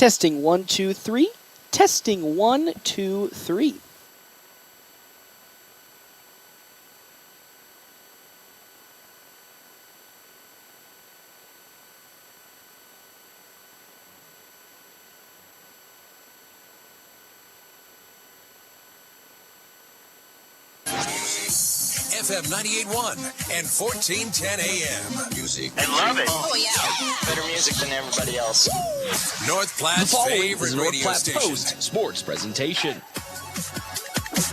Testing 1, 2, 3. Testing 1, 2, 3. FM 98.1 and 1410 AM. Music. I love it. Oh, yeah. Better music than everybody else. North Platte's favorite radio Platte station. Post sports presentation.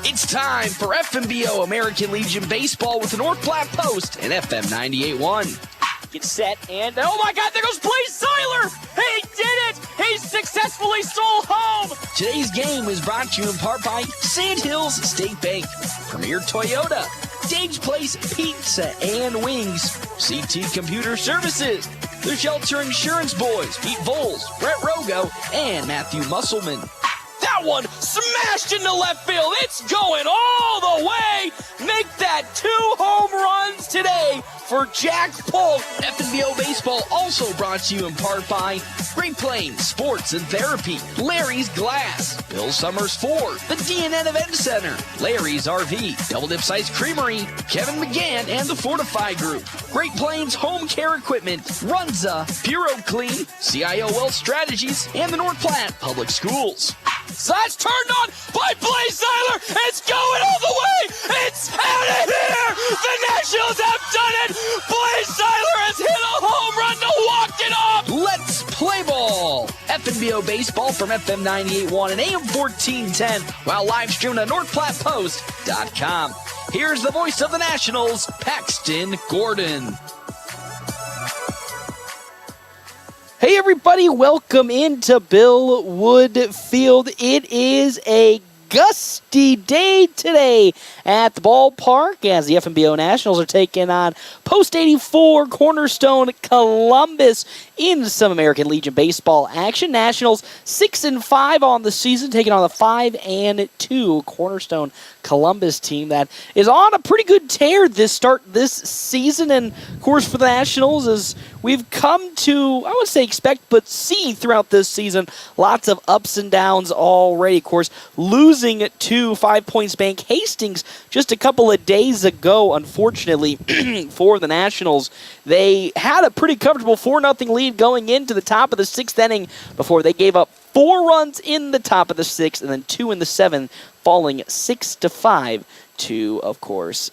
It's time for FNBO American Legion Baseball with the North Platte Post and FM 98.1. Get set, and oh my God, there goes Blaze Seiler! He did it! He successfully stole home! Today's game is brought to you in part by Sandhills State Bank, Premier Toyota, Dave's Place Pizza and Wings, CT Computer Services, The Shelter Insurance Boys, Pete Voles, Brett Rogo, and Matthew Musselman. That one smashed into left field. It's going all the way. Make that 2 home runs today for Jack Polk. FNBO Baseball also brought to you in part by Great Plains Sports and Therapy, Larry's Glass, Bill Summers Ford, the DNN Event Center, Larry's RV, Double Dips Ice Creamery, Kevin McGann and the Fortify Group, Great Plains Home Care Equipment, Runza, Puro Clean, CIO Wealth Strategies, and the North Platte Public Schools. So that's turned on by Blaze Seiler. It's going all the way. It's out of here. The Nationals have done it. Blaze Seiler has hit a home run to walk it off. Let's play ball. FNBO Baseball from FM 98.1 and AM 1410 while live streaming at NorthPlattePost.com. Here's the voice of the Nationals, Paxton Gordon. Hey everybody, welcome into Bill Wood Field. It is a gusty day today at the ballpark as the FNBO Nationals are taking on Post 84 Cornerstone Columbus in some American Legion baseball action. Nationals 6-5 on the season, taking on the 5-2 Cornerstone Columbus team that is on a pretty good tear this season. And of course for the Nationals, as we've come to, I would say expect, but see throughout this season, lots of ups and downs already. Of course, losing to 5 Points Bank Hastings just a couple of days ago, unfortunately, for the Nationals. They had a pretty comfortable 4-0 lead going into the top of the 6th inning before they gave up 4 runs in the top of the 6th and then 2 in the 7th, falling 6-5 to, of course,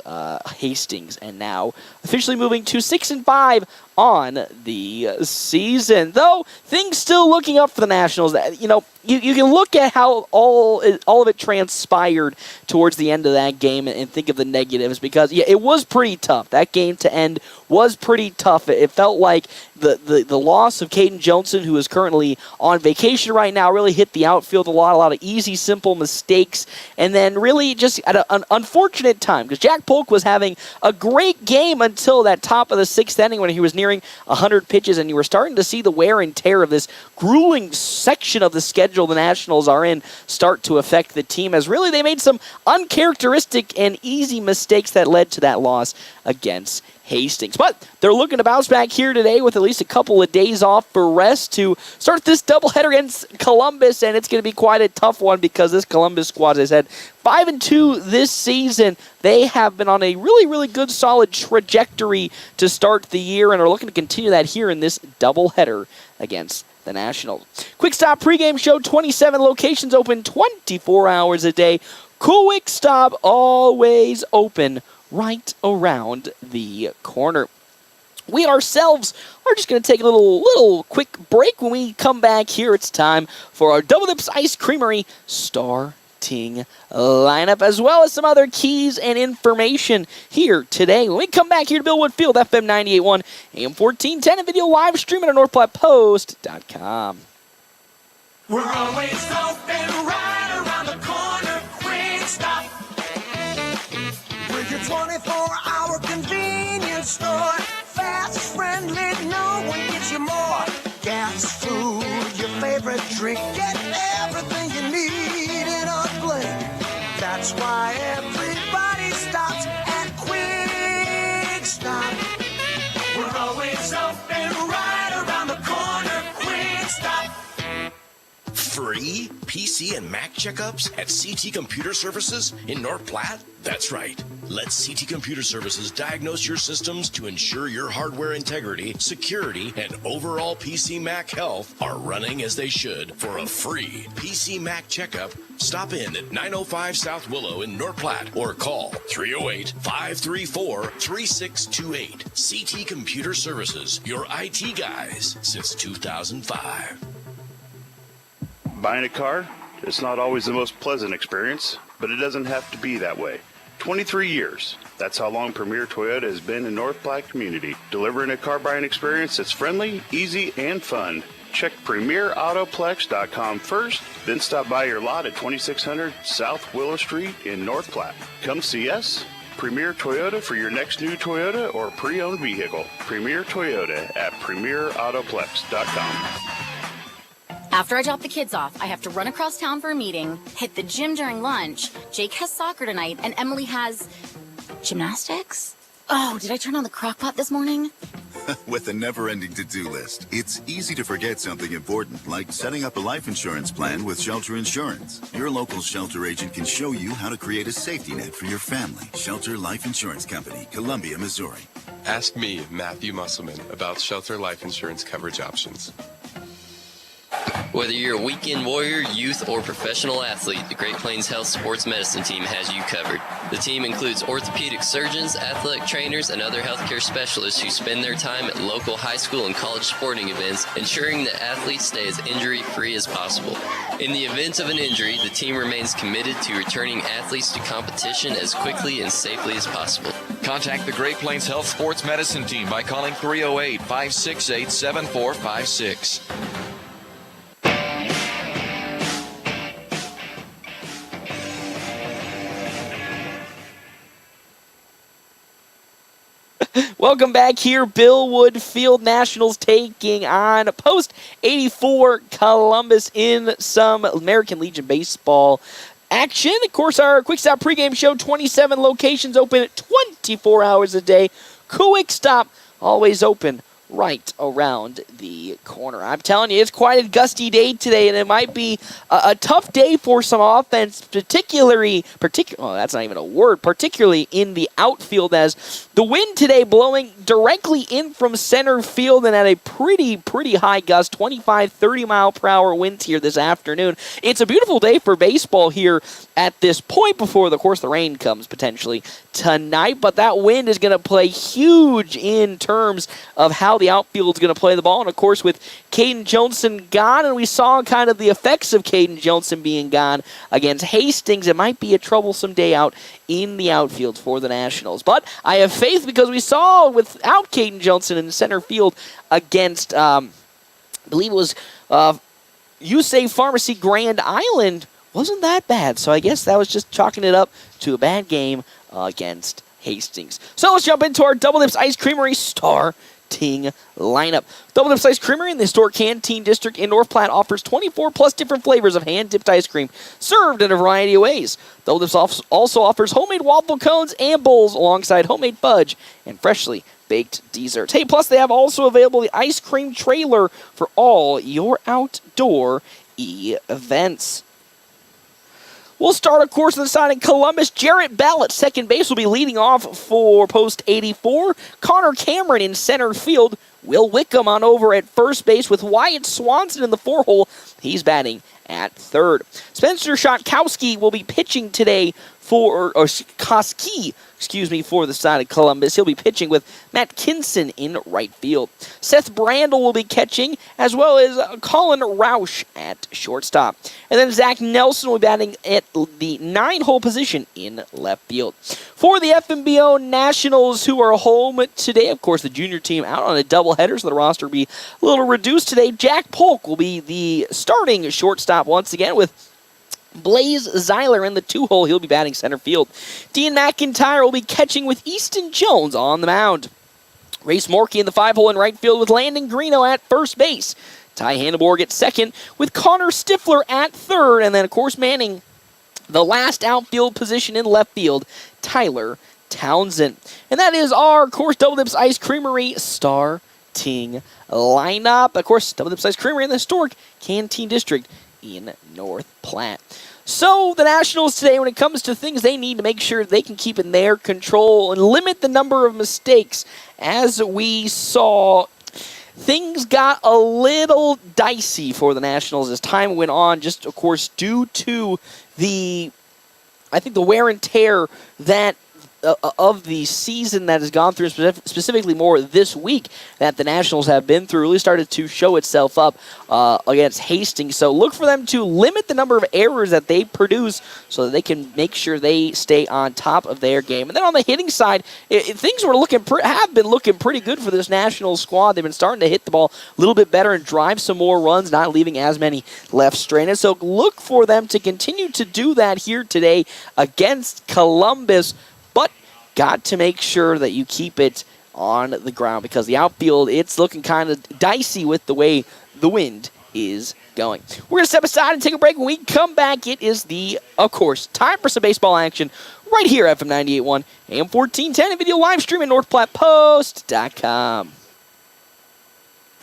Hastings, and now officially moving to 6-5 on the season. Though things still looking up for the Nationals. You know, you can look at how all of it transpired towards the end of that game and think of the negatives, because yeah, it was pretty tough. That game to end was pretty tough. It felt like the loss of Caden Johnson, who is currently on vacation right now, really hit the outfield a lot of easy, simple mistakes, and then really just at an unfortunate time, because Jack Polk was having a great game until that top of the 6th inning when he was nearing 100 pitches, and you were starting to see the wear and tear of this grueling section of the schedule the Nationals are in start to affect the team, as really they made some uncharacteristic and easy mistakes that led to that loss against Hastings. But they're looking to bounce back here today with at least a couple of days off for rest to start this doubleheader against Columbus, and it's going to be quite a tough one because this Columbus squad has had 5-2 this season. They have been on a really good solid trajectory to start the year and are looking to continue that here in this doubleheader against the Nationals. Quick Stop pregame show, 27 locations open 24 hours a day. Quick Stop always open right around the corner. We ourselves are just going to take a little quick break. When we come back here, it's time for our Double Dips Ice Creamery starting lineup, as well as some other keys and information here today. When we come back here to Bill Wood Field, FM 98.1, AM 1410, and video live streaming at NorthPlattePost.com. We're always open right around the corner. Quick Stop. With your 24-hour convenience store. Fast, friendly, no one gets you more. Gas, food, your favorite drink. Get everything you need in a blink. That's why everybody stops at Quick Stop. We're always open right around the corner. Quick Stop. Free PC and Mac checkups at CT Computer Services in North Platte? That's right. Let CT Computer Services diagnose your systems to ensure your hardware integrity, security, and overall PC Mac health are running as they should. For a free PC Mac checkup, stop in at 905 South Willow in North Platte or call 308-534-3628. CT Computer Services, your IT guys since 2005. Buying a car, it's not always the most pleasant experience, but it doesn't have to be that way. 23 years. That's how long Premier Toyota has been in North Platte community, delivering a car buying experience that's friendly, easy, and fun. Check PremierAutoplex.com first, then stop by your lot at 2600 South Willow Street in North Platte. Come see us. Premier Toyota for your next new Toyota or pre-owned vehicle. Premier Toyota at PremierAutoplex.com. After I drop the kids off, I have to run across town for a meeting, hit the gym during lunch. Jake has soccer tonight, and Emily has gymnastics? Oh, did I turn on the crock pot this morning? With a never-ending to-do list, it's easy to forget something important, like setting up a life insurance plan with Shelter Insurance. Your local Shelter agent can show you how to create a safety net for your family. Shelter Life Insurance Company, Columbia, Missouri. Ask me, Matthew Musselman, about Shelter Life Insurance coverage options. Whether you're a weekend warrior, youth, or professional athlete, the Great Plains Health Sports Medicine Team has you covered. The team includes orthopedic surgeons, athletic trainers, and other healthcare specialists who spend their time at local high school and college sporting events, ensuring that athletes stay as injury-free as possible. In the event of an injury, the team remains committed to returning athletes to competition as quickly and safely as possible. Contact the Great Plains Health Sports Medicine Team by calling 308-568-7456. Welcome back here. Bill Wood Field Nationals taking on Post 84 Columbus in some American Legion baseball action. Of course, our Quick Stop pregame show, 27 locations open 24 hours a day. Quick Stop always open right around the corner. I'm telling you, it's quite a gusty day today, and it might be a tough day for some offense, particularly in the outfield, as the wind today blowing directly in from center field and at a pretty high gust, 25, 30 mile per hour winds here this afternoon. It's a beautiful day for baseball here at this point before, of course, the rain comes potentially tonight, but that wind is going to play huge in terms of how the outfield is going to play the ball. And of course, with Caden Johnson gone, and we saw kind of the effects of Caden Johnson being gone against Hastings, it might be a troublesome day out in the outfield for the Nationals. But I have faith, because we saw without Caden Johnson in center field against, I believe it was USAID Pharmacy Grand Island, wasn't that bad. So I guess that was just chalking it up to a bad game against Hastings. So let's jump into our Double Dips Ice Creamery starting lineup. Double Dips Ice Creamery in the historic Canteen District in North Platte offers 24 plus different flavors of hand-dipped ice cream served in a variety of ways. Double Dips also offers homemade waffle cones and bowls alongside homemade fudge and freshly baked desserts. Hey, plus they have also available the ice cream trailer for all your outdoor events. We'll start, of course, on the side in Columbus. Jarrett Bell at second base will be leading off for Post 84. Connor Cameron in center field. Will Wickham on over at first base with Wyatt Swanson in the four-hole. He's batting at third. Spencer Shotkowski will be pitching today for the side of Columbus. He'll be pitching with Matt Kinson in right field. Seth Brandel will be catching, as well as Colin Roush at shortstop. And then Zach Nelson will be batting at the 9-hole position in left field. For the FNBO Nationals, who are home today, of course, the junior team out on a doubleheader, so the roster will be a little reduced today. Jack Polk will be the starting shortstop once again, with Blaze Zeiler in the 2-hole. He'll be batting center field. Dean McIntyre will be catching with Easton Jones on the mound. Race Morkey in the 5-hole in right field with Landon Greeno at first base. Ty Hanneborg at second with Connor Stifler at third. And then, of course, manning the last outfield position in left field, Tyler Townsend. And that is our, of course, Double Dips Ice Creamery starting lineup. Of course, Double Dips Ice Creamery in the historic Canteen District in North Platte. So the Nationals today, when it comes to things they need to make sure they can keep in their control and limit the number of mistakes, as we saw, things got a little dicey for the Nationals as time went on, just, of course, due to the wear and tear that of the season that has gone through, specifically more this week, that the Nationals have been through, really started to show itself up against Hastings. So look for them to limit the number of errors that they produce so that they can make sure they stay on top of their game. And then on the hitting side, things were have been looking pretty good for this Nationals squad. They've been starting to hit the ball a little bit better and drive some more runs, not leaving as many left stranded. So look for them to continue to do that here today against Columbus. But got to make sure that you keep it on the ground because the outfield, it's looking kind of dicey with the way the wind is going. We're going to step aside and take a break. When we come back, it is of course, time for some baseball action right here at FM 98.1, AM 1410, and video live stream at NorthPlattePost.com.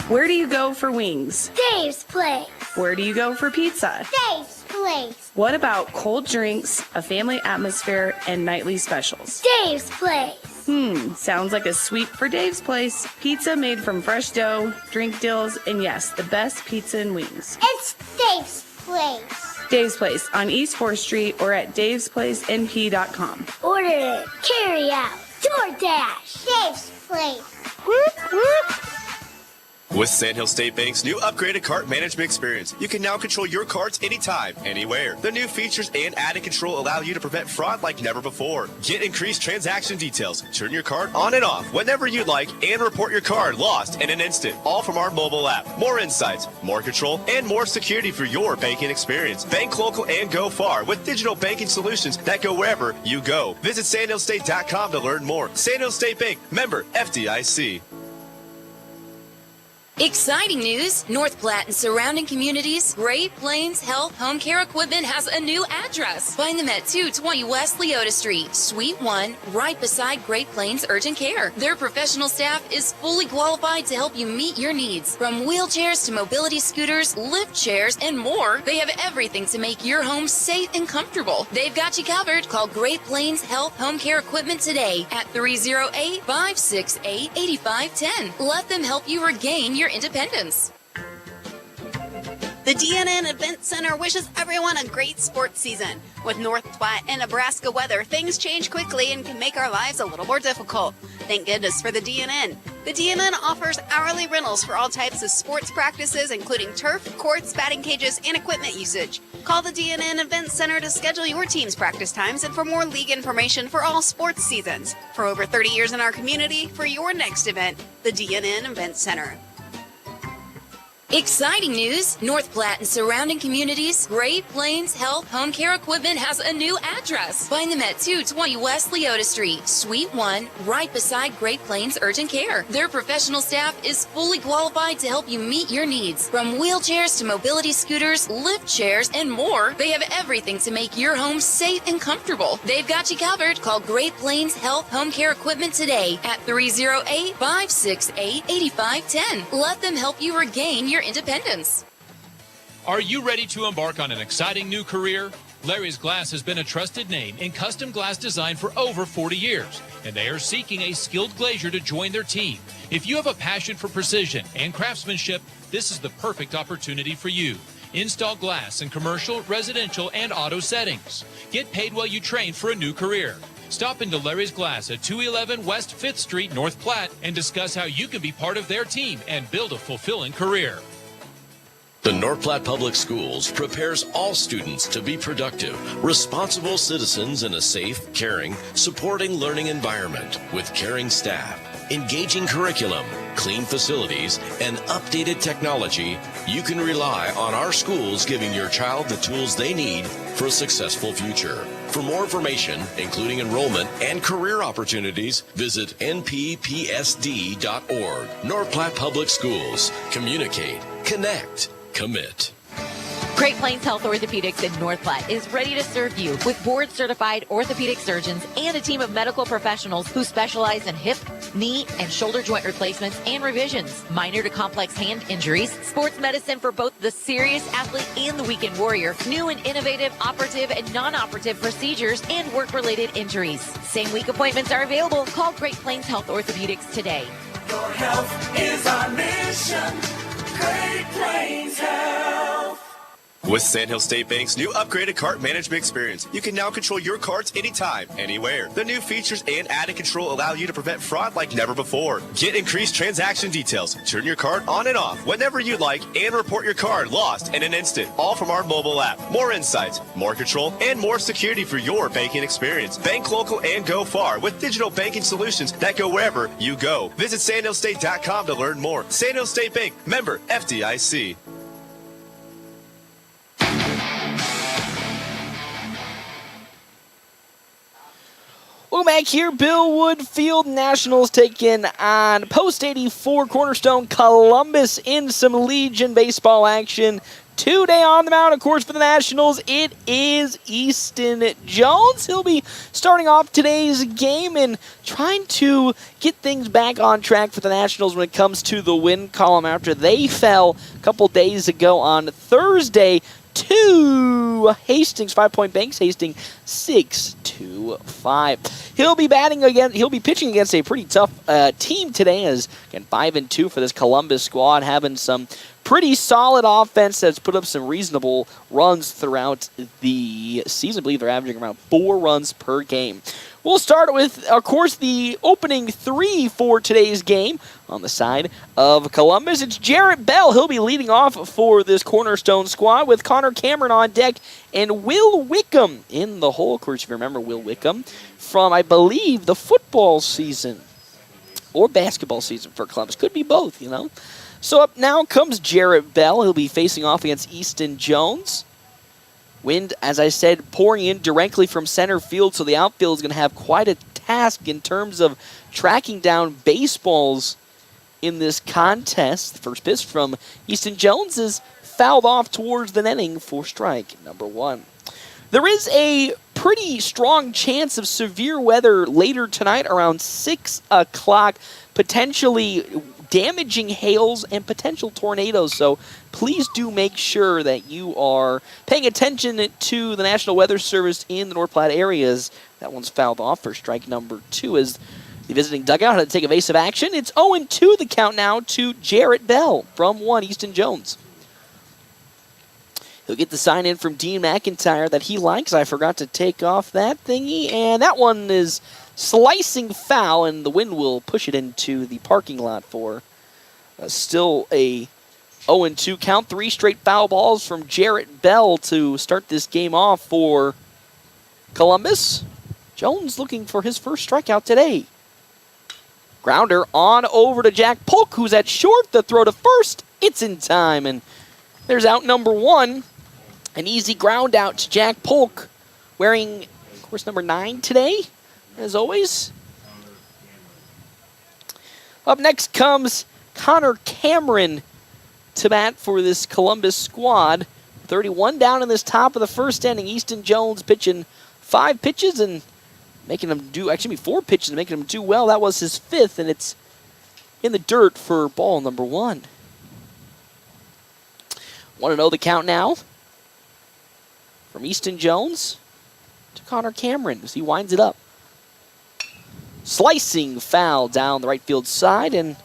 Where do you go for wings? Dave's Place. Where do you go for pizza? Dave's Place. What about cold drinks, a family atmosphere, and nightly specials? Dave's Place. Sounds like a sweep for Dave's Place. Pizza made from fresh dough, drink deals, and yes, the best pizza and wings. It's Dave's Place. Dave's Place on East 4th Street or at davesplacenp.com. Order it, carry out, DoorDash. Dave's Place. Whoop, whoop. With Sandhill State Bank's new upgraded cart management experience, you can now control your carts anytime, anywhere. The new features and added control allow you to prevent fraud like never before. Get increased transaction details, turn your card on and off whenever you'd like, and report your card lost in an instant, all from our mobile app. More insights, more control, and more security for your banking experience. Bank local and go far with digital banking solutions that go wherever you go. Visit sandhillstate.com to learn more. Sandhill State Bank, member FDIC. Exciting news! North Platte and surrounding communities, Great Plains Health Home Care Equipment has a new address. Find them at 220 West Leota Street, Suite 1, right beside Great Plains Urgent Care. Their professional staff is fully qualified to help you meet your needs. From wheelchairs to mobility scooters, lift chairs, and more, they have everything to make your home safe and comfortable. They've got you covered. Call Great Plains Health Home Care Equipment today at 308-568-8510. Let them help you regain your independence. The DNN Event Center wishes everyone a great sports season. With North Platte and Nebraska weather, things change quickly and can make our lives a little more difficult. Thank goodness for the DNN. The DNN offers hourly rentals for all types of sports practices, including turf, courts, batting cages, and equipment usage. Call the DNN Event Center to schedule your team's practice times and for more league information for all sports seasons. For over 30 years in our community, for your next event, the DNN Event Center. Exciting news! North Platte and surrounding communities, Great Plains Health Home Care Equipment has a new address. Find them at 220 West Leota Street, Suite 1, right beside Great Plains Urgent Care. Their professional staff is fully qualified to help you meet your needs. From wheelchairs to mobility scooters, lift chairs, and more, they have everything to make your home safe and comfortable. They've got you covered. Call Great Plains Health Home Care Equipment today at 308-568-8510. Let them help you regain your independence. Are you ready to embark on an exciting new career? Larry's Glass has been a trusted name in custom glass design for over 40 years, and they are seeking a skilled glazier to join their team. If you have a passion for precision and craftsmanship, this is the perfect opportunity for you. Install glass in commercial, residential, and auto settings. Get paid while you train for a new career. Stop into Larry's Glass at 211 West 5th Street, North Platte, and discuss how you can be part of their team and build a fulfilling career. The North Platte Public Schools prepares all students to be productive, responsible citizens in a safe, caring, supporting learning environment with caring staff, engaging curriculum, clean facilities, and updated technology. You can rely on our schools giving your child the tools they need for a successful future. For more information, including enrollment and career opportunities, visit nppsd.org. North Platte Public Schools. Communicate, connect, commit. Great Plains Health Orthopedics in North Platte is ready to serve you with board-certified orthopedic surgeons and a team of medical professionals who specialize in hip, knee, and shoulder joint replacements and revisions, minor to complex hand injuries, sports medicine for both the serious athlete and the weekend warrior, new and innovative operative and non-operative procedures, and work-related injuries. Same-week appointments are available. Call Great Plains Health Orthopedics today. Your health is our mission. Great Plains Health. With Sandhill State Bank's new upgraded cart management experience, you can now control your carts anytime, anywhere. The new features and added control allow you to prevent fraud like never before. Get increased transaction details, turn your cart on and off whenever you'd like, and report your card lost in an instant, all from our mobile app. More insights, more control, and more security for your banking experience. Bank local and go far with digital banking solutions that go wherever you go. Visit sandhillstate.com to learn more. Sandhill State Bank, member FDIC. Welcome back here. Bill Wood Field Nationals taking on Post 84 Cornerstone Columbus in some Legion baseball action. Today on the mound, of course, for the Nationals, it is Easton Jones. He'll be starting off today's game and trying to get things back on track for the Nationals when it comes to the win column after they fell a couple days ago on Thursday to Hastings, 5 Point Banks Hastings, 6-5. He'll be batting again. He'll be pitching against a pretty tough team today, as again 5-2 for this Columbus squad, having some pretty solid offense that's put up some reasonable runs throughout the season. I believe they're averaging around 4 runs per game. We'll start with, of course, the opening 3 for today's game. On the side of Columbus, it's Jarrett Bell. He'll be leading off for this Cornerstone squad with Connor Cameron on deck and Will Wickham in the hole. Of course, if you remember Will Wickham from, I believe, the football season or basketball season for Columbus. Could be both, you know. So up now comes Jarrett Bell. He'll be facing off against Easton Jones. Wind, as I said, pouring in directly from center field, so the outfield is going to have quite a task in terms of tracking down baseballs in this contest. The first pitch from Easton Jones is fouled off towards the netting for strike number 1. There is a pretty strong chance of severe weather later tonight around 6 o'clock, potentially damaging hails and potential tornadoes. So please do make sure that you are paying attention to the National Weather Service in the North Platte areas. That one's fouled off for strike number 2 as the visiting dugout had to take evasive action. It's 0-2 the count now to Jarrett Bell from 1 Easton Jones. He'll get the sign in from Dean McIntyre that he likes. I forgot to take off that thingy, and that one is slicing foul, and the wind will push it into the parking lot for still a 0-2 count. 3 straight foul balls from Jarrett Bell to start this game off for Columbus. Jones looking for his first strikeout today. Grounder on over to Jack Polk, who's at short. The throw to first. It's in time, and there's out number 1. An easy ground out to Jack Polk, wearing, of course, number 9 today, as always. Up next comes Connor Cameron to bat for this Columbus squad. 31 down in this top of the first inning. Easton Jones pitching 5 pitches and making him do, actually 4 pitches and making him do well. That was his 5th, and it's in the dirt for ball number 1. 1-0 the count now from Easton Jones to Connor Cameron as he winds it up. Slicing foul down the right field side, and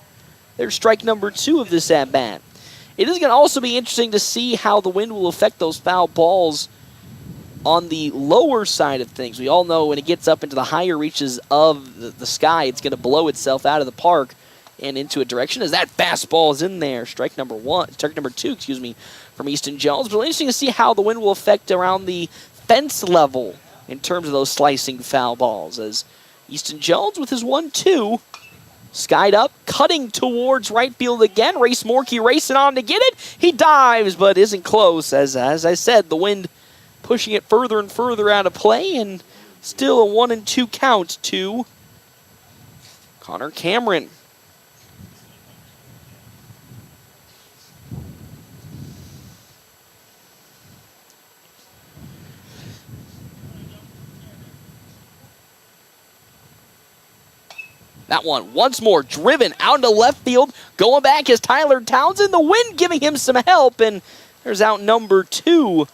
there's strike number 2 of this at-bat. It is going to also be interesting to see how the wind will affect those foul balls on the lower side of things. We all know when it gets up into the higher reaches of the sky, it's going to blow itself out of the park and into a direction as that fastball is in there. Strike number 2, from Easton Jones. But interesting to see how the wind will affect around the fence level in terms of those slicing foul balls as Easton Jones with his 1-2. Skied up, cutting towards right field again. Race Morkey racing on to get it. He dives, but isn't close. As I said, the wind pushing it further and further out of play, and still a 1-2 count to Connor Cameron. That one once more driven out to left field. Going back is Tyler Townsend. The wind giving him some help, and there's out number 2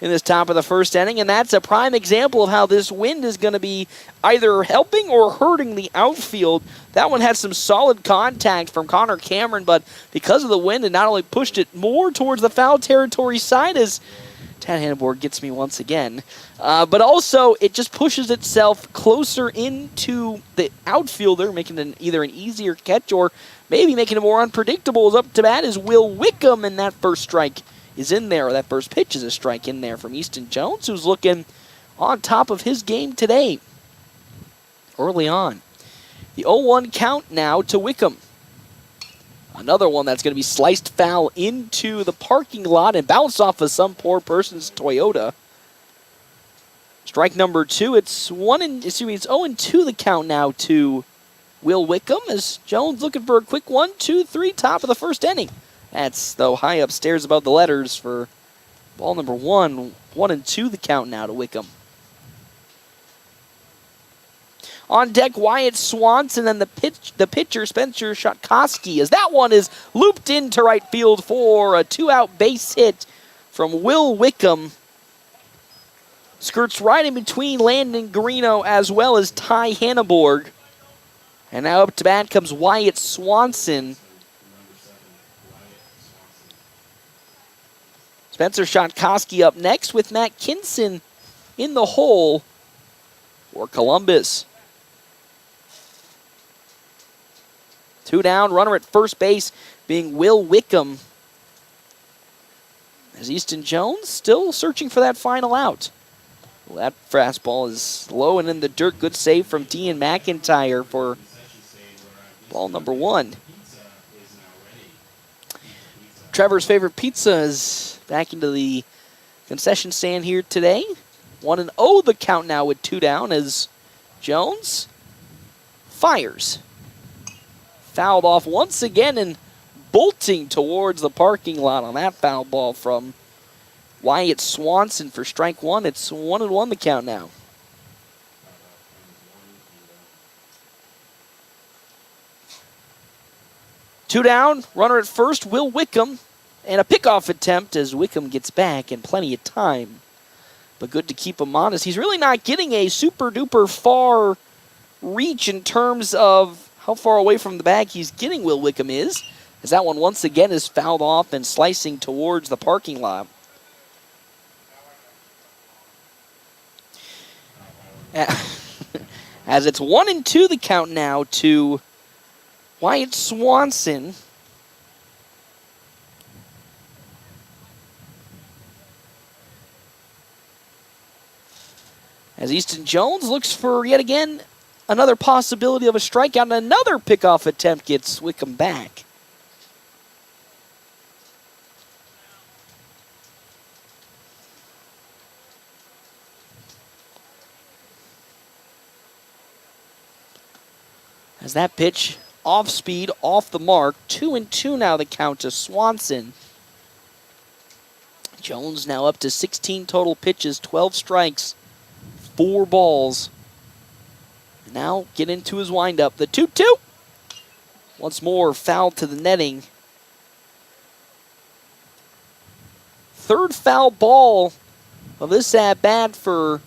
in this top of the first inning, and that's a prime example of how this wind is going to be either helping or hurting the outfield. That one had some solid contact from Connor Cameron, but because of the wind, it not only pushed it more towards the foul territory side as Tad Hannibor gets me once again, but also it just pushes itself closer into the outfielder, making it either an easier catch or maybe making it more unpredictable. As up to bat is Will Wickham, and that first strike is in there, or that first pitch is a strike in there from Easton Jones, who's looking on top of his game today. Early on. The 0-1 count now to Wickham. Another one that's going to be sliced foul into the parking lot and bounce off of some poor person's Toyota. Strike number 2. It's 0-2 the count now to Will Wickham as Jones looking for a quick 1-2-3 top of the first inning. That's, though, high upstairs above the letters for ball number 1. 1-2 the count now to Wickham. On deck, Wyatt Swanson, and the pitcher, Spencer Shatkoski, as that one is looped into right field for a 2-out base hit from Will Wickham. Skirts right in between Landon Garino as well as Ty Hanneborg. And now up to bat comes Wyatt Swanson. Spencer Shatkoski up next with Matt Kinson in the hole for Columbus. 2 down, runner at first base being Will Wickham. As Easton Jones still searching for that final out. Well, that fastball is low and in the dirt. Good save from Dean McIntyre for ball number 1. Trevor's favorite pizza is back into the concession stand here today. 1-0 the count now with 2 down as Jones fires. Fouled off once again and bolting towards the parking lot on that foul ball from Wyatt Swanson for strike 1. It's 1-1 the count now. Two down, runner at first, Will Wickham, and a pickoff attempt as Wickham gets back and plenty of time. But good to keep him honest. He's really not getting a super-duper far reach in terms of how far away from the bag he's getting, Will Wickham is, as that one once again is fouled off and slicing towards the parking lot. As it's 1-2 the count now to Wyatt Swanson. As Easton Jones looks for yet again another possibility of a strikeout, and another pickoff attempt gets Wickham back. As that pitch off speed, off the mark, 2-2 now the count to Swanson. Jones now up to 16 total pitches, 12 strikes, 4 balls. Now get into his windup. The 2-2. Once more foul to the netting. Third foul ball of this at-bat for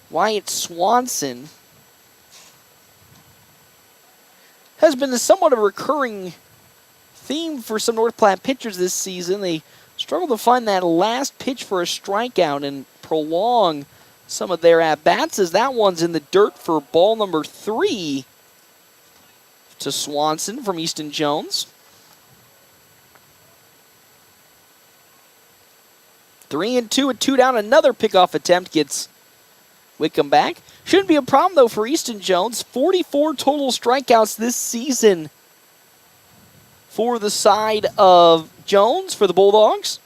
Wyatt Swanson. Has been somewhat of a recurring theme for some North Platte pitchers this season. They struggle to find that last pitch for a strikeout and prolong some of their at-bats, as that one's in the dirt for ball number 3 to Swanson from Easton Jones. 3-2 with 2 down. Another pickoff attempt gets Wickham back. Shouldn't be a problem, though, for Easton Jones. 44 total strikeouts this season for the side of Jones for the Bulldogs.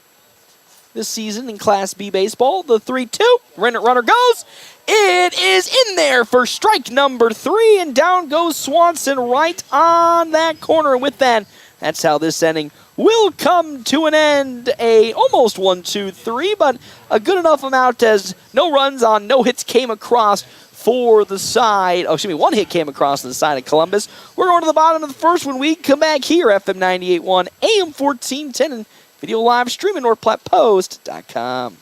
This season in Class B baseball. The 3-2. Runner goes. It is in there for strike number 3, and down goes Swanson right on that corner. With that, that's how this inning will come to an end. A almost 1-2-3, but a good enough amount as no runs on no hits came across for the side. Oh, excuse me, one hit came across the side of Columbus. We're going to the bottom of the first when we come back here, FM 98.1, AM 1410, and video live stream at NorthPlattePost.com.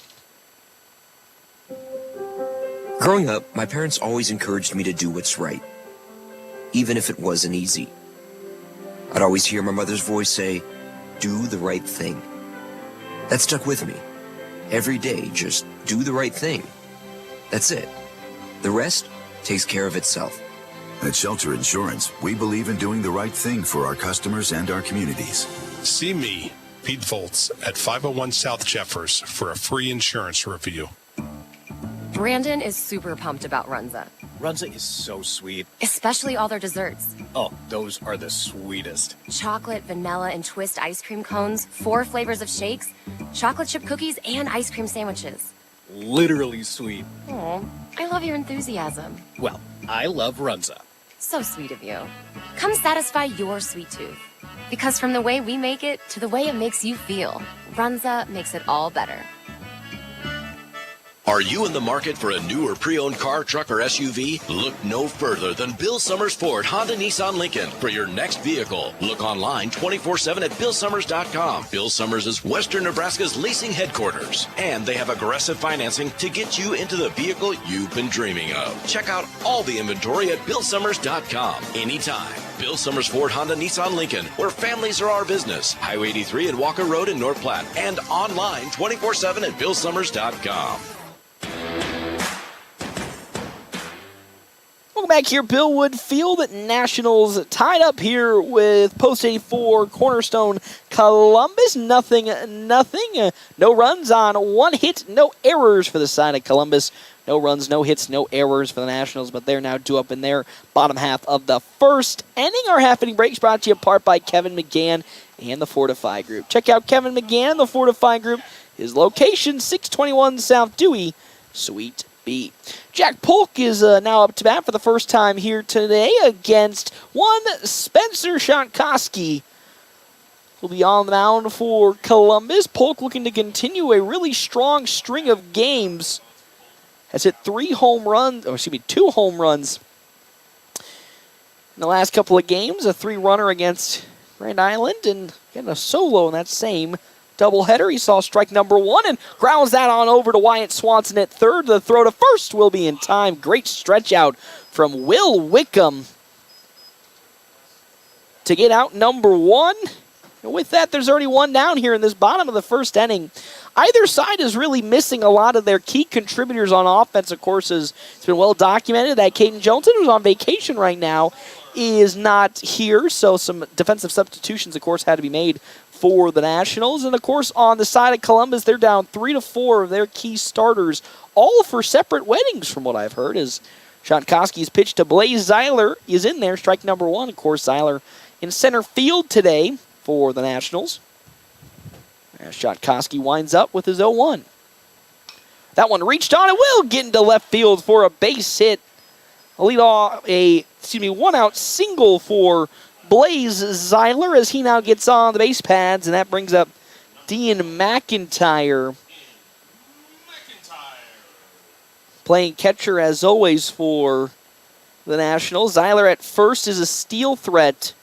Growing up, my parents always encouraged me to do what's right, even if it wasn't easy. I'd always hear my mother's voice say, "Do the right thing." That stuck with me. Every day, just do the right thing. That's it. The rest takes care of itself. At Shelter Insurance, we believe in doing the right thing for our customers and our communities. See me, Pete Volz, at 501 South Jeffers for a free insurance review. Brandon is super pumped about Runza, Runza is so sweet. especially all their desserts. Oh, those are the sweetest. Chocolate, vanilla, and twist ice cream cones, 4 flavors of shakes, chocolate chip cookies, and ice cream sandwiches. Literally sweet. Aw, I love your enthusiasm. Well, I love Runza. So sweet of you. Come satisfy your sweet tooth. Because from the way we make it to the way it makes you feel, Runza makes it all better. Are you in the market for a new or pre-owned car, truck, or SUV? Look no further than Bill Summers Ford, Honda, Nissan, Lincoln for your next vehicle. Look online 24/7 at BillSummers.com. Bill Summers is Western Nebraska's leasing headquarters, and they have aggressive financing to get you into the vehicle you've been dreaming of. Check out all the inventory at BillSummers.com anytime. Bill Summers Ford, Honda, Nissan, Lincoln, where families are our business. Highway 83 and Walker Road in North Platte, and online 24/7 at BillSummers.com. Welcome back here, Billwood Field. Nationals tied up here with Post 84 Cornerstone Columbus. Nothing. No runs on one hit, no errors for the side of Columbus. No runs, no hits, no errors for the Nationals, but they're now due up in their bottom half of the first inning. Our half-inning breaks brought to you apart by Kevin McGann and the Fortify Group. Check out Kevin McGann, the Fortify Group. His location, 621 South Dewey, Suite B. Jack Polk is now up to bat for the first time here today against one Spencer Shankowski. Will be on the mound for Columbus. Polk looking to continue a really strong string of games. Has hit 2 home runs in the last couple of games. A 3-runner against Grand Island and getting a solo in that same doubleheader. He saw strike number 1 and grounds that on over to Wyatt Swanson at third. The throw to first will be in time. Great stretch out from Will Wickham to get out number 1. And with that, there's already one down here in this bottom of the first inning. Either side is really missing a lot of their key contributors on offense. Of course, it's been well documented that Caden Johnson, who's on vacation right now, is not here. So some defensive substitutions, of course, had to be made for the Nationals. And, of course, on the side of Columbus, they're down 3 to 4 of their key starters, all for separate weddings from what I've heard, as Shankowski's pitch to Blaze Zeiler is in there. Strike number 1, of course, Zeiler in center field today for the Nationals. Shankowski winds up with his 0-1. That one reached on. It will get into left field for a base hit. One-out single for Blaze Zeiler as he now gets on the base pads, and that brings up Dean McIntyre. Playing catcher as always for the Nationals. Zeiler at first is a steal threat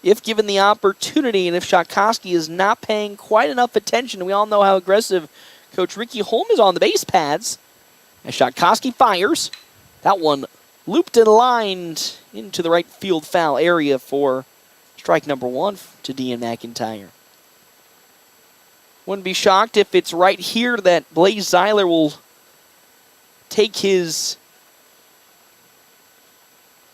if given the opportunity, and if Shankowski is not paying quite enough attention. We all know how aggressive Coach Ricky Holm is on the base pads. As Shankowski fires, that one looped and lined into the right field foul area for strike number 1 to Dean McIntyre. Wouldn't be shocked if it's right here that Blaze Zeiler will take his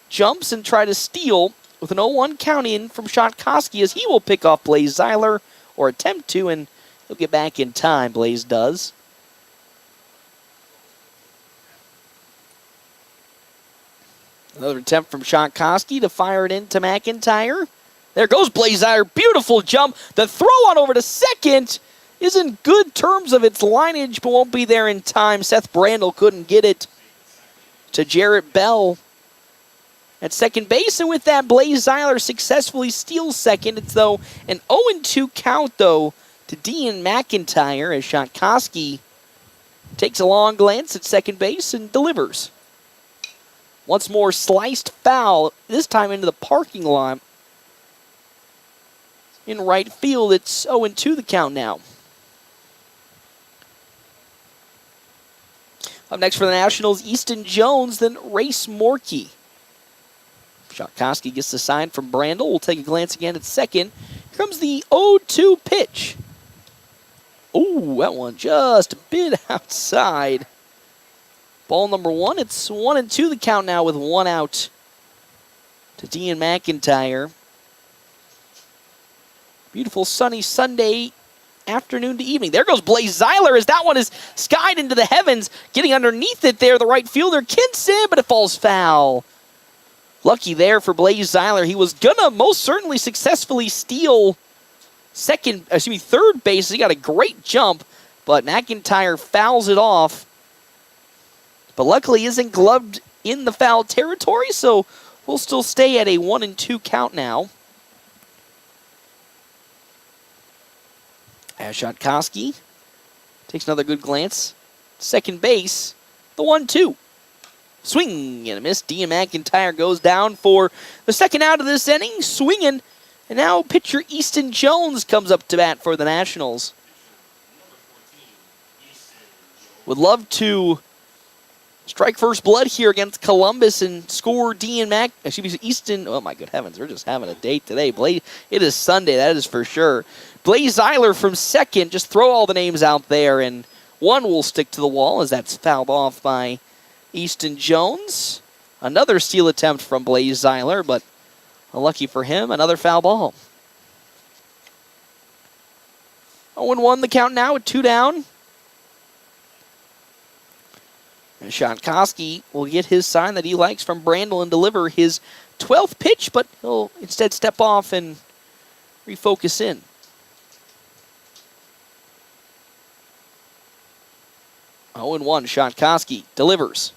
jumps and try to steal with an 0-1 count in from Shankowski, as he will pick off Blaze Zeiler, or attempt to, and he'll get back in time, Blaze does. Another attempt from Shankowski to fire it into McIntyre. There goes Blaze Zeiler. Beautiful jump. The throw on over to second is in good terms of its lineage, but won't be there in time. Seth Brandel couldn't get it to Jarrett Bell at second base, and with that, Blaze Zeiler successfully steals second. It's, though, an 0-2 count, though, to Dean McIntyre, as Shankowski Takes a long glance at second base and delivers. Once more, sliced foul, this time into the parking lot. In right field, it's 0-2 the count now. Up next for the Nationals, Easton Jones, then Race Morkey. Shotkoski gets the sign from Brandel. We'll take a glance again at second. Here comes the 0-2 pitch. Ooh, that one just a bit outside. Ball number one. It's 1-2 the count now with one out to Dean McIntyre. Beautiful sunny Sunday afternoon to evening. There goes Blaze Zeiler as that one is skied into the heavens. Getting underneath it there, the right fielder, Kinson, but it falls foul. Lucky there for Blaze Zeiler. He was gonna most certainly successfully steal third base. He got a great jump, but McIntyre fouls it off. But luckily isn't gloved in the foul territory, so we'll still stay at a 1-2 count now. As Shotkoski takes another good glance. Second base, the 1-2. Swing and a miss. Dean McIntyre goes down for the second out of this inning, swinging. And now pitcher Easton Jones comes up to bat for the Nationals. Would love to strike first blood here against Columbus and score Easton. Oh my good heavens, we're just having a date today. It is Sunday, that is for sure. Blaze Zeiler from second. Just throw all the names out there, and one will stick to the wall as that's fouled off by Easton Jones. Another steal attempt from Blaze Zeiler, but unlucky for him, another foul ball. 0-1 the count now with two down. And Shotkoski will get his sign that he likes from Brandel and deliver his 12th pitch, but he'll instead step off and refocus in. 0-1, Shotkoski delivers.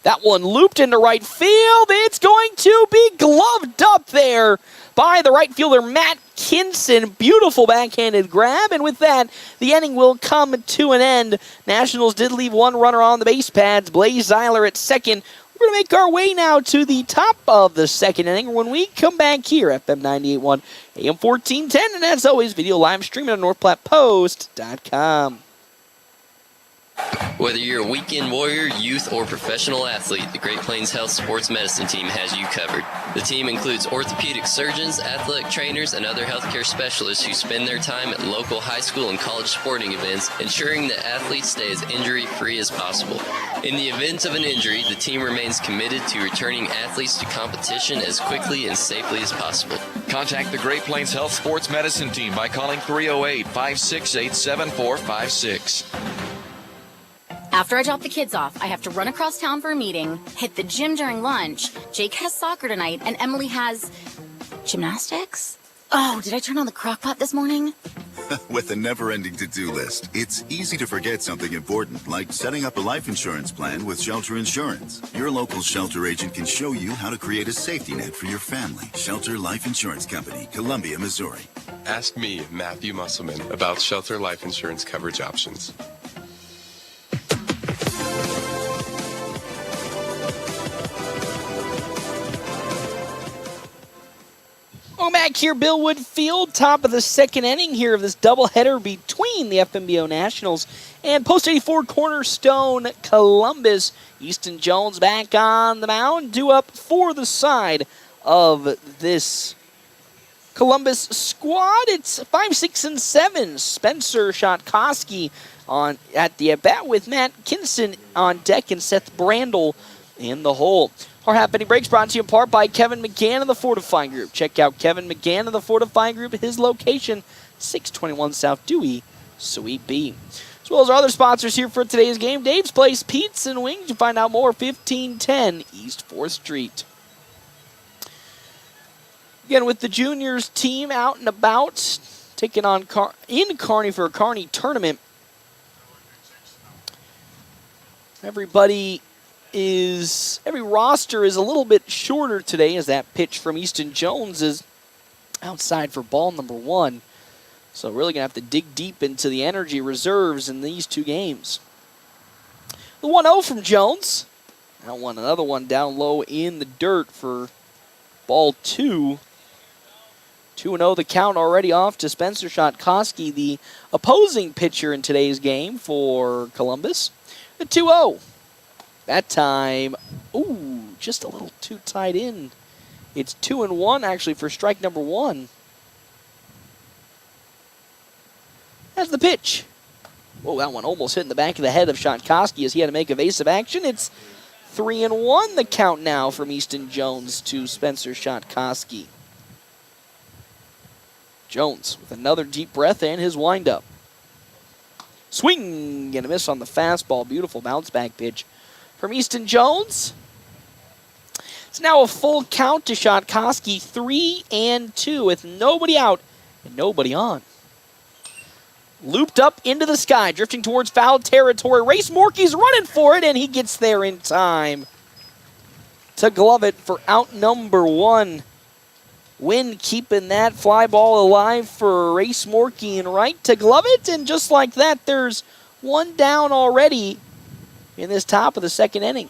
That one looped into right field. It's going to be gloved up there by the right fielder, Matt Kinson. Beautiful backhanded grab, and with that, the inning will come to an end. Nationals did leave one runner on the base pads. Blaze Zeiler at second. We're going to make our way now to the top of the second inning when we come back here, FM 98.1, AM 1410, and as always, video live streaming on NorthPlattePost.com. Whether you're a weekend warrior, youth, or professional athlete, the Great Plains Health Sports Medicine Team has you covered. The team includes orthopedic surgeons, athletic trainers, and other healthcare specialists who spend their time at local high school and college sporting events, ensuring that athletes stay as injury-free as possible. In the event of an injury, the team remains committed to returning athletes to competition as quickly and safely as possible. Contact the Great Plains Health Sports Medicine Team by calling 308-568-7456. After I drop the kids off, I have to run across town for a meeting, hit the gym during lunch. Jake has soccer tonight, and Emily has gymnastics? Oh, did I turn on the crock pot this morning? With a never-ending to-do list, it's easy to forget something important, like setting up a life insurance plan with Shelter Insurance. Your local Shelter agent can show you how to create a safety net for your family. Shelter Life Insurance Company, Columbia, Missouri. Ask me, Matthew Musselman, about Shelter Life Insurance coverage options. Welcome back here, Bill Wood Field, top of the second inning here of this doubleheader between the FNBO Nationals and Post 84 Cornerstone Columbus. Easton Jones back on the mound, due up for the side of this Columbus squad. It's 5, 6, and 7. Spencer Shotkoski at the at-bat with Matt Kinson on deck and Seth Brandel in the hole. Our happening breaks brought to you in part by Kevin McGann of the Fortifying Group. Check out Kevin McGann of the Fortifying Group at his location, 621 South Dewey, Suite B. As well as our other sponsors here for today's game, Dave's Place Pizza and Wings. You can find out more, 1510 East 4th Street. Again, with the juniors team out and about, taking on in Kearney for a Kearney tournament. Every roster is a little bit shorter today as that pitch from Easton Jones is outside for ball number one. So really going to have to dig deep into the energy reserves in these two games. The 1-0 from Jones. Now another one down low in the dirt for ball 2. 2-0 the count already off to Spencer Shotkoski, the opposing pitcher in today's game for Columbus. The 2-0. That time, just a little too tight in. It's 2-1 actually for strike number 1. That's the pitch. Whoa, that one almost hit in the back of the head of Shotkoski as he had to make evasive action. It's 3-1 the count now from Easton Jones to Spencer Shotkoski. Jones with another deep breath and his windup. Swing and a miss on the fastball. Beautiful bounce back pitch from Easton Jones. It's now a full count to Shotkoski, 3-2 with nobody out and nobody on. Looped up into the sky, drifting towards foul territory. Race Morkey's running for it, and he gets there in time to glove it for out number 1. Wynn keeping that fly ball alive for Race Morkey and right to glove it, and just like that, there's one down already in this top of the second inning.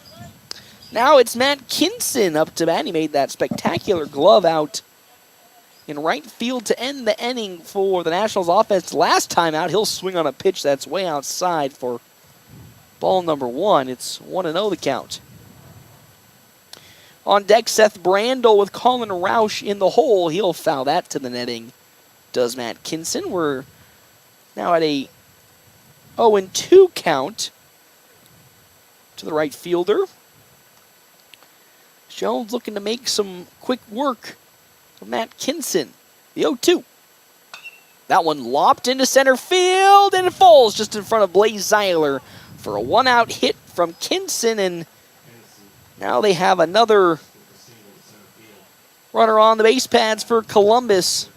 Now it's Matt Kinson up to bat. He made that spectacular glove out in right field to end the inning for the Nationals offense. Last time out, he'll swing on a pitch that's way outside for ball number 1. It's 1-0 the count. On deck, Seth Brandel with Colin Roush in the hole. He'll foul that to the netting, does Matt Kinson. We're now at a 0-2 count to the right fielder. Jones looking to make some quick work of Matt Kinson. The 0-2. That one lopped into center field, and it falls just in front of Blaze Zeiler for a one-out hit from Kinson, and now they have another runner on the base pads for Columbus.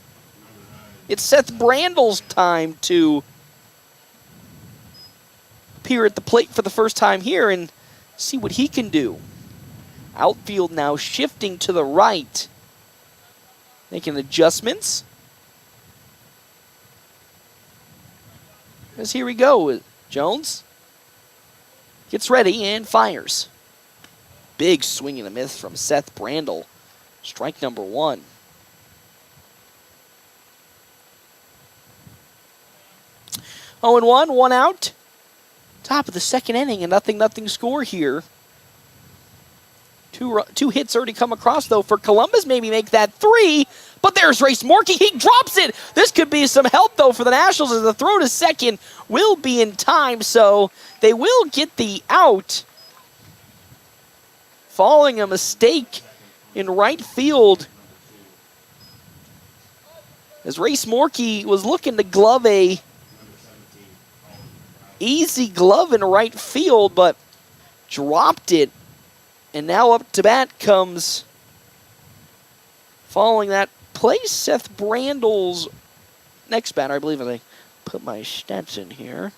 It's Seth Brandel's time to appear at the plate for the first time here and see what he can do. Outfield now shifting to the right. Making adjustments. As here we go. Jones gets ready and fires. Big swing and a miss from Seth Brandel. Strike number 1. Oh and 1 out. Top of the second inning, a 0-0 score here. Two hits already come across, though, for Columbus. Maybe make that 3. But there's Race Morkey. He drops it. This could be some help, though, for the Nationals, as the throw to second will be in time. So they will get the out. Following a mistake in right field, as Race Morkey was looking to glove a easy glove in right field, but dropped it. And now up to bat comes, following that play, Seth Brandel's next batter, I believe, as I put my stats in here.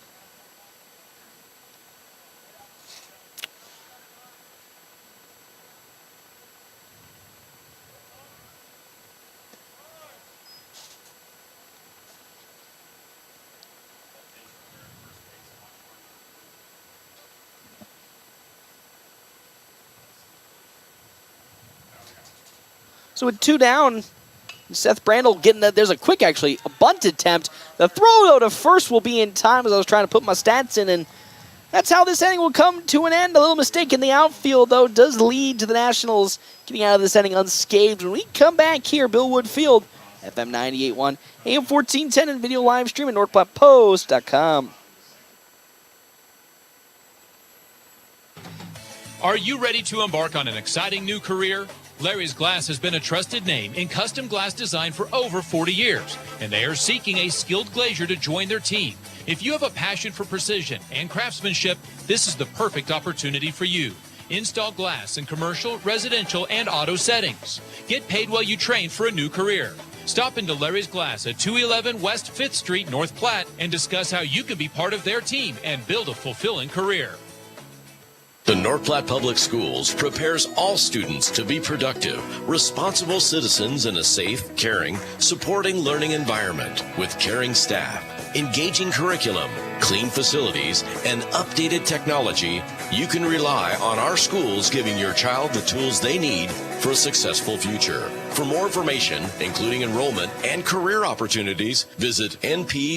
So with 2 down, Seth Brandel getting that. There's a quick, actually, a bunt attempt. The throw, though, to first will be in time as I was trying to put my stats in, and that's how this inning will come to an end. A little mistake in the outfield, though, does lead to the Nationals getting out of this inning unscathed. When we come back here, Bill Wood Field, FM 98.1, AM 1410, and video live stream at NorthPlatte.post.com. Are you ready to embark on an exciting new career? Larry's Glass has been a trusted name in custom glass design for over 40 years, and they are seeking a skilled glazier to join their team. If you have a passion for precision and craftsmanship, this is the perfect opportunity for you. Install glass in commercial, residential, and auto settings. Get paid while you train for a new career. Stop into Larry's Glass at 211 West 5th Street, North Platte, and discuss how you can be part of their team and build a fulfilling career. The North Platte Public Schools prepares all students to be productive, responsible citizens in a safe, caring, supporting learning environment with caring staff, engaging curriculum, clean facilities, and updated technology You can rely on our schools giving your child the tools they need for a successful future. For more information, including enrollment and career opportunities, visit nppsd.org.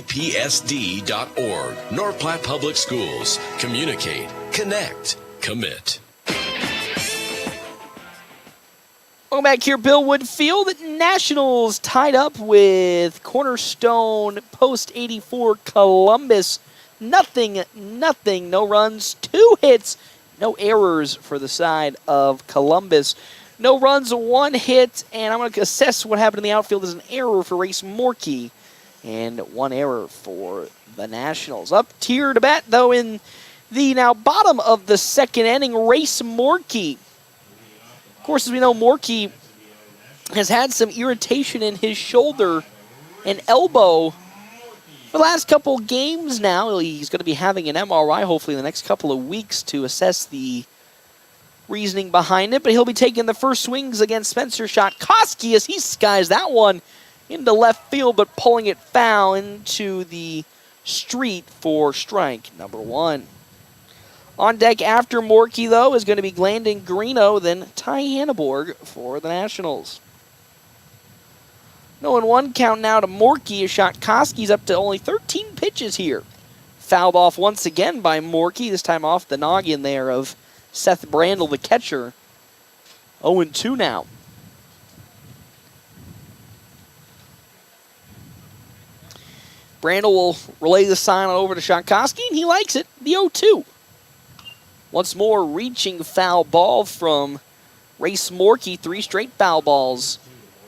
North Platte Public Schools. Communicate, connect, commit. Welcome back here, Bill Wood Field. Nationals tied up with Cornerstone Post 84 Columbus. Nothing, no runs, 2 hits, no errors for the side of Columbus. No runs, 1 hit, and I'm going to assess what happened in the outfield as an error for Race Morkey, and 1 error for the Nationals. Up tier to bat, though, in the now bottom of the second inning, Race Morkey. Of course, as we know, Morkey has had some irritation in his shoulder and elbow for the last couple games now. He's going to be having an MRI hopefully in the next couple of weeks to assess the reasoning behind it. But he'll be taking the first swings against Spencer Shotkowski as he skies that one into left field, but pulling it foul into the street for strike number 1. On deck after Morkey, though, is going to be Glandon Greeno, then Ty Hanneborg for the Nationals. 0-1 count now to Morkey as Shotkowski's up to only 13 pitches here. Fouled off once again by Morkey, this time off the noggin there of Seth Brandel, the catcher. 0-2 now. Brandel will relay the sign over to Shotkowski, and he likes it, the 0-2. Once more, reaching foul ball from Race Morkey. 3 straight foul balls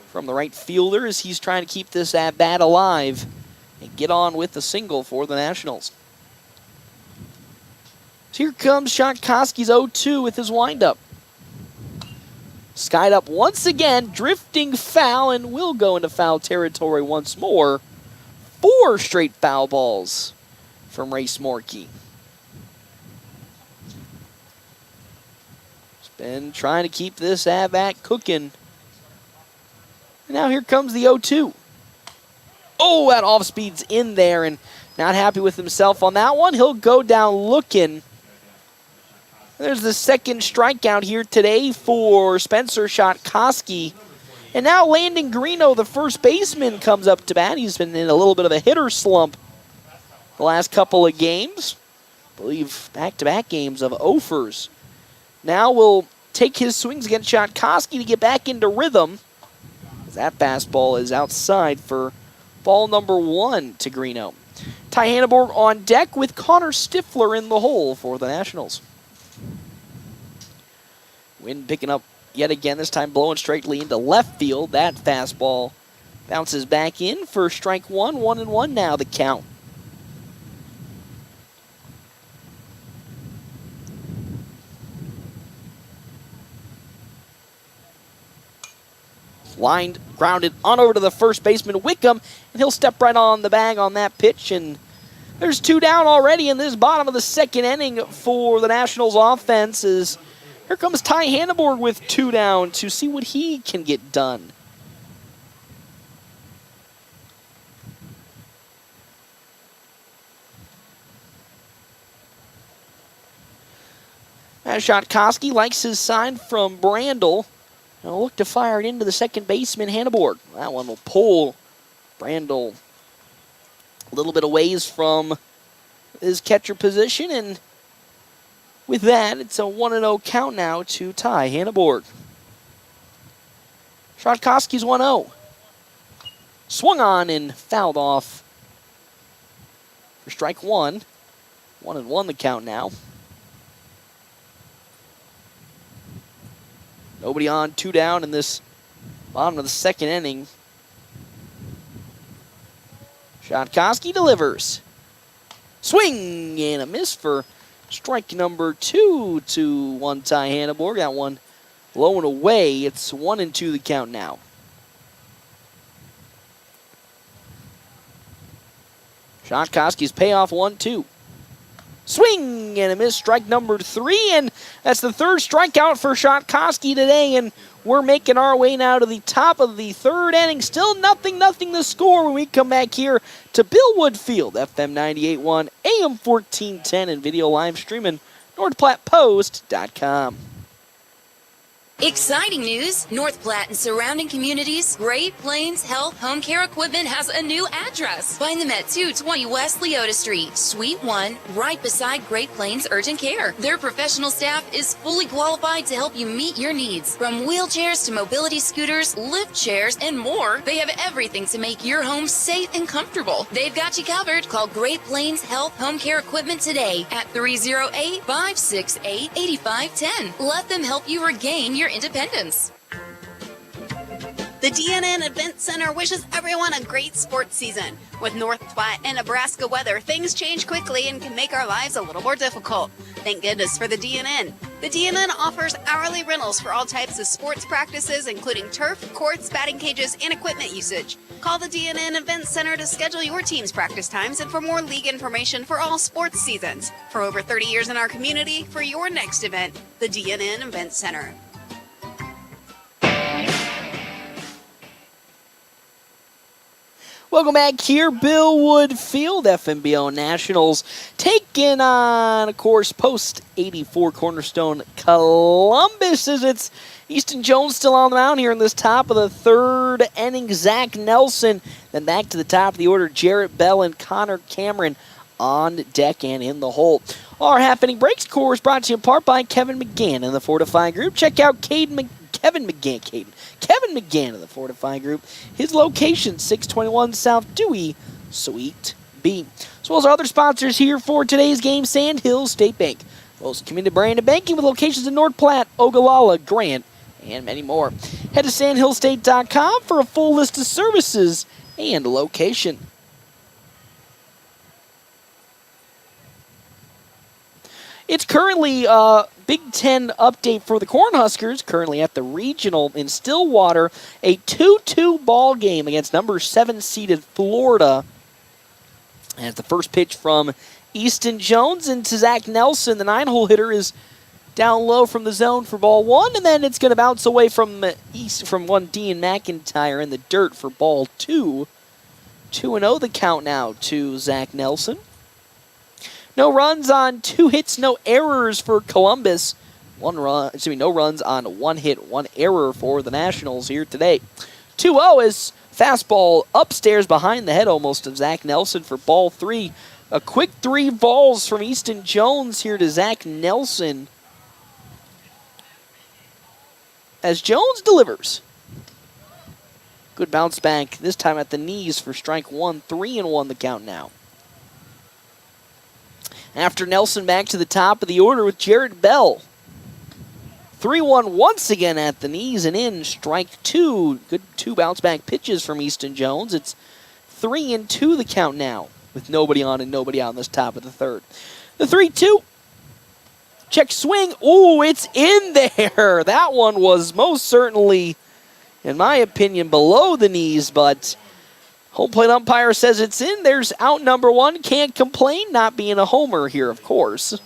from the right fielder as he's trying to keep this at-bat alive and get on with the single for the Nationals. So here comes Shotkowski's 0-2 with his windup. Skied up once again, drifting foul, and will go into foul territory once more. 4 straight foul balls from Race Morkey. Been trying to keep this at-bat cooking. And now here comes the 0-2. Oh, that off-speed's in there, and not happy with himself on that one. He'll go down looking. There's the second strikeout here today for Spencer Shotkowski. And now Landon Greeno, the first baseman, comes up to bat. He's been in a little bit of a hitter slump the last couple of games. I believe back-to-back games of offers. Now will take his swings against Shotkowski to get back into rhythm. That fastball is outside for ball number 1 to Greeno. Ty Hanneborg on deck with Connor Stifler in the hole for the Nationals. Wind picking up yet again, this time blowing straightly into left field. That fastball bounces back in for strike 1. 1-1 now the count. Lined, grounded on over to the first baseman, Wickham, and he'll step right on the bag on that pitch. And there's 2 down already in this bottom of the second inning for the Nationals offense. Here comes Ty Hanneborg with 2 down to see what he can get done. As Shotkowski likes his sign from Brandel. Now look to fire it into the second baseman, Hanneborg. That one will pull Brandel a little bit away from his catcher position, and with that, it's a 1-0 count now to Ty Hanneborg. Shotkowski's 1-0. Swung on and fouled off for strike 1. 1-1 the count now. Nobody on, 2 down in this bottom of the second inning. Shotkowski delivers. Swing and a miss for strike number 2 to one Ty Hanneborg. That one low and away. It's 1-2 the count now. Shotkowski's payoff 1-2. Swing and a miss, strike number 3, and that's the third strikeout for Shotkowski today, and we're making our way now to the top of the third inning. Still nothing the score when we come back here to Bill Wood Field, FM 98.1, AM 1410, and video live streaming NorthPlattePost.com. Exciting news! North Platte and surrounding communities, Great Plains Health Home Care Equipment has a new address. Find them at 220 West Leota Street, Suite 1, right beside Great Plains Urgent Care. Their professional staff is fully qualified to help you meet your needs. From wheelchairs to mobility scooters, lift chairs, and more, they have everything to make your home safe and comfortable. They've got you covered. Call Great Plains Health Home Care Equipment today at 308-568-8510. Let them help you regain your independence. The DNN Event Center wishes everyone a great sports season. With North Platte and Nebraska weather, things change quickly and can make our lives a little more difficult. Thank goodness for the DNN. The DNN offers hourly rentals for all types of sports practices, including turf, courts, batting cages, and equipment usage. Call the DNN Event Center to schedule your team's practice times and for more league information for all sports seasons. For over 30 years in our community, for your next event, the DNN Event Center. Welcome back here, Bill Wood Field, FNBO Nationals, taking on, of course, post 84 Cornerstone Columbus, as it's Easton Jones still on the mound here in this top of the third inning. Zach Nelson, then back to the top of the order, Jarrett Bell and Connor Cameron on deck and in the hole. Our happening breaks course brought to you in part by Kevin McGann and the Fortify Group. Check out Kevin McGann of the Fortify Group. His location, 621 South Dewey, Suite B. As well as our other sponsors here for today's game, Sandhills State Bank. Most community brand of banking with locations in North Platte, Ogallala, Grant, and many more. Head to sandhillstate.com for a full list of services and location. It's currently Big Ten update for the Cornhuskers, currently at the regional in Stillwater. A 2-2 ball game against number 7 seeded Florida. And the first pitch from Easton Jones into Zach Nelson. The 9-hole hitter is down low from the zone for ball 1, and then it's going to bounce away from one Dean McIntyre in the dirt for ball 2. 2-0 the count now to Zach Nelson. No runs on 2 hits, no errors for Columbus. No runs on 1 hit, 1 error for the Nationals here today. 2-0 is fastball upstairs behind the head almost of Zach Nelson for ball 3. A quick 3 balls from Easton Jones here to Zach Nelson. As Jones delivers. Good bounce back, this time at the knees for strike 1. 3-1 the count now. After Nelson, back to the top of the order with Jarrett Bell. 3-1 once again at the knees and in. Strike 2. Good 2 bounce-back pitches from Easton Jones. It's 3-2 the count now with nobody on and nobody out in this top of the third. The 3-2. Check swing. Ooh, it's in there. That one was most certainly, in my opinion, below the knees, but home plate umpire says it's in. There's out number 1. Can't complain, not being a homer here, of course.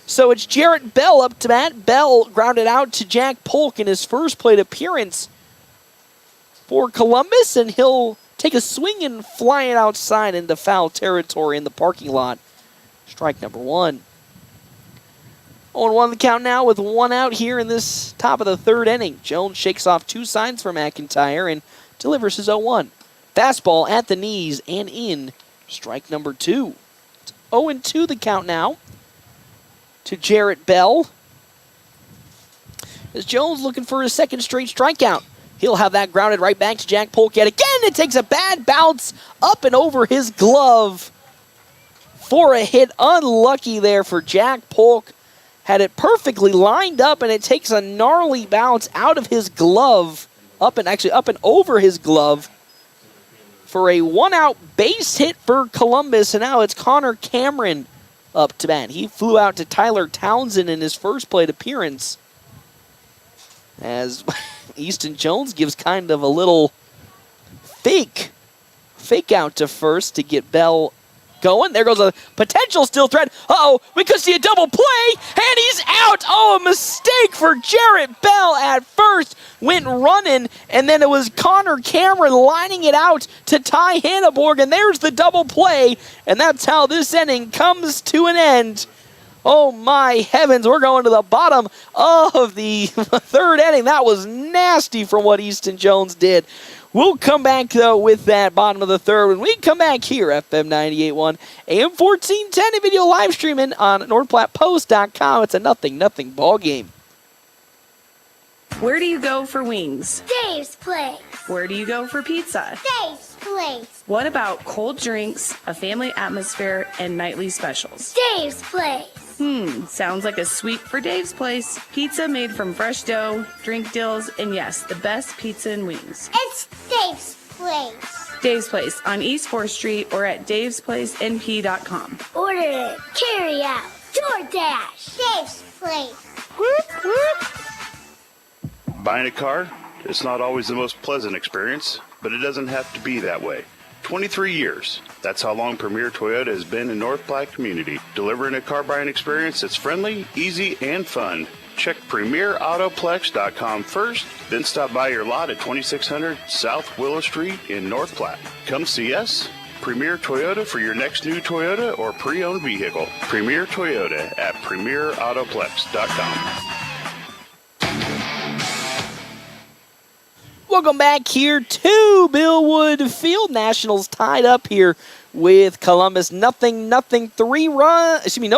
So it's Jarrett Bell up to bat. Bell grounded out to Jack Polk in his first plate appearance for Columbus, and he'll take a swing and fly it outside into foul territory in the parking lot. Strike number 1. 0-1 the count now with 1 out here in this top of the third inning. Jones shakes off 2 signs for McIntyre and delivers his 0-1. Fastball at the knees and in. Strike number 2. It's 0-2 the count now to Jarrett Bell. As Jones looking for his second straight strikeout. He'll have that grounded right back to Jack Polk yet again. It takes a bad bounce up and over his glove for a hit. Unlucky there for Jack Polk. Had it perfectly lined up, and it takes a gnarly bounce out of his glove, up and over his glove, for a 1-out base hit for Columbus, and now it's Connor Cameron up to bat. He flew out to Tyler Townsend in his first plate appearance, as Easton Jones gives kind of a little fake out to first to get Bell going. There goes a potential still threat. Uh-oh, we could see a double play, and he's out. Oh, a mistake for Jarrett Bell at first. Went running, and then it was Connor Cameron lining it out to Ty Hanneborg, and there's the double play, and that's how this inning comes to an end Oh my heavens, we're going to the bottom of the third inning. That was nasty from what Easton Jones did. We'll come back, though, with that bottom of the third when we come back here, FM 98.1, AM 1410, and video live streaming on NorthPlattePost.com. It's a 0-0 ball game. Where do you go for wings? Dave's Place. Where do you go for pizza? Dave's Place. What about cold drinks, a family atmosphere, and nightly specials? Dave's Place. Sounds like a sweep for Dave's Place. Pizza made from fresh dough, drink deals, and yes, the best pizza and wings. It's Dave's Place. Dave's Place on East 4th Street or at davesplacenp.com. Order it, carry out, DoorDash. Dave's Place. Whoop, whoop. Buying a car? It's not always the most pleasant experience, but it doesn't have to be that way. 23 years. That's how long Premier Toyota has been in North Platte community, delivering a car buying experience that's friendly, easy, and fun. Check PremierAutoplex.com first, then stop by your lot at 2600 South Willow Street in North Platte. Come see us. Premier Toyota for your next new Toyota or pre-owned vehicle. Premier Toyota at PremierAutoplex.com. Welcome back here to Bill Wood Field. Nationals tied up here with Columbus. No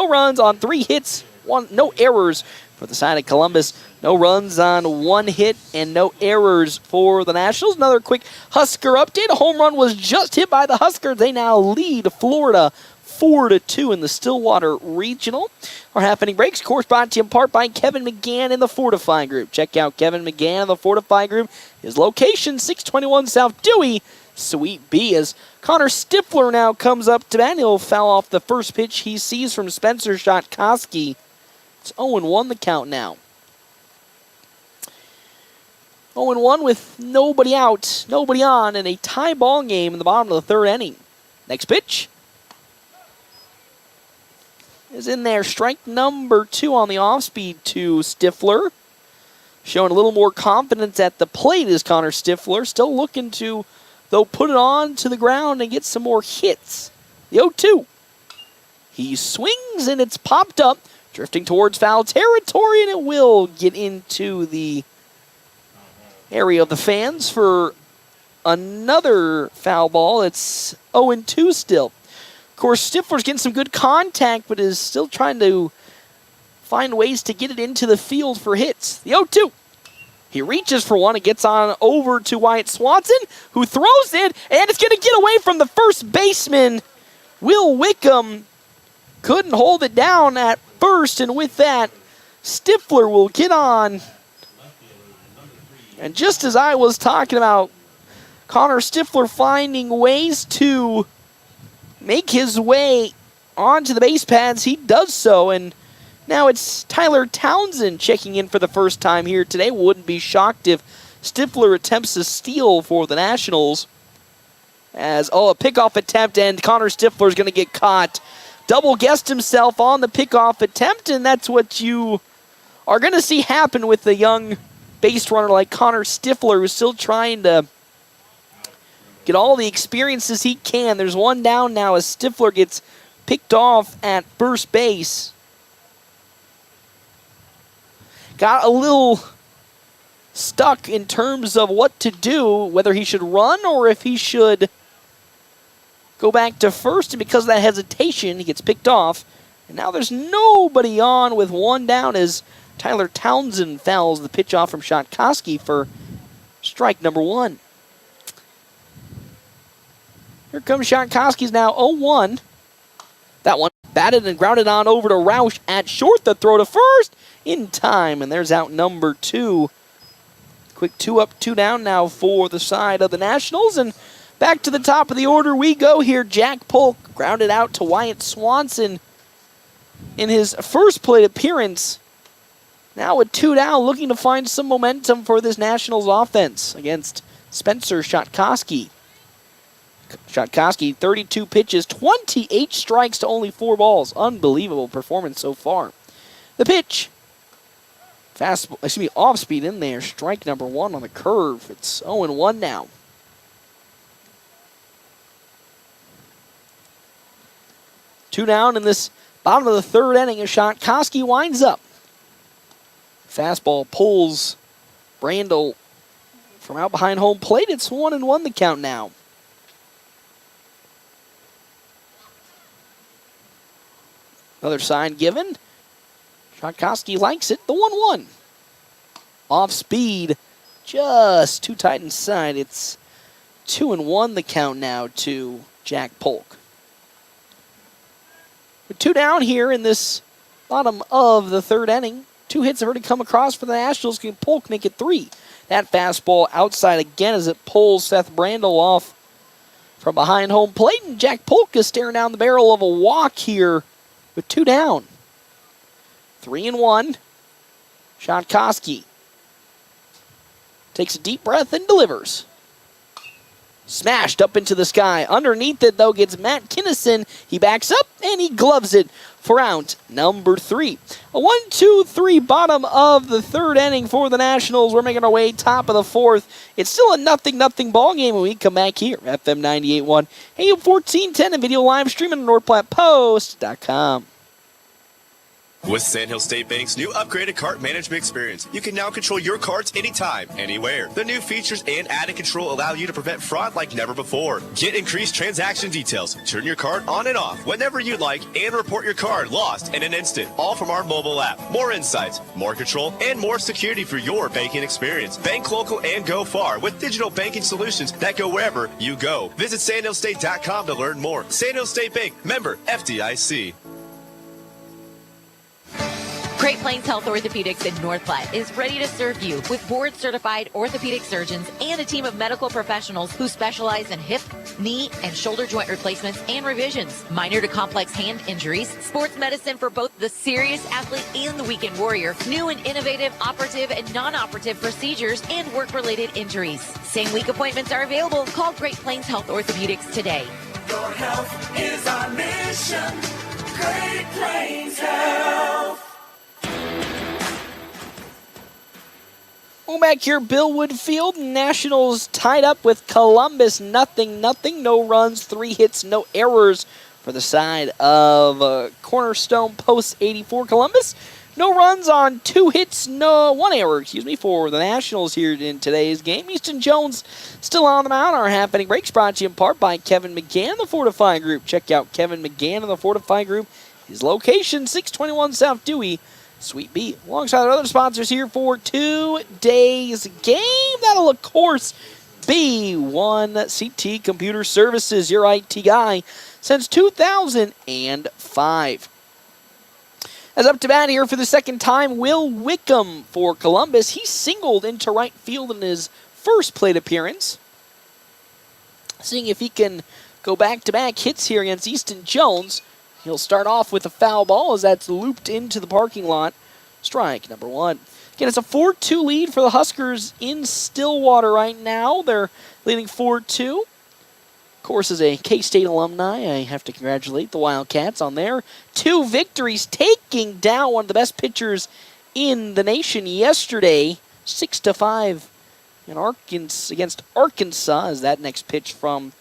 runs on 3 hits, no errors for the side of Columbus. No runs on 1 hit and no errors for the Nationals. Another quick Husker update. A home run was just hit by the Huskers. They now lead Florida 4-2 in the Stillwater Regional. Our half-inning breaks, of course, brought to you in part by Kevin McGann and the Fortify Group. Check out Kevin McGann and the Fortify Group. His location, 621 South Dewey, Suite B. As Connor Stifler now comes up to bat, he'll foul off the first pitch he sees from Spencer Shotkoski. It's 0-1 the count now. 0-1 with nobody out, nobody on, and a tie ball game in the bottom of the third inning. Next pitch is in there. Strike number 2 on the off-speed to Stifler. Showing a little more confidence at the plate is Connor Stifler. Still looking to, though, put it on to the ground and get some more hits. The 0-2. He swings and it's popped up, drifting towards foul territory, and it will get into the area of the fans for another foul ball. It's 0-2 still. Of course, Stifler's getting some good contact, but is still trying to find ways to get it into the field for hits. The 0-2. He reaches for one and gets on over to Wyatt Swanson, who throws it, and it's going to get away from the first baseman. Will Wickham couldn't hold it down at first, and with that, Stifler will get on. And just as I was talking about Connor Stifler finding ways to make his way onto the base paths, he does so, and now it's Tyler Townsend checking in for the first time here today. Wouldn't be shocked if Stifler attempts a steal for the Nationals. As, a pickoff attempt, and Connor Stifler is going to get caught. Double guessed himself on the pickoff attempt, and that's what you are going to see happen with the young base runner like Connor Stifler, who's still trying to get all the experiences he can. There's one down now as Stifler gets picked off at first base. Got a little stuck in terms of what to do, whether he should run or if he should go back to first, and because of that hesitation, he gets picked off. And now there's nobody on with one down as Tyler Townsend fouls the pitch off from Shotkoski for strike number 1. Here comes Shotkoski's now 0-1. That one batted and grounded on over to Roush at short. The throw to first in time, and there's out number 2. Quick 2 up, 2 down now for the side of the Nationals, and back to the top of the order we go here. Jack Polk grounded out to Wyatt Swanson in his first plate appearance. Now with 2 down, looking to find some momentum for this Nationals offense against Spencer Shotkoski. Shotkoski, 32 pitches, 28 strikes to only 4 balls. Unbelievable performance so far. The pitch. Off speed in there. Strike number 1 on the curve. It's 0-1 now. Two down in this Bottom of the third inning, a shot. Koski winds up. Fastball pulls Brandel from out behind home plate. It's 1-1 the count now. Another sign given. Koski likes it. The 1-1. Off speed. Just too tight inside. It's 2-1 the count now to Jack Polk. With 2 down here in this bottom of the third inning. 2 hits have already come across for the Nationals. Can Polk make it 3? That fastball outside again as it pulls Seth Brandel off from behind home plate. And Jack Polk is staring down the barrel of a walk here with 2 down. 3-1. Sean Koski takes a deep breath and delivers. Smashed up into the sky. Underneath it, though, gets Matt Kinnison. He backs up, and he gloves it for out number 3. A 1-2-3 bottom of the third inning for the Nationals. We're making our way top of the fourth. It's still a 0-0 ball game when we come back here. FM 98.1, AM 1410, and video live streaming on NorthPlattePost.com. With Sandhill State Bank's new upgraded cart management experience, you can now control your carts anytime, anywhere. The new features and added control allow you to prevent fraud like never before. Get increased transaction details, turn your cart on and off whenever you'd like, and report your card lost in an instant, all from our mobile app. More insights, more control, and more security for your banking experience. Bank local and go far with digital banking solutions that go wherever you go. Visit sandhillstate.com to learn more. Sandhill State Bank, member FDIC. Great Plains Health Orthopedics in North Platte is ready to serve you with board-certified orthopedic surgeons and a team of medical professionals who specialize in hip, knee, and shoulder joint replacements and revisions, minor to complex hand injuries, sports medicine for both the serious athlete and the weekend warrior, new and innovative operative and non-operative procedures, and work-related injuries. Same-week appointments are available. Call Great Plains Health Orthopedics today. Your health is our mission. Great Plains Health. We're back here, Bill Wood Field. Nationals tied up with Columbus, 0-0. No runs, 3 hits, no errors for the side of Cornerstone Post 84 Columbus. No runs on 2 hits, 1 error, for the Nationals here in today's game. Easton Jones still on the mound. Our half-inning breaks brought to you in part by Kevin McGann, the Fortify Group. Check out Kevin McGann and the Fortify Group. His location, 621 South Dewey, Suite B. Alongside our other sponsors here for today's game. That'll, of course, be CT Computer Services, your IT guy since 2005. As up to bat here for the second time, Will Wickham for Columbus. He singled into right field in his first plate appearance. Seeing if he can go back-to-back hits here against Easton Jones. He'll start off with a foul ball as that's looped into the parking lot. Strike number 1. Again, it's a 4-2 lead for the Huskers in Stillwater right now. They're leading 4-2. Of course, as a K-State alumni, I have to congratulate the Wildcats on their 2 victories, taking down one of the best pitchers in the nation yesterday, 6-5 against Arkansas, as that next pitch from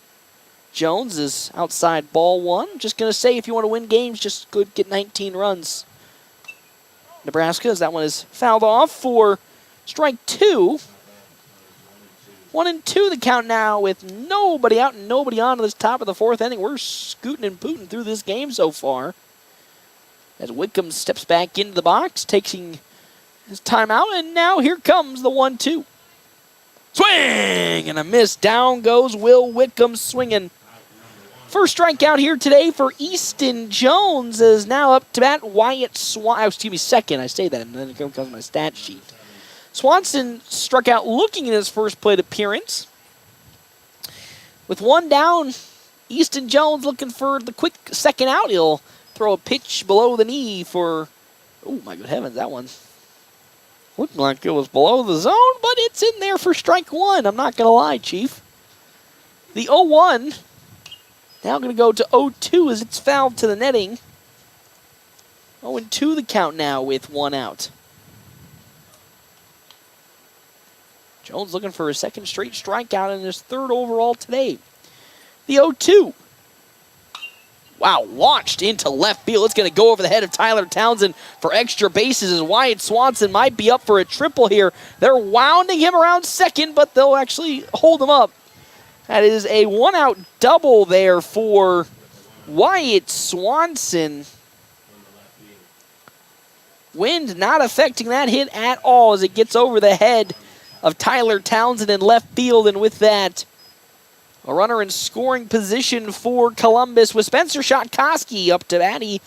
Jones is outside ball 1. Just going to say, if you want to win games, just get 19 runs. Nebraska, as that one is fouled off for strike 2. 1-2 the count now with nobody out and nobody on to this top of the fourth inning. We're scooting and pooting through this game so far. As Wickham steps back into the box, taking his timeout, and now here comes the 1-2. Swing and a miss. Down goes Will Wickham swinging. First strikeout here today for Easton Jones is now up to bat Wyatt Swanson. Second. I say that, and then it comes my stat sheet. Swanson struck out looking at his first plate appearance. With 1 down, Easton Jones looking for the quick second out. He'll throw a pitch below the knee for, oh my good heavens, that one looked like it was below the zone, but it's in there for strike 1. I'm not going to lie, Chief. The 0-1 now going to go to 0-2 as it's fouled to the netting. 0-2 the count now with 1 out. Jones looking for a second straight strikeout in his 3rd overall today. The 0-2. Wow, launched into left field. It's going to go over the head of Tyler Townsend for extra bases as Wyatt Swanson might be up for a triple here. They're wounding him around second, but they'll actually hold him up. That is a one-out double there for Wyatt Swanson. Wind not affecting that hit at all as it gets over the head of Tyler Townsend in left field, and with that, a runner in scoring position for Columbus with Spencer Shotkoski up to bat. He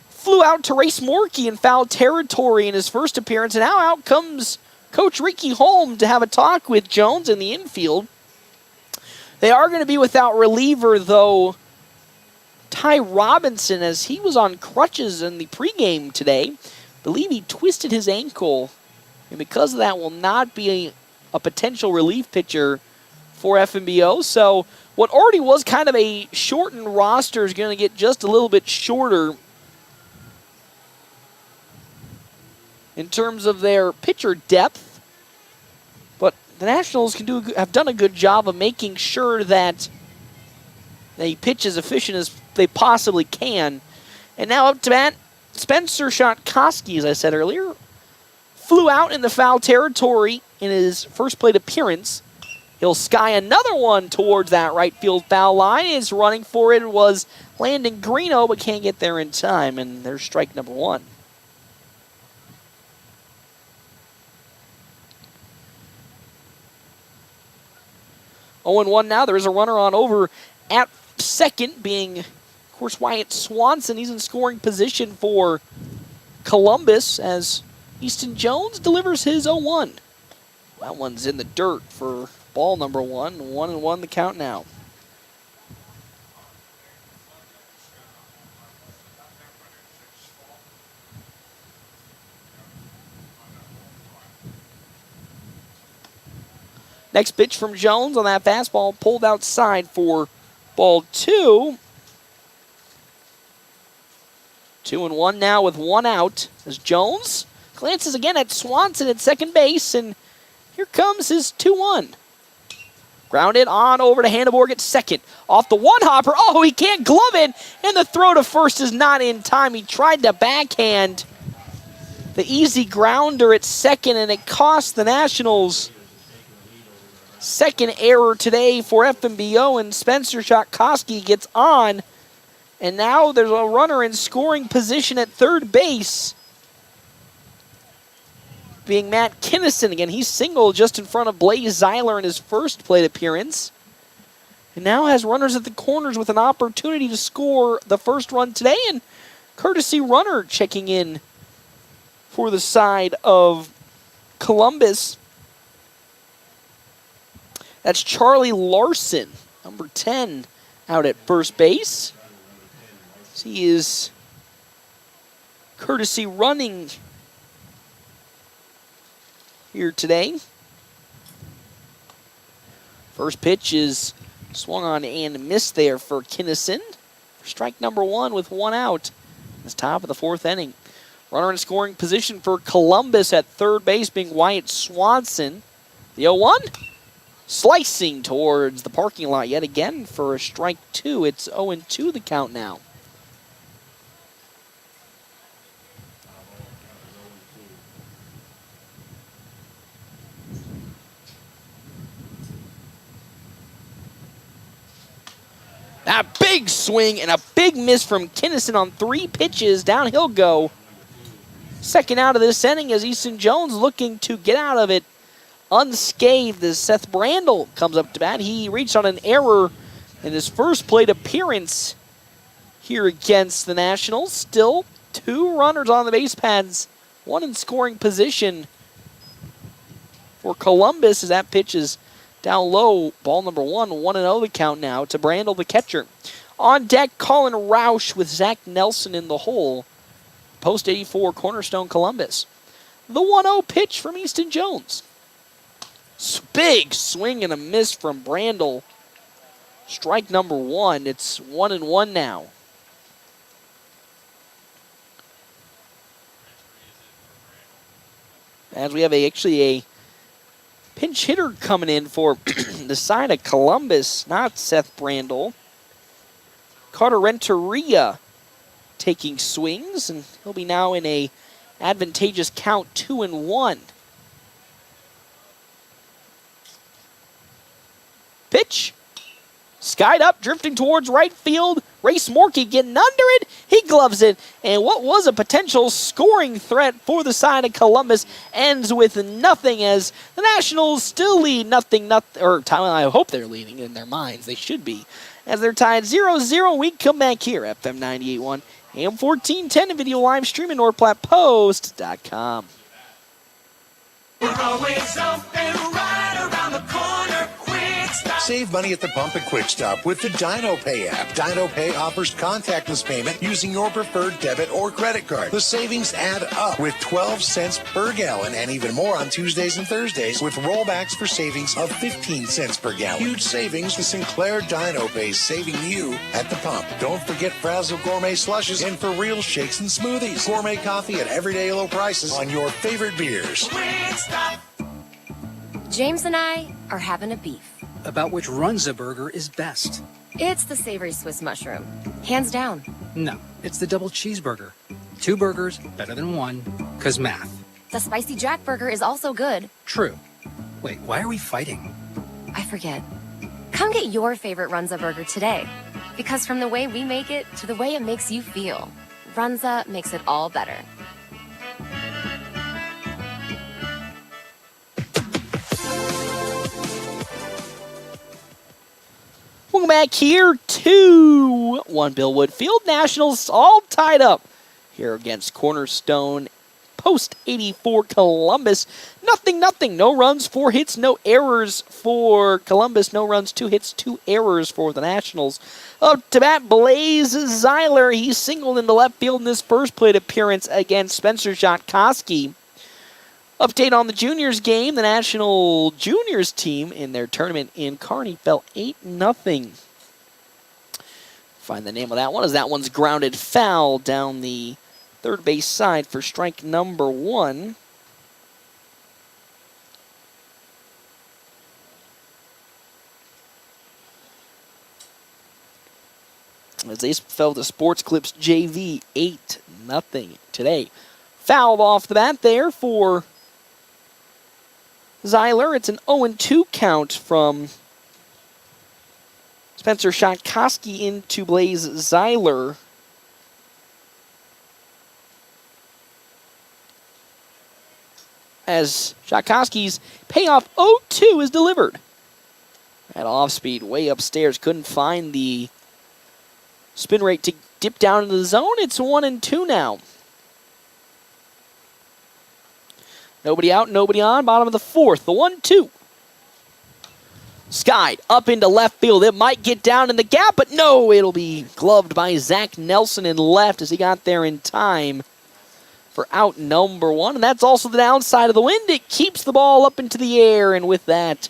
flew out to race Morkey in foul territory in his first appearance, and now out comes Coach Ricky Holm to have a talk with Jones in the infield. They are going to be without reliever, though, Ty Robinson, as he was on crutches in the pregame today. I believe he twisted his ankle, and because of that will not be a potential relief pitcher for FNBO. So what already was kind of a shortened roster is going to get just a little bit shorter in terms of their pitcher depth. But the Nationals have done a good job of making sure that they pitch as efficient as they possibly can. And now up to bat, Spencer Shotkoski, as I said earlier, flew out in the foul territory in his first plate appearance. He'll sky another one towards that right field foul line. Is running for it was Landon Greeno, but can't get there in time, and there's strike number one. Oh, and 1 now. There is a runner on over at second, being, of course, Wyatt Swanson. He's in scoring position for Columbus as Easton Jones delivers his 0-1. That one's in the dirt for ball number 1. 1-1 the count now. Next pitch from Jones on that fastball pulled outside for ball 2. 2-1 now with 1 out as Jones glances again at Swanson at second base, and here comes his 2-1. Grounded on over to Hanneborg at second. Off the one-hopper. Oh, he can't glove it, and the throw to first is not in time. He tried to backhand the easy grounder at second, and it cost the Nationals second error today for FNBO, and Spencer Shotkoski gets on. And now there's a runner in scoring position at third base, being Matt Kinnison. Again, he's singled just in front of Blaze Zeiler in his first plate appearance. And now has runners at the corners with an opportunity to score the first run today. And courtesy runner checking in for the side of Columbus. That's Charlie Larson, number 10, out at first base. He is courtesy running here today. First pitch is swung on and missed there for Kinnison. Strike number 1 with 1 out. It's top of the 4th inning. Runner in scoring position for Columbus at third base being Wyatt Swanson. The 0-1. Slicing towards the parking lot yet again for a strike 2. It's 0-2 the count now. A big swing and a big miss from Kinnison on 3 pitches. Down he'll go. Second out of this inning as Easton Jones looking to get out of it unscathed as Seth Brandel comes up to bat. He reached on an error in his first plate appearance here against the Nationals. Still 2 runners on the base pads, 1 in scoring position for Columbus as that pitch is down low. Ball number 1, 1-0 the count now to Brandel, the catcher. On deck, Colin Roush with Zach Nelson in the hole. Post 84, Cornerstone Columbus. The 1-0 pitch from Easton Jones. Big swing and a miss from Brandel. Strike number 1. It's 1-1 now. As we have actually a pinch hitter coming in for the side of Columbus, not Seth Brandel. Carter Renteria taking swings, and he'll be now in a advantageous count, 2-1. Pitch. Skied up, drifting towards right field. Race Morkey getting under it. He gloves it. And what was a potential scoring threat for the side of Columbus ends with nothing, as the Nationals still lead nothing, or I hope they're leading in their minds. They should be, as they're tied 0-0. We come back here, FM 98.1, AM 1410, and video live stream at NorthPlattePost.com. We're always open right around the corner. Quick Stop. Save money at the pump and Quick Stop with the Dino Pay app. Dino Pay offers contactless payment using your preferred debit or credit card. The savings add up with 12 cents per gallon and even more on Tuesdays and Thursdays with rollbacks for savings of 15 cents per gallon. Huge savings with Sinclair Dino Pay, saving you at the pump. Don't forget Frazzle Gourmet Slushes and For Real Shakes and Smoothies. Gourmet coffee at everyday low prices on your favorite beers. Quick Stop. James and I are having a beef. About which Runza burger is best. It's the savory Swiss mushroom. Hands down. No, it's the double cheeseburger. 2 burgers, better than 1, 'cause math. The spicy Jack burger is also good. True. Wait, why are we fighting? I forget. Come get your favorite Runza burger today. Because from the way we make it to the way it makes you feel, Runza makes it all better. Welcome back here to 1 Bill Wood Field. Nationals all tied up here against Cornerstone. Post 84 Columbus. Nothing. No runs, 4 hits, no errors for Columbus. No runs, 2 hits, 2 errors for the Nationals. Up to bat, Blaze Zeiler. He singled into left field in his first plate appearance against Spencer Shatkoski. Update on the juniors game. The National Juniors team in their tournament in Kearney fell 8-0. Find the name of that one, as that one's grounded foul down the third base side for strike number 1. As they fell to Sports Clips JV 8-0 today. Fouled off the bat there for Zeiler. It's an 0-2 count from Spencer Shatkoski into Blaze Zeiler. As Shatkoski's payoff 0-2 is delivered. That off speed way upstairs. Couldn't find the spin rate to dip down into the zone. It's 1-2 now. Nobody out, nobody on. Bottom of the 4th. The 1-2. Skied up into left field. It might get down in the gap, but no, it'll be gloved by Zach Nelson in left as he got there in time for out number 1. And that's also the downside of the wind. It keeps the ball up into the air, and with that,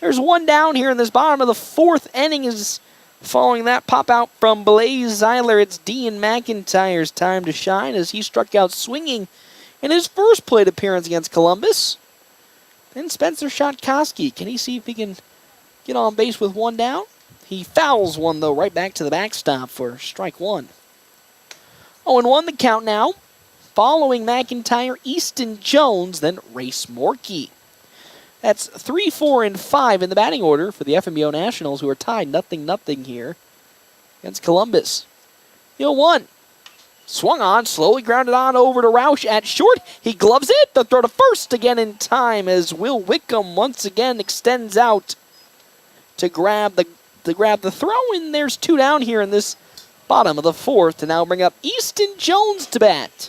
there's 1 down here in this bottom of the 4th inning. Is following that pop out from Blaze Zeiler. It's Dean McIntyre's time to shine as he struck out swinging in his first plate appearance against Columbus. Then Spencer Shatkoski. Can he see if he can get on base with 1 down? He fouls one, though, right back to the backstop for strike 1. 0-1 the count now. Following McIntyre, Easton Jones, then Race Morkey. That's 3, 4, and 5 in the batting order for the FNBO Nationals, who are tied 0-0 here against Columbus. 0-1. Swung on, slowly grounded on over to Roush at short. He gloves it. The throw to first again in time as Will Wickham once again extends out to grab the throw. And there's 2 down here in this bottom of the 4th to now bring up Easton Jones to bat.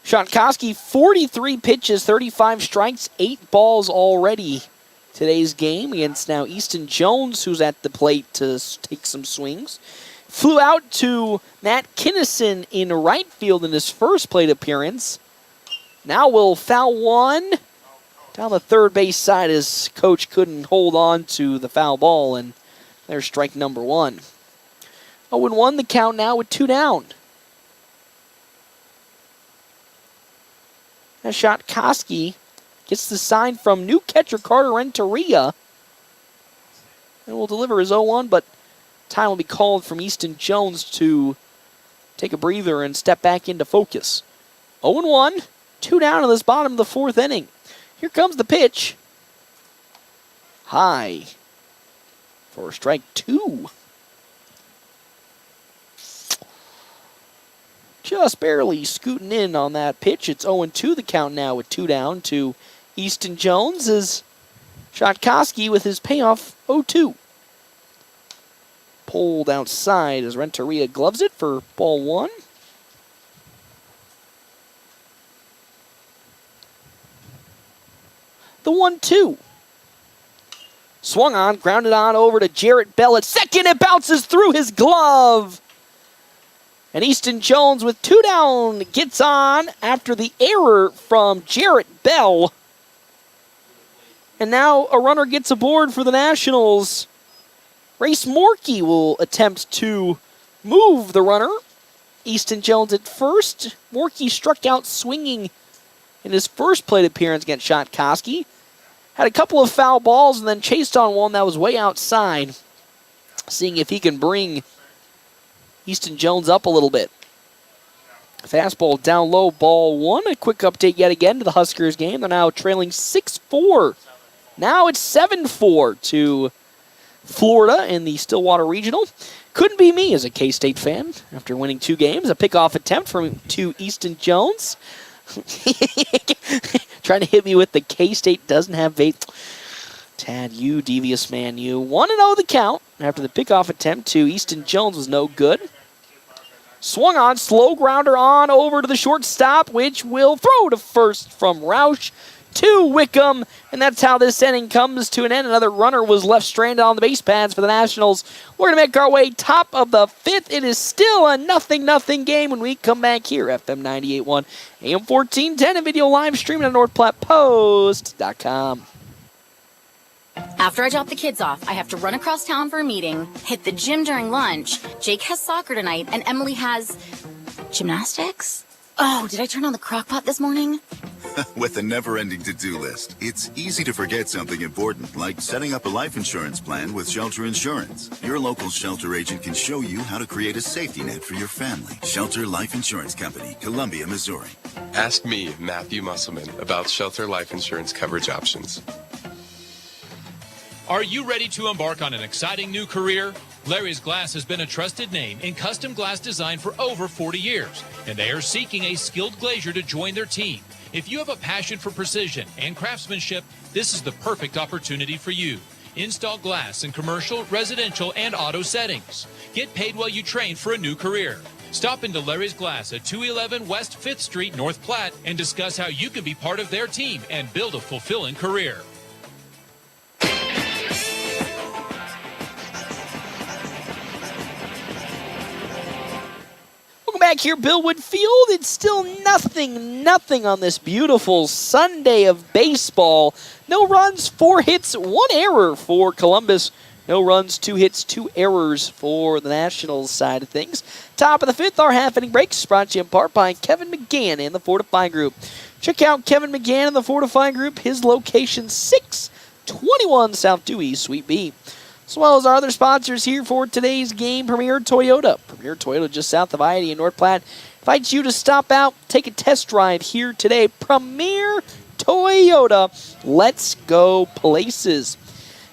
Shatkoski, 43 pitches, 35 strikes, 8 balls already today's game against now Easton Jones, who's at the plate to take some swings. Flew out to Matt Kinnison in right field in his first plate appearance. Now will foul one down the third base side as coach couldn't hold on to the foul ball, and there's strike number 1. 0-1 the count now with 2 down. That Shatkoski gets the sign from new catcher Carter Renteria. and will deliver his 0-1, but time will be called from Easton Jones to take a breather and step back into focus. 0-1, 2 down in this bottom of the 4th inning. Here comes the pitch. High for strike 2. Just barely scooting in on that pitch. It's 0-2 the count now with 2 down to Easton Jones as Shotkowski with his payoff 0-2. Pulled outside as Renteria gloves it for ball 1. The 1-2. Swung on, grounded on over to Jarrett Bell at second. It bounces through his glove. And Easton Jones with 2 down gets on after the error from Jarrett Bell. And now a runner gets aboard for the Nationals. Race Morkey will attempt to move the runner. Easton Jones at first. Morkey struck out swinging in his first plate appearance against Shotkowski. Had a couple of foul balls and then chased on one that was way outside. Seeing if he can bring Easton Jones up a little bit. Fastball down low, ball 1. A quick update yet again to the Huskers game. They're now trailing 6-4. Now it's 7-4 to Florida in the Stillwater Regional. Couldn't be me as a K-State fan after winning 2 games. A pickoff attempt to Easton Jones. Trying to hit me with the K-State doesn't have bait. Tad, you devious man, you. 1-0 the count after the pickoff attempt to Easton Jones was no good. Swung on, slow grounder on over to the shortstop, which will throw to first from Roush to Wickham, and that's how this inning comes to an end. Another runner was left stranded on the base paths for the Nationals. We're going to make our way top of the 5th. It is still a 0-0 game when we come back here. FM 98.1, AM 1410, and video live streaming on NorthPlattePost.com. After I drop the kids off, I have to run across town for a meeting, hit the gym during lunch. Jake has soccer tonight, and Emily has gymnastics? Oh, did I turn on the crock pot this morning? With a never-ending to-do list, it's easy to forget something important, like setting up a life insurance plan with Shelter Insurance. Your local Shelter agent can show you how to create a safety net for your family. Shelter Life Insurance Company, Columbia, Missouri. Ask me, Matthew Musselman, about Shelter Life Insurance coverage options. Are you ready to embark on an exciting new career? Larry's Glass has been a trusted name in custom glass design for over 40 years, and they are seeking a skilled glazier to join their team. If you have a passion for precision and craftsmanship, this is the perfect opportunity for you. Install glass in commercial, residential, and auto settings. Get paid while you train for a new career. Stop into Larry's Glass at 211 West 5th Street, North Platte, and discuss how you can be part of their team and build a fulfilling career. Back here, Billwood Field. It's still nothing on this beautiful Sunday of baseball. No runs, 4 hits, 1 error for Columbus. No runs, 2 hits, 2 errors for the Nationals side of things. Top of the 5th, our half-inning breaks brought to you in part by Kevin McGann and the Fortify Group. Check out Kevin McGann and the Fortify Group. His location, 621 South Dewey, Suite B. As well as our other sponsors here for today's game, Premier Toyota. Premier Toyota just south of I-80 in North Platte invites you to stop out, take a test drive here today. Premier Toyota. Let's go places.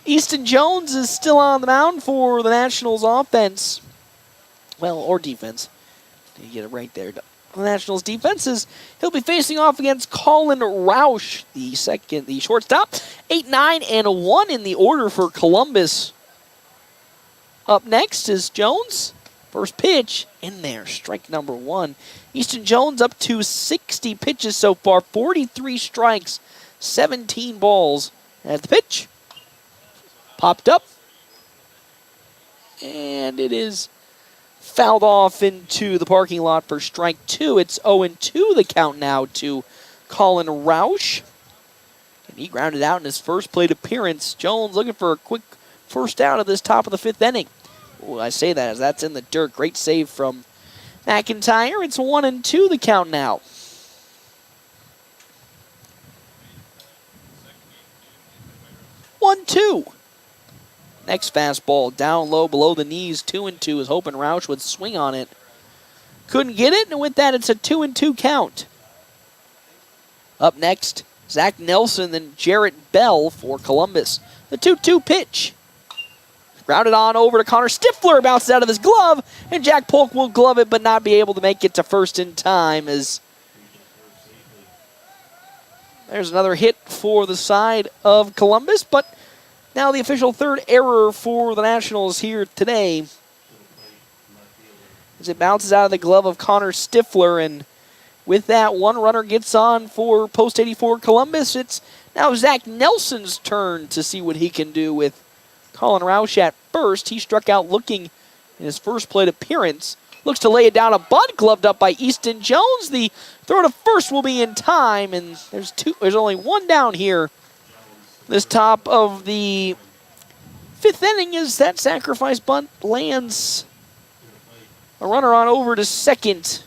Easton Jones is still on the mound for the Nationals offense. Well, or defense. Did you get it right there? The Nationals defense is he'll be facing off against Colin Roush, the shortstop. 8-9-1 in the order for Columbus. Up next is Jones. First pitch in there, strike number 1. Easton Jones up to 60 pitches so far, 43 strikes, 17 balls. At the pitch, popped up, and it is fouled off into the parking lot for strike 2. It's 0-2 the count now to Colin Roush. And he grounded out in his first plate appearance. Jones looking for a quick first out of this top of the 5th inning. Ooh, I say that as that's in the dirt. Great save from McIntyre. It's 1-2 the count now. One, two. Next fastball down low below the knees, 2-2, is hoping Roush would swing on it. Couldn't get it, and with that, it's a 2-2 count. Up next, Zach Nelson and Jarrett Bell for Columbus. The 2-2 pitch. Grounded on over to Connor Stifler, bounces out of his glove, and Jack Polk will glove it but not be able to make it to first in time as there's another hit for the side of Columbus, but now the official third error for the Nationals here today as it bounces out of the glove of Connor Stifler, and with that, one runner gets on for post 84 Columbus. It's now Zach Nelson's turn to see what he can do with Colin Roush at first. He struck out looking in his first plate appearance. Looks to lay it down a bunt, gloved up by Easton Jones. The throw to first will be in time, and there's only one down here. This top of the fifth inning as that sacrifice bunt lands a runner on over to second.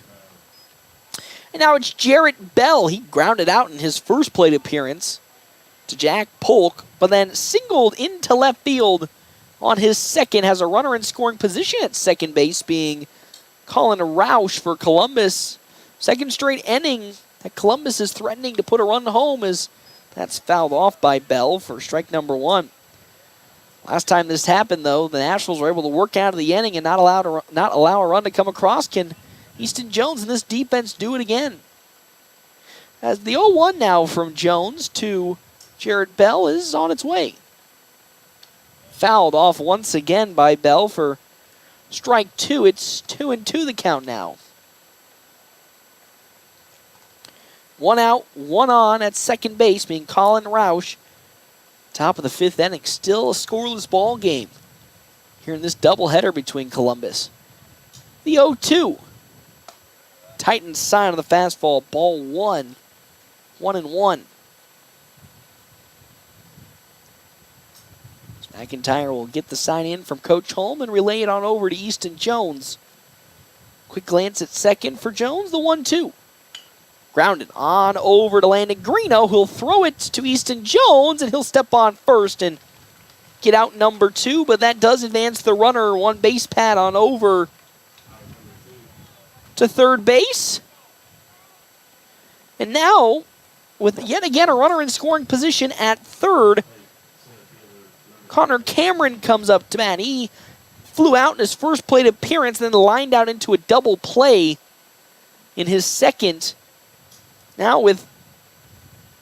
And now it's Jarrett Bell. He grounded out in his first plate appearance to Jack Polk, but then singled into left field on his second. Has a runner in scoring position at second base, being Colin Roush for Columbus. Second straight inning that Columbus is threatening to put a run home as that's fouled off by Bell for strike number one. Last time this happened, though, the Nationals were able to work out of the inning and not allow a run to come across. Can Easton Jones and this defense do it again? As the 0-1 now from Jones to Jarrett Bell is on its way. Fouled off once again by Bell for strike two. It's 2-2 the count now. One out, one on at second base, being Colin Roush. Top of the fifth inning, still a scoreless ball game here in this doubleheader between Columbus. The 0-2. Titans sign on the fastball, ball one. 1-1. McIntyre will get the sign in from Coach Holm and relay it on over to Easton Jones. Quick glance at second for Jones, the 1-2. Grounded on over to Landon Greeno, who'll throw it to Easton Jones, and he'll step on first and get out number two, but that does advance the runner one base pad on over to third base. And now, with yet again a runner in scoring position at third, Connor Cameron comes up to bat. He flew out in his first plate appearance, then lined out into a double play in his second. Now with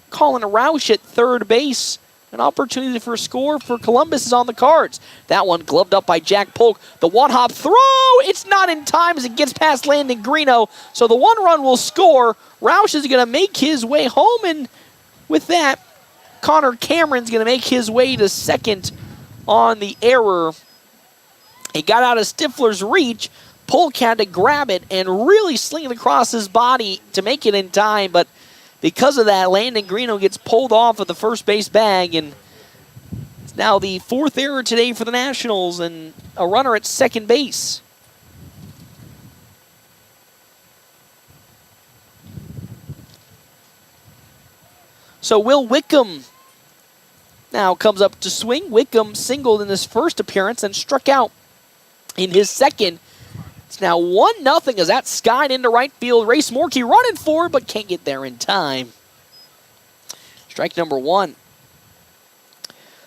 Colin Roush at third base, an opportunity for a score for Columbus is on the cards. That one gloved up by Jack Polk. The one-hop throw, it's not in time as it gets past Landon Greeno. So the one run will score. Roush is going to make his way home, and with that, Connor Cameron's going to make his way to second on the error. He got out of Stifler's reach. Polk had to grab it and really sling it across his body to make it in time, but because of that, Landon Greeno gets pulled off of the first base bag, and it's now the fourth error today for the Nationals and a runner at second base. So Will Wickham now comes up to swing. Wickham singled in his first appearance and struck out in his second. It's now 1-0 as that skied into right field. Race Morkey running for it, but can't get there in time. Strike number one.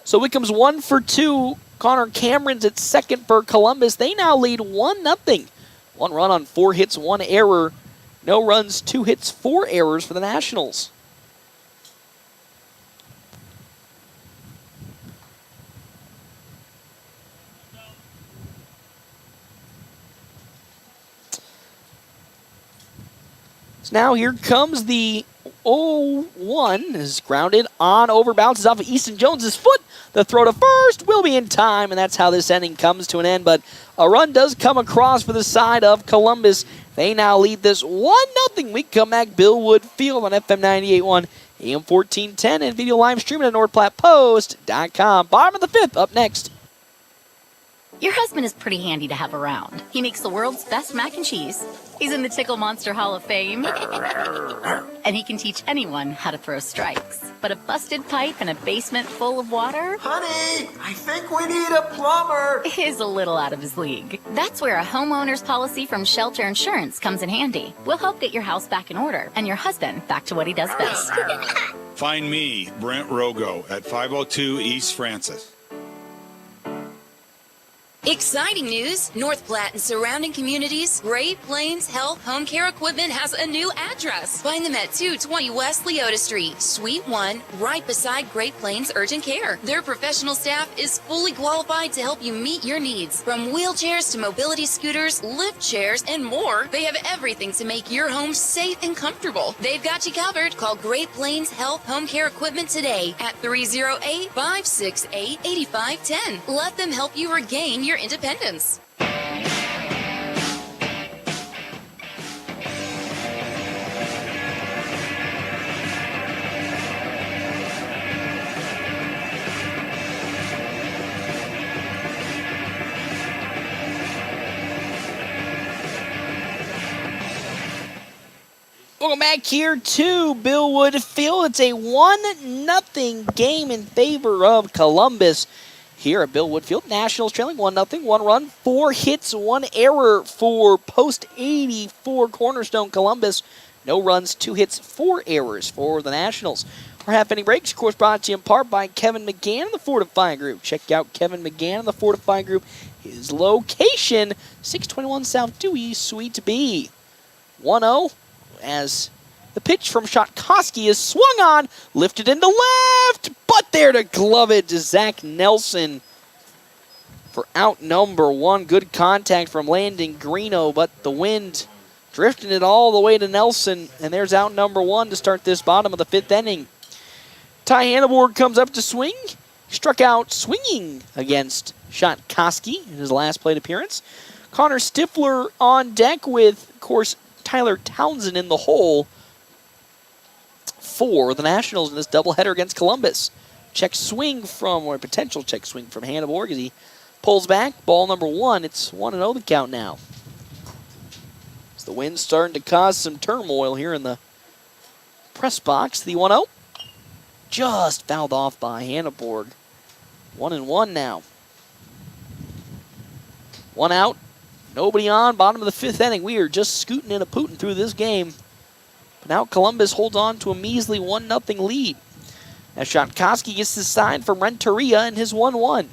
So Wickham's 1 for 2. Connor Cameron's at second for Columbus. They now lead 1-0. One run on 4 hits, 1 error. No runs, 2 hits, 4 errors for the Nationals. So now here comes the 0-1, is grounded on over, bounces off of Easton Jones' foot. The throw to first will be in time, and that's how this inning comes to an end. But a run does come across for the side of Columbus. They now lead this 1-0. We come back Bill Wood Field on FM 98.1, AM 1410, and video live streaming at NordPlattePost.com. Bottom of the fifth up next. Your husband is pretty handy to have around. He makes the world's best mac and cheese. He's in the Tickle Monster Hall of Fame. And he can teach anyone how to throw strikes. But a busted pipe in a basement full of water? Honey, I think we need a plumber. Is a little out of his league. That's where a homeowner's policy from Shelter Insurance comes in handy. We'll help get your house back in order and your husband back to what he does best. Find me, Brent Rogo, at 502 East Francis. Exciting news! North Platte and surrounding communities, Great Plains Health Home Care Equipment has a new address. Find them at 220 West Leota Street, Suite 1, right beside Great Plains Urgent Care. Their professional staff is fully qualified to help you meet your needs. From wheelchairs to mobility scooters, lift chairs, and more, they have everything to make your home safe and comfortable. They've got you covered. Call Great Plains Health Home Care Equipment today at 308-568-8510. Let them help you regain your independence. Welcome back here to Bill Wood Field. It's a 1-0 game in favor of Columbus. Here at Bill Wood Field, Nationals trailing 1-0, 1 run, 4 hits, 1 error for post-84 Cornerstone Columbus. No runs, 2 hits, 4 errors for the Nationals. Our half-inning breaks, of course, brought to you in part by Kevin McGann and the Fortifying Group. Check out Kevin McGann and the Fortifying Group. His location, 621 South Dewey, Suite B. 1-0 as the pitch from Shotkowski is swung on, lifted into left, but there to glove it to Zach Nelson for out number 1. Good contact from Landon Greeno, but the wind drifting it all the way to Nelson, and there's out number 1 to start this bottom of the 5th inning. Ty Hanneborg comes up to swing. He struck out swinging against Shotkowski in his last plate appearance. Connor Stifler on deck with, of course, Tyler Townsend in the hole for the Nationals in this doubleheader against Columbus. Check swing from, or potential check swing from Hanneborg as he pulls back. Ball number 1. It's 1-0 the count now. As the wind's starting to cause some turmoil here in the press box. The 1-0 just fouled off by Hanneborg. 1-1 now. 1 out. Nobody on. Bottom of the 5th inning. We are just scooting and a-pooting through this game. But now Columbus holds on to a measly 1-0 lead. As Shotkowski gets the sign from Renteria in his 1-1.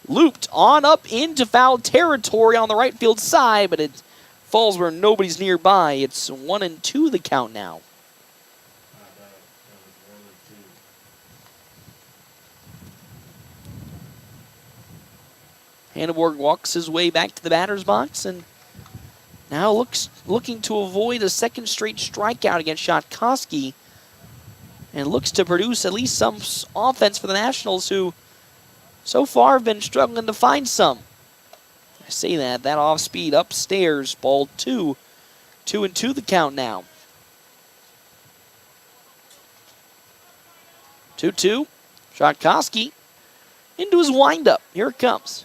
Looped on up into foul territory on the right field side, but it falls where nobody's nearby. It's 1-2 the count now. Hanneborg walks his way back to the batter's box and now looking to avoid a second straight strikeout against Shotkowski and looks to produce at least some offense for the Nationals, who so far have been struggling to find some. I say that off speed upstairs, ball 2. 2-2 the count now. 2-2. Shotkowski into his windup. Here it comes.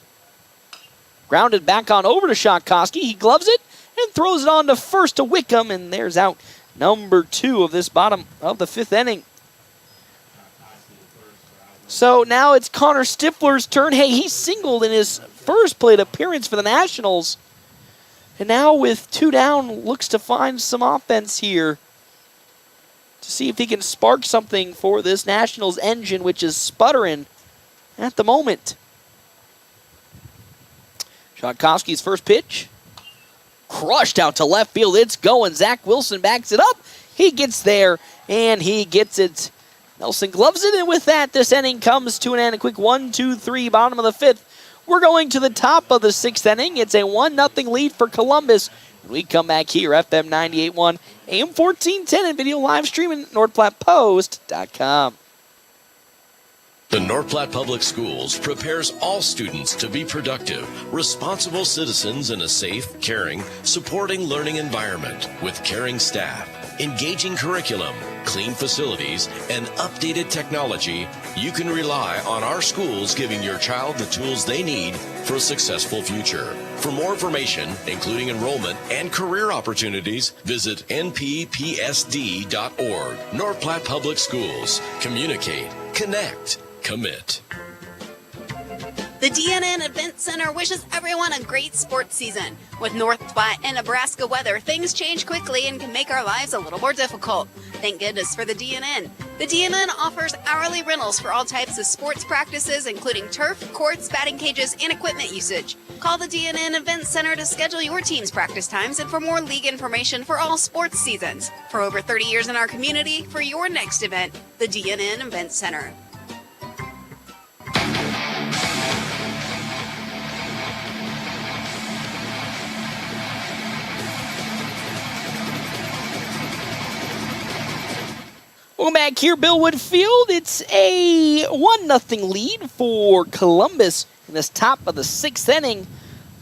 Grounded back on over to Shotkowski. He gloves it and throws it on to first to Wickham, and there's out number 2 of this bottom of the 5th inning. So now it's Connor Stifler's turn. Hey, he singled in his first plate appearance for the Nationals. And now with 2 down, looks to find some offense here to see if he can spark something for this Nationals engine, which is sputtering at the moment. Shotkowski's first pitch. Crushed out to left field. It's going. Zach Wilson backs it up. He gets there, and he gets it. Nelson gloves it, and with that, this inning comes to an end. A quick 1-2-3, bottom of the 5th. We're going to the top of the 6th inning. It's a 1-0 lead for Columbus. We come back here, FM 98.1, AM 1410, and video live streaming at NorthPlattePost.com. The North Platte Public Schools prepares all students to be productive, responsible citizens in a safe, caring, supporting learning environment with caring staff, engaging curriculum, clean facilities, and updated technology. You can rely on our schools giving your child the tools they need for a successful future. For more information, including enrollment and career opportunities, visit nppsd.org. North Platte Public Schools. Communicate, connect, commit. The DNN Event Center wishes everyone a great sports season. With North Platte and Nebraska weather, things change quickly and can make our lives a little more difficult. Thank goodness for the DNN. The DNN offers hourly rentals for all types of sports practices, including turf, courts, batting cages, and equipment usage. Call the DNN Event Center to schedule your team's practice times and for more league information for all sports seasons. For over 30 years in our community, for your next event, the DNN Event Center. Welcome back here, Billwood Field. It's a 1-0 lead for Columbus in this top of the 6th inning.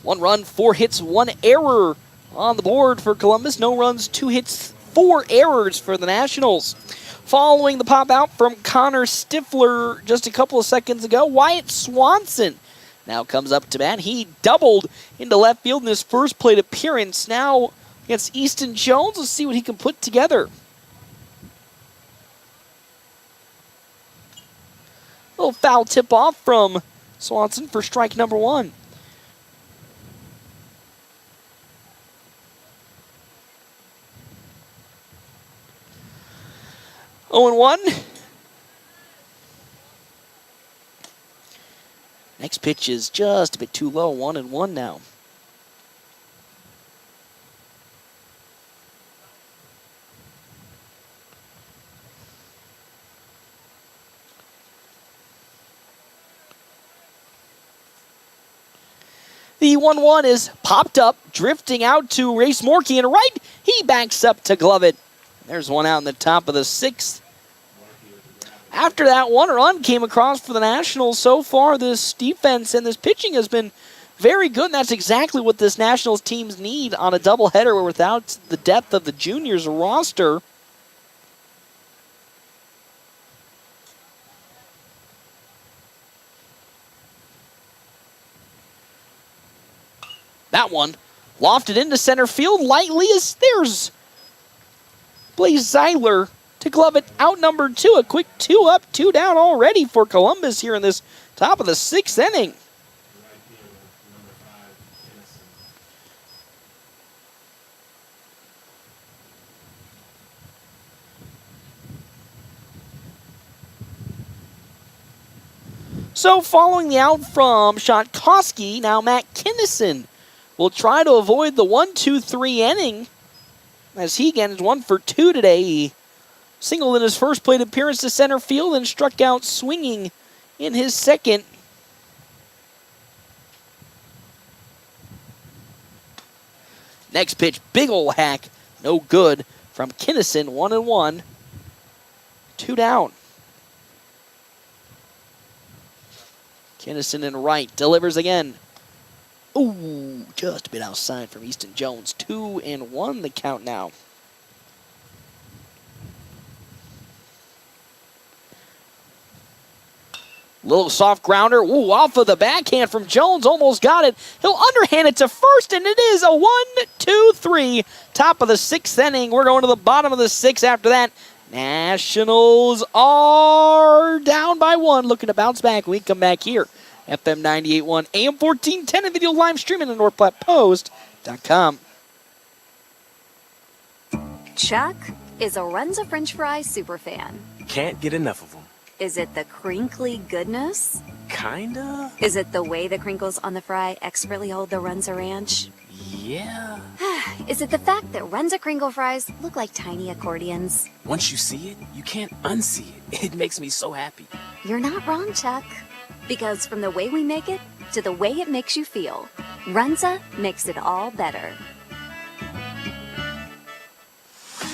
1 run, 4 hits, 1 error on the board for Columbus. No runs, 2 hits, 4 errors for the Nationals. Following the pop out from Connor Stifler just a couple of seconds ago, Wyatt Swanson now comes up to bat. He doubled into left field in his first plate appearance. Now against Easton Jones. Let's see what he can put together. Little foul tip off from Swanson for strike number 1. Oh, 1. Next pitch is just a bit too low. 1-1 now. The 1-1 is popped up, drifting out to Race Morkey, and right, he backs up to glove it. There's one out in the top of the 6th. After that, 1 run came across for the Nationals. So far, this defense and this pitching has been very good, and that's exactly what this Nationals teams need on a doubleheader without the depth of the juniors roster. That one lofted into center field lightly as there's Blaze Zeiler to glove it out number 2. A quick 2 up, 2 down already for Columbus here in this top of the 6th inning. So following the out from Shotkoski, now Matt Kinnison will try to avoid the 1-2-3 inning as he again is 1 for 2 today. He singled in his first plate appearance to center field and struck out swinging in his second. Next pitch, big ol' hack, no good from Kinnison. 1-1, 2 down. Kinnison in right, delivers again. Ooh, just a bit outside from Easton Jones. 2-1 the count now. Little soft grounder. Ooh, off of the backhand from Jones. Almost got it. He'll underhand it to first, and it is a 1-2-3. Top of the 6th inning. We're going to the bottom of the 6th after that. Nationals are down by 1. Looking to bounce back. We come back here. FM 98.1, AM 1410, and video live streaming at NorthPlattePost.com. Chuck is a Runza French fry superfan. Can't get enough of them. Is it the crinkly goodness? Kinda. Is it the way the crinkles on the fry expertly hold the Runza Ranch? Yeah. Is it the fact that Runza Kringle fries look like tiny accordions? Once you see it, you can't unsee it. It makes me so happy. You're not wrong, Chuck. Because from the way we make it to the way it makes you feel, Runza makes it all better.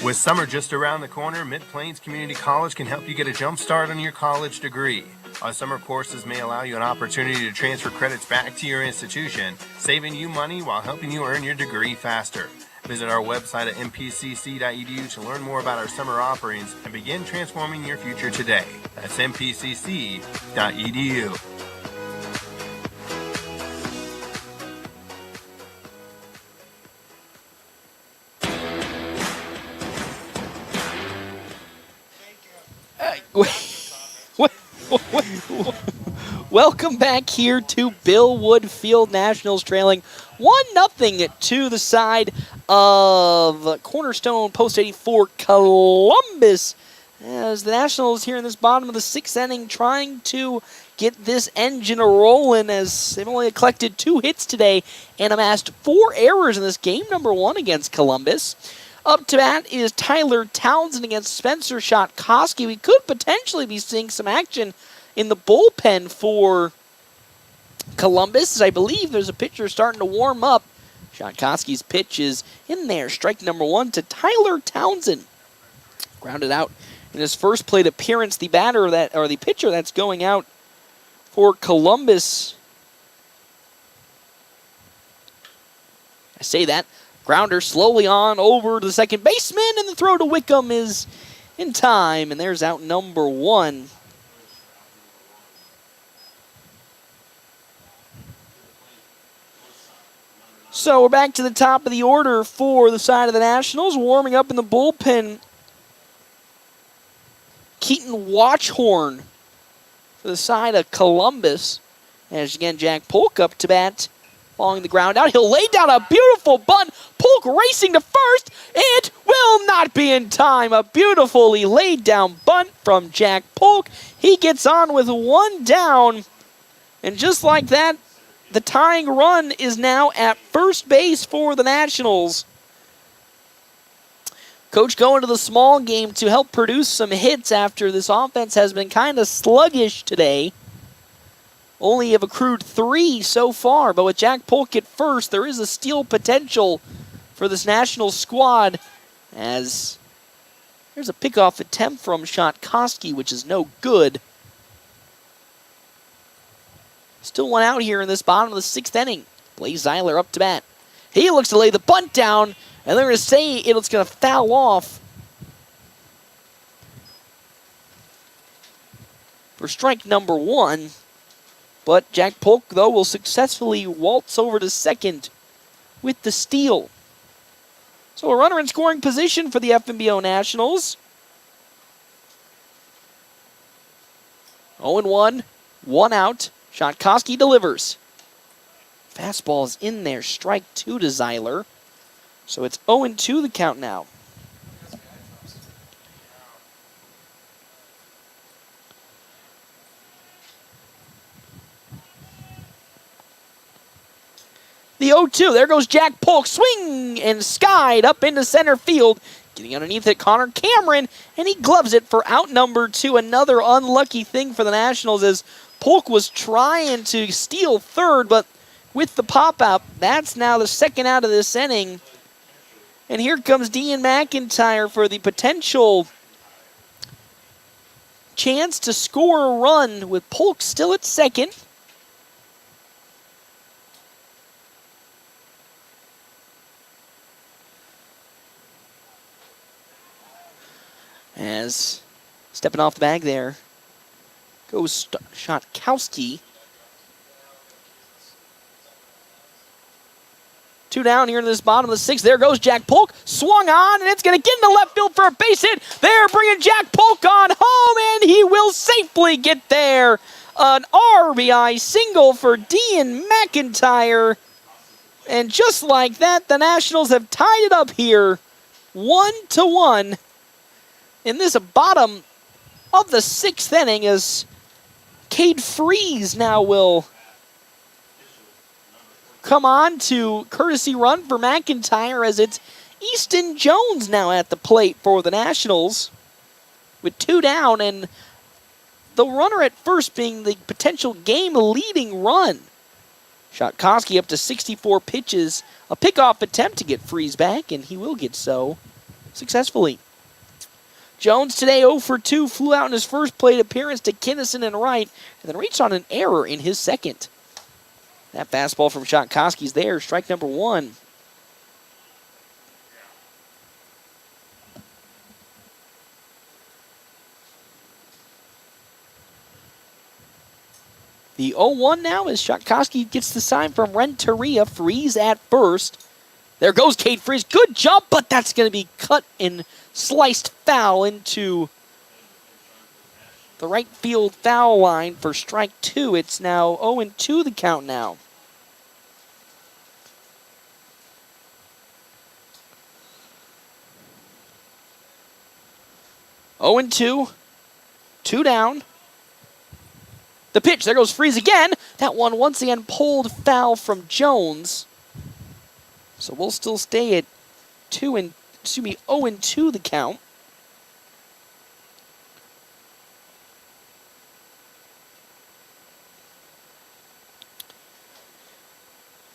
With summer just around the corner, Mid-Plains Community College can help you get a jump start on your college degree. Our summer courses may allow you an opportunity to transfer credits back to your institution, saving you money while helping you earn your degree faster. Visit our website at mpcc.edu to learn more about our summer offerings and begin transforming your future today. That's mpcc.edu. Welcome back here to Bill Wood Field. Nationals trailing 1-0 to the side of Cornerstone Post 84 Columbus. As the Nationals here in this bottom of the 6th inning trying to get this engine rolling, as they've only collected 2 hits today and amassed 4 errors in this game number 1 against Columbus. Up to bat is Tyler Townsend against Spencer Shotkoski. We could potentially be seeing some action in the bullpen for Columbus, as I believe there's a pitcher starting to warm up. Shotkoski's pitch is in there. Strike number 1 to Tyler Townsend. Grounded out in his first plate appearance. The pitcher that's going out for Columbus. I say that. Grounder slowly on over to the second baseman, and the throw to Wickham is in time, and there's out number 1. So we're back to the top of the order for the side of the Nationals. Warming up in the bullpen, Keaton Watchhorn for the side of Columbus. As again, Jack Polk up to bat, following the ground out. He'll lay down a beautiful bunt. Polk racing to first. It will not be in time. A beautifully laid down bunt from Jack Polk. He gets on with 1 down. And just like that, the tying run is now at first base for the Nationals. Coach going to the small game to help produce some hits after this offense has been kind of sluggish today. Only have accrued 3 so far, but with Jack Polk at first, there is a steal potential for this Nationals squad, as there's a pickoff attempt from Shotkoski, which is no good. Still 1 out here in this bottom of the 6th inning. Blaze Zeiler up to bat. He looks to lay the bunt down, and they're going to say it's going to foul off for strike number 1. But Jack Polk, though, will successfully waltz over to second with the steal. So a runner in scoring position for the FNBO Nationals. 0-1, 1 out. Shotkoski delivers. Fastball is in there. Strike 2 to Zeiler. So it's 0-2 the count now. The 0-2. There goes Jack Polk. Swing and skied up into center field. Getting underneath it, Connor Cameron, and he gloves it for out number 2. Another unlucky thing for the Nationals as Polk was trying to steal third, but with the pop-out, that's now the 2nd out of this inning. And here comes Dean McIntyre for the potential chance to score a run with Polk still at second. As stepping off the bag there goes Shotkoski. 2 down here in this bottom of the 6th. There goes Jack Polk. Swung on, and it's going to get into left field for a base hit. They're bringing Jack Polk on home, and he will safely get there. An RBI single for Dean McIntyre. And just like that, the Nationals have tied it up here 1-1 in this bottom of the 6th inning, as Cade Freeze now will come on to courtesy run for McIntyre, as it's Easton Jones now at the plate for the Nationals with 2 down, and the runner at first being the potential game-leading run. Shotkoski up to 64 pitches, a pickoff attempt to get Freeze back, and he will get so successfully. Jones today 0 for 2, flew out in his first plate appearance to Kinnison and right, and then reached on an error in his second. That fastball from Shotkoski's there, strike number 1. The 0-1 now as Shotkoski gets the sign from Renteria. Freeze at first. There goes Cade Freeze. Good jump, but that's going to be cut and sliced foul into the right field foul line for strike 2. It's now 0-2 the count now. Oh and 2. 2 down. The pitch, there goes Freeze again. That one once again pulled foul from Jones. So we'll still stay at 0-2 the count.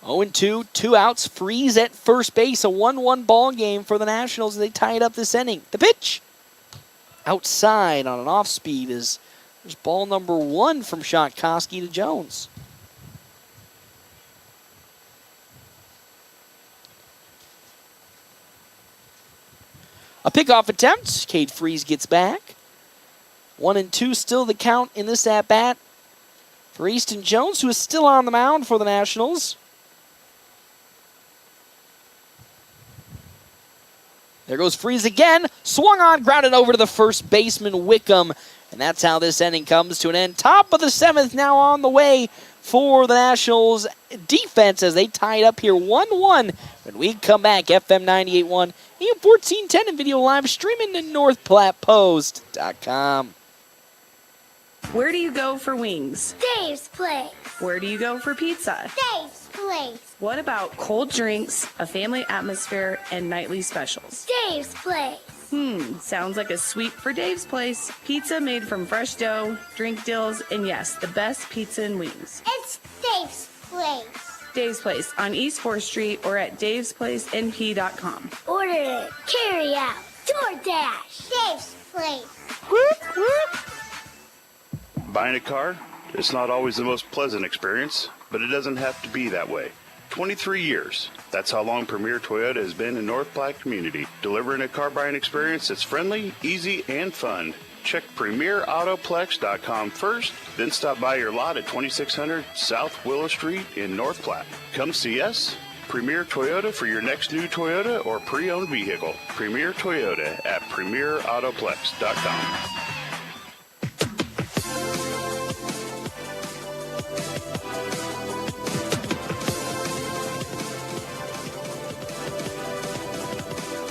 Oh and 2, 2 outs. Freeze at first base. A 1-1 ball game for the Nationals. They tie it up this inning. The pitch outside on an off speed is there's ball number 1 from Shotkoski to Jones. A pickoff attempt. Cade Freeze gets back. 1-2 still the count in this at-bat for Easton Jones, who is still on the mound for the Nationals. There goes Freeze again. Swung on, grounded over to the first baseman, Wickham. And that's how this inning comes to an end. Top of the 7th now on the way for the Nationals defense as they tie it up here 1-1. When we come back, FM 98.1, AM 1410 and video live streaming to NorthPlattePost.com. Where do you go for wings? Dave's Place. Where do you go for pizza? Dave's Place. What about cold drinks, a family atmosphere, and nightly specials? Dave's Place. Sounds like a sweep for Dave's Place. Pizza made from fresh dough, drink deals, and yes, the best pizza and wings. It's Dave's Place. Dave's Place on East 4th Street or at davesplacenp.com. Order it, carry out, DoorDash. Dave's Place. Whoop, whoop. Buying a car? It's not always the most pleasant experience, but it doesn't have to be that way. 23 years. That's how long Premier Toyota has been in North Platte community, delivering a car buying experience that's friendly, easy, and fun. Check PremierAutoplex.com first, then stop by your lot at 2600 South Willow Street in North Platte. Come see us. Premier Toyota for your next new Toyota or pre-owned vehicle. Premier Toyota at PremierAutoplex.com.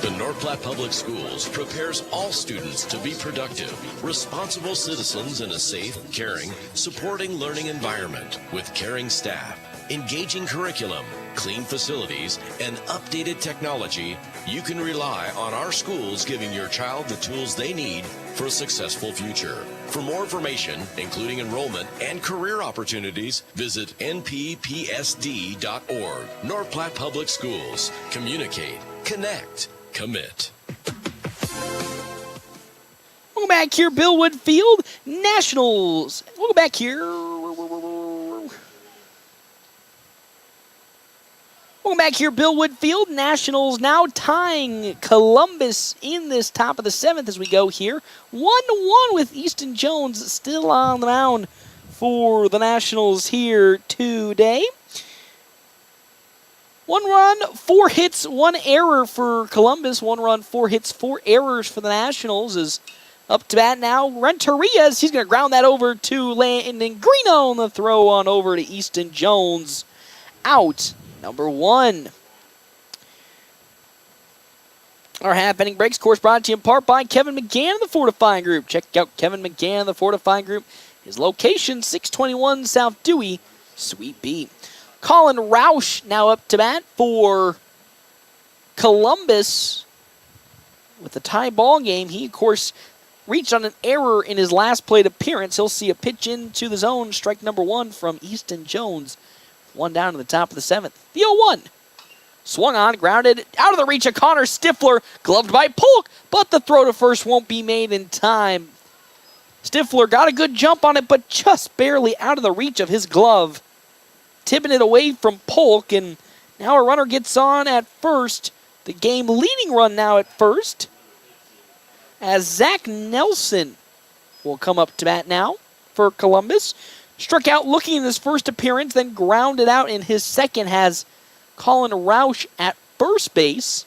The North Platte Public Schools prepares all students to be productive, responsible citizens in a safe, caring, supporting learning environment with caring staff, engaging curriculum, clean facilities, and updated technology. You can rely on our schools giving your child the tools they need for a successful future. For more information, including enrollment and career opportunities, visit nppsd.org. North Platte Public Schools. Communicate, connect, commit. Welcome back here, Bill Wood Field. Nationals. Welcome back here. Welcome back here, Bill Wood Field. Nationals now tying Columbus in this top of the 7th as we go here. 1-1 with Easton Jones still on the mound for the Nationals here today. 1 run, 4 hits, 1 error for Columbus. 1 run, 4 hits, 4 errors for the Nationals is up to bat now. Renterias, he's going to ground that over to Landon Greeno on the throw on over to Easton Jones. Out, number 1. Our half-inning breaks, of course, brought to you in part by Kevin McGann of the Fortifying Group. Check out Kevin McGann of the Fortifying Group. His location, 621 South Dewey, Suite B. Colin Roush now up to bat for Columbus with a tie ball game. He, of course, reached on an error in his last plate appearance. He'll see a pitch into the zone, strike number 1 from Easton Jones. 1 down to the top of the 7th. The 0-1. Swung on, grounded, out of the reach of Connor Stifler, gloved by Polk, but the throw to first won't be made in time. Stifler got a good jump on it, but just barely out of the reach of his glove. Tipping it away from Polk, and now a runner gets on at first. The game-leading run now at first, as Zach Nelson will come up to bat now for Columbus. Struck out looking in his first appearance, then grounded out in his second, has Colin Roush at first base.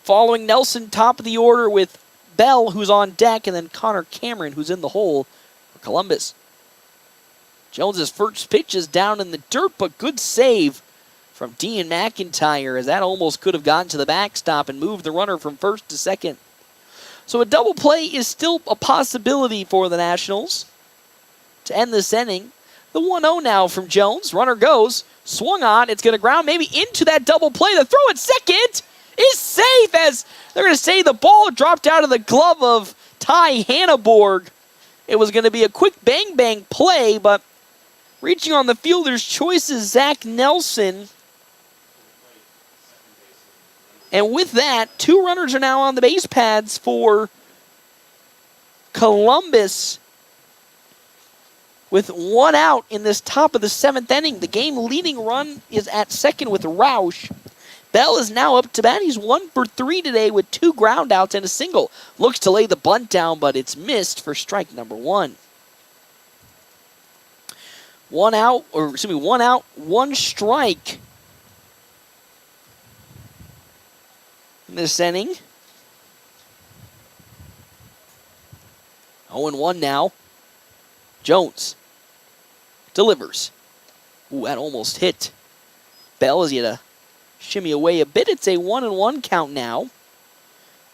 Following Nelson, top of the order with Bell, who's on deck, and then Connor Cameron, who's in the hole for Columbus. Jones's first pitch is down in the dirt, but good save from Dean McIntyre, as that almost could have gotten to the backstop and moved the runner from first to second. So a double play is still a possibility for the Nationals to end this inning. The 1-0 now from Jones. Runner goes, swung on, it's going to ground maybe into that double play. The throw at second is safe, as they're going to say the ball dropped out of the glove of Ty Hanneborg. It was going to be a quick bang-bang play, but reaching on the fielder's choice is Zach Nelson. And with that, 2 runners are now on the base pads for Columbus, with 1 out in this top of the 7th inning. The game-leading run is at second with Roush. Bell is now up to bat. He's 1 for 3 today with 2 groundouts and a single. Looks to lay the bunt down, but it's missed for strike number 1. 1 out, 1 strike in this inning. 0-1 now. Jones delivers. Ooh, that almost hit Bell as he had to shimmy away a bit. It's a 1-1 count now.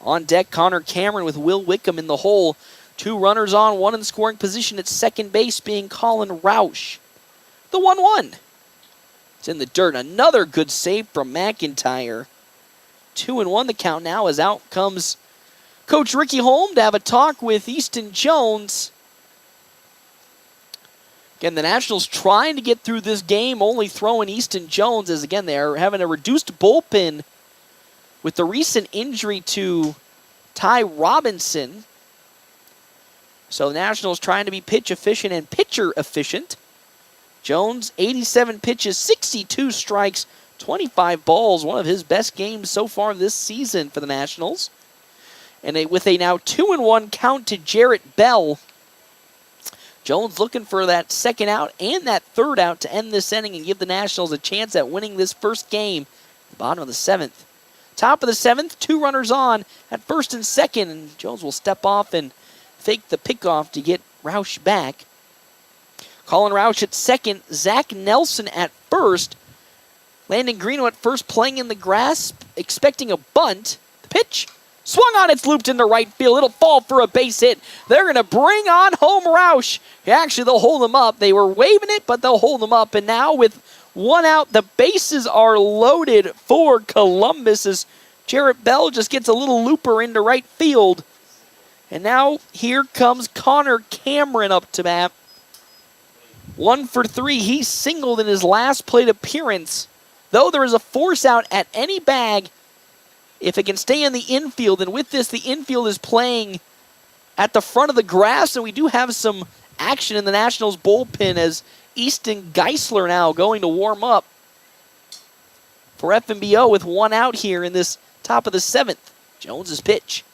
On deck, Connor Cameron with Will Wickham in the hole. 2 runners on, 1 in scoring position at second base being Colin Roush. The 1-1. It's in the dirt. Another good save from McIntyre. 2-1 the count now, as out comes Coach Ricky Holm to have a talk with Easton Jones. Again, the Nationals trying to get through this game, only throwing Easton Jones, as again, they're having a reduced bullpen with the recent injury to Ty Robinson. So the Nationals trying to be pitch efficient and pitcher efficient. Jones, 87 pitches, 62 strikes, 25 balls, one of his best games so far this season for the Nationals. And with a now 2-1 count to Jarrett Bell, Jones looking for that second out and that third out to end this inning and give the Nationals a chance at winning this first game. The bottom of the 7th. Top of the 7th, 2 runners on at first and second, and Jones will step off and fake the pickoff to get Roush back. Colin Roush at second, Zach Nelson at first. Landon Greeno at first, playing in the grass, expecting a bunt. The pitch swung on, it's looped into right field. It'll fall for a base hit. They're going to bring on home Roush. Actually, they'll hold him up. They were waving it, but they'll hold him up. And now with 1 out, the bases are loaded for Columbus as Jarrett Bell just gets a little looper into right field. And now here comes Connor Cameron up to bat. 1 for 3. He singled in his last plate appearance. Though there is a force out at any bag, if it can stay in the infield, and with this, the infield is playing at the front of the grass, and we do have some action in the Nationals bullpen as Easton Geisler now going to warm up for FNBO with 1 out here in this top of the 7th. Jones's pitch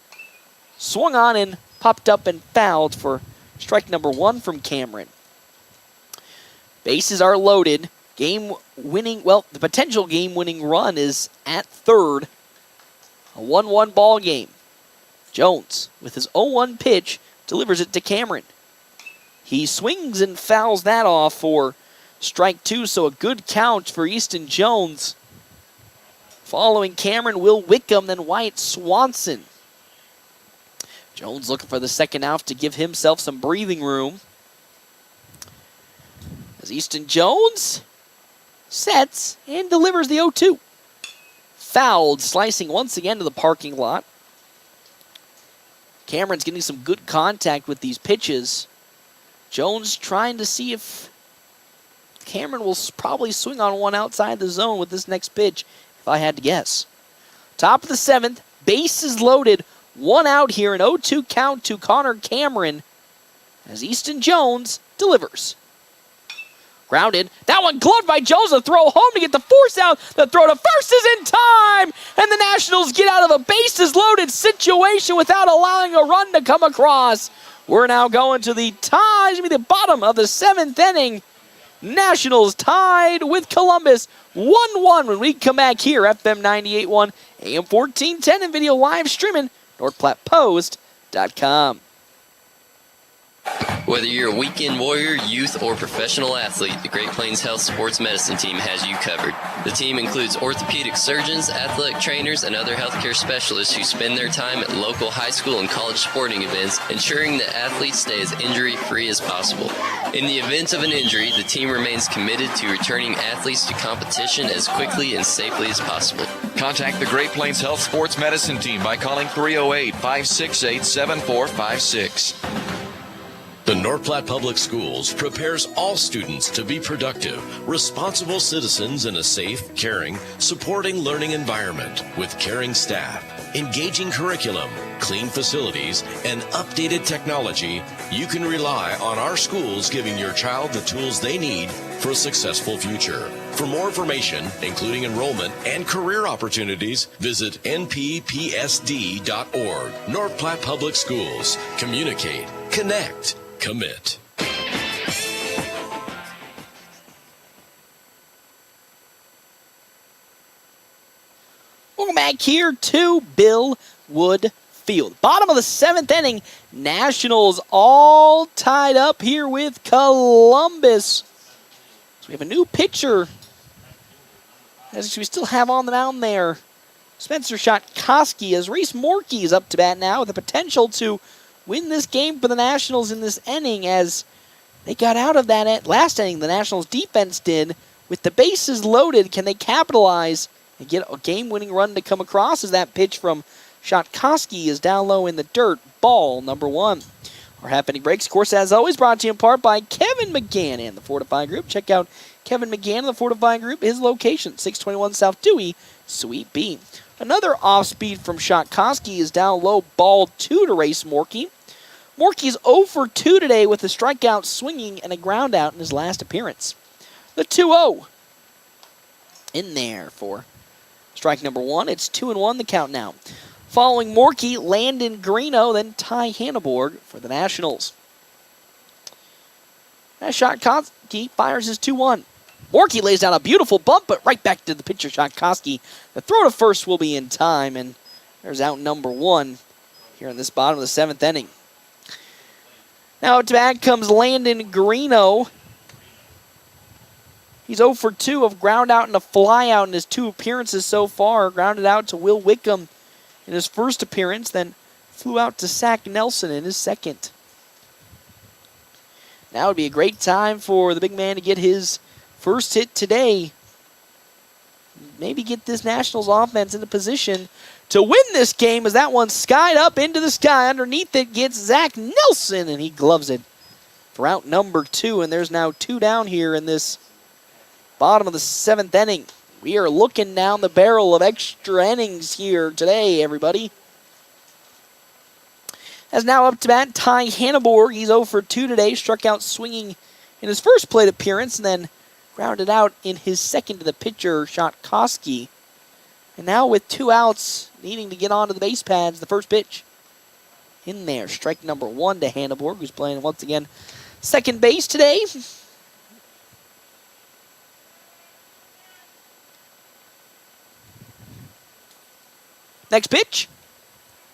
swung on and popped up and fouled for strike number 1 from Cameron. Bases are loaded. The potential game-winning run is at third. A 1-1 ball game. Jones, with his 0-1 pitch, delivers it to Cameron. He swings and fouls that off for strike 2, so a good count for Easton Jones. Following Cameron, Will Wickham, then Wyatt Swanson. Jones looking for the second out to give himself some breathing room. As Easton Jones sets and delivers the 0-2. Fouled, slicing once again to the parking lot. Cameron's getting some good contact with these pitches. Jones trying to see if Cameron will probably swing on one outside the zone with this next pitch, if I had to guess. Top of the 7th, bases loaded, 1 out here, an 0-2 count to Connor Cameron as Easton Jones delivers. Grounded. That one gloved by Jones. The throw home to get the force out. The throw to first is in time. And the Nationals get out of a bases loaded situation without allowing a run to come across. We're now going to the bottom of the 7th inning. Nationals tied with Columbus 1-1 when we come back here. FM 98.1, AM 1410 and video live streaming NorthPlattePost.com. Whether you're a weekend warrior, youth, or professional athlete, the Great Plains Health Sports Medicine Team has you covered. The team includes orthopedic surgeons, athletic trainers, and other healthcare specialists who spend their time at local high school and college sporting events, ensuring that athletes stay as injury-free as possible. In the event of an injury, the team remains committed to returning athletes to competition as quickly and safely as possible. Contact the Great Plains Health Sports Medicine Team by calling 308-568-7456. The North Platte Public Schools prepares all students to be productive, responsible citizens in a safe, caring, supporting learning environment with caring staff, engaging curriculum, clean facilities, and updated technology. You can rely on our schools giving your child the tools they need for a successful future. For more information, including enrollment and career opportunities, visit nppsd.org. North Platte Public Schools. Communicate, connect, commit. Welcome back here to Bill Wood Field. Bottom of the 7th inning, Nationals all tied up here with Columbus. So we have a new pitcher, as we still have on the mound there, Spencer Shotkoski, as Reese Morkey is up to bat now with the potential to win this game for the Nationals in this inning, as they got out of that last inning. The Nationals defense did. With the bases loaded, can they capitalize and get a game-winning run to come across, as that pitch from Shotkoski is down low in the dirt. Ball number 1. Our happening breaks, of course, as always, brought to you in part by Kevin McGann and the Fortify Group. Check out Kevin McGann and the Fortify Group. His location, 621 South Dewey, Suite B. Another off-speed from Shotkoski is down low, ball 2 to Reese Morkey. Morkey's 0 for 2 today with a strikeout swinging and a ground out in his last appearance. The 2-0 in there for strike number 1. It's 2-1 the count now. Following Morkey, Landon Greeno, then Ty Hanneborg for the Nationals. As Shotkoski fires his 2-1. Morkey lays down a beautiful bump, but right back to the pitcher, Shotkoski. The throw to first will be in time, and there's out number 1 here in this bottom of the 7th inning. Now to bat comes Landon Greeno. He's 0 for 2 of ground out and a fly out in his 2 appearances so far. Grounded out to Will Wickham in his first appearance, then flew out to Zach Nelson in his second. Now would be a great time for the big man to get his first hit today. Maybe get this Nationals offense into position to win this game, as that one skied up into the sky. Underneath it gets Zach Nelson, and he gloves it for out number 2. And there's now 2 down here in this bottom of the 7th inning. We are looking down the barrel of extra innings here today, everybody. As now up to bat, Ty Hanneborg. He's 0 for 2 today. Struck out swinging in his first plate appearance, and then grounded out in his second to the pitcher, Shotkoski. And now with 2 outs, needing to get onto the base pads, the first pitch in there. Strike number 1 to Hanneborg, who's playing once again second base today. Next pitch.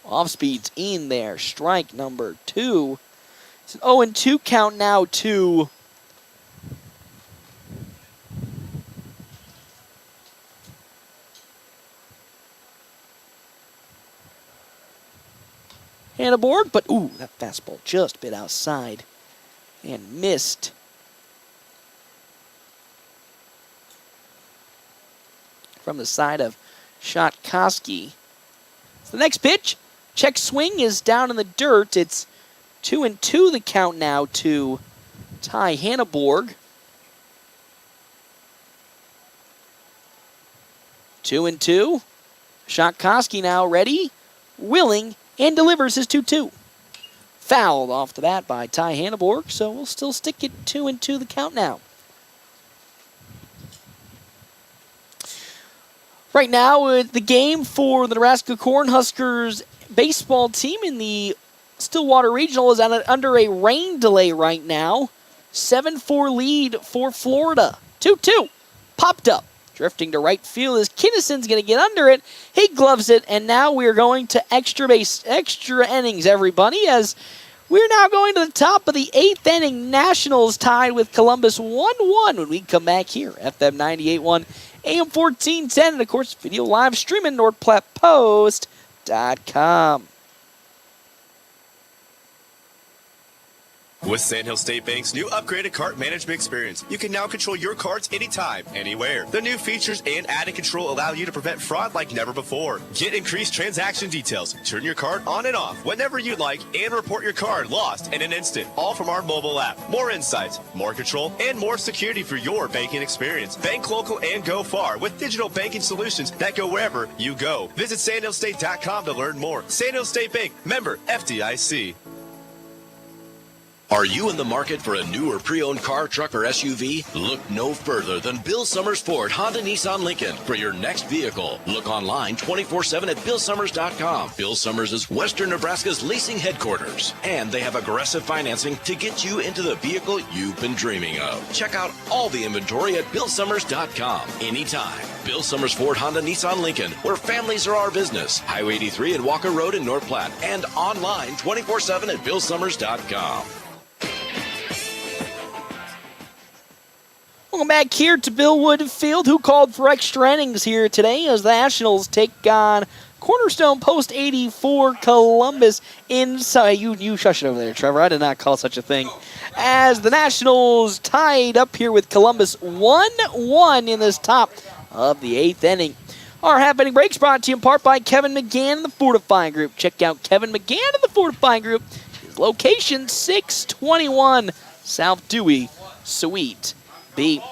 Off speed's in there. Strike number 2. It's an 0-2 count now to Hanneborg, but ooh, that fastball just bit outside and missed. From the side of Shotkoski. So the next pitch, check swing, is down in the dirt. It's 2-2 the count now to Ty Hanneborg. 2-2. Shotkoski now ready, willing, and delivers his 2-2. Fouled off the bat by Ty Hanneborg, so we'll still stick it 2-2 the count now. Right now, the game for the Nebraska Cornhuskers baseball team in the Stillwater Regional is under a rain delay right now. 7-4 lead for Florida. 2-2. Popped up. Drifting to right field as Kinnison's going to get under it. He gloves it, and now we're going to extra innings, everybody, as we're now going to the top of the 8th inning. Nationals tied with Columbus 1-1 when we come back here. FM 98.1, AM 1410, and of course, video live streaming NorthPlattePost.com. With Sandhill State Bank's new upgraded cart management experience, you can now control your carts anytime, anywhere. The new features and added control allow you to prevent fraud like never before. Get increased transaction details, turn your card on and off whenever you'd like, and report your card lost in an instant, all from our mobile app. More insights, more control, and more security for your banking experience. Bank local and go far with digital banking solutions that go wherever you go. Visit sandhillstate.com to learn more. Sandhill State Bank, member FDIC. Are you in the market for a new or pre-owned car, truck, or SUV? Look no further than Bill Summers Ford, Honda, Nissan, Lincoln for your next vehicle. Look online 24/7 at BillSummers.com. Bill Summers is Western Nebraska's leasing headquarters, and they have aggressive financing to get you into the vehicle you've been dreaming of. Check out all the inventory at BillSummers.com anytime. Bill Summers Ford, Honda, Nissan, Lincoln, where families are our business. Highway 83 and Walker Road in North Platte, and online 24/7 at BillSummers.com. Welcome back here to Bill Wood Field, who called for extra innings here today as the Nationals take on Cornerstone Post 84 Columbus inside. You shush it over there, Trevor. I did not call such a thing. As the Nationals tied up here with Columbus 1-1 in this top of the 8th inning. Our half-inning breaks brought to you in part by Kevin McGann and the Fortifying Group. Check out Kevin McGann and the Fortifying Group. His location, 621 South Dewey, Suite B.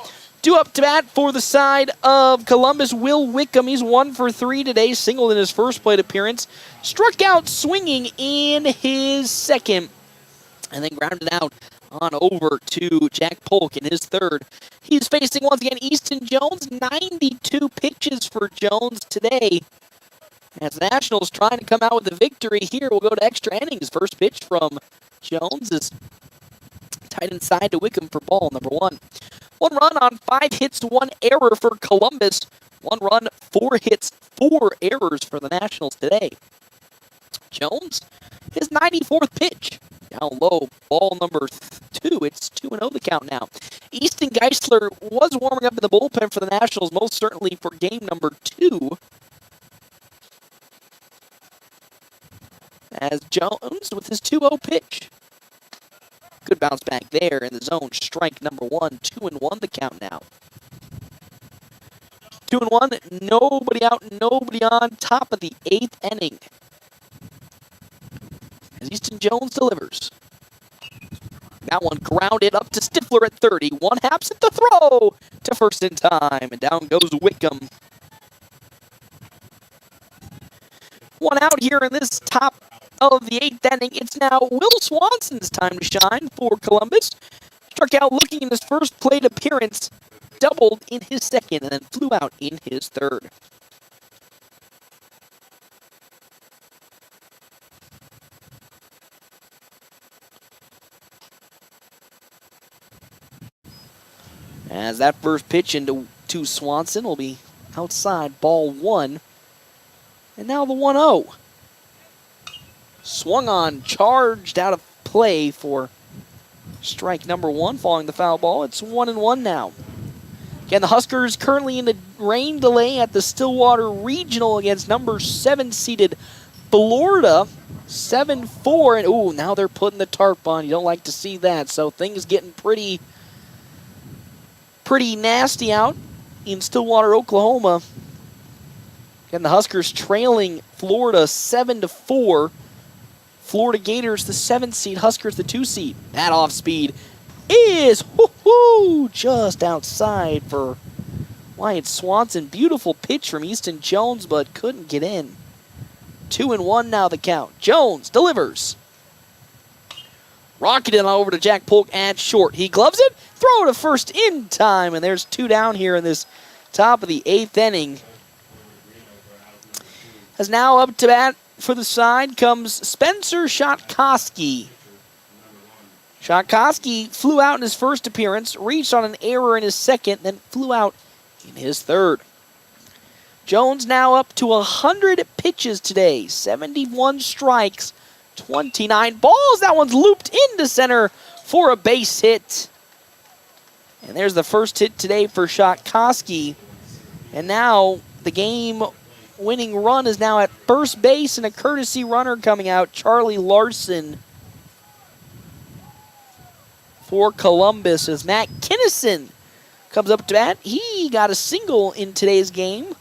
Due up to bat for the side of Columbus, Will Wickham. He's 1 for 3 today, singled in his first plate appearance. Struck out swinging in his second, and then grounded out on over to Jack Polk in his third. He's facing once again Easton Jones. 92 pitches for Jones today. As the Nationals trying to come out with a victory here, we'll go to extra innings. First pitch from Jones is tight inside to Wickham for ball number 1. 1 run on 5 hits, 1 error for Columbus. 1 run, 4 hits, 4 errors for the Nationals today. Jones, his 94th pitch. Down low, ball number 2. It's 2-0 the count now. Easton Geisler was warming up in the bullpen for the Nationals, most certainly for game number 2. As Jones with his 2-0 pitch. Good bounce back there in the zone. Strike number 1, 2-1 the count now. 2-1, nobody out, nobody on, top of the 8th inning. As Easton Jones delivers. That one grounded up to Stifler at 30. One haps at the throw to first in time, and down goes Wickham. 1 out here in this top of the 8th inning. It's now Will Swanson's time to shine for Columbus. Struck out looking in his first plate appearance, doubled in his second, and then flew out in his third. As that first pitch into Swanson will be outside, ball 1. And now the 1-0. Swung on, charged out of play for strike number 1, following the foul ball. It's 1-1 now. Again, the Huskers currently in the rain delay at the Stillwater Regional against number 7 seeded Florida. 7-4, and ooh, now they're putting the tarp on. You don't like to see that, so things getting pretty nasty out in Stillwater, Oklahoma. And the Huskers trailing Florida 7-4. Florida Gators the 7th seed, Huskers the 2 seed. That off speed is just outside for Wyatt Swanson, beautiful pitch from Easton Jones, but couldn't get in. 2-1 now the count. Jones delivers. Rocketed on over to Jack Polk at short. He gloves it, throw to first in time, and there's 2 down here in this top of the 8th inning. As now up to bat for the side comes Spencer Shotkoski. Shotkoski flew out in his first appearance, reached on an error in his second, then flew out in his third. Jones now up to 100 pitches today, 71 strikes, 29 balls. That one's looped into center for a base hit. And there's the first hit today for Shotkoski. And now the game-winning run is now at first base, and a courtesy runner coming out, Charlie Larson, for Columbus, as Matt Kinnison comes up to bat. He got a single in today's game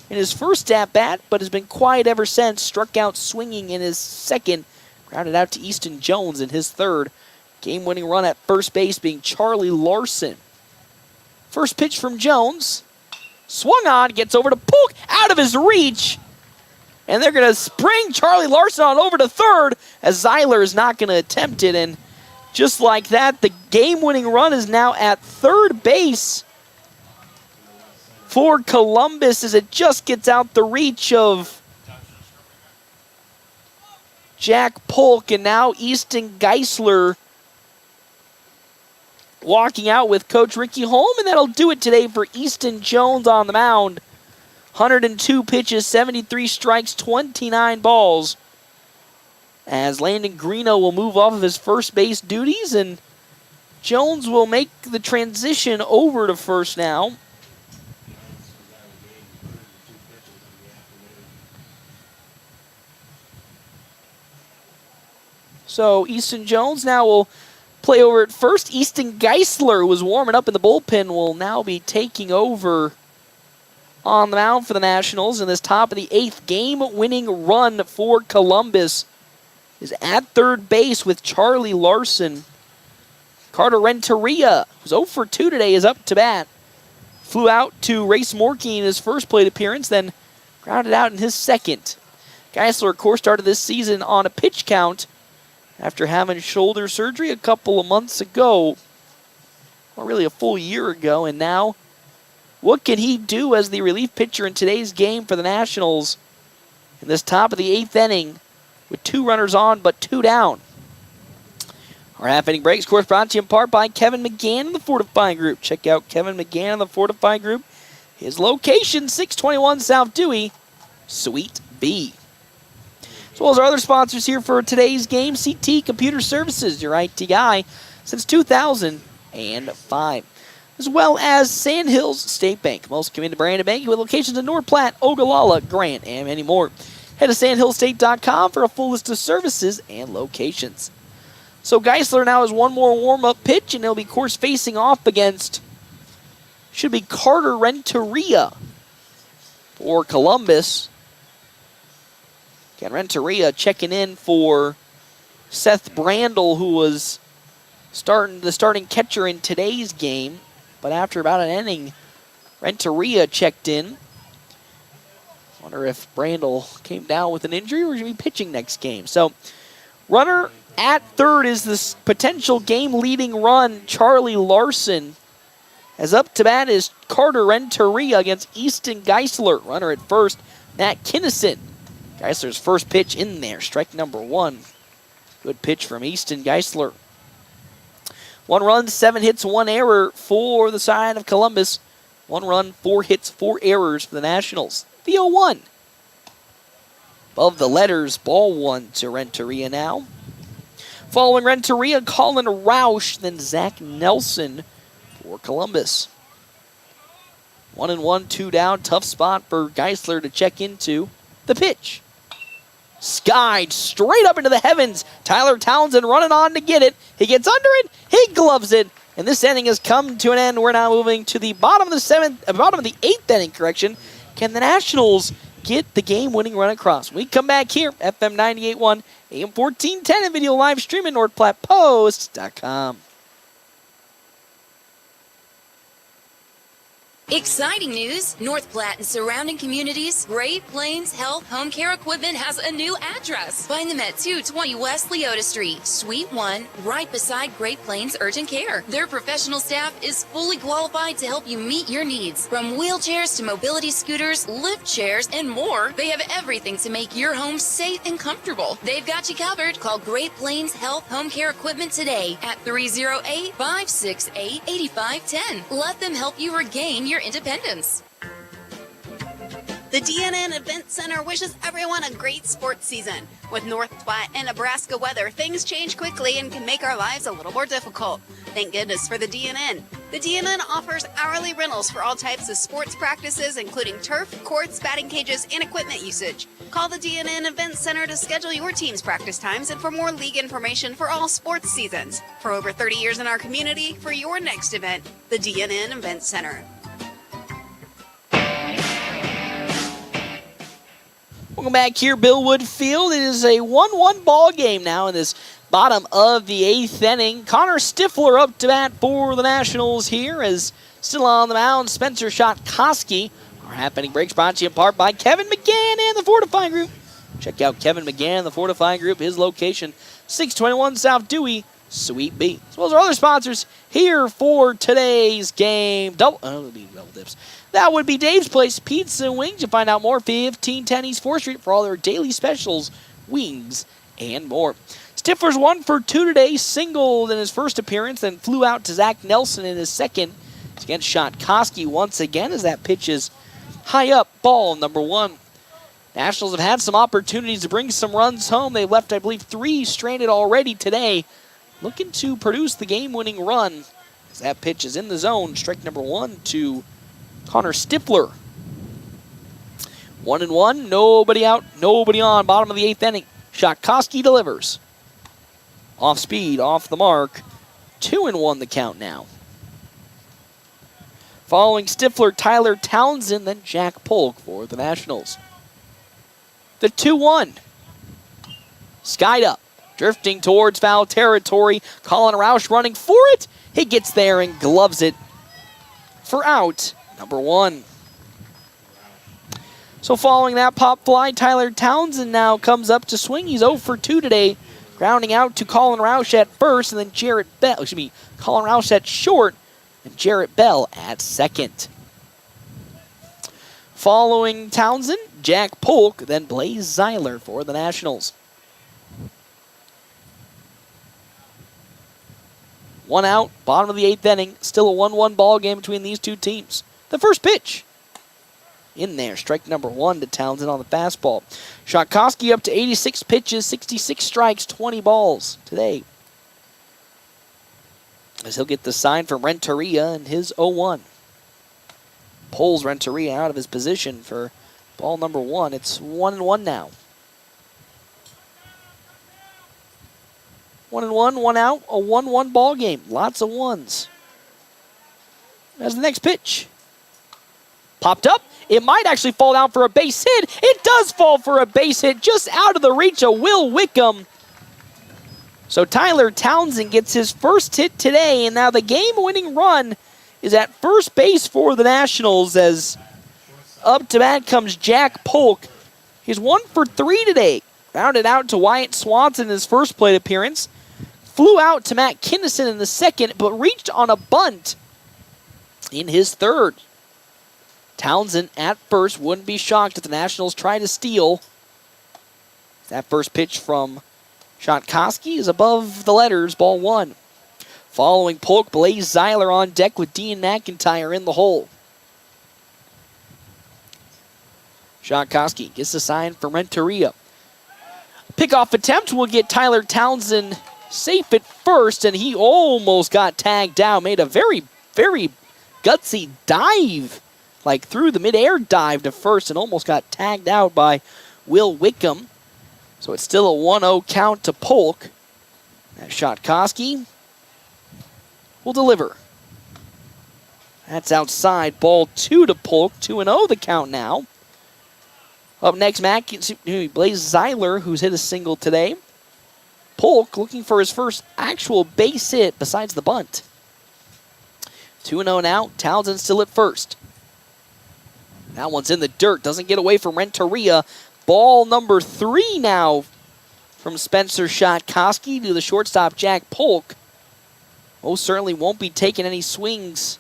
in his first at-bat, but has been quiet ever since. Struck out swinging in his second. Grounded out to Easton Jones in his third. Game-winning run at first base being Charlie Larson. First pitch from Jones. Swung on, gets over to Polk, out of his reach. And they're going to spring Charlie Larson on over to third, as Zeiler is not going to attempt it. And just like that, the game-winning run is now at third base for Columbus, as it just gets out the reach of Jack Polk, and now Easton Geisler walking out with Coach Ricky Holm, and that'll do it today for Easton Jones on the mound. 102 pitches, 73 strikes, 29 balls. As Landon Greeno will move off of his first base duties, and Jones will make the transition over to first now. So Easton Jones now will play over at first. Easton Geisler, who was warming up in the bullpen, will now be taking over on the mound for the Nationals. In this top of the 8th, game-winning run for Columbus is at third base with Charlie Larson. Carter Renteria, who's 0 for 2 today, is up to bat. Flew out to Race Morkey in his first plate appearance, then grounded out in his second. Geisler, of course, started this season on a pitch count after having shoulder surgery a couple of months ago, or really a full year ago, and now what can he do as the relief pitcher in today's game for the Nationals in this top of the 8th inning with 2 runners on but 2 down? Our half-inning breaks, of course, brought to you in part by Kevin McGann and the Fortify Group. Check out Kevin McGann and the Fortify Group. His location, 621 South Dewey, Suite B. As well as our other sponsors here for today's game, CT Computer Services, your IT guy since 2005. As well as Sandhills State Bank, most community branded bank with locations in North Platte, Ogallala, Grant, and many more. Head to sandhillstate.com for a full list of services and locations. So Geisler now has one more warm-up pitch, and he'll be, of course, facing off against, should be Carter Renteria for Columbus. Again, Renteria checking in for Seth Brandel, who was the starting catcher in today's game. But after about an inning, Renteria checked in. Wonder if Brandel came down with an injury or should be pitching next game. So, runner at third is this potential game-leading run, Charlie Larson. As up to bat is Carter Renteria against Easton Geisler. Runner at first, Matt Kinnison. Geisler's first pitch in there, strike number 1. Good pitch from Easton Geisler. 1 run, 7 hits, 1 error for the side of Columbus. 1 run, 4 hits, 4 errors for the Nationals. The 0-1. Above the letters, ball 1 to Renteria now. Following Renteria, Colin Roush, then Zach Nelson for Columbus. 1-1, 2 down. Tough spot for Geisler to check into. The pitch. Skied straight up into the heavens. Tyler Townsend running on to get it. He gets under it. He gloves it. And this inning has come to an end. We're now moving to the bottom of the 8th inning, correction. Can the Nationals get the game-winning run across? We come back here, FM 98.1, AM 1410, and video live stream at NorthPlattePost.com. Exciting news! North Platte and surrounding communities, Great Plains Health Home Care Equipment has a new address. Find them at 220 West Leota Street, Suite 1, right beside Great Plains Urgent Care. Their professional staff is fully qualified to help you meet your needs. From wheelchairs to mobility scooters, lift chairs, and more, they have everything to make your home safe and comfortable. They've got you covered. Call Great Plains Health Home Care Equipment today at 308-568-8510. Let them help you regain your independence. The DNN Event Center wishes everyone a great sports season. With North Platte and Nebraska weather, things change quickly and can make our lives a little more difficult. Thank goodness for the DNN. The DNN offers hourly rentals for all types of sports practices, including turf, courts, batting cages, and equipment usage. Call the DNN Event Center to schedule your team's practice times and for more league information for all sports seasons. For over 30 years in our community, for your next event, the DNN Event Center. Welcome back here, Bill Wood Field. It is a 1-1 ball game now in this bottom of the 8th inning. Connor Stifler up to bat for the Nationals here as still on the mound. Spencer Shotkoski. Our happening breaks brought to you in part by Kevin McGann and the Fortifying Group. Check out Kevin McGann, the Fortifying Group. His location, 621 South Dewey, Suite B. As well as our other sponsors here for today's game. It'll be double dips. That would be Dave's Place Pizza and Wings. You find out more, 1510 East 4th Street for all their daily specials, wings, and more. Stifler's 1 for 2 today, singled in his first appearance, then flew out to Zach Nelson in his second. It's against Shotkoski once again as that pitch is high up, ball number 1. Nationals have had some opportunities to bring some runs home. They've left, I believe, 3 stranded already today. Looking to produce the game-winning run as that pitch is in the zone. Strike number 1 to Connor Stifler. 1-1, nobody out, nobody on. Bottom of the 8th inning. Shotkoski delivers. Off speed, off the mark. 2-1 the count now. Following Stifler, Tyler Townsend, then Jack Polk for the Nationals. The 2-1. Skied up. Drifting towards foul territory. Colin Roush running for it. He gets there and gloves it for out number 1. So following that pop fly, Tyler Townsend now comes up to swing. He's 0 for 2 today. Grounding out to Colin Roush at first, and then Colin Roush at short, and Jarrett Bell at second. Following Townsend, Jack Polk, then Blaze Zeiler for the Nationals. 1 out, bottom of the 8th inning. Still a 1-1 ball game between these two teams. The first pitch. In there, strike number 1 to Townsend on the fastball. Shotkoski up to 86 pitches, 66 strikes, 20 balls today. As he'll get the sign from Renteria in his 0-1. Pulls Renteria out of his position for ball number 1. It's 1-1 now. 1-1, 1 out, a 1-1 ball game. Lots of ones. As the next pitch. Popped up. It might actually fall down for a base hit. It does fall for a base hit just out of the reach of Will Wickham. So Tyler Townsend gets his first hit today, and now the game-winning run is at first base for the Nationals as up to bat comes Jack Polk. He's 1 for 3 today. Rounded out to Wyatt Swanson in his first plate appearance. Flew out to Matt Kinnison in the second, but reached on a bunt in his third. Townsend at first, wouldn't be shocked if the Nationals try to steal. That first pitch from Shotkoski is above the letters, ball 1. Following Polk, Blaze Zeiler on deck with Dean McIntyre in the hole. Shotkoski gets the sign from Renteria. Pickoff attempt will get Tyler Townsend safe at first, and he almost got tagged down. Made a very, very gutsy dive, like through the midair dive to first, and almost got tagged out by Will Wickham. So it's still a 1-0 count to Polk. That Shotkoski will deliver. That's outside, ball 2 to Polk. 2-0 the count now. Up next, Blaze Zeiler, who's hit a single today. Polk looking for his first actual base hit besides the bunt. 2-0 now. Townsend still at first. That one's in the dirt. Doesn't get away from Renteria. Ball number 3 now from Spencer Shotkowski to the shortstop, Jack Polk. Most certainly won't be taking any swings,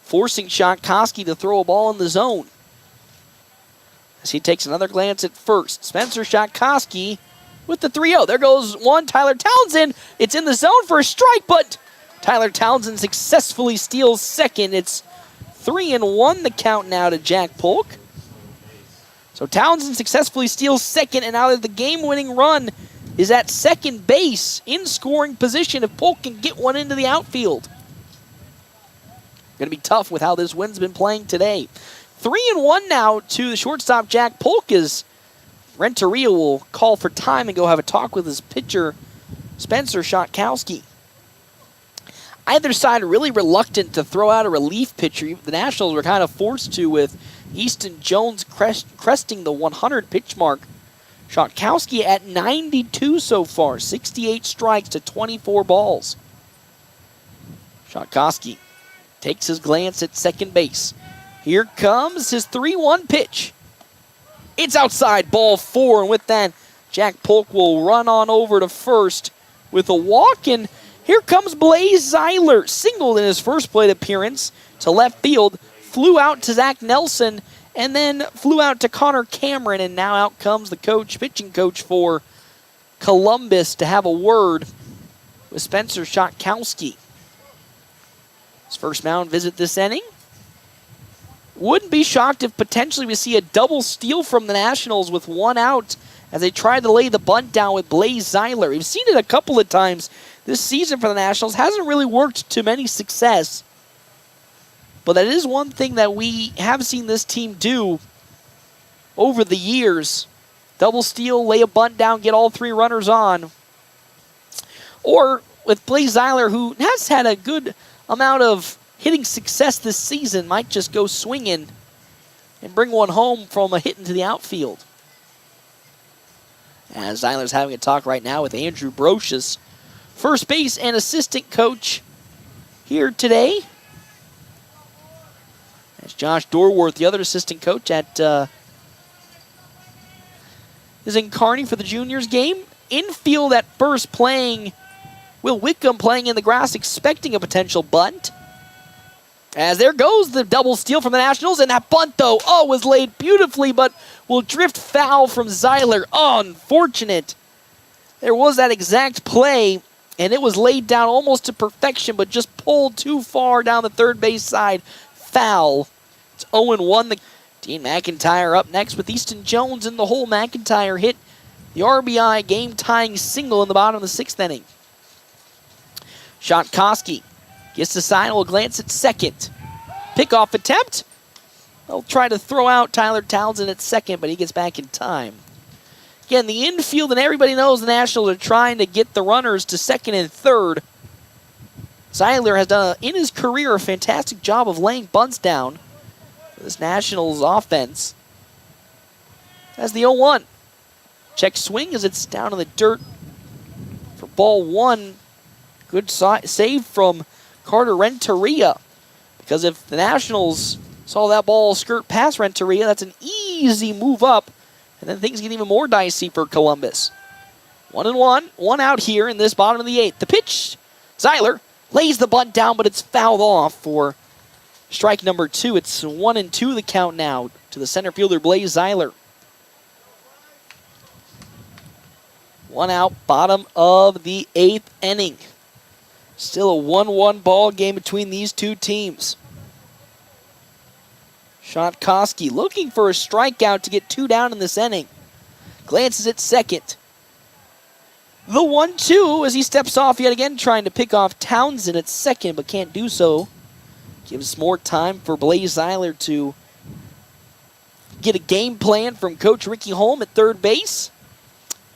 forcing Shotkowski to throw a ball in the zone. As he takes another glance at first. Spencer Shotkowski with the 3-0. There goes one, Tyler Townsend. It's in the zone for a strike, but Tyler Townsend successfully steals second. It's 3-1 the count now to Jack Polk. So Townsend successfully steals second, and now the game-winning run is at second base in scoring position if Polk can get one into the outfield. Going to be tough with how this wind's been playing today. 3-1 now to the shortstop, Jack Polk, as Renteria will call for time and go have a talk with his pitcher, Spencer Shotkowski. Either side really reluctant to throw out a relief pitcher. The Nationals were kind of forced to, with Easton Jones cresting the 100 pitch mark. Shotkowski at 92 so far, 68 strikes to 24 balls. Shotkowski takes his glance at second base. Here comes his 3-1 pitch. It's outside, ball 4, and with that, Jack Polk will run on over to first with a walk, and here comes Blaze Zeiler, singled in his first plate appearance to left field, flew out to Zach Nelson, and then flew out to Connor Cameron, and now out comes the coach, pitching coach for Columbus, to have a word with Spencer Shotkowski. His first mound visit this inning. Wouldn't be shocked if potentially we see a double steal from the Nationals with one out as they try to lay the bunt down with Blaze Zeiler. We've seen it a couple of times this season for the Nationals. Hasn't really worked to many success. But that is one thing that we have seen this team do over the years. Double steal, lay a bunt down, get all 3 runners on. Or with Blaze Zeiler, who has had a good amount of hitting success this season, might just go swinging and bring one home from a hit into the outfield. As Zeiler's having a talk right now with Andrew Brocious, first base and assistant coach here today. As Josh Dorworth, the other assistant coach at is in Kearney for the juniors game. Infield at first playing Will Wickham playing in the grass, expecting a potential bunt. As there goes the double steal from the Nationals, and that bunt, though, was laid beautifully, but will drift foul from Zeiler. Unfortunate. There was that exact play, and it was laid down almost to perfection, but just pulled too far down the third base side. Foul. It's 0-1. Dean McIntyre up next with Easton Jones in the hole. McIntyre hit the RBI game-tying single in the bottom of the 6th inning. Shotkowski gets the sign, will glance at second. Pickoff attempt. They'll try to throw out Tyler Townsend at second, but he gets back in time. Again, the infield, and everybody knows the Nationals are trying to get the runners to second and third. Zeiler has done, in his career, a fantastic job of laying bunts down for this Nationals offense. As the 0-1. Check swing as it's down in the dirt for ball 1. Good save from Carter Renteria. Because if the Nationals saw that ball skirt past Renteria, that's an easy move up. And then things get even more dicey for Columbus. 1-1, 1 out here in this bottom of the 8th. The pitch, Zeiler lays the bunt down, but it's fouled off for strike number 2. It's 1-2 the count now to the center fielder, Blaze Zeiler. 1 out, bottom of the 8th inning. Still a 1-1 ball game between these two teams. Shotkowski looking for a strikeout to get 2 down in this inning. Glances at second. The 1-2 as he steps off yet again, trying to pick off Townsend at second, but can't do so. Gives more time for Blaze Zeiler to get a game plan from Coach Ricky Holm at third base.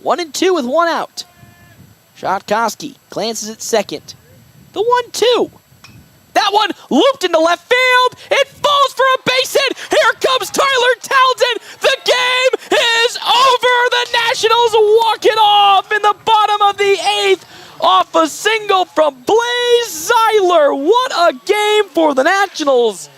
1-2 with 1 out. Shotkowski glances at second. The 1-2. That one looped into left field. It falls for a base hit. Here comes Tyler Townsend. The game is over. The Nationals walk it off in the bottom of the 8th off a single from Blaze Zeiler. What a game for the Nationals.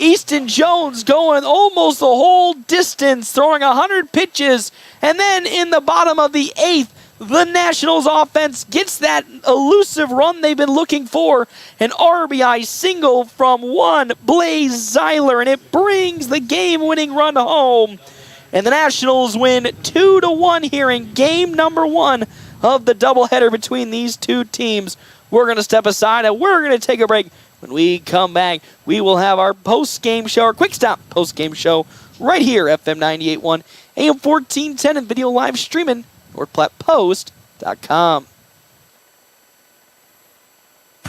Easton Jones going almost the whole distance, throwing 100 pitches. And then in the bottom of the 8th, the Nationals offense gets that elusive run they've been looking for. An RBI single from one Blaze Zeiler, and it brings the game-winning run home. And the Nationals win 2-1 here in game number 1 of the doubleheader between these two teams. We're going to step aside and we're going to take a break. When we come back, we will have our post-game show, our quick stop post-game show right here, FM 98.1, AM 1410, and video live streaming, NorthPlattePost.com.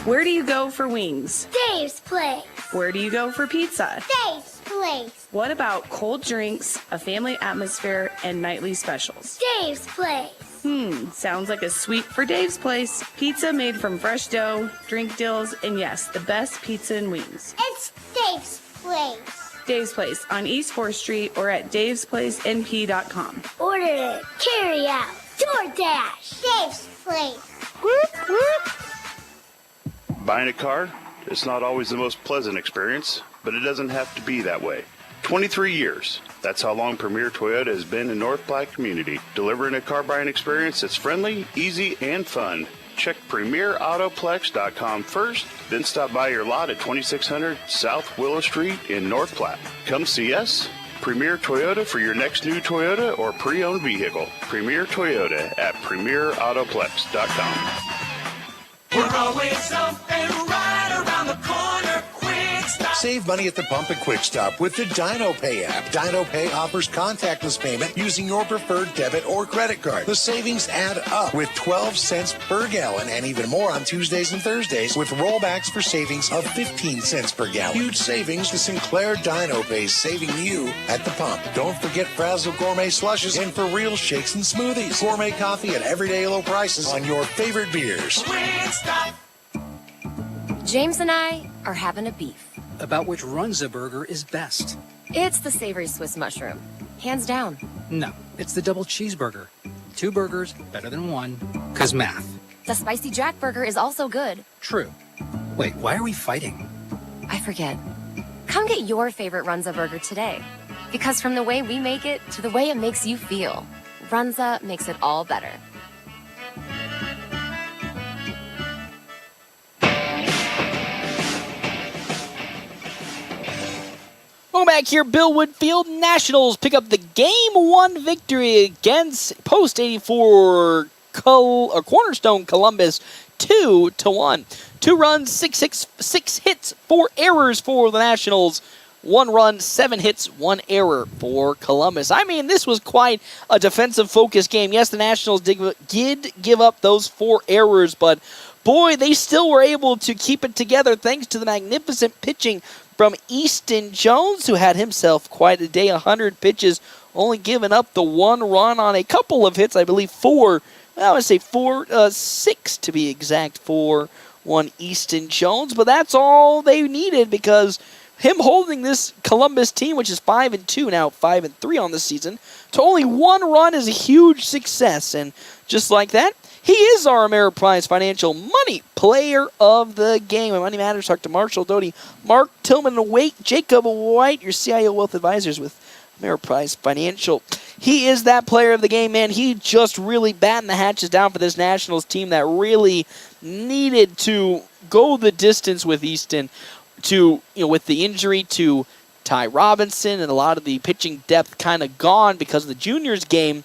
Where do you go for wings? Dave's Place. Where do you go for pizza? Dave's Place. What about cold drinks, a family atmosphere, and nightly specials? Dave's Place. Sounds like a sweet for Dave's Place. Pizza made from fresh dough, drink deals, and yes, the best pizza and wings. It's Dave's Place. Dave's Place on East 4th Street or at davesplacenp.com. Order it, carry out, DoorDash. Dave's Place. Buying a car? It's not always the most pleasant experience, but it doesn't have to be that way. 23 years. That's how long Premier Toyota has been in North Platte community, delivering a car buying experience that's friendly, easy, and fun. Check PremierAutoplex.com first, then stop by your lot at 2600 South Willow Street in North Platte. Come see us. Premier Toyota for your next new Toyota or pre-owned vehicle. Premier Toyota at PremierAutoplex.com. We're always open right around the corner. Quick Stop. Save money at the pump at Quick Stop with the Dino Pay app. Dino Pay offers contactless payment using your preferred debit or credit card. The savings add up with 12 cents per gallon and even more on Tuesdays and Thursdays with rollbacks for savings of 15 cents per gallon. Huge savings. The Sinclair Dino Pay saving you at the pump. Don't forget Frazzle Gourmet Slushes and for real shakes and smoothies. Gourmet coffee at everyday low prices on your favorite beers. Quick Stop. James and I are having a beef. About which Runza burger is best. It's the savory Swiss mushroom. Hands down. No, it's the double cheeseburger. 2 burgers, better than 1, 'cause math. The spicy Jack burger is also good. True. Wait, why are we fighting? I forget. Come get your favorite Runza burger today. Because from the way we make it to the way it makes you feel, Runza makes it all better. Welcome back here, Bill Woodfield. Nationals pick up the Game 1 victory against Post 84 Cornerstone Columbus 2-1. 2 runs, 6 hits, 4 errors for the Nationals. 1 run, 7 hits, 1 error for Columbus. I mean, this was quite a defensive-focused game. Yes, the Nationals did give up those 4 errors, but boy, they still were able to keep it together thanks to the magnificent pitching from Easton Jones, who had himself quite a day, 100 pitches, only giving up the 1 run on a couple of hits, I believe 4, I would say 6 to be exact for one Easton Jones, but that's all they needed because him holding this Columbus team, which is 5-2 now, 5-3 on the season, to only 1 run is a huge success, and just like that, he is our Ameriprise Financial Money Player of the Game. And Money Matters, talk to Marshall Doty, Mark Tillman, and Jacob White, your CIO Wealth Advisors with Ameriprise Financial. He is that player of the game, man. He just really batting the hatches down for this Nationals team that really needed to go the distance with Easton with the injury to Ty Robinson and a lot of the pitching depth kind of gone because of the juniors game.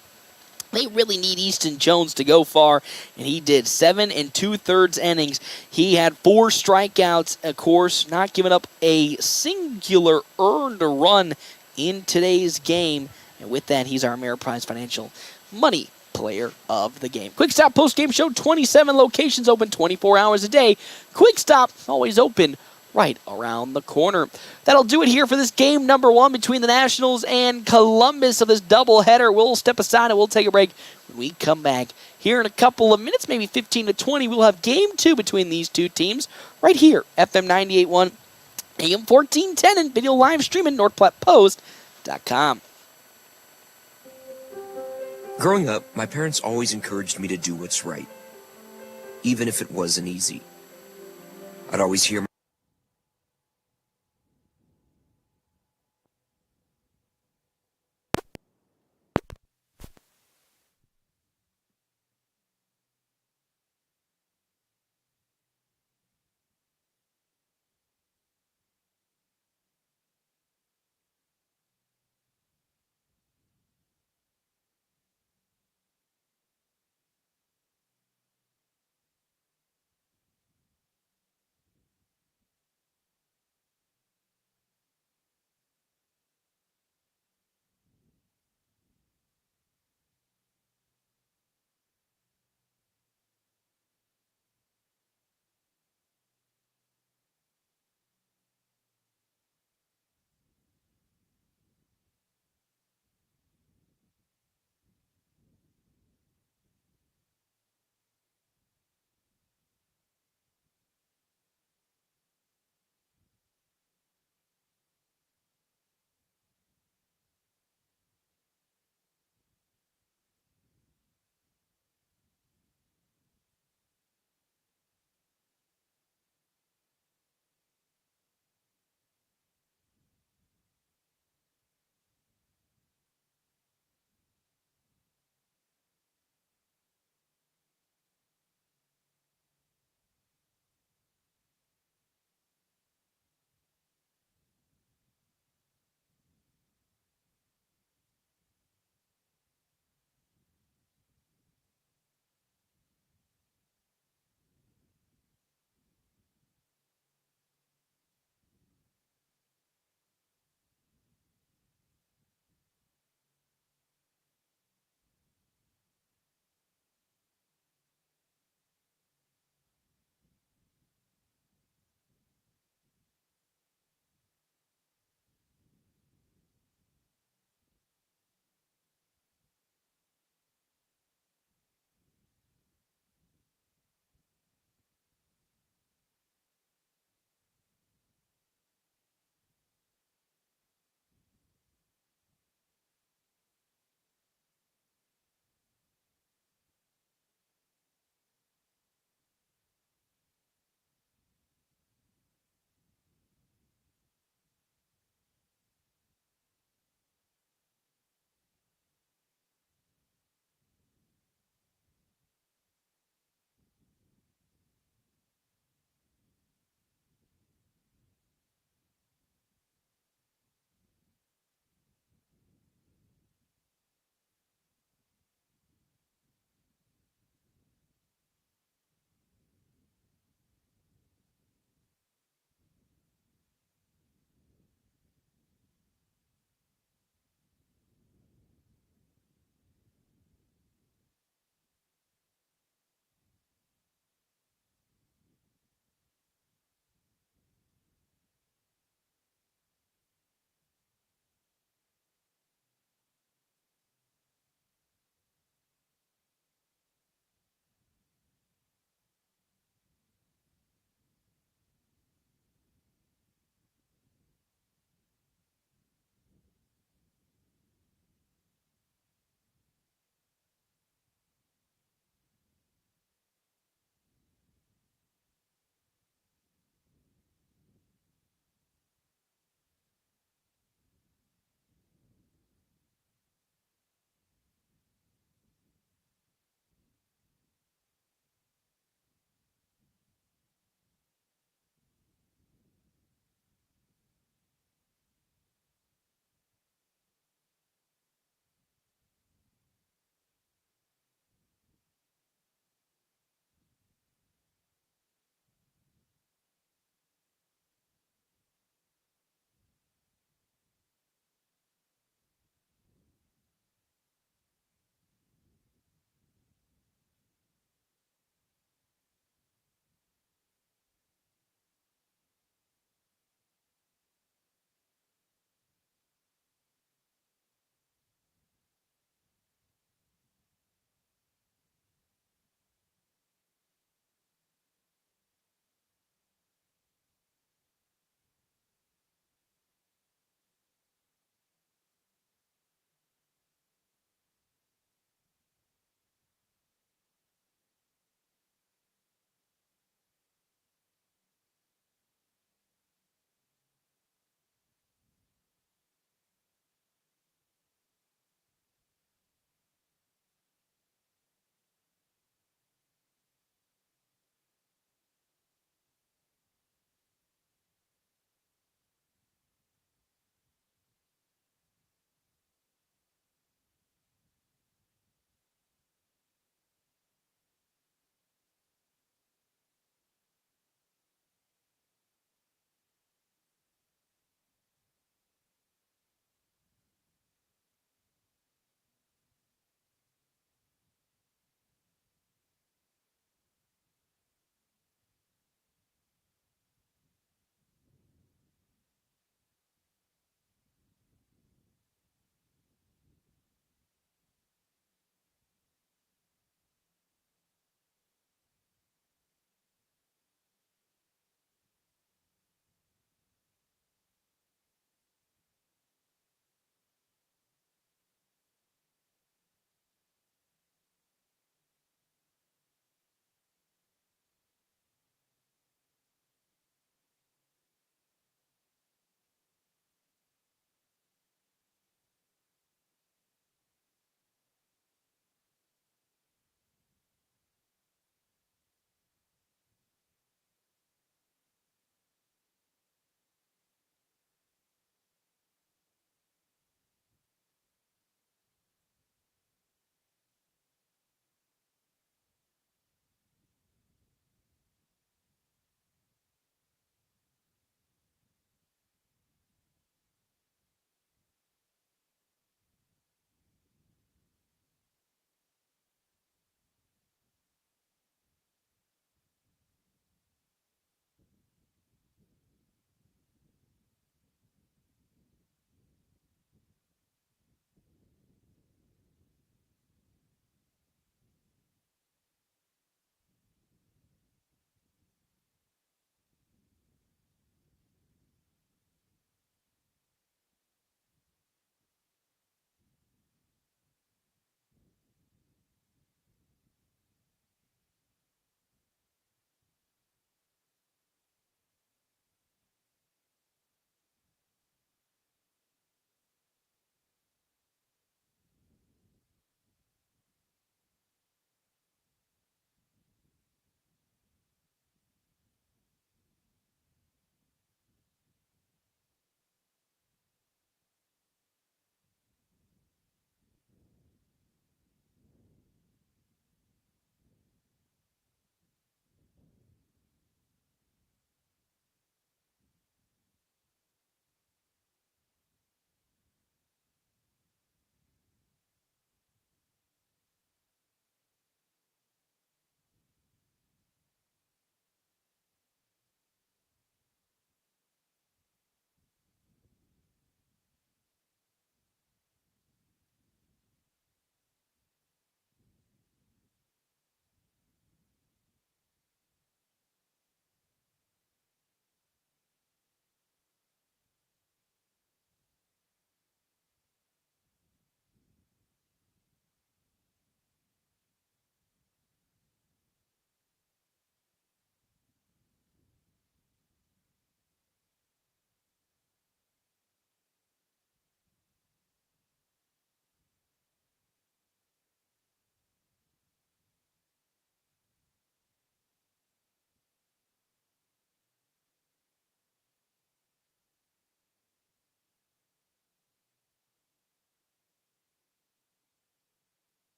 They really need Easton Jones to go far, and he did 7 2/3 innings. He had 4 strikeouts, of course, not giving up a singular earned run in today's game. And with that, he's our Ameriprise Financial Money Player of the Game. Quick Stop post-game show, 27 locations open 24 hours a day. Quick Stop, always open right around the corner. That'll do it here for this game number 1 between the Nationals and Columbus of this doubleheader. We'll step aside and we'll take a break. When we come back here in a couple of minutes, maybe 15 to 20, we'll have game 2 between these two teams right here, FM 98.1, AM 1410, and video live streaming, NorthPlattePost.com. Growing up, my parents always encouraged me to do what's right, even if it wasn't easy. I'd always hear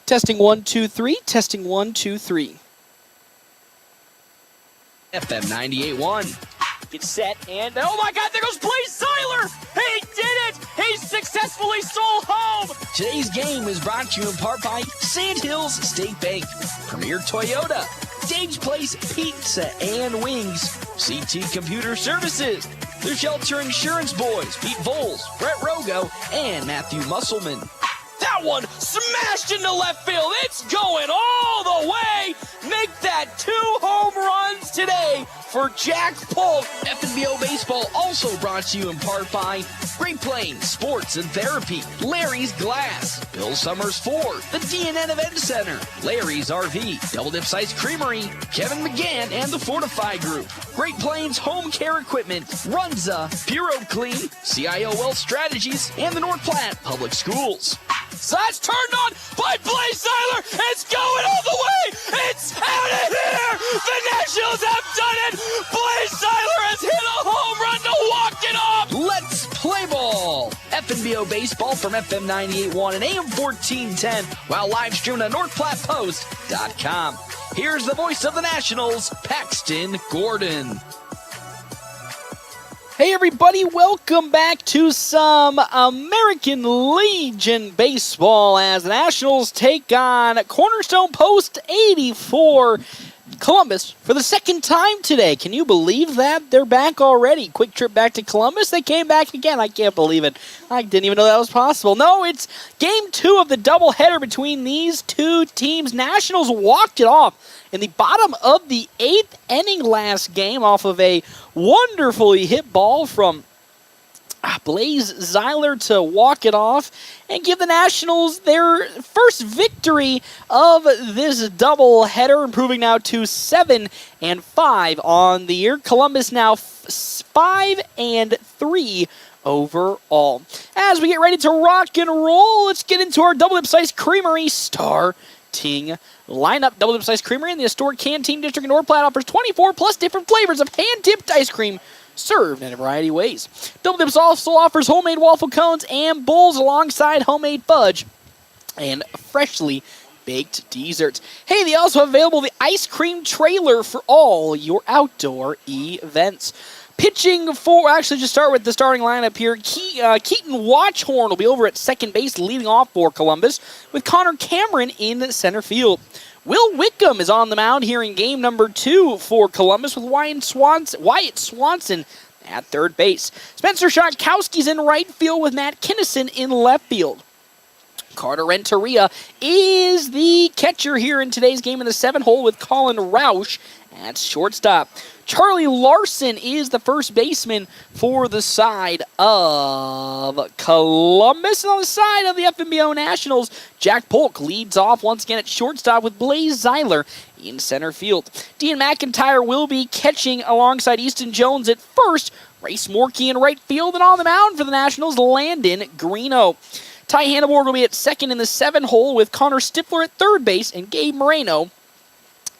Testing 1, 2, 3. Testing 1, 2, 3. FM 98.1. Get set, and oh my God, there goes Blaze Seiler! He did it! He successfully sold home! Today's game is brought to you in part by Sandhills State Bank, Premier Toyota, Dave's Place Pizza and Wings, CT Computer Services, The Shelter Insurance Boys, Pete Voles, Brett Rogo, and Matthew Musselman. That one smashed into left field. It's going all the way. Make that 2 home runs today for Jack Polk. FNBO Baseball also brought to you in part by Great Plains Sports and Therapy, Larry's Glass, Bill Summers Ford, the DNN Event Center, Larry's RV, Double Dip Ice Creamery, Kevin McGann and the Fortify Group, Great Plains Home Care Equipment, Runza, Puro Clean, CIO Wealth Strategies, and the North Platte Public Schools. Sides turned on by Blaze Seiler. It's going all the way. It's out of here. The Nationals have done it. Blaze Seiler has hit a home run to walk it off. Let's play ball. FNBO Baseball from FM 98.1 and AM 1410 while live streaming at NorthPlattePost.com. Here's the voice of the Nationals, Paxton Gordon. Hey everybody, welcome back to some American Legion baseball as the Nationals take on Cornerstone Post 84 Columbus for the second time today. Can you believe that? They're back already. Quick trip back to Columbus. They came back again. I can't believe it. I didn't even know that was possible. No, it's game 2 of the doubleheader between these two teams. Nationals walked it off in the bottom of the 8th inning last game off of a wonderfully hit ball from Blaze Seiler to walk it off and give the Nationals their first victory of this doubleheader, improving now to 7-5 on the year. Columbus now 5-3 overall. As we get ready to rock and roll, let's get into our Double Dip Ice Creamery starting lineup. Double Dip Ice Creamery in the historic Canteen District in North Platte offers 24 plus different flavors of hand-dipped ice cream served in a variety of ways. Double Dips also offers homemade waffle cones and bowls alongside homemade fudge and freshly baked desserts. Hey, they also have available the ice cream trailer for all your outdoor events. Pitching for, actually just start with the starting lineup here. Keaton Watchhorn will be over at second base leading off for Columbus with Connor Cameron in center field. Will Wickham is on the mound here in game number 2 for Columbus with Wyatt Swanson at third base. Spencer Schatkowski's in right field with Matt Kinnison in left field. Carter Renteria is the catcher here in today's game in the 7th hole with Colin Roush at shortstop. Charlie Larson is the first baseman for the side of Columbus. And on the side of the FNBO Nationals, Jack Polk leads off once again at shortstop with Blaze Seiler in center field. Dean McIntyre will be catching alongside Easton Jones at first. Race Morkey in right field, and on the mound for the Nationals, Landon Greeno. Ty Hanneborg will be at second in the 7th hole with Connor Stifler at third base and Gabe Moreno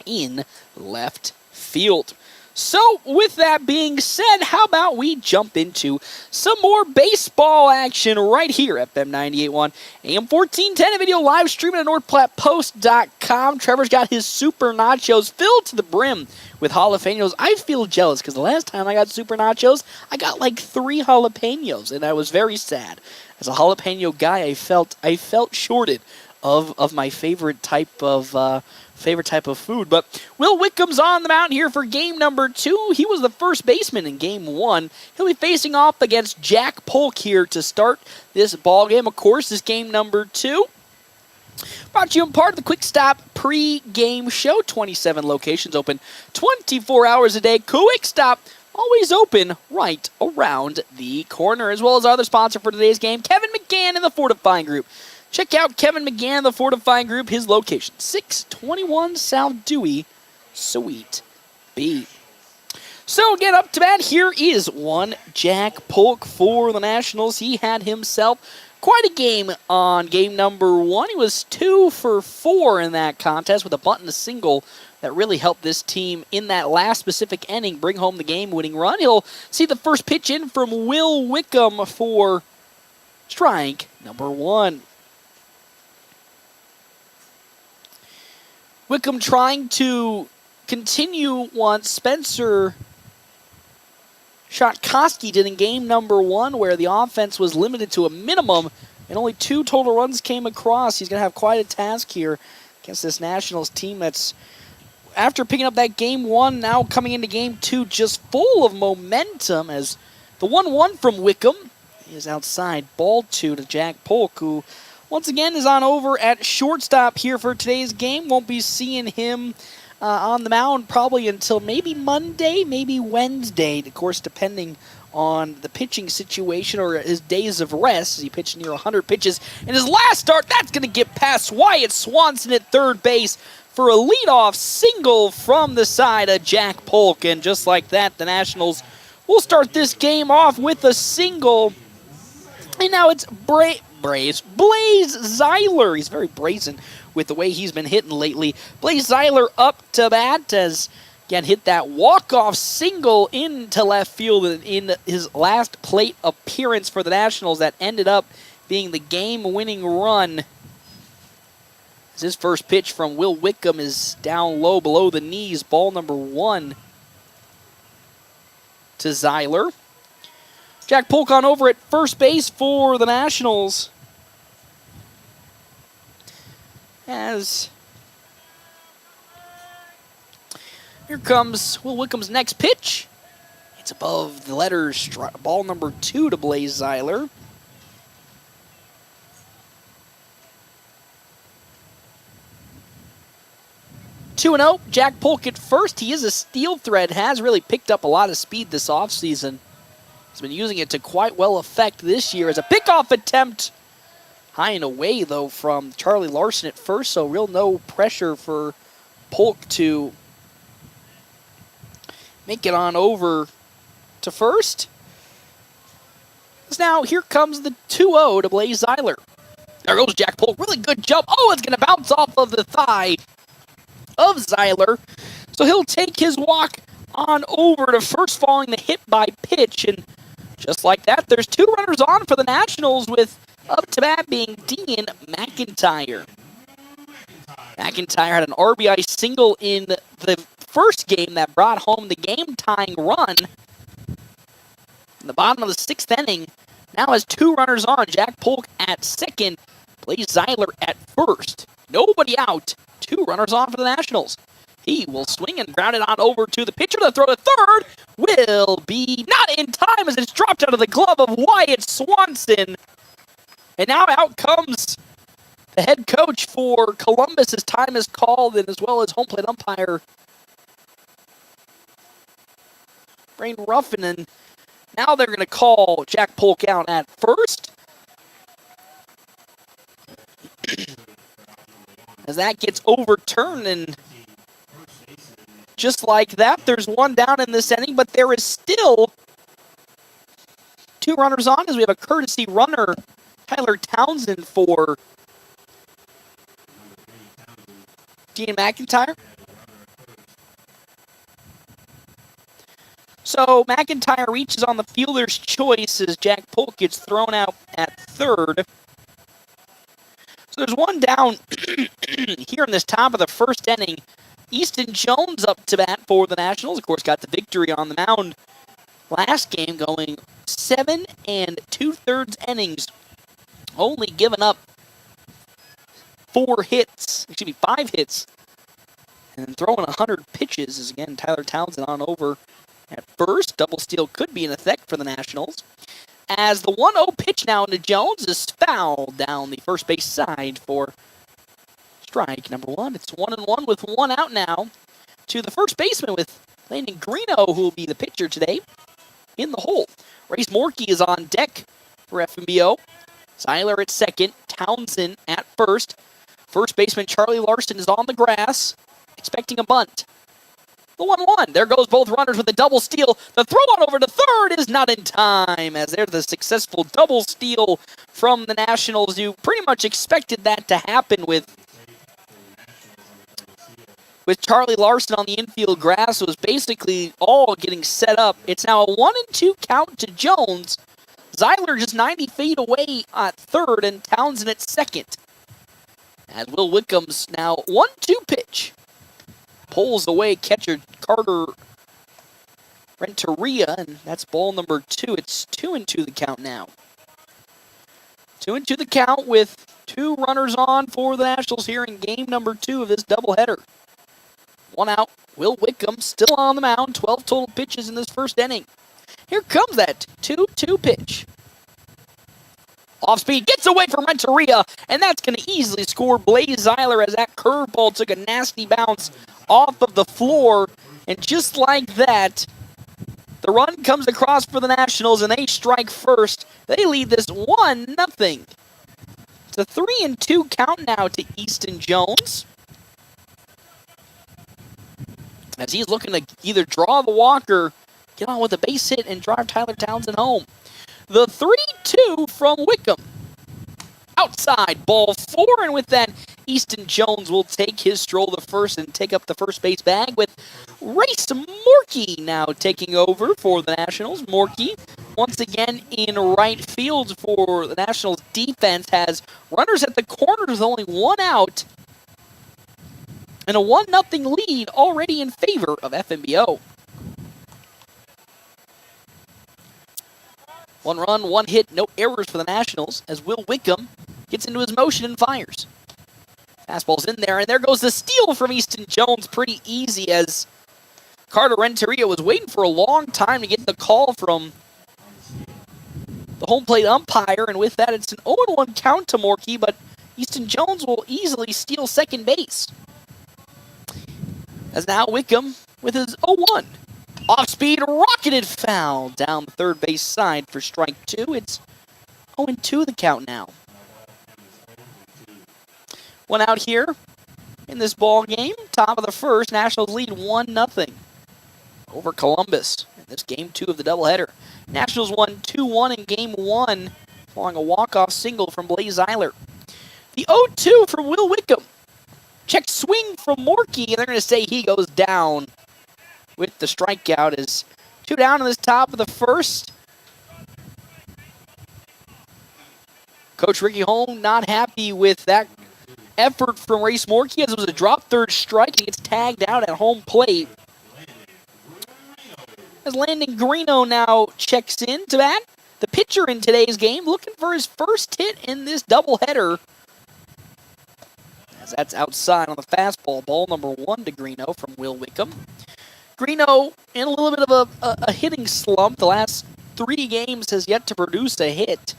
in left field. So, with that being said, how about we jump into some more baseball action right here at FM 98.1 AM 1410, a video live streaming at NorthPlattePost.com. Trevor's got his super nachos filled to the brim with jalapenos. I feel jealous because the last time I got super nachos, I got like 3 jalapenos, and I was very sad. As a jalapeno guy, I felt shorted of my favorite type of food. But Will Wickham's on the mound here for game number 2. He was the first baseman in game 1. He'll be facing off against Jack Polk here to start this ball game. Of course, this game number 2. Brought to you in part of the Quick Stop pre-game show. 27 locations open 24 hours a day. Quick Stop always open right around the corner, as well as our other sponsor for today's game, Kevin McGann and the Fortifying Group. Check out Kevin McGann, the Fortifying Group, his location, 621 South Dewey, Suite B. So, get up to bat. Here is one Jack Polk for the Nationals. He had himself quite a game on game number 1. He was 2 for 4 in that contest with a bunt and a single that really helped this team in that last specific inning bring home the game-winning run. He'll see the first pitch in from Will Wickham for strike number 1. Wickham trying to continue once Spencer Shotkoski did in game number 1, where the offense was limited to a minimum and only 2 total runs came across. He's going to have quite a task here against this Nationals team that's, after picking up that game 1, now coming into game 2 just full of momentum, as the 1-1 from Wickham is outside. Ball 2 to Jack Polk, who once again is on over at shortstop here for today's game. Won't be seeing him on the mound probably until maybe Monday, maybe Wednesday, of course, depending on the pitching situation or his days of rest, as he pitched near 100 pitches. In his last start, that's going to get past Wyatt Swanson at third base for a leadoff single from the side of Jack Polk. And just like that, the Nationals will start this game off with a single. And now it's Blaze Zeiler. He's very brazen with the way he's been hitting lately. Blaze Zeiler up to bat as, again, hit that walk-off single into left field in his last plate appearance for the Nationals that ended up being the game-winning run. As his first pitch from Will Wickham is down low below the knees. Ball number 1 to Zeiler. Jack Polk on over at first base for the Nationals. As here comes Will Wickham's next pitch. It's above the letters. Ball number 2 to Blaze Zeiler. Two 2-0. Jack Polk at first. He is a steel thread. Has really picked up a lot of speed this offseason. He's been using it to quite well effect this year as a pickoff attempt. High and away, though, from Charlie Larson at first, so real no pressure for Polk to make it on over to first. Now, here comes the 2-0 to Blaze Zeiler. There goes Jack Polk. Really good jump. Oh, it's going to bounce off of the thigh of Zeiler. So he'll take his walk on over to first, following the hit by pitch. And just like that, there's 2 runners on for the Nationals, with up to bat being Dean McIntyre. McIntyre had an RBI single in the first game that brought home the game-tying run. In the bottom of the 6th inning, now has 2 runners on. Jack Polk at second, Blaze Zeiler at first. Nobody out. 2 runners on for the Nationals. He will swing and ground it on over to the pitcher. The throw to third will be not in time as it's dropped out of the glove of Wyatt Swanson. And now out comes the head coach for Columbus as time is called, and as well as home plate umpire Brain Ruffin. And now they're going to call Jack Polk out at first. As that gets overturned, and just like that, there's 1 down in this inning, but there is still 2 runners on as we have a courtesy runner, Tyler Townsend, for Dean McIntyre. So McIntyre reaches on the fielder's choice as Jack Polk gets thrown out at third. So there's 1 down here in this top of the first inning. Easton Jones up to bat for the Nationals. Of course, got the victory on the mound last game, going 7 2/3 innings. Only given up 5 hits, and throwing 100 pitches is, again, Tyler Townsend on over at first. Double steal could be in effect for the Nationals. As the 1-0 pitch now into Jones is fouled down the first base side for strike number 1. It's 1-1 with 1 out now to the first baseman, with Landon Greeno, who will be the pitcher today, in the hole. Race Morkey is on deck for FNBO. Zeiler at second, Townsend at first. First baseman Charlie Larson is on the grass, expecting a bunt. The 1-1. There goes both runners with a double steal. The throw on over to third is not in time, as there's the successful double steal from the Nationals. You pretty much expected that to happen with Charlie Larson on the infield grass. It was basically all getting set up. It's now a 1-2 count to Jones. Zeiler just 90 feet away at third, and Townsend at second. As Will Wickham's now 1-2 pitch pulls away catcher Carter Renteria, and that's ball number 2. It's 2-2 the count now. 2-2 the count with 2 runners on for the Nationals here in game number 2 of this doubleheader. 1 out. Will Wickham still on the mound. 12 total pitches in this first inning. Here comes that 2-2 pitch. Off speed, gets away from Renteria, and that's going to easily score Blaze Zeiler as that curveball took a nasty bounce off of the floor. And just like that, the run comes across for the Nationals, and they strike first. They lead this 1-0. It's a 3-2 count now to Easton Jones, as he's looking to either draw the walk or get on with a base hit and drive Tyler Townsend home. The 3-2 from Wickham. Outside, ball 4, and with that, Easton Jones will take his stroll to first and take up the first base bag, with Race Morkey now taking over for the Nationals. Morkey, once again in right field for the Nationals defense, has runners at the corners with only 1 out, and a 1-0 lead already in favor of FNBO. 1 run, 1 hit, no errors for the Nationals as Will Wickham gets into his motion and fires. Fastball's in there, and there goes the steal from Easton Jones. Pretty easy, as Carter Renteria was waiting for a long time to get the call from the home plate umpire, and with that, it's an 0-1 count to Morkey, but Easton Jones will easily steal second base. As now Wickham with his 0-1. Off-speed, rocketed foul down the third base side for strike 2. It's 0-2 the count now. 1 out here in this ball game. Top of the first, Nationals lead 1-0 over Columbus in this game 2 of the doubleheader. Nationals won 2-1 in game 1, following a walk-off single from Blaze Zeiler. The 0-2 from Will Wickham. Check swing from Morkey, and they're going to say he goes down with the strikeout. Is 2 down in this top of the first. Coach Ricky Holm not happy with that effort from Race Morkey, as it was a drop third strike, and he gets tagged out at home plate. As Landon Greeno now checks in to bat, the pitcher in today's game, looking for his first hit in this doubleheader. As that's outside on the fastball, ball number 1 to Greeno from Will Wickham. Greeno in a little bit of a hitting slump. The last 3 games has yet to produce a hit.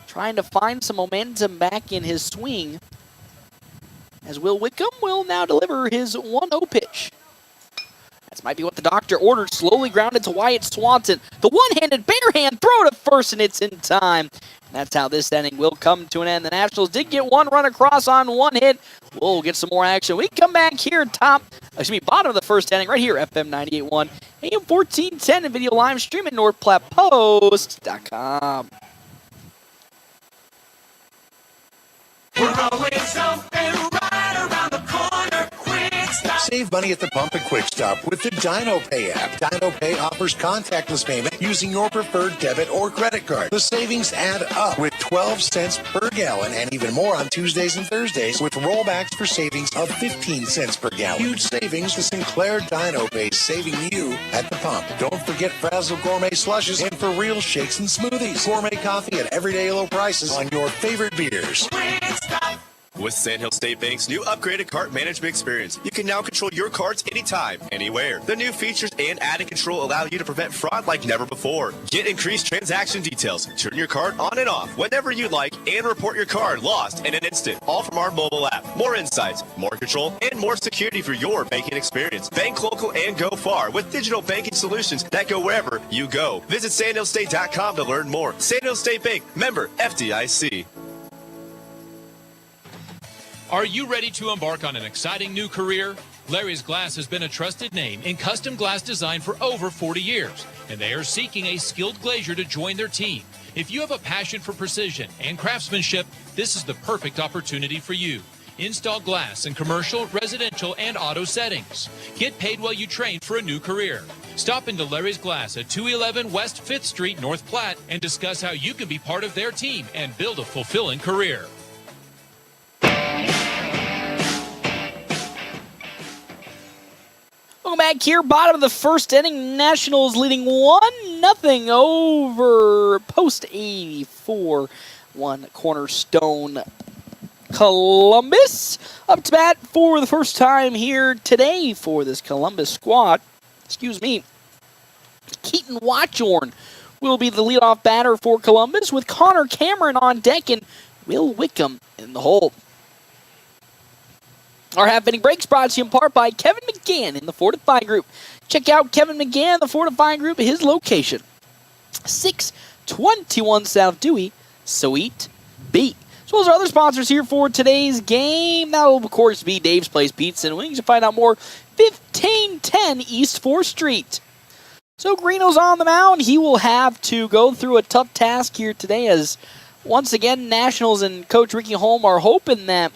Trying to find some momentum back in his swing, as Will Wickham will now deliver his 1-0 pitch. That might be what the doctor ordered. Slowly grounded to Wyatt Swanson. The one-handed barehand throw to first, and it's in time. And that's how this inning will come to an end. The Nationals did get 1 run across on 1 hit. We'll get some more action. We come back here bottom of the first inning right here, FM 98.1, AM 1410, and video live stream at NorthPlattePost.com. We're always something right around the corner. Quick stop. Save money at the pump and Quick Stop with the Dino Pay app. Dino Pay offers contactless payment using your preferred debit or credit card. The savings add up with 12 cents per gallon, and even more on Tuesdays and Thursdays with rollbacks for savings of 15 cents per gallon. Huge savings to Sinclair Dino Pay, saving you at the pump. Don't forget Frazzle Gourmet Slushes and for real shakes and smoothies. Gourmet coffee at everyday low prices on your favorite beers. With Sandhill State Bank's new upgraded cart management experience, you can now control your cards anytime, anywhere. The new features and added control allow you to prevent fraud like never before. Get increased transaction details, turn your card on and off whenever you like, and report your card lost in an instant, all from our mobile app. More insights, more control, and more security for your banking experience. Bank local and go far with digital banking solutions that go wherever you go. Visit sandhillstate.com to learn more. Sandhill State Bank, member FDIC. Are you ready to embark on an exciting new career? Larry's Glass has been a trusted name in custom glass design for over 40 years, and they are seeking a skilled glazier to join their team. If you have a passion for precision and craftsmanship, this is the perfect opportunity for you. Install glass in commercial, residential, and auto settings. Get paid while you train for a new career. Stop into Larry's Glass at 211 West 5th Street, North Platte, and discuss how you can be part of their team and build a fulfilling career. back here, bottom of the first inning. Nationals leading 1-0 over Post 84. One Cornerstone Columbus. Up to bat for the first time here today for this Columbus squad. Keaton Watchorn will be the leadoff batter for Columbus, with Connor Cameron on deck and Will Wickham in the hole. Our half-inning breaks brought to you in part by Kevin McGann in the Fortify Group. Check out Kevin McGann, the Fortify Group, his location, 621 South Dewey, Suite B. As well as our other sponsors here for today's game. That will, of course, be Dave's Place Pizza and Wings. To find out more, 1510 East 4th Street. So Greeno's on the mound. He will have to go through a tough task here today, as once again, Nationals and Coach Ricky Holm are hoping that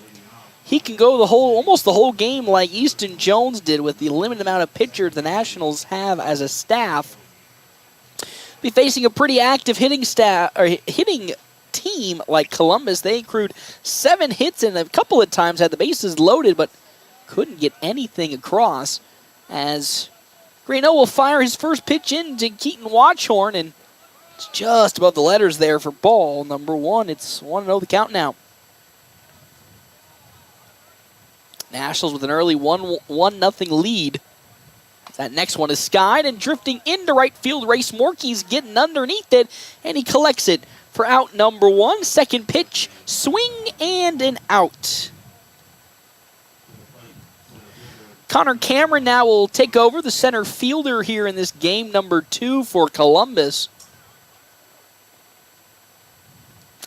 he can go almost the whole game like Easton Jones did with the limited amount of pitchers the Nationals have as a staff. Be facing a pretty active hitting team like Columbus. They accrued 7 hits and a couple of times had the bases loaded, but couldn't get anything across. As Greeno will fire his first pitch into Keaton Watchorn, and it's just above the letters there for ball number 1. It's 1-0 the count now. Nationals with an early 1-0 lead. That next one is skied, and drifting into right field, Race Morkey's getting underneath it, and he collects it for out number 1. Second pitch, swing and an out. Connor Cameron now will take over, the center fielder here in this game number 2 for Columbus.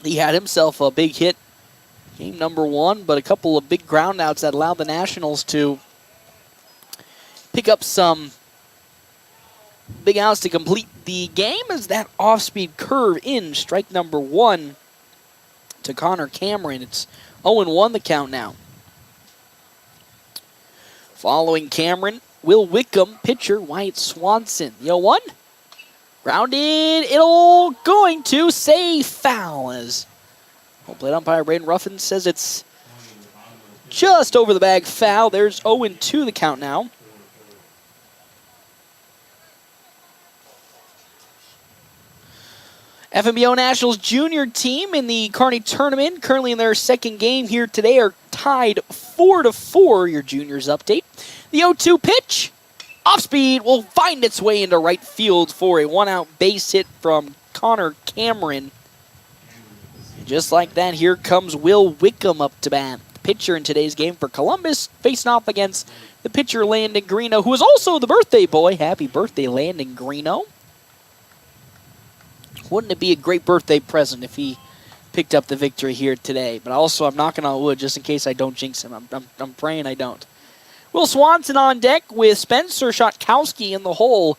He had himself a big hit game number 1, but a couple of big groundouts that allowed the Nationals to pick up some big outs to complete the game, as that off-speed curve in strike number 1 to Connor Cameron. It's 0-1 the count now. Following Cameron, Will Wickham, pitcher Wyatt Swanson. The 0-1. Grounded, it'll going to say foul, as home plate umpire Braden Ruffin says it's just over the bag foul. There's 0-2 the count now. FNBO Nationals junior team in the Kearney tournament, currently in their second game here today, are tied 4-4. Your juniors update. The 0-2 pitch, off speed, will find its way into right field for a 1-out base hit from Connor Cameron. And just like that, here comes Will Wickham up to bat. The pitcher in today's game for Columbus, facing off against the pitcher Landon Greeno, who is also the birthday boy. Happy birthday, Landon Greeno. Wouldn't it be a great birthday present if he picked up the victory here today? But also, I'm knocking on wood just in case I don't jinx him. I'm praying I don't. Will Swanson on deck with Spencer Shotkowski in the hole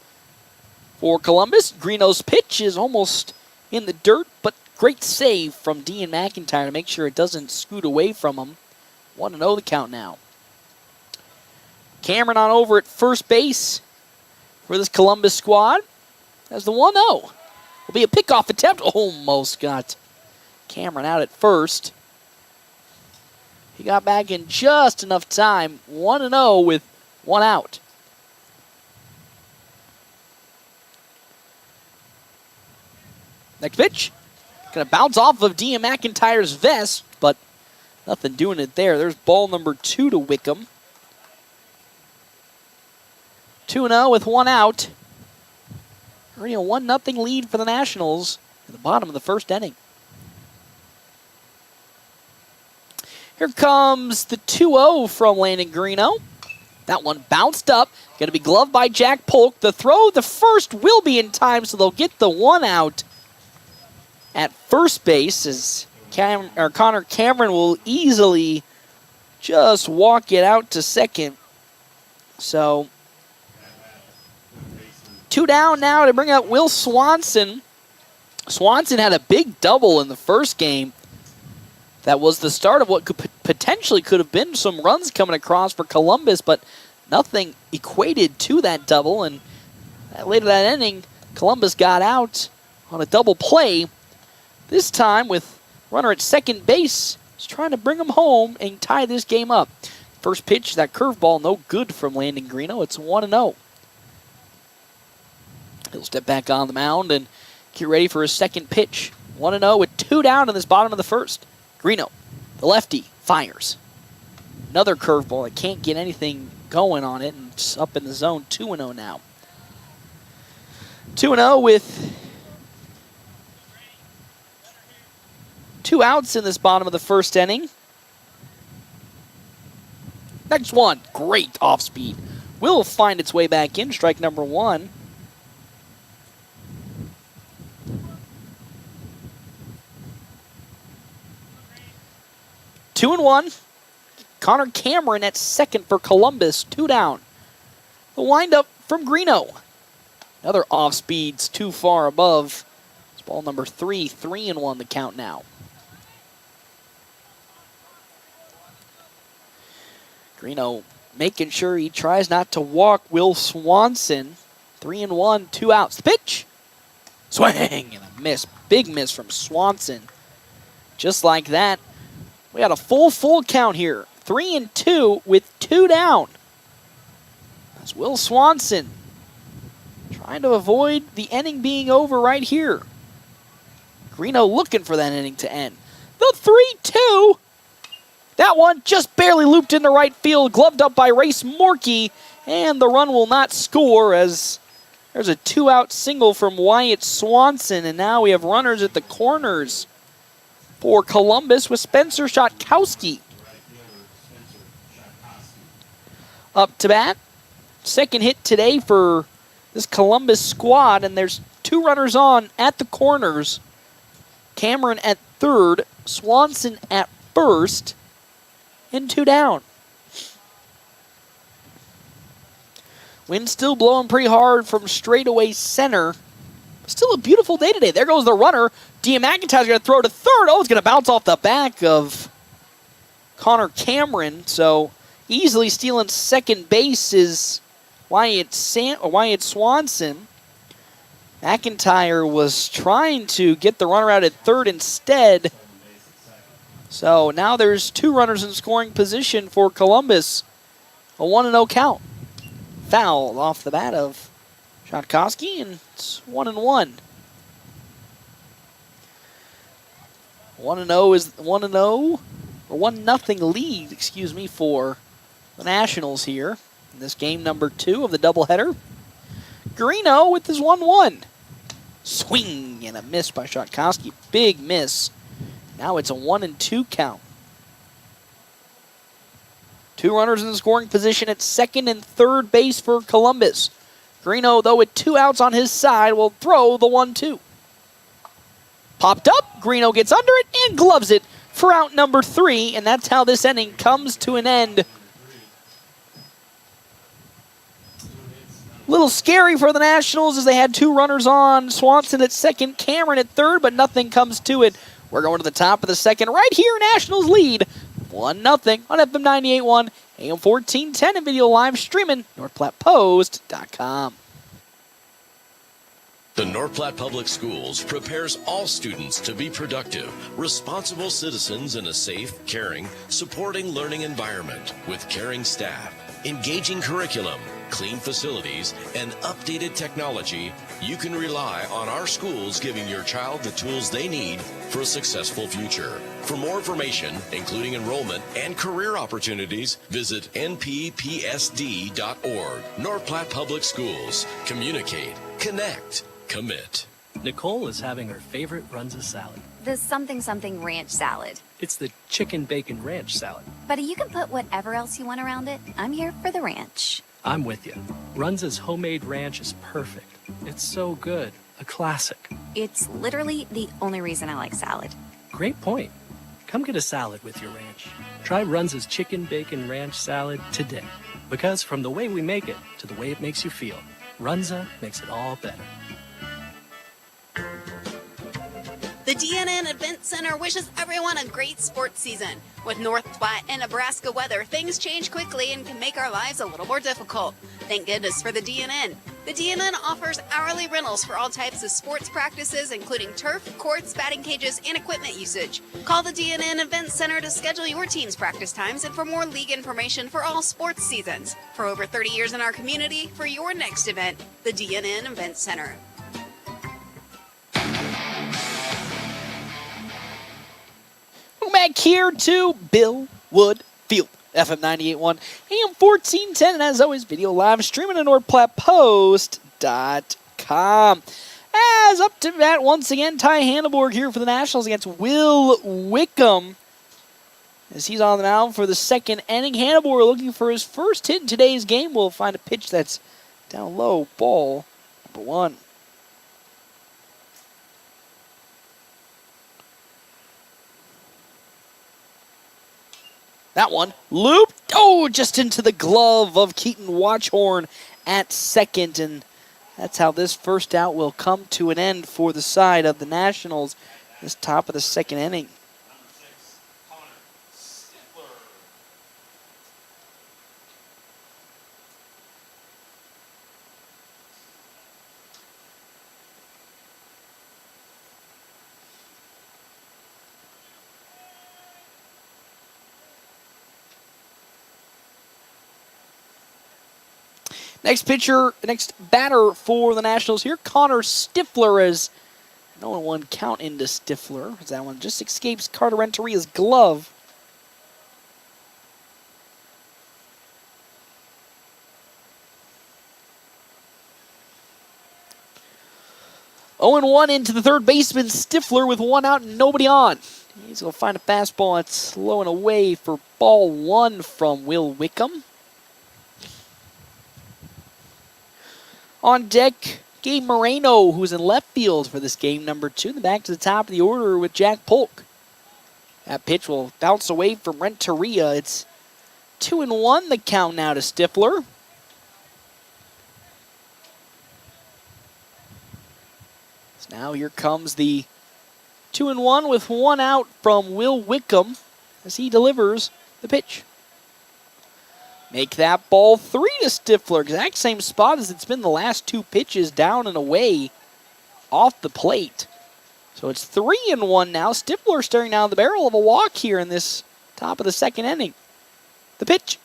for Columbus. Greeno's pitch is almost in the dirt, but great save from Dean McIntyre to make sure it doesn't scoot away from him. 1-0 the count now. Cameron on over at first base for this Columbus squad. As the 1-0. Will be a pickoff attempt. Almost got Cameron out at first. He got back in just enough time. 1-0 with 1 out. Next pitch. Going to bounce off of Dean McIntyre's vest, but nothing doing it there. There's ball number 2 to Wickham. 2-0 with 1 out. Already a 1-0 lead for the Nationals at the bottom of the first inning. Here comes the 2-0 from Landon Greeno. That one bounced up. Going to be gloved by Jack Polk. The throw, the first, will be in time, so they'll get the 1 out at first base, as Connor Cameron will easily just walk it out to second. So 2 down now to bring up Will Swanson. Swanson had a big double in the first game. That was the start of what potentially could have been some runs coming across for Columbus, but nothing equated to that double. And later that inning, Columbus got out on a double play. This time with runner at second base, is trying to bring him home and tie this game up. First pitch, that curveball, no good from Landon Greeno. It's 1-0. He'll step back on the mound and get ready for his second pitch. 1-0 with 2 down in this bottom of the first. Greeno, the lefty, fires. Another curveball that can't get anything going on it, and it's up in the zone. 2-0 now. 2-0 with 2 outs in this bottom of the first inning. Next one, great off speed. Will find its way back in, strike number 1. Two and 1. Connor Cameron at second for Columbus, 2 down. The windup from Greeno. Another off speed's too far above. It's ball number 3, 3-1 the count now. Greeno making sure he tries not to walk Will Swanson. 3-1, 2 outs. The pitch. Swing and a miss. Big miss from Swanson. Just like that, we got a full count here. 3-2 with 2 down. That's Will Swanson trying to avoid the inning being over right here. Greeno looking for that inning to end. The 3-2. That one just barely looped into right field, gloved up by Race Morkey, and the run will not score as there's a 2-out single from Wyatt Swanson, and now we have runners at the corners for Columbus with Spencer Shotkowski up to bat. Second hit today for this Columbus squad, and there's 2 runners on at the corners. Cameron at third, Swanson at first, and 2 down. Wind still blowing pretty hard from straightaway center. Still a beautiful day today. There goes the runner. Dia McIntyre's going to throw to third. Oh, it's going to bounce off the back of Connor Cameron. So easily stealing second base is Wyatt Swanson. McIntyre was trying to get the runner out at third instead. So now there's 2 runners in scoring position for Columbus. A 1-0 count. Foul off the bat of Shotkowski, and it's 1-1. 1-0 is 1-0, or 1-0 lead, excuse me, for the Nationals here in this game number 2 of the doubleheader. Greeno with his 1-1. Swing and a miss by Shotkowski. Big miss. Now it's a 1-2 count. 2 runners in the scoring position at second and third base for Columbus. Greeno, though, with 2 outs on his side, will throw the 1-2. Popped up, Greeno gets under it and gloves it for out number 3, and that's how this inning comes to an end. A little scary for the Nationals as they had 2 runners on. Swanson at second, Cameron at third, but nothing comes to it. We're going to the top of the second right here. Nationals lead 1-0 on FM 98.1, AM 1410, and video live streaming, NorthPlattePost.com. The North Platte Public Schools prepares all students to be productive, responsible citizens in a safe, caring, supporting learning environment with caring staff, engaging curriculum, clean facilities, and updated technology. You can rely on our schools giving your child the tools they need for a successful future. For more information, including enrollment and career opportunities, visit nppsd.org. North Platte Public Schools. Communicate, connect, commit. Nicole is having her favorite Runza salad. The something ranch salad. It's the chicken bacon ranch salad. But you can put whatever else you want around it. I'm here for the ranch. I'm with you. Runza's homemade ranch is perfect. It's so good. A classic. It's literally the only reason I like salad. Great point. Come get a salad with your ranch. Try Runza's chicken bacon ranch salad today. Because from the way we make it to the way it makes you feel, Runza makes it all better. The DNN Event Center wishes everyone a great sports season. With North Platte and Nebraska weather, things change quickly and can make our lives a little more difficult. Thank goodness for the DNN. The DNN offers hourly rentals for all types of sports practices, including turf, courts, batting cages, and equipment usage. Call the DNN Event Center to schedule your team's practice times and for more league information for all sports seasons. For over 30 years in our community, for your next event, the DNN Event Center. Welcome back here to Bill Wood Field. FM 98.1, AM 1410, and as always, video live streaming at NorthPlattePost.com. As up to bat once again, Ty Hanneborg here for the Nationals against Will Wickham. As he's on the mound for the second inning, Hanneborg looking for his first hit in today's game. We'll find a pitch that's down low, ball number 1. That one looped, just into the glove of Keaton Watchhorn at second, and that's how this first out will come to an end for the side of the Nationals. This top of the second inning. Next batter for the Nationals here, Connor Stifler, as 0-1 count into Stifler, as that one just escapes Carter Renteria's glove. (0-1) into the third baseman, Stifler, with 1 out and nobody on. He's going to find a fastball that's slow and away for ball 1 from Will Wickham. On deck, Gabe Moreno, who's in left field for this game number 2. Then back to the top of the order with Jack Polk. That pitch will bounce away from Renteria. It's 2-1 the count now to Stifler. So now here comes the 2-1 with 1 out from Will Wickham as he delivers the pitch. Make that ball 3 to Stifler. Exact same spot as it's been the last 2 pitches, down and away off the plate. So it's 3-1 now. Stifler staring down the barrel of a walk here in this top of the second inning. The pitch.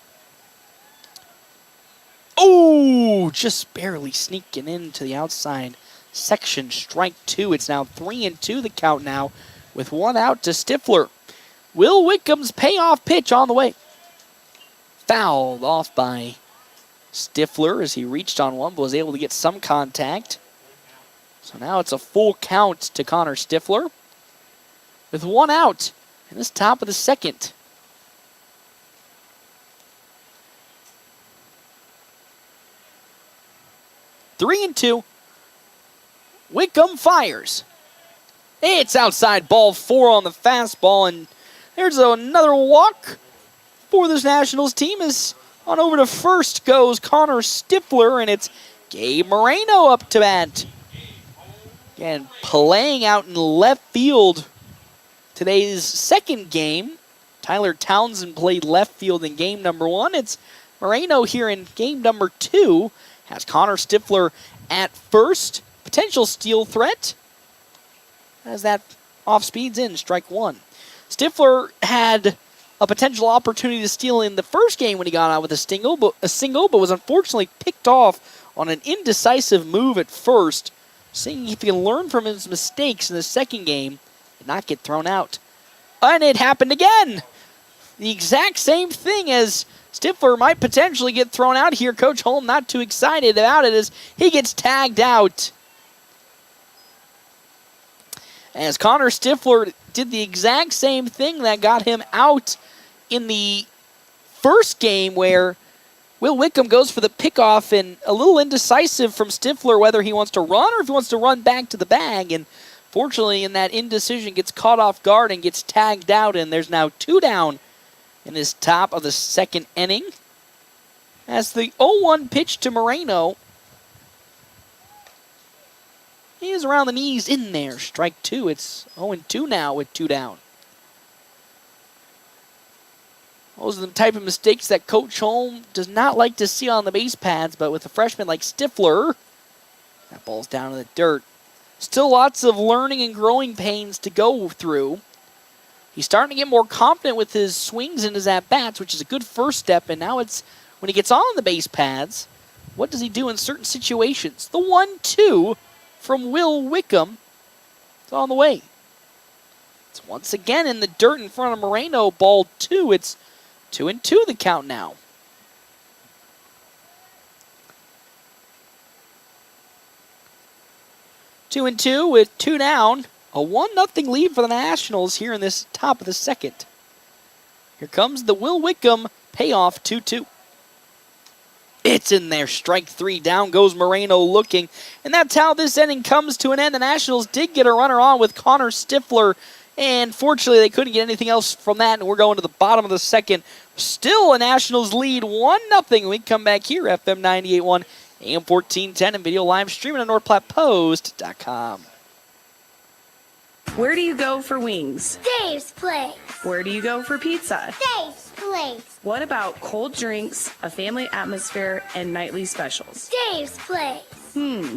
Oh, just barely sneaking into the outside section. Strike 2. It's now 3-2 the count now with 1 out to Stifler. Will Wickham's payoff pitch on the way. Fouled off by Stifler as he reached on one, but was able to get some contact. So now it's a full count to Connor Stifler with 1 out in this top of the second. Three and 2. Wickham fires. It's outside, ball 4 on the fastball, and there's another walk for this Nationals team. As on over to first goes Connor Stifler, and it's Gabe Moreno up to bat. Again, playing out in left field today's second game. Tyler Townsend played left field in game number 1. It's Moreno here in game number 2. Has Connor Stifler at first. Potential steal threat as that off speeds in, strike 1. Stifler had a potential opportunity to steal in the first game when he got out with a single, but was unfortunately picked off on an indecisive move at first. Seeing if he can learn from his mistakes in the second game and not get thrown out. And it happened again. The exact same thing, as Stifler might potentially get thrown out here. Coach Holm not too excited about it as he gets tagged out. As Connor Stifler did the exact same thing that got him out in the first game, where Will Wickham goes for the pickoff, and a little indecisive from Stifler whether he wants to run or if he wants to run back to the bag. And fortunately, in that indecision, gets caught off guard and gets tagged out, and there's now 2 down in this top of the second inning. As the 0-1 pitch to Moreno is around the knees in there. Strike 2. It's 0-2 now with 2 down. Those are the type of mistakes that Coach Holm does not like to see on the base pads, but with a freshman like Stifler, that ball's down in the dirt. Still lots of learning and growing pains to go through. He's starting to get more confident with his swings and his at-bats, which is a good first step, and now it's when he gets on the base pads, what does he do in certain situations? The 1-2 from Will Wickham is on the way. It's once again in the dirt in front of Moreno, ball 2. It's 2-2 the count now. Two and two with 2 down. A 1-0 lead for the Nationals here in this top of the second. Here comes the Will Wickham payoff, 2-2. It's in there, strike 3. Down goes Moreno looking. And that's how this inning comes to an end. The Nationals did get a runner on with Connor Stifler. And fortunately, they couldn't get anything else from that. And we're going to the bottom of the second. Still a Nationals lead, 1-0. We come back here, FM 98.1, AM 1410, and video live streaming on NorthPlattePost.com. Where do you go for wings? Dave's Place. Where do you go for pizza? Dave's Place. What about cold drinks, a family atmosphere, and nightly specials? Dave's Place.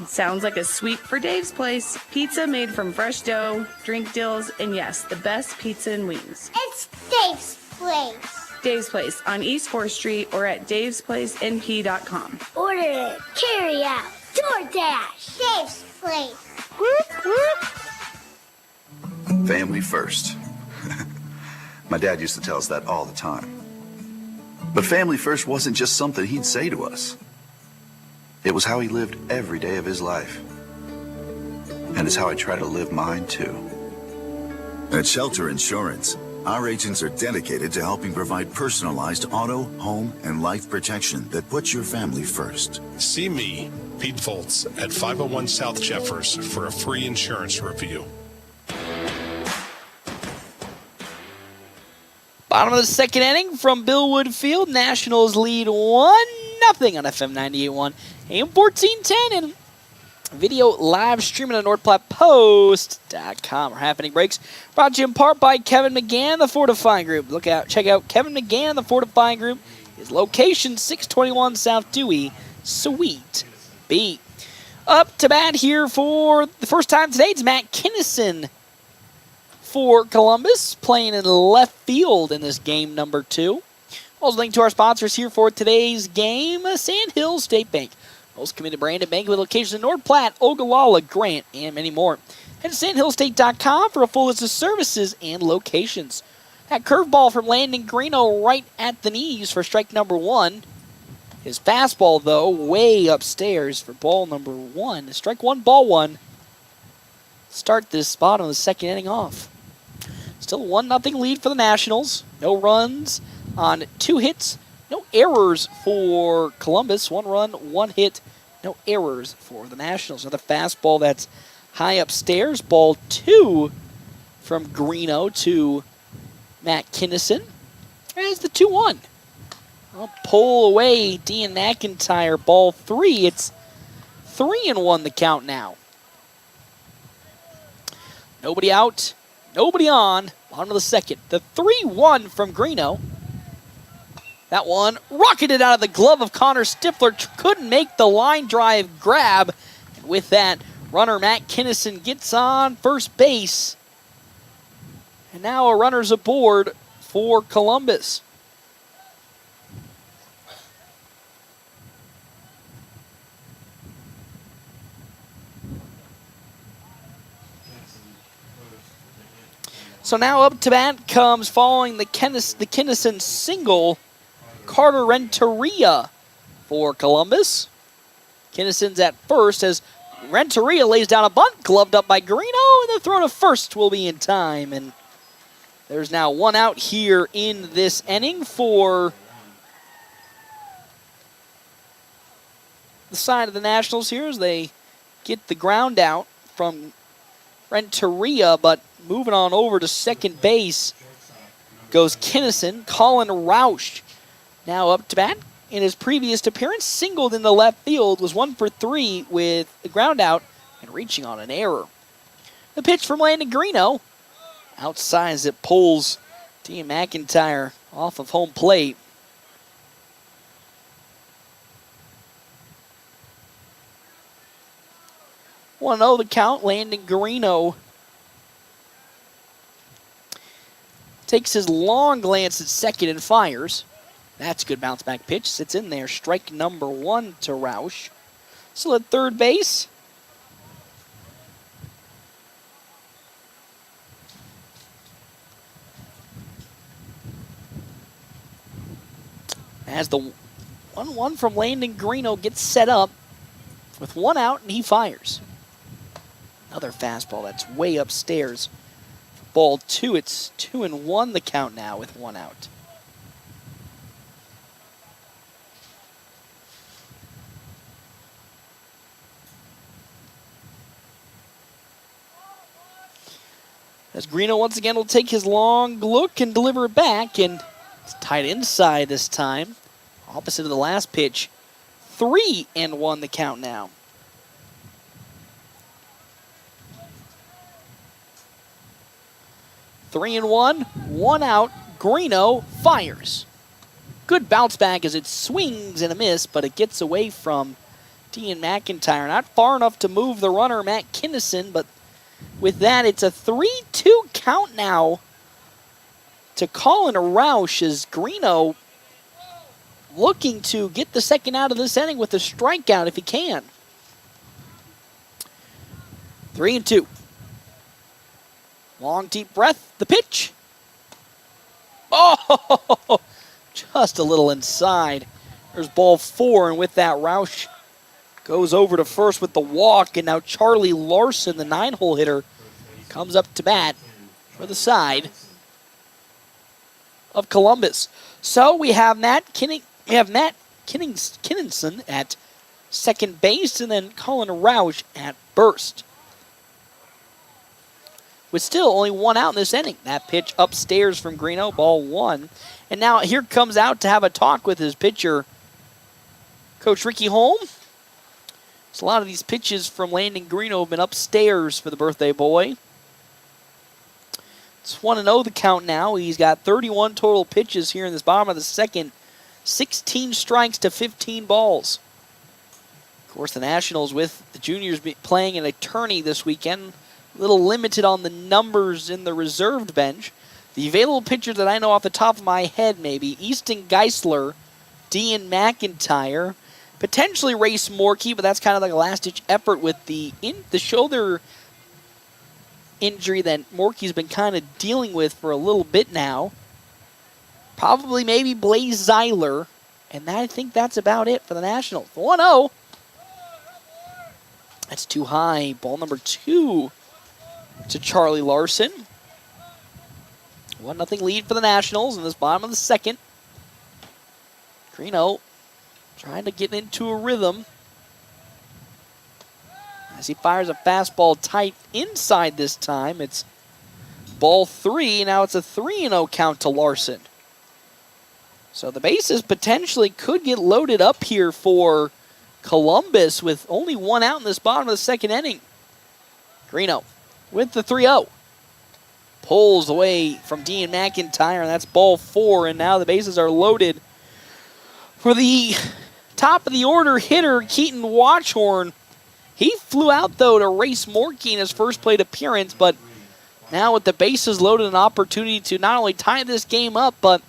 Sounds like a sweep for Dave's Place. Pizza made from fresh dough, drink deals, and yes, the best pizza and wings. It's Dave's Place. Dave's Place on East 4th Street or at davesplacenp.com. Order it, carry out, DoorDash. Dave's Place. Whoop, whoop. Family first. My dad used to tell us that all the time. But family first wasn't just something he'd say to us. It was how he lived every day of his life. And it's how I try to live mine too. At Shelter Insurance, our agents are dedicated to helping provide personalized auto, home, and life protection that puts your family first. See me, Pete Foltz, at 501 South Jeffers for a free insurance review. Bottom of the second inning from Bill Wood Field. Nationals lead 1-0 on FM 98.1, AM 1410, and video live streaming on NorthPlattePost.com. Our happening breaks brought to you in part by Kevin McGann, the Fortifying Group. Check out Kevin McGann, the Fortifying Group. His location, 621 South Dewey, Suite B. Up to bat here for the first time today, it's Matt Kinnison for Columbus, playing in left field in this game number 2. Also linked to our sponsors here for today's game, Sand Hill State Bank. Most committed branded bank with locations in North Platte, Ogallala, Grant, and many more. Head to sandhillstate.com for a full list of services and locations. That curveball from Landon Greeno right at the knees for strike number 1. His fastball, though, way upstairs for ball number 1. Strike 1, ball 1. Start this bottom of the second inning off. Still 1-0 lead for the Nationals. No runs on 2 hits. No errors for Columbus. 1 run, 1 hit. No errors for the Nationals. Another fastball that's high upstairs. Ball 2 from Greeno to Matt Kinnison. There's the 2-1. I'll pull away Dean McIntyre. Ball 3. It's 3-1 the count now. Nobody out. Nobody on. Bottom of the second. The 3-1 from Greeno. That one rocketed out of the glove of Connor Stifler. Couldn't make the line drive grab. And with that, runner Matt Kinnison gets on first base. And now a runner's aboard for Columbus. So now up to bat comes following the Kinnison single, Carter Renteria for Columbus. Kinnison's at first as Renteria lays down a bunt, gloved up by Greeno, and the throw to first will be in time. And there's now 1 out here in this inning for the side of the Nationals here as they get the ground out from Renteria, but moving on over to second base goes Kinnison. Colin Roush now up to bat. In his previous appearance, singled in the left field, was 1 for 3 with the ground out and reaching on an error. The pitch from Landon Greeno. Outside as it pulls Dean McIntyre off of home plate. Want to know the count. Landon Garino takes his long glance at second and fires. That's a good bounce back pitch. Sits in there. Strike number 1 to Roush. Still at third base. As the 1-1 from Landon Garino gets set up with 1 out, and he fires. Another fastball that's way upstairs. Ball 2, it's 2-1 the count now with 1 out. As Garino once again will take his long look and deliver it back, and it's tight inside this time. Opposite of the last pitch. 3-1 the count now. Three and one out. Garino fires. Good bounce back as it swings and a miss, but it gets away from Dean McIntyre. Not far enough to move the runner, Matt Kinnison, but with that, it's a 3-2 count now to Colin Roush as Garino looking to get the second out of this inning with a strikeout if he can. 3-2. Long, deep breath. The pitch. Oh, just a little inside. There's ball 4, and with that, Roush goes over to first with the walk, and now Charlie Larson, the 9-hole hitter, comes up to bat for the side of Columbus. So we have Matt Kinninson at second base, and then Colin Roush at first. With still only 1 out in this inning. That pitch upstairs from Garino, ball 1. And now here comes out to have a talk with his pitcher, Coach Ricky Holm. So a lot of these pitches from Landon Garino have been upstairs for the birthday boy. It's 1-0 the count now. He's got 31 total pitches here in this bottom of the second. 16 strikes to 15 balls. Of course, the Nationals with the juniors playing an attorney this weekend. A little limited on the numbers in the reserved bench. The available pitchers that I know off the top of my head maybe, Easton Geisler, Dean McIntyre, potentially Race Morkey, but that's kind of like a last-ditch effort with the shoulder injury that Morkey's been kind of dealing with for a little bit now. Probably maybe Blaze Zeiler, and I think that's about it for the Nationals. 1-0. That's too high. Ball number 2 to Charlie Larson. 1-0 lead for the Nationals in this bottom of the second. Garino trying to get into a rhythm as he fires a fastball tight inside this time. It's ball 3. Now it's a 3-0 count to Larson. So the bases potentially could get loaded up here for Columbus with only 1 out in this bottom of the second inning. Garino with the 3-0. Pulls away from Dean McIntyre, and that's ball 4, and now the bases are loaded for the top of the order hitter, Keaton Watchhorn. He flew out, though, to Race Morkey in his first plate appearance, but now with the bases loaded, an opportunity to not only tie this game up, but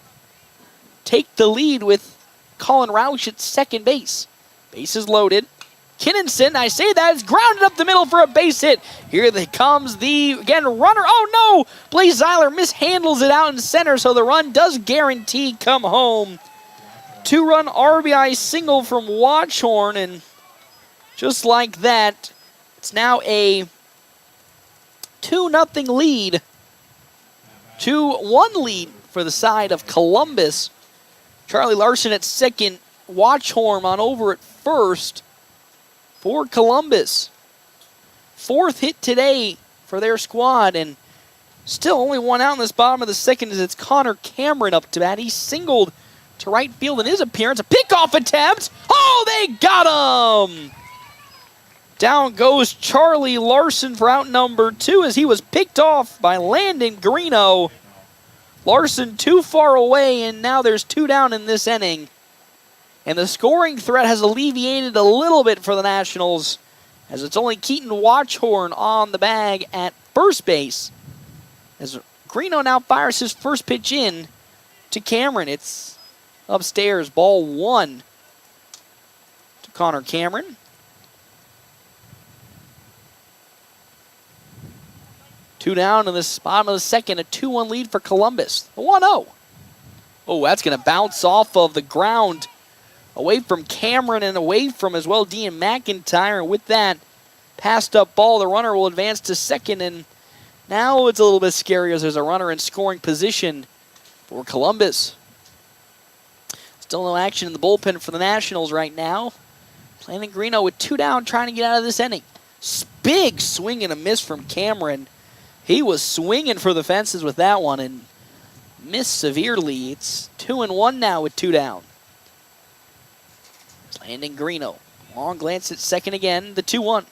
take the lead with Colin Roush at second base. Bases loaded. Kinninson, I say that, is grounded up the middle for a base hit. Here comes the, again, runner. Oh, no! Blaze Zeiler mishandles it out in center, so the run does guarantee come home. 2-run RBI single from Watchhorn, and just like that, it's now a 2-0 lead. 2-1 lead for the side of Columbus. Charlie Larson at second, Watchhorn on over at first for Columbus. 4th hit today for their squad, and still only 1 out in this bottom of the second as it's Connor Cameron up to bat. He singled to right field in his appearance. A pickoff attempt. Oh, they got him! Down goes Charlie Larson for out number 2 as he was picked off by Landon Garino. Larson too far away, and now there's 2 down in this inning. And the scoring threat has alleviated a little bit for the Nationals, as it's only Keaton Watchhorn on the bag at first base. As Greeno now fires his first pitch in to Cameron. It's upstairs, ball 1 to Connor Cameron. Two down in the bottom of the second, a 2-1 lead for Columbus. The 1-0. Oh, that's going to bounce off of the ground, away from Cameron and away from as well Dean McIntyre. And with that passed up ball, the runner will advance to second, and now it's a little bit scary as there's a runner in scoring position for Columbus. Still no action in the bullpen for the Nationals right now. Landon Greeno with 2 down, trying to get out of this inning. Big swing and a miss from Cameron. He was swinging for the fences with that one and missed severely. It's 2-1 now with 2 down. Landon Greeno. Long glance at second again, the 2-1.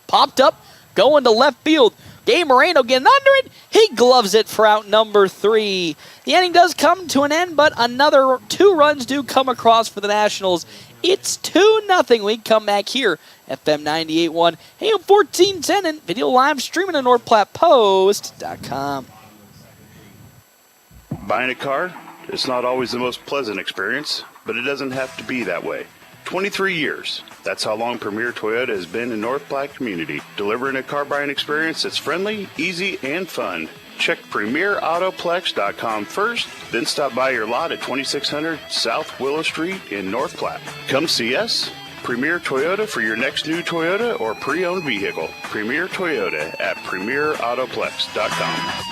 Popped up, going to left field. Gabe Moreno getting under it. He gloves it for out number 3. The inning does come to an end, but another 2 runs do come across for the Nationals. It's 2-0. We come back here, FM 98.1, AM 1410, and video live streaming at NorthPlattePost.com. Buying a car, it's not always the most pleasant experience, but it doesn't have to be that way. 23 years. That's how long Premier Toyota has been in North Platte community, delivering a car buying experience that's friendly, easy, and fun. Check PremierAutoplex.com first, then stop by your lot at 2600 South Willow Street in North Platte. Come see us. Premier Toyota for your next new Toyota or pre-owned vehicle. Premier Toyota at PremierAutoplex.com.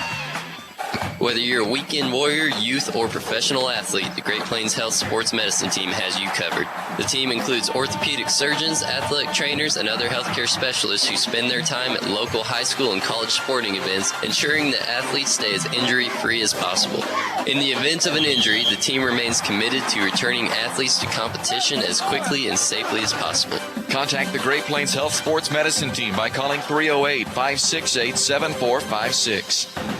Whether you're a weekend warrior, youth, or professional athlete, the Great Plains Health Sports Medicine Team has you covered. The team includes orthopedic surgeons, athletic trainers, and other healthcare specialists who spend their time at local high school and college sporting events, ensuring that athletes stay as injury-free as possible. In the event of an injury, the team remains committed to returning athletes to competition as quickly and safely as possible. Contact the Great Plains Health Sports Medicine Team by calling 308-568-7456.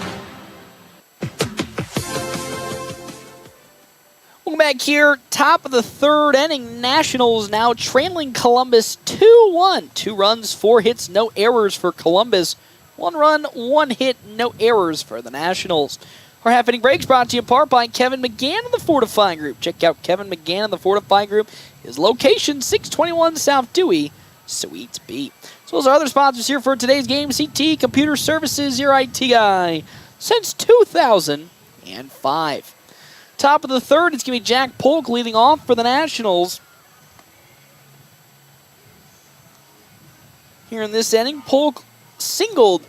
Back here, top of the third inning, Nationals now trailing Columbus 2-1. 2 runs, 4 hits, no errors for Columbus. 1 run, 1 hit, no errors for the Nationals. Our half-inning breaks brought to you in part by Kevin McGann of the Fortify Group. Check out Kevin McGann of the Fortify Group. His location, 621 South Dewey, Suite B. As well as our other sponsors here for today's game, CT Computer Services, your IT guy since 2005. Top of the third, it's going to be Jack Polk leading off for the Nationals. Here in this inning, Polk singled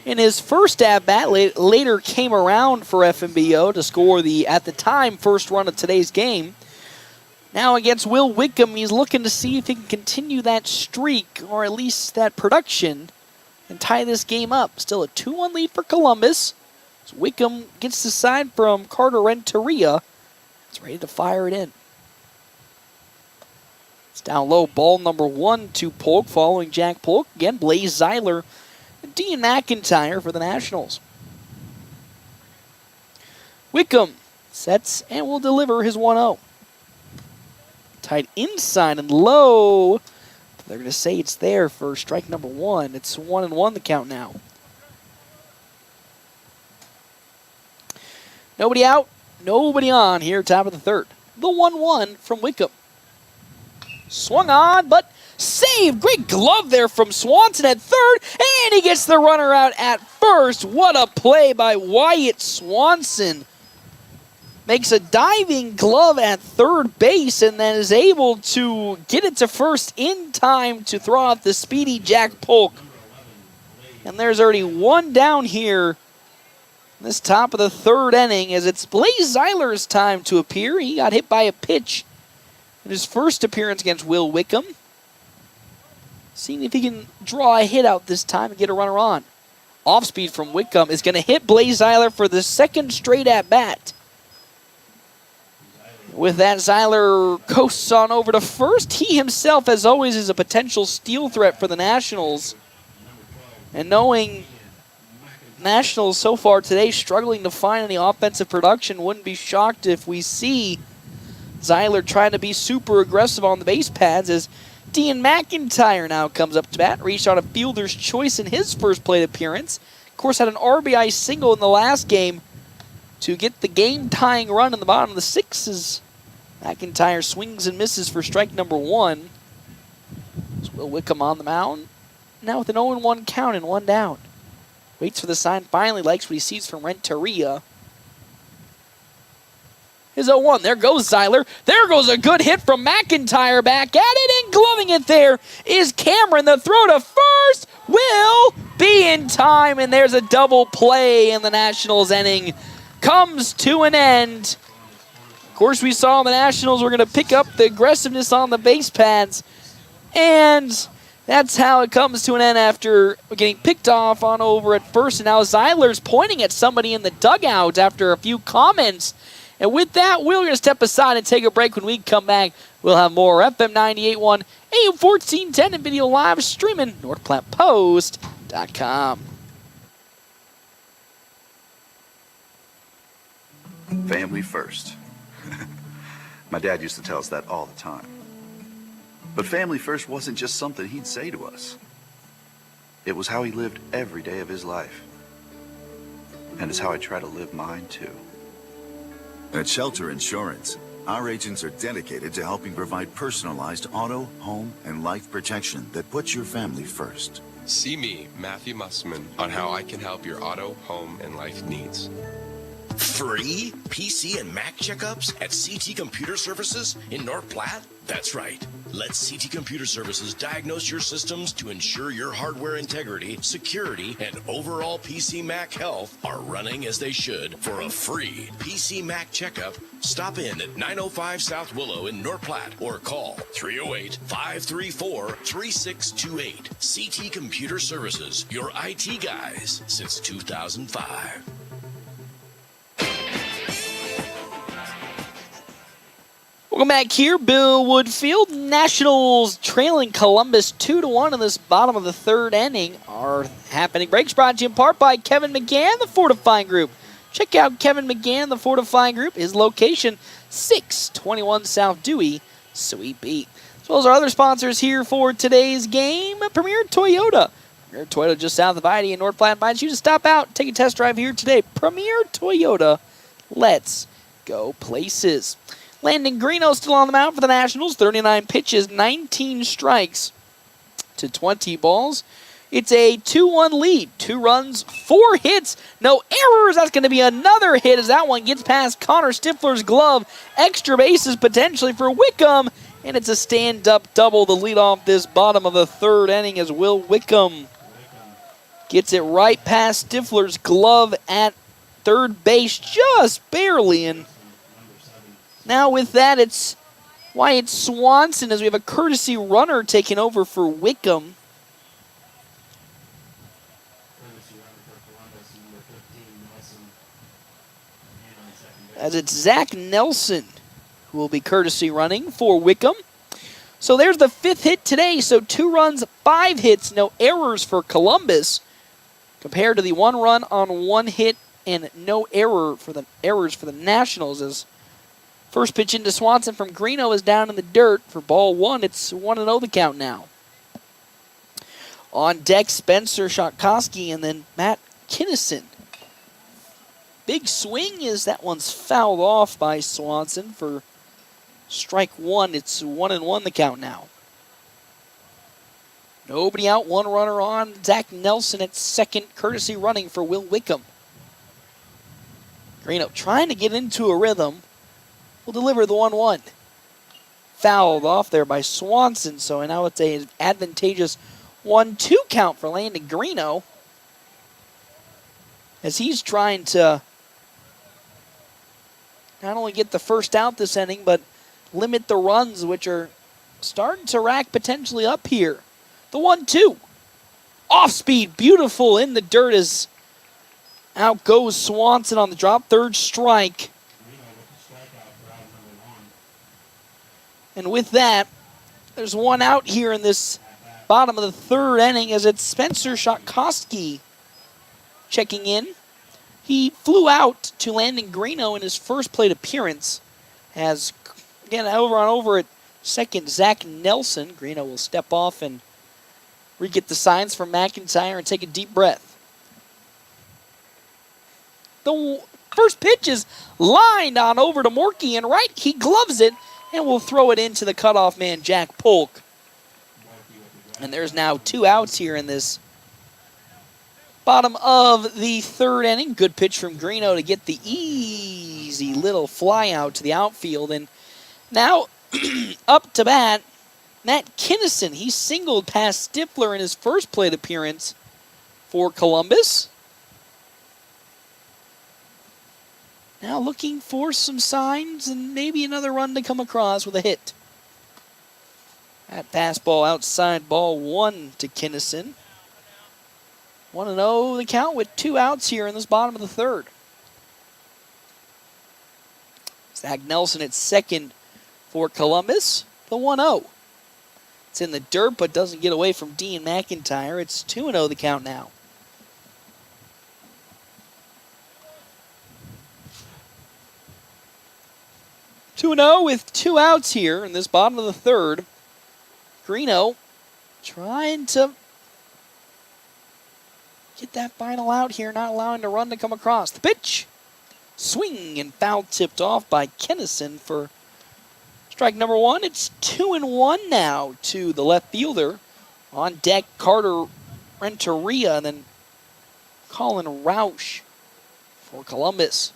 in his first at-bat, later came around for FNBO to score the, at the time, first run of today's game. Now against Will Wickham, he's looking to see if he can continue that streak, or at least that production, and tie this game up. Still a 2-1 lead for Columbus. So Wickham gets the side from Carter Renteria. It's ready to fire it in. It's down low, ball number 1 to Polk, following Jack Polk. Again, Blaze Zeiler and Dean McIntyre for the Nationals. Wickham sets and will deliver his 1-0. Tied inside and low. They're going to say it's there for strike number 1. It's 1-1 the count now. Nobody out, nobody on here, top of the third. The 1-1 from Wickham. Swung on, but saved. Great glove there from Swanson at third, and he gets the runner out at first. What a play by Wyatt Swanson. Makes a diving glove at third base and then is able to get it to first in time to throw out the speedy Jack Polk. And there's already 1 down here. This top of the third inning, as it's Blaze Zeiler's time to appear. He got hit by a pitch in his first appearance against Will Wickham. Seeing if he can draw a hit out this time and get a runner on. Off speed from Wickham is going to hit Blaze Zeiler for the second straight at bat. With that, Zeiler coasts on over to first. He himself, as always, is a potential steal threat for the Nationals. And knowing Nationals so far today struggling to find any offensive production. Wouldn't be shocked if we see Zeiler trying to be super aggressive on the base pads as Dean McIntyre now comes up to bat. Reached on a fielder's choice in his first plate appearance. Of course, had an RBI single in the last game to get the game-tying run in the bottom of the sixth as McIntyre swings and misses for strike number 1. It's Will Wickham on the mound. Now with an 0-1 count and 1 down. Waits for the sign, finally likes what he sees from Renteria. His 0-1, there goes Zeiler. There goes a good hit from McIntyre back at it, and gloving it there is Cameron. The throw to first will be in time, and there's a double play, and the Nationals inning comes to an end. Of course, we saw the Nationals were going to pick up the aggressiveness on the base pads, and that's how it comes to an end after getting picked off on over at first. And now Zeiler's pointing at somebody in the dugout after a few comments. And with that, we're going to step aside and take a break. When we come back, we'll have more FM 98.1, AM 1410, and video live streaming NorthPlattePost.com. Family first. My dad used to tell us that all the time. But family first wasn't just something he'd say to us. It was how he lived every day of his life. And it's how I try to live mine too. At Shelter Insurance, our agents are dedicated to helping provide personalized auto, home, and life protection that puts your family first. See me, Matthew Mussman, on how I can help your auto, home, and life needs. Free PC and Mac checkups at CT Computer Services in North Platte? That's right. Let CT Computer Services diagnose your systems to ensure your hardware integrity, security, and overall PC Mac health are running as they should. For a free PC Mac checkup, stop in at 905 South Willow in North Platte or call 308-534-3628. CT Computer Services, your IT guys since 2005. Welcome back here, Bill Woodfield. Nationals trailing Columbus 2-1 in this bottom of the third inning. Our happening breaks brought to you in part by Kevin McGann, the Fortifying Group. Check out Kevin McGann, the Fortifying Group. His location, 621 South Dewey, Suite B. As well as our other sponsors here for today's game, Premier Toyota. Premier Toyota just south of ID in North Platte invites you to stop out, take a test drive here today. Premier Toyota, let's go places. Landon Greeno still on the mound for the Nationals. 39 pitches, 19 strikes to 20 balls. It's a 2-1 lead. 2 runs, 4 hits, no errors. That's going to be another hit as that one gets past Connor Stifler's glove. Extra bases potentially for Wickham. And it's a stand-up double to lead off this bottom of the third inning as Will Wickham gets it right past Stifler's glove at third base, just barely. And now with that, it's Wyatt Swanson as we have a courtesy runner taking over for Wickham. As it's Zach Nelson who will be courtesy running for Wickham. So there's the 5th hit today. So 2 runs, 5 hits, no errors for Columbus compared to the 1 run on 1 hit and no errors for the Nationals. As first pitch into Swanson from Greeno is down in the dirt for ball 1. It's 1-0 the count now. On deck, Spencer Shotkoski and then Matt Kinnison. Big swing as that one's fouled off by Swanson for strike 1. It's 1-1 the count now. Nobody out, 1 runner on. Zach Nelson at second, courtesy running for Will Wickham. Greeno trying to get into a rhythm. Will deliver the 1-1. Fouled off there by Swanson, so now it's an advantageous 1-2 count for Landon Greeno as he's trying to not only get the first out this inning, but limit the runs, which are starting to rack potentially up here. The 1-2. Off speed, beautiful in the dirt as out goes Swanson on the drop. Third strike. And with that, there's 1 out here in this bottom of the third inning as it's Spencer Shotkoski checking in. He flew out to Landon Greeno in his first plate appearance. As, again, over at second, Zach Nelson. Greeno will step off and re-get the signs from McIntyre and take a deep breath. The first pitch is lined on over to Morkey, and right, he gloves it and will throw it into the cutoff man, Jack Polk. And there's now 2 outs here in this bottom of the third inning. Good pitch from Greeno to get the easy little fly out to the outfield. And now up to bat, Matt Kinnison. He singled past Stifler in his first plate appearance for Columbus. Now looking for some signs and maybe another run to come across with a hit. That fastball outside, ball 1 to Kinnison. 1-0 the count with 2 outs here in this bottom of the third. Zach Nelson at second for Columbus. The 1-0. It's in the dirt but doesn't get away from Dean McIntyre. It's 2-0 the count now. With 2 outs here in this bottom of the third. Greeno trying to get that final out here, not allowing the run to come across. The pitch, swing and foul tipped off by Kinnison for strike number 1. It's 2-1 now to the left fielder. On deck, Carter Renteria, and then Colin Roush for Columbus.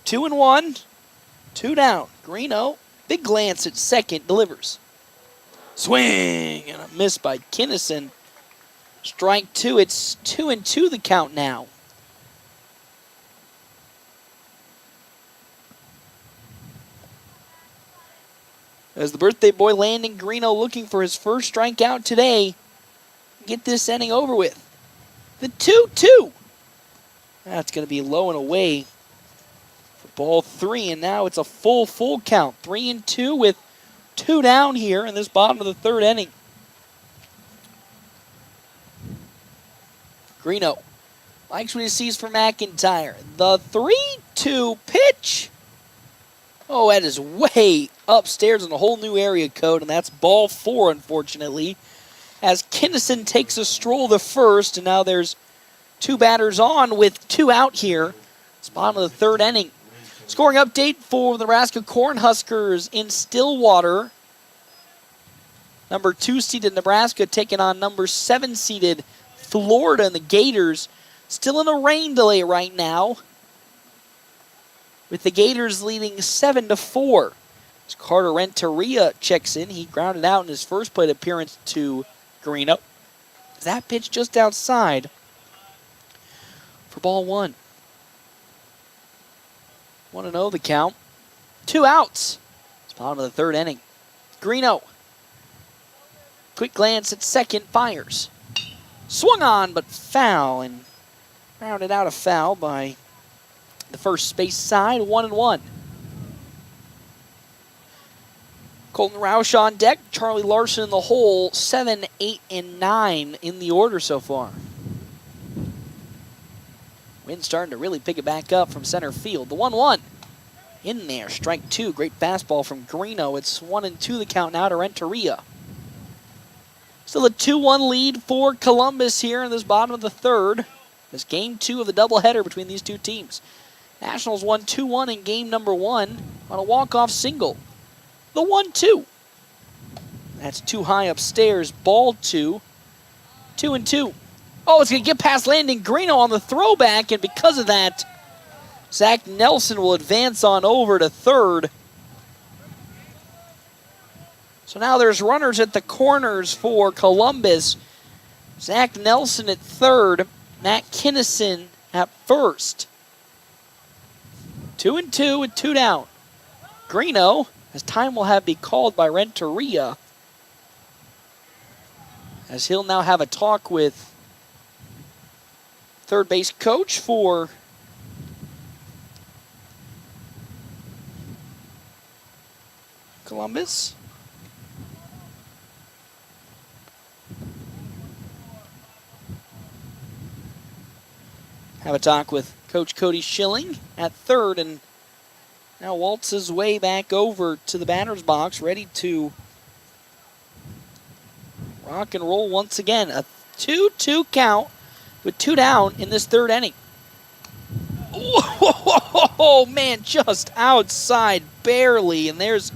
2-1. 2 down. Greeno, big glance at second, delivers. Swing and a miss by Kinnison. Strike 2. It's 2-2 the count now. As the birthday boy Landon Greeno looking for his first strikeout today. Get this inning over with. The 2-2. That's going to be low and away. Ball 3, and now it's a full count. 3-2 with 2 down here in this bottom of the third inning. Greeno likes what he sees from McIntyre. The 3-2 pitch. Oh, that is way upstairs in a whole new area code, and that's ball 4, unfortunately. As Kinnison takes a stroll to first, and now there's 2 batters on with 2 out here. It's bottom of the third inning. Scoring update for the Nebraska Cornhuskers in Stillwater. Number 2 seeded Nebraska taking on number 7 seeded Florida, and the Gators still in a rain delay right now, with the Gators leading 7-4. As Carter Renteria checks in, he grounded out in his first plate appearance to Greeno. That pitch just outside for ball 1. 1-0 the count. 2 outs. It's bottom of the third inning. Greeno. Quick glance at second, fires. Swung on, but foul, and rounded out a foul by the first base side. 1-1. Colton Roush on deck. Charlie Larson in the hole. 7, 8, and 9 in the order so far. Wind starting to really pick it back up from center field. The 1-1 in there. Strike 2. Great fastball from Greeno. It's 1-2 the count now to Renteria. Still a 2-1 lead for Columbus here in this bottom of the third. This game 2 of the doubleheader between these two teams. Nationals won 2-1 in game number 1 on a walk-off single. The 1-2. That's too high upstairs. Ball 2. 2-2. Oh, it's going to get past Landon Greeno on the throwback, and because of that, Zach Nelson will advance on over to third. So now there's runners at the corners for Columbus. Zach Nelson at third, Matt Kinnison at first. 2-2 with 2 down. Greeno, as time will have be called by Renteria, as he'll now have a talk with third base coach for Columbus. have a talk with Coach Cody Schilling at third, and now waltz his way back over to the batter's box, ready to rock and roll once again. A 2-2 count with 2 down in this third inning. Oh, man, just outside barely. And there's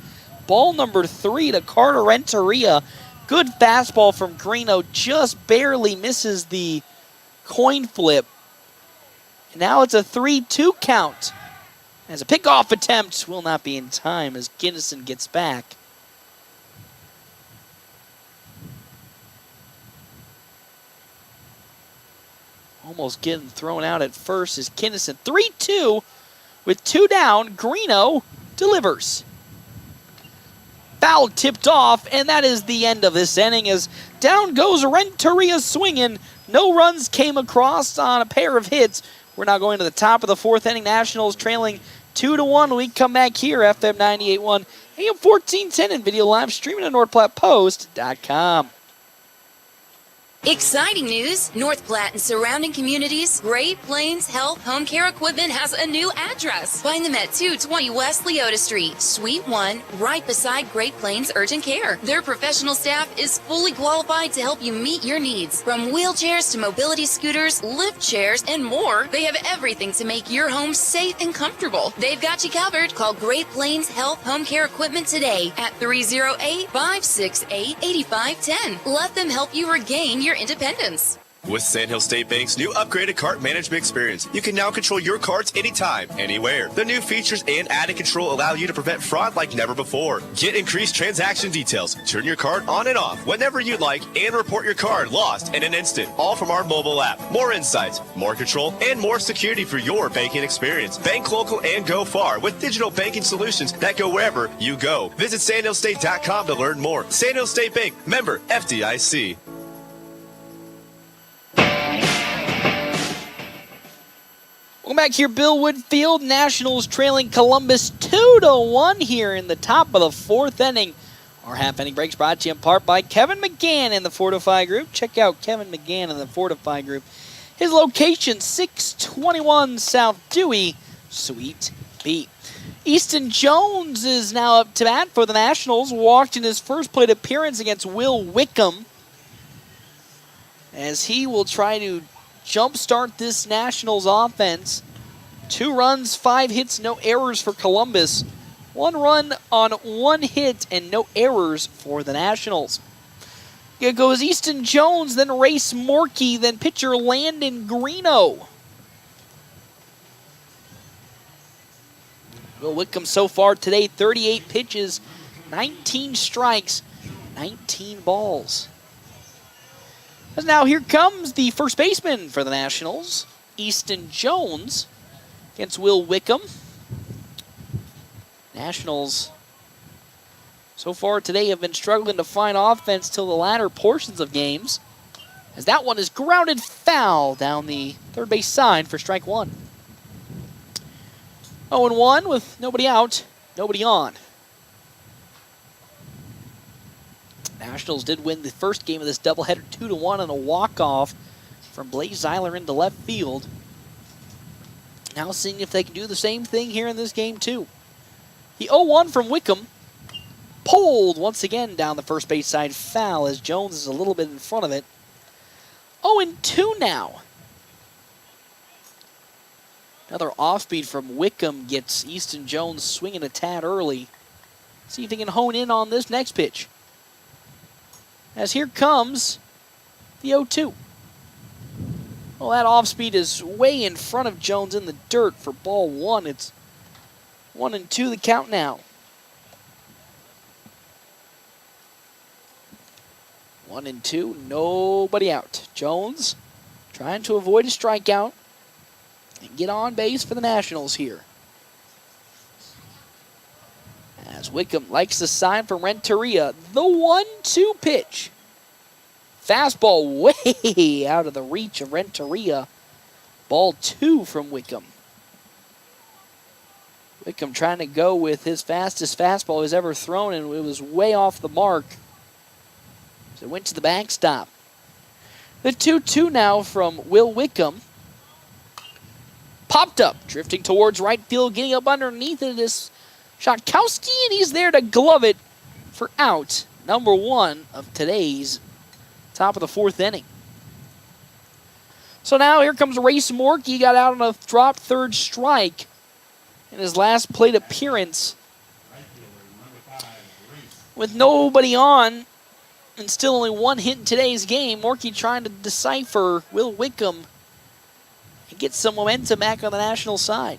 ball number 3 to Carter Renteria. Good fastball from Greeno, just barely misses the coin flip. And now it's a 3-2 count. As a pickoff attempt will not be in time as Kinnison gets back. Almost getting thrown out at first is Kinnison. 3-2 with 2 down. Greeno delivers. Foul tipped off, and that is the end of this inning as down goes Renteria swinging. No runs came across on a pair of hits. We're now going to the top of the 4th inning. Nationals trailing 2-1. We come back here, FM 98.1, AM 1410, and video live streaming at NorthPlattePost.com. Exciting news! North Platte and surrounding communities, Great Plains Health Home Care Equipment has a new address. Find them at 220 West Leota Street, Suite 1, right beside Great Plains Urgent Care. Their professional staff is fully qualified to help you meet your needs. From wheelchairs to mobility scooters, lift chairs, and more, they have everything to make your home safe and comfortable. They've got you covered. Call Great Plains Health Home Care Equipment today at 308-568-8510. Let them help you regain your independence. With Sandhill State Bank's new upgraded cart management experience, you can now control your carts anytime, anywhere. The new features and added control allow you to prevent fraud like never before. Get increased transaction details, turn your card on and off whenever you'd like, and report your card lost in an instant, all from our mobile app. More insights, more control, and more security for your banking experience. Bank local and go far with digital banking solutions that go wherever you go. Visit sandhillstate.com to learn more. Sandhill State Bank, member FDIC. Welcome back here, Bill Woodfield. Nationals trailing Columbus 2-1 here in the top of the 4th inning. Our half-inning breaks brought to you in part by Kevin McGann and the Fortify Group. Check out Kevin McGann and the Fortify Group. His location, 621 South Dewey, Suite B. Easton Jones is now up to bat for the Nationals. Walked in his first plate appearance against Will Wickham, as he will try to jumpstart this Nationals offense. 2 runs, 5 hits, no errors for Columbus. 1 run on 1 hit and no errors for the Nationals. It goes Easton Jones, then Race Morkey, then pitcher Landon Greeno. Will Wickham so far today, 38 pitches, 19 strikes, 19 balls. As now here comes the first baseman for the Nationals, Easton Jones, against Will Wickham. Nationals so far today have been struggling to find offense till the latter portions of games, as that one is grounded foul down the third base side for strike 1. 0-1 with nobody out, nobody on. Nationals did win the first game of this doubleheader 2-1 on a walk-off from Blaze Zeiler into left field. Now seeing if they can do the same thing here in this game too. The 0-1 from Wickham, pulled once again down the first base side, foul as Jones is a little bit in front of it. 0-2 now. Another off-speed from Wickham gets Easton Jones swinging a tad early. See if he can hone in on this next pitch. As here comes the 0-2. Well, that off-speed is way in front of Jones in the dirt for ball 1. It's 1-2 the count now. 1-2, nobody out. Jones trying to avoid a strikeout and get on base for the Nationals here. As Wickham likes the sign from Renteria, the 1-2 pitch. Fastball way out of the reach of Renteria. Ball 2 from Wickham. Wickham trying to go with his fastest fastball he's ever thrown, and it was way off the mark. So it went to the backstop. The 2-2 now from Will Wickham. Popped up, drifting towards right field, getting up underneath it is Schatkowski, and he's there to glove it for out number 1 of today's top of the 4th inning. So now here comes Race Mork. He got out on a drop third strike in his last plate appearance. With nobody on and still only 1 hit in today's game, Morky trying to decipher Will Wickham and get some momentum back on the National side.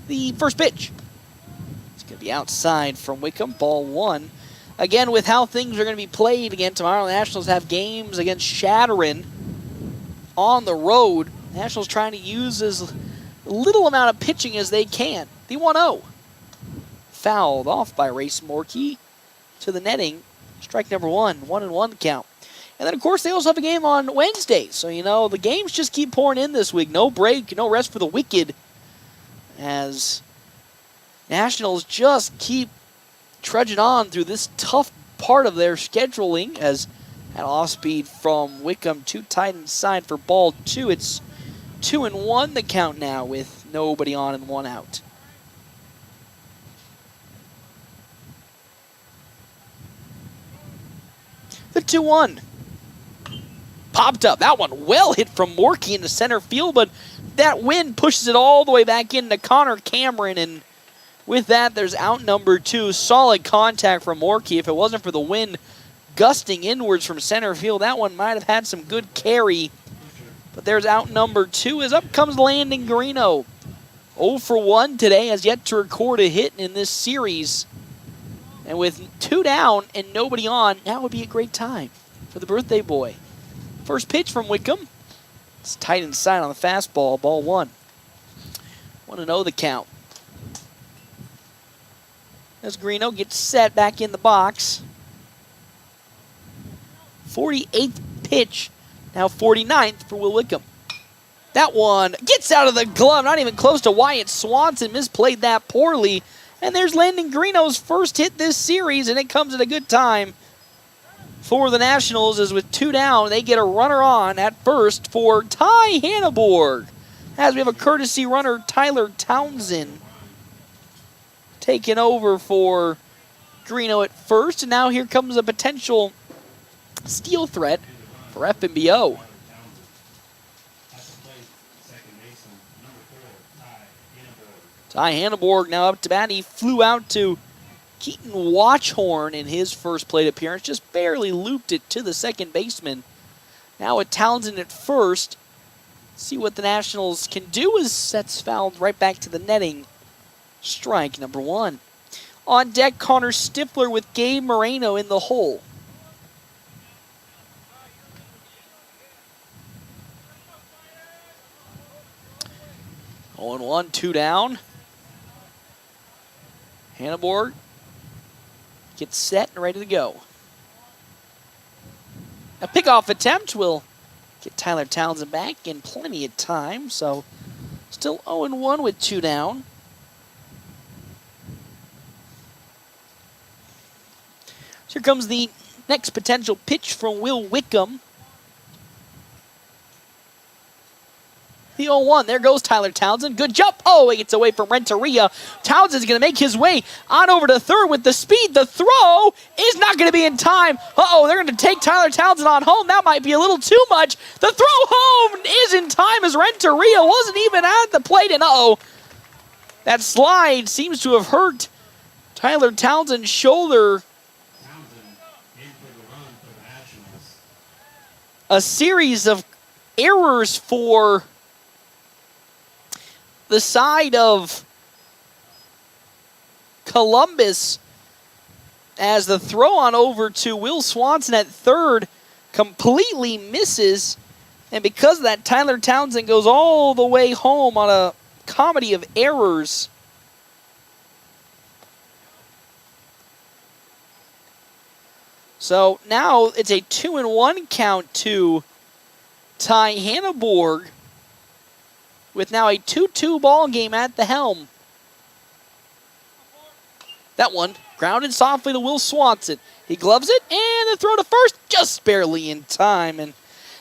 The first pitch. It's going to be outside from Wickham, ball 1. Again, with how things are going to be played again tomorrow, the Nationals have games against Shattern on the road. Nationals trying to use as little amount of pitching as they can. The 1-0. Fouled off by Race Morkey to the netting. Strike number 1, 1-1 count. And then, of course, they also have a game on Wednesday. So, you know, the games just keep pouring in this week. No break, no rest for the wicked. As Nationals just keep trudging on through this tough part of their scheduling. As at off-speed from Wickham, too tight inside for ball 2. It's 2-1 the count now with nobody on and 1 out. The 2-1. Popped up. That one well hit from Morkey into center field, but that wind pushes it all the way back into Connor Cameron, and with that, there's out number 2. Solid contact from Morkey. If it wasn't for the wind gusting inwards from center field, that one might have had some good carry. But there's out number 2 as up comes Landon Garino. 0 for 1 today, has yet to record a hit in this series. And with 2 down and nobody on, that would be a great time for the birthday boy. First pitch from Wickham. It's tight inside on the fastball, ball 1. 1-0 the count. As Greeno gets set back in the box. 48th pitch, now 49th for Will Wickham. That one gets out of the glove, not even close to Wyatt Swanson. Misplayed that poorly. And there's Landon Greeno's first hit this series, and it comes at a good time for the Nationals, as with 2 down, they get a runner on at first for Ty Hanneborg. As we have a courtesy runner, Tyler Townsend, taking over for Greeno at first. And now here comes a potential steal threat for FNBO. Ty Hanneborg now up to bat. He flew out to Keaton Watchhorn in his first plate appearance. Just barely looped it to the second baseman. Now with Townsend at first. See what the Nationals can do as that's fouled right back to the netting. Strike number 1. On deck, Connor Stifler with Gabe Moreno in the hole. Oh and 1, 2 down. Hanneborg gets set and ready to go. A pickoff attempt will get Tyler Townsend back in plenty of time. So still 0-1 with 2 down. So here comes the next potential pitch from Will Wickham. The 0-1. There goes Tyler Townsend. Good jump. Oh, he gets away from Renteria. Townsend's going to make his way on over to third with the speed. The throw is not going to be in time. Uh-oh, they're going to take Tyler Townsend on home. That might be a little too much. The throw home is in time as Renteria wasn't even at the plate. And uh-oh, that slide seems to have hurt Tyler Townsend's shoulder. A series of errors for the side of Columbus as the throw on over to Will Swanson at third completely misses. And because of that, Tyler Townsend goes all the way home on a comedy of errors. So now it's a 2-1 count to Ty Hanneborg, with now a 2-2 ball game at the helm. That one grounded softly to Will Swanson. He gloves it, and the throw to first just barely in time. And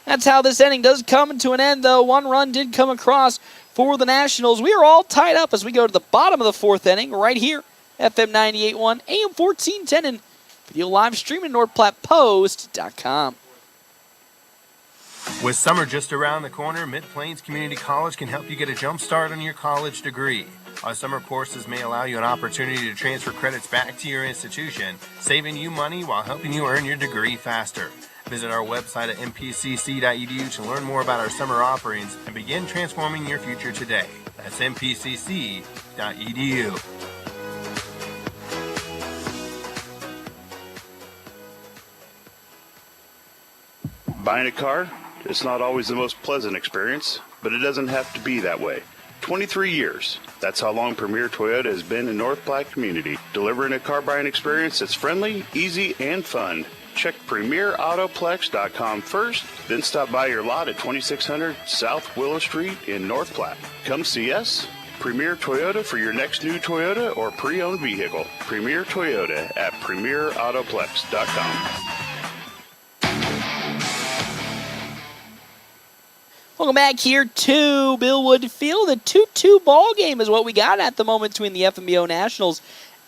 That's how this inning does come to an end, though. One run did come across for the Nationals. We are all tied up as we go to the bottom of the fourth inning right here, FM 98.1, AM 1410, and video live streaming NorthPlattePost.com. With summer just around the corner, Mid-Plains Community College can help you get a jump start on your college degree. Our summer courses may allow you an opportunity to transfer credits back to your institution, saving you money while helping you earn your degree faster. Visit our website at mpcc.edu to learn more about our summer offerings and begin transforming your future today. That's mpcc.edu. Buying a car? It's not always the most pleasant experience, but it doesn't have to be that way. 23 years. That's how long Premier Toyota has been in North Platte community, delivering a car buying experience that's friendly, easy, and fun. Check PremierAutoplex.com first, then stop by your lot at 2600 South Willow Street in North Platte. Come see us. Premier Toyota for your next new Toyota or pre-owned vehicle. Premier Toyota at PremierAutoplex.com. Welcome back here to Bill Wood Field. A 2-2 ball game is what we got at the moment between the FNBO Nationals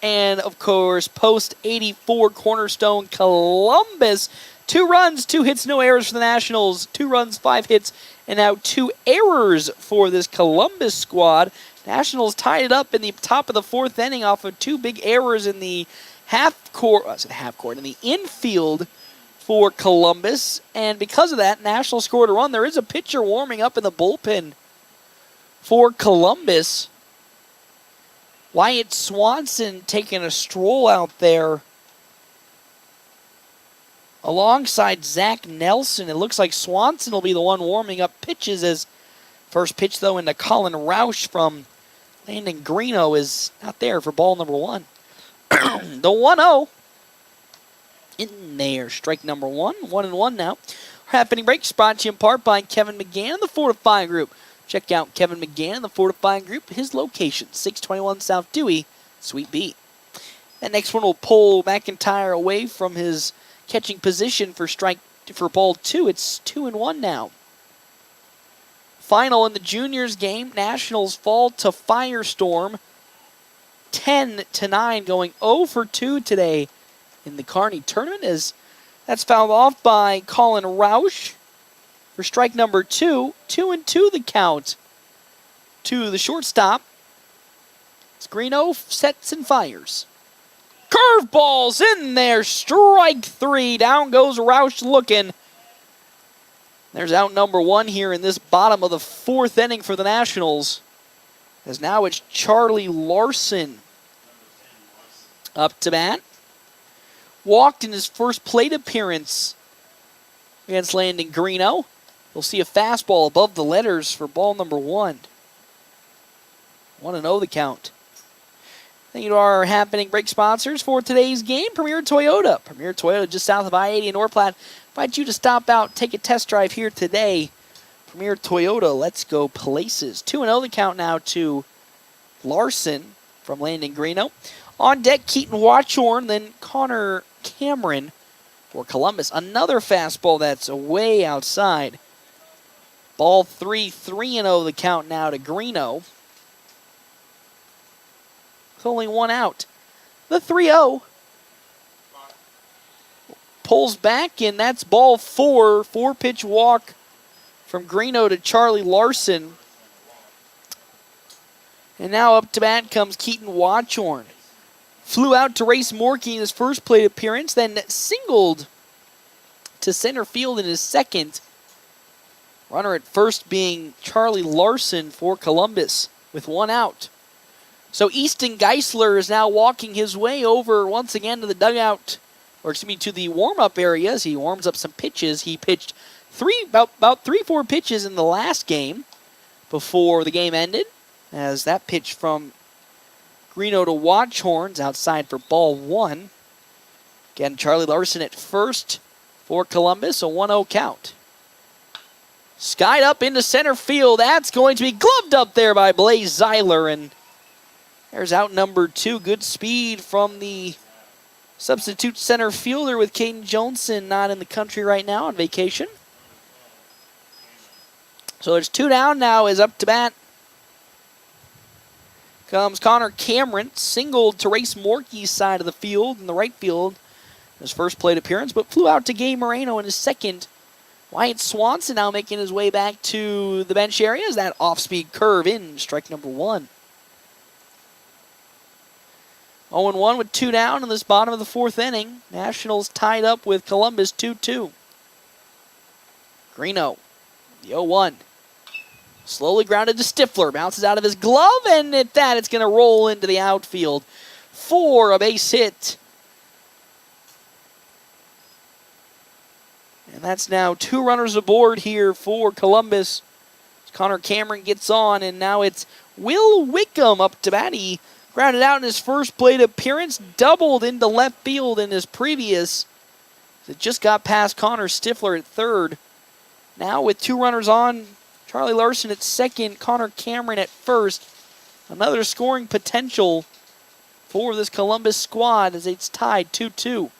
and, of course, post-84 Cornerstone Columbus. 2 runs, 2 hits, no errors for the Nationals. 2 runs, 5 hits, and now 2 errors for this Columbus squad. Nationals tied it up in the top of the fourth inning off of 2 big errors in the in the infield for Columbus, and because of that, National scored a run. There is a pitcher warming up in the bullpen for Columbus. Wyatt Swanson taking a stroll out there alongside Zach Nelson. It looks like Swanson will be the one warming up pitches, as first pitch, though, into Colin Roush from Landon Greeno is not there for ball number 1. The 1-0. In there, strike number 1. 1-1 now. Our happening breaks brought to you in part by Kevin McGann and the Fortifying Group. Check out Kevin McGann and the Fortifying Group. His location, 621 South Dewey, Suite B. That next one will pull McIntyre away from his catching position for ball 2. It's 2-1 now. Final in the juniors game, Nationals fall to Firestorm 10-9, going 0 for 2 today in the Kearney tournament, as that's fouled off by Colin Roush for strike number 2. 2-2 the count to the shortstop. It's Greeno sets and fires. Curveballs in there, strike 3. Down goes Roush looking. There's out number 1 here in this bottom of the fourth inning for the Nationals, as now it's Charlie Larson up to bat. Walked in his first plate appearance against Landon Greeno. You'll see a fastball above the letters for ball number 1. 1-0 the count. Thank you to our happening break sponsors for today's game, Premier Toyota. Premier Toyota just south of I-80 in North Platte. Invite you to stop out, take a test drive here today. Premier Toyota, let's go places. 2-0 the count now to Larson from Landon Greeno. On deck, Keaton Watchorn, then Connor Cameron for Columbus. Another fastball that's way outside. Ball 3, 3-0 the count now to Greeno. With only 1 out. The 3-0 pulls back, and that's ball 4. 4-pitch walk from Greeno to Charlie Larson. And now up to bat comes Keaton Watchorn. Flew out to Race Morkey in his first plate appearance, then singled to center field in his second. Runner at first being Charlie Larson for Columbus with 1 out. So Easton Geisler is now walking his way over once again to the dugout, or excuse me, to the warm-up areas. He warms up some pitches. He pitched about 3-4 pitches in the last game before the game ended, as that pitch from Greeno to Watchorn's outside for ball 1. Again, Charlie Larson at first for Columbus, a 1-0 count. Skied up into center field. That's going to be gloved up there by Blaze Zeiler, and there's out number 2. Good speed from the substitute center fielder with Caden Johnson not in the country right now on vacation. So it's 2 down now. Is up to bat comes Connor Cameron, singled to Race Morkey's side of the field in the right field. His first plate appearance, but flew out to Gabe Moreno in his second. Wyatt Swanson now making his way back to the bench area as that off-speed curve in strike number 1. 0-1 with 2 down in this bottom of the 4th inning. Nationals tied up with Columbus 2-2. Greeno, the 0-1. Slowly grounded to Stifler. Bounces out of his glove, and at that, it's going to roll into the outfield for a base hit. And that's now 2 runners aboard here for Columbus. Connor Cameron gets on, and now it's Will Wickham up to bat. He grounded out in his first plate appearance, doubled into left field in his previous. It just got past Connor Stifler at third. Now with 2 runners on, Charlie Larson at second, Connor Cameron at first. Another scoring potential for this Columbus squad as it's tied 2-2.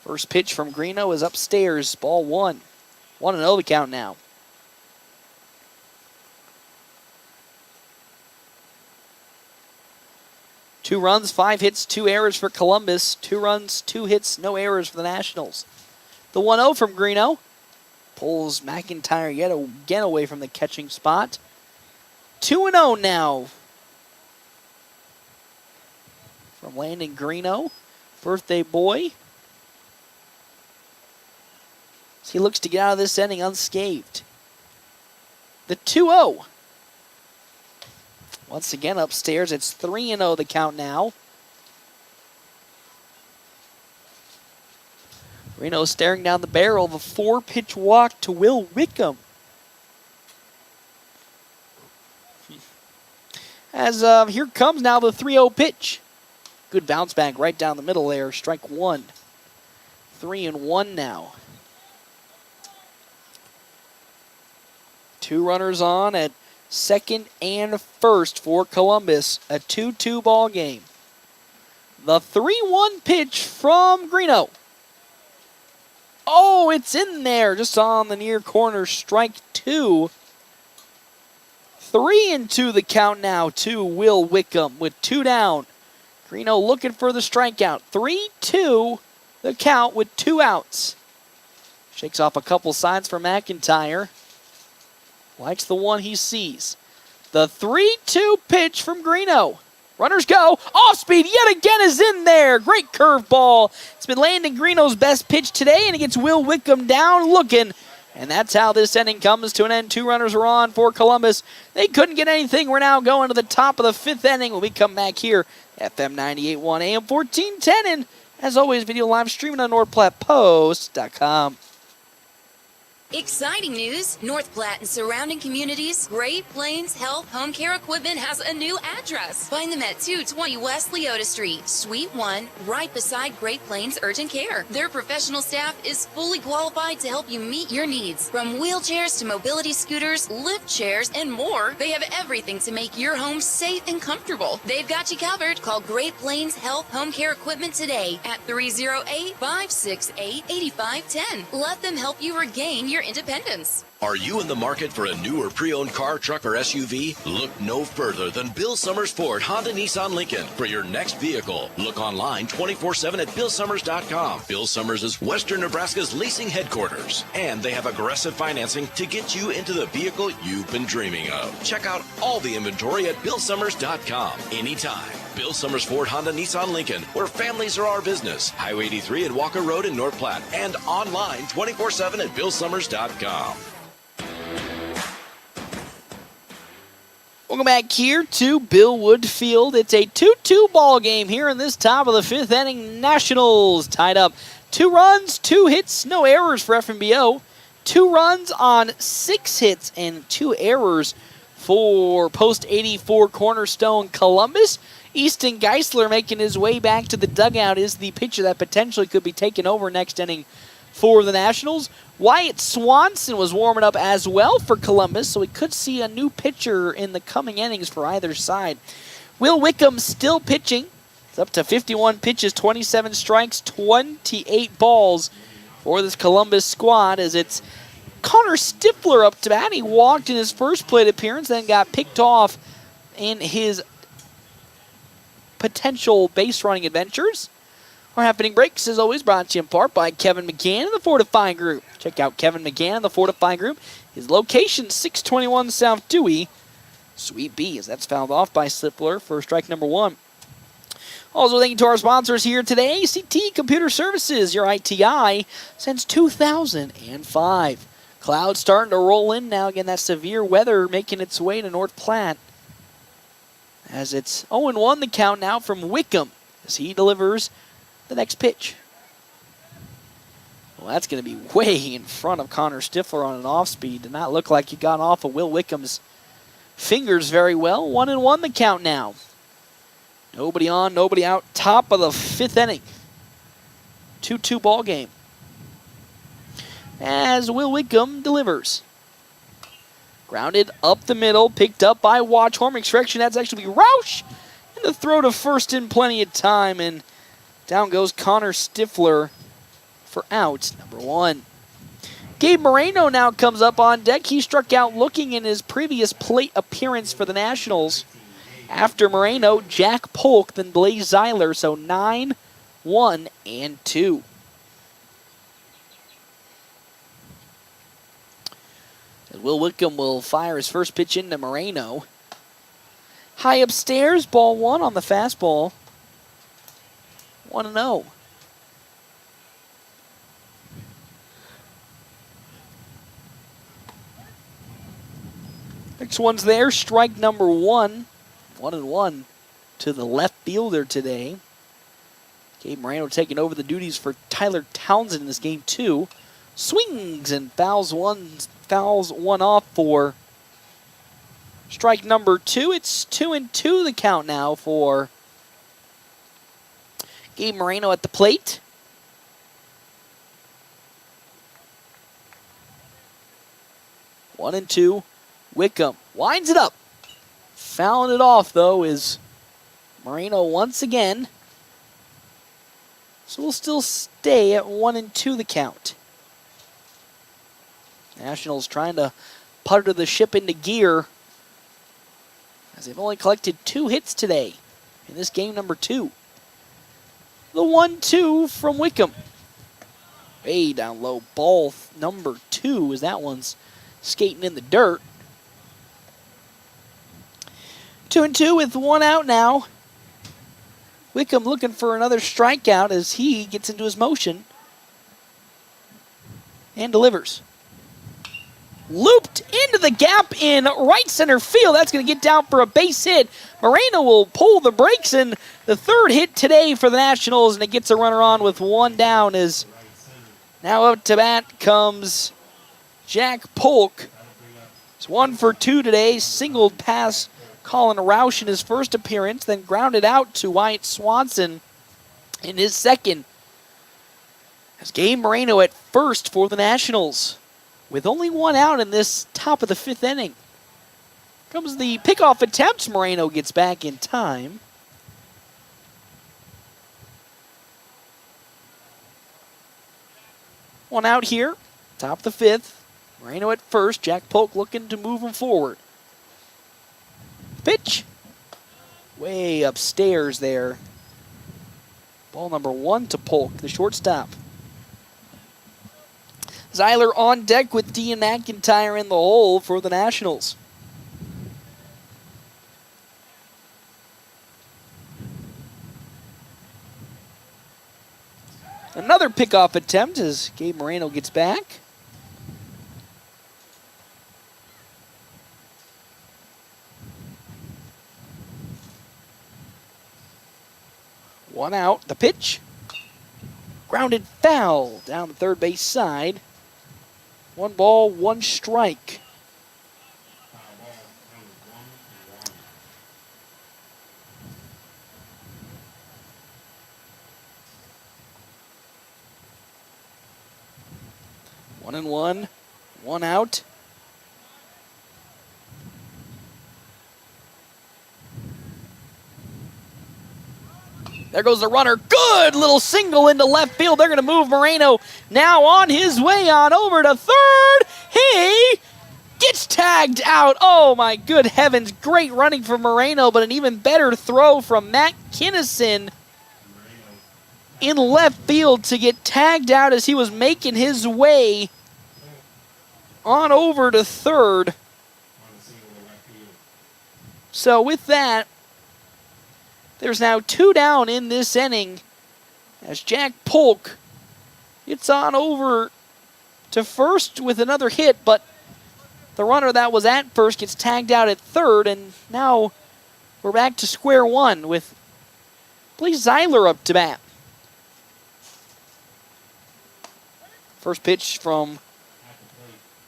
First pitch from Greeno is upstairs, ball 1. 1-0 the count now. Two runs, 5 hits, 2 errors for Columbus. 2 runs, 2 hits, no errors for the Nationals. The 1-0 from Greeno pulls McIntyre yet again away from the catching spot. 2-0 now from Landon Greeno, birthday boy. As he looks to get out of this inning unscathed. The 2-0. Once again upstairs, it's 3-0 the count now. Greeno staring down the barrel of a 4-pitch walk to Will Wickham. As here comes now the 3-0 pitch. Good bounce back right down the middle there. Strike 1. 3-1 now. 2 runners on at second and first for Columbus. A 2-2 ball game. The 3-1 pitch from Greeno. Oh, it's in there just on the near corner. Strike 2. 3-2 the count now to Will Wickham with 2 down. Greeno looking for the strikeout. 3-2 the count with 2 outs. Shakes off a couple signs for McIntyre. Likes the one he sees. The 3-2 pitch from Greeno. Runners go. Off speed yet again is in there. Great curveball. It's been Landon Greeno's best pitch today, and it gets Will Wickham down looking. And that's how this inning comes to an end. 2 runners are on for Columbus. They couldn't get anything. We're now going to the top of the 5th inning when we come back here. FM 98.1 AM 1410. And as always, video live streaming on NorthPlattePost.com. Exciting news! North Platte and surrounding communities, Great Plains Health Home Care Equipment has a new address. Find them at 220 West Leota Street, Suite 1, right beside Great Plains Urgent Care. Their professional staff is fully qualified to help you meet your needs. From wheelchairs to mobility scooters, lift chairs, and more, they have everything to make your home safe and comfortable. They've got you covered. Call Great Plains Health Home Care Equipment today at 308-568-8510. Let them help you regain your independence. Are you in the market for a new or pre-owned car, truck, or SUV? Look no further than Bill Summers Ford, Honda, Nissan, Lincoln for your next vehicle. Look online 24/7 at BillSummers.com. Bill Summers is Western Nebraska's leasing headquarters, and they have aggressive financing to get you into the vehicle you've been dreaming of. Check out all the inventory at BillSummers.com anytime. Bill Summers Ford, Honda, Nissan, Lincoln, where families are our business. Highway 83 and Walker Road in North Platte, and online 24/7 at BillSummers.com. Welcome back here to Bill Wood Field. It's a 2-2 ball game here in this top of the 5th inning. Nationals tied up. 2 runs, 2 hits, no errors for FNBO. 2 runs on 6 hits and 2 errors for post-84 Cornerstone Columbus. Easton Geisler making his way back to the dugout is the pitcher that potentially could be taken over next inning for the Nationals. Wyatt Swanson was warming up as well for Columbus, so we could see a new pitcher in the coming innings for either side. Will Wickham still pitching. It's up to 51 pitches, 27 strikes, 28 balls for this Columbus squad as it's Connor Stifler up to bat. He walked in his first plate appearance, then got picked off in his potential base running adventures. Our happening breaks, as always, brought to you in part by Kevin McGann and the Fortify Group. Check out Kevin McGann and the Fortify Group. His location, 621 South Dewey, Suite B, as that's fouled off by Stifler for strike number 1. Also, thank you to our sponsors here today, CT Computer Services, your ITI since 2005. Clouds starting to roll in now. Again, that severe weather making its way to North Platte. As it's 0-1 the count now from Wickham as he delivers the next pitch. Well, that's going to be way in front of Connor Stifler on an off-speed. Did not look like he got off of Will Wickham's fingers very well. 1-1 the count now. Nobody on, nobody out. Top of the 5th inning. 2-2 ball game. As Will Wickham delivers. Grounded up the middle, picked up by Watchorn. Extraction, that's actually Roush in the throw to first in plenty of time. And down goes Connor Stifler for out number 1. Gabe Moreno now comes up on deck. He struck out looking in his previous plate appearance for the Nationals. After Moreno, Jack Polk, then Blaze Zeiler. So 9, 1, and 2. Will Wickham will fire his first pitch into Moreno. High upstairs, ball 1 on the fastball. 1-0. Next one's there, strike number 1. 1-1 to the left fielder today. Gabe Moreno taking over the duties for Tyler Townsend in this game 2. Swings and fouls one off for strike number 2. It's 2-2 the count now for Gabe Moreno at the plate. One and 2. Wickham winds it up. Fouling it off, though, is Moreno once again. So we'll still stay at 1-2 the count. Nationals trying to putter the ship into gear as they've only collected 2 hits today in this game number 2. The 1-2 from Wickham. Way down low. Ball number 2 as that one's skating in the dirt. 2-2 with 1 out now. Wickham looking for another strikeout as he gets into his motion and delivers. Looped into the gap in right center field. That's going to get down for a base hit. Moreno will pull the brakes, and the 3rd hit today for the Nationals, and it gets a runner on with 1 down as now up to bat comes Jack Polk. It's 1 for 2 today. Singled past Colin Roush in his first appearance, then grounded out to Wyatt Swanson in his second. As Gabe Moreno at first for the Nationals. With only 1 out in this top of the 5th inning. Comes the pickoff attempt. Moreno gets back in time. One out here. Top of the 5th. Moreno at first. Jack Polk looking to move him forward. Pitch. Way upstairs there. Ball number 1 to Polk, the shortstop. Zeiler on deck with Dean McIntyre in the hole for the Nationals. Another pickoff attempt as Gabe Moreno gets back. One out, the pitch. Grounded foul down the third base side. 1 ball, 1 strike. One and 1, 1 out. There goes the runner. Good little single into left field. They're going to move Moreno now on his way on over to third. He Hey! Gets tagged out. Oh my good heavens. Great running from Moreno, but an even better throw from Matt Kinnison in left field to get tagged out as he was making his way on over to third. So with that, there's now 2 down in this inning as Jack Polk gets on over to first with another hit, but the runner that was at first gets tagged out at third, and now we're back to square one with Blaze Zeiler up to bat. First pitch from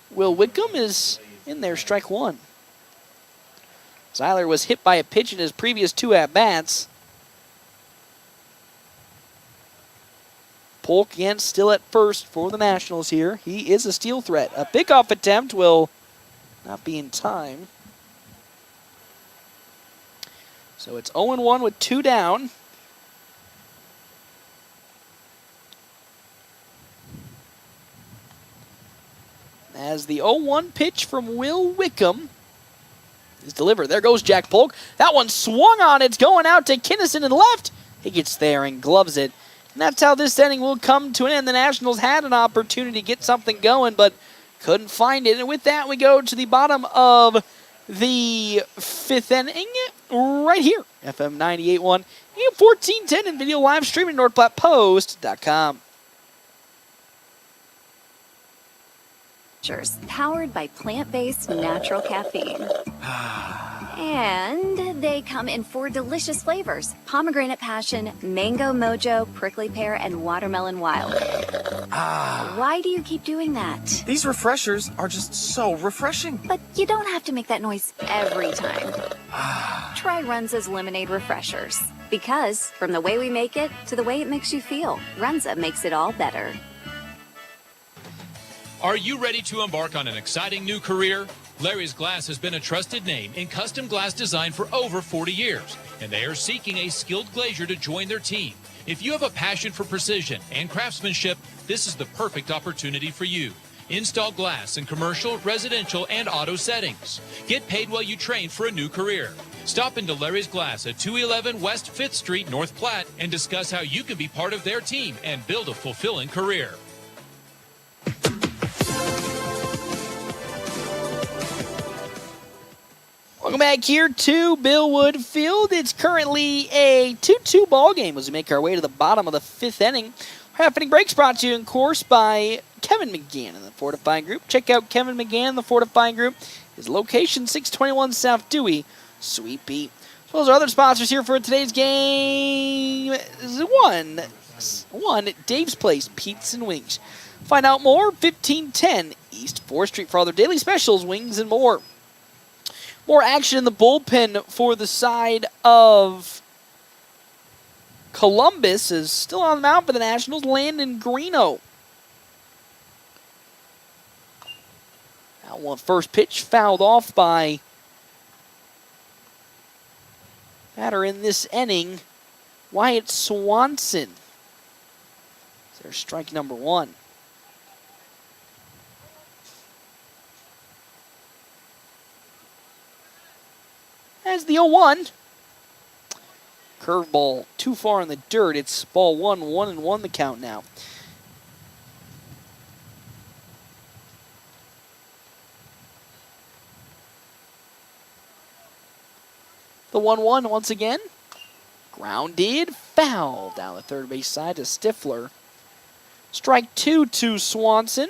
Will Wickham is in there, strike one. Zeiler was hit by a pitch in his previous 2 at-bats. Polk again still at first for the Nationals here. He is a steal threat. A pickoff attempt will not be in time. So it's 0-1 with 2 down. As the 0-1 pitch from Will Wickham is delivered. There goes Jack Polk. That one swung on. It's going out to Kinnison in left. He gets there and gloves it. And that's how this inning will come to an end. The Nationals had an opportunity to get something going, but couldn't find it. And with that, we go to the bottom of the 5th inning right here. FM 98.1, AM 1410, and video live streaming at NorthPlattePost.com. Powered by plant-based natural caffeine. And they come in 4 delicious flavors: pomegranate passion, mango mojo, prickly pear, and watermelon wild. Why do you keep doing that? These refreshers are just so refreshing. But you don't have to make that noise every time. Try Runza's lemonade refreshers. Because from the way we make it to the way it makes you feel, Runza makes it all better. Are you ready to embark on an exciting new career? Larry's Glass has been a trusted name in custom glass design for over 40 years, and they are seeking a skilled glazier to join their team. If you have a passion for precision and craftsmanship, this is the perfect opportunity for you. Install glass in commercial, residential, and auto settings. Get paid while you train for a new career. Stop into Larry's Glass at 211 West 5th Street, North Platte, and discuss how you can be part of their team and build a fulfilling career. Welcome back here to Bill Wood Field. It's currently a 2-2 ball game as we make our way to the bottom of the 5th inning. Our half-inning breaks brought to you, of course, by Kevin McGann and the Fortifying Group. Check out Kevin McGann and the Fortifying Group. His location, 621 South Dewey, Sweet Pea. As well as our other sponsors here for today's game. One, Dave's Place Pizza and Wings. Find out more, 1510 East 4th Street for other daily specials, wings, and more. More action in the bullpen for the side of Columbus is still on the mound for the Nationals, Landon Greeno. That one first pitch fouled off by batter in this inning, Wyatt Swanson. There's strike number 1. As the 0-1. Curveball too far in the dirt. It's ball 1, 1-1 the count now. The 1-1 once again. Grounded, foul down the third base side to Stifler. Strike 2 to Swanson.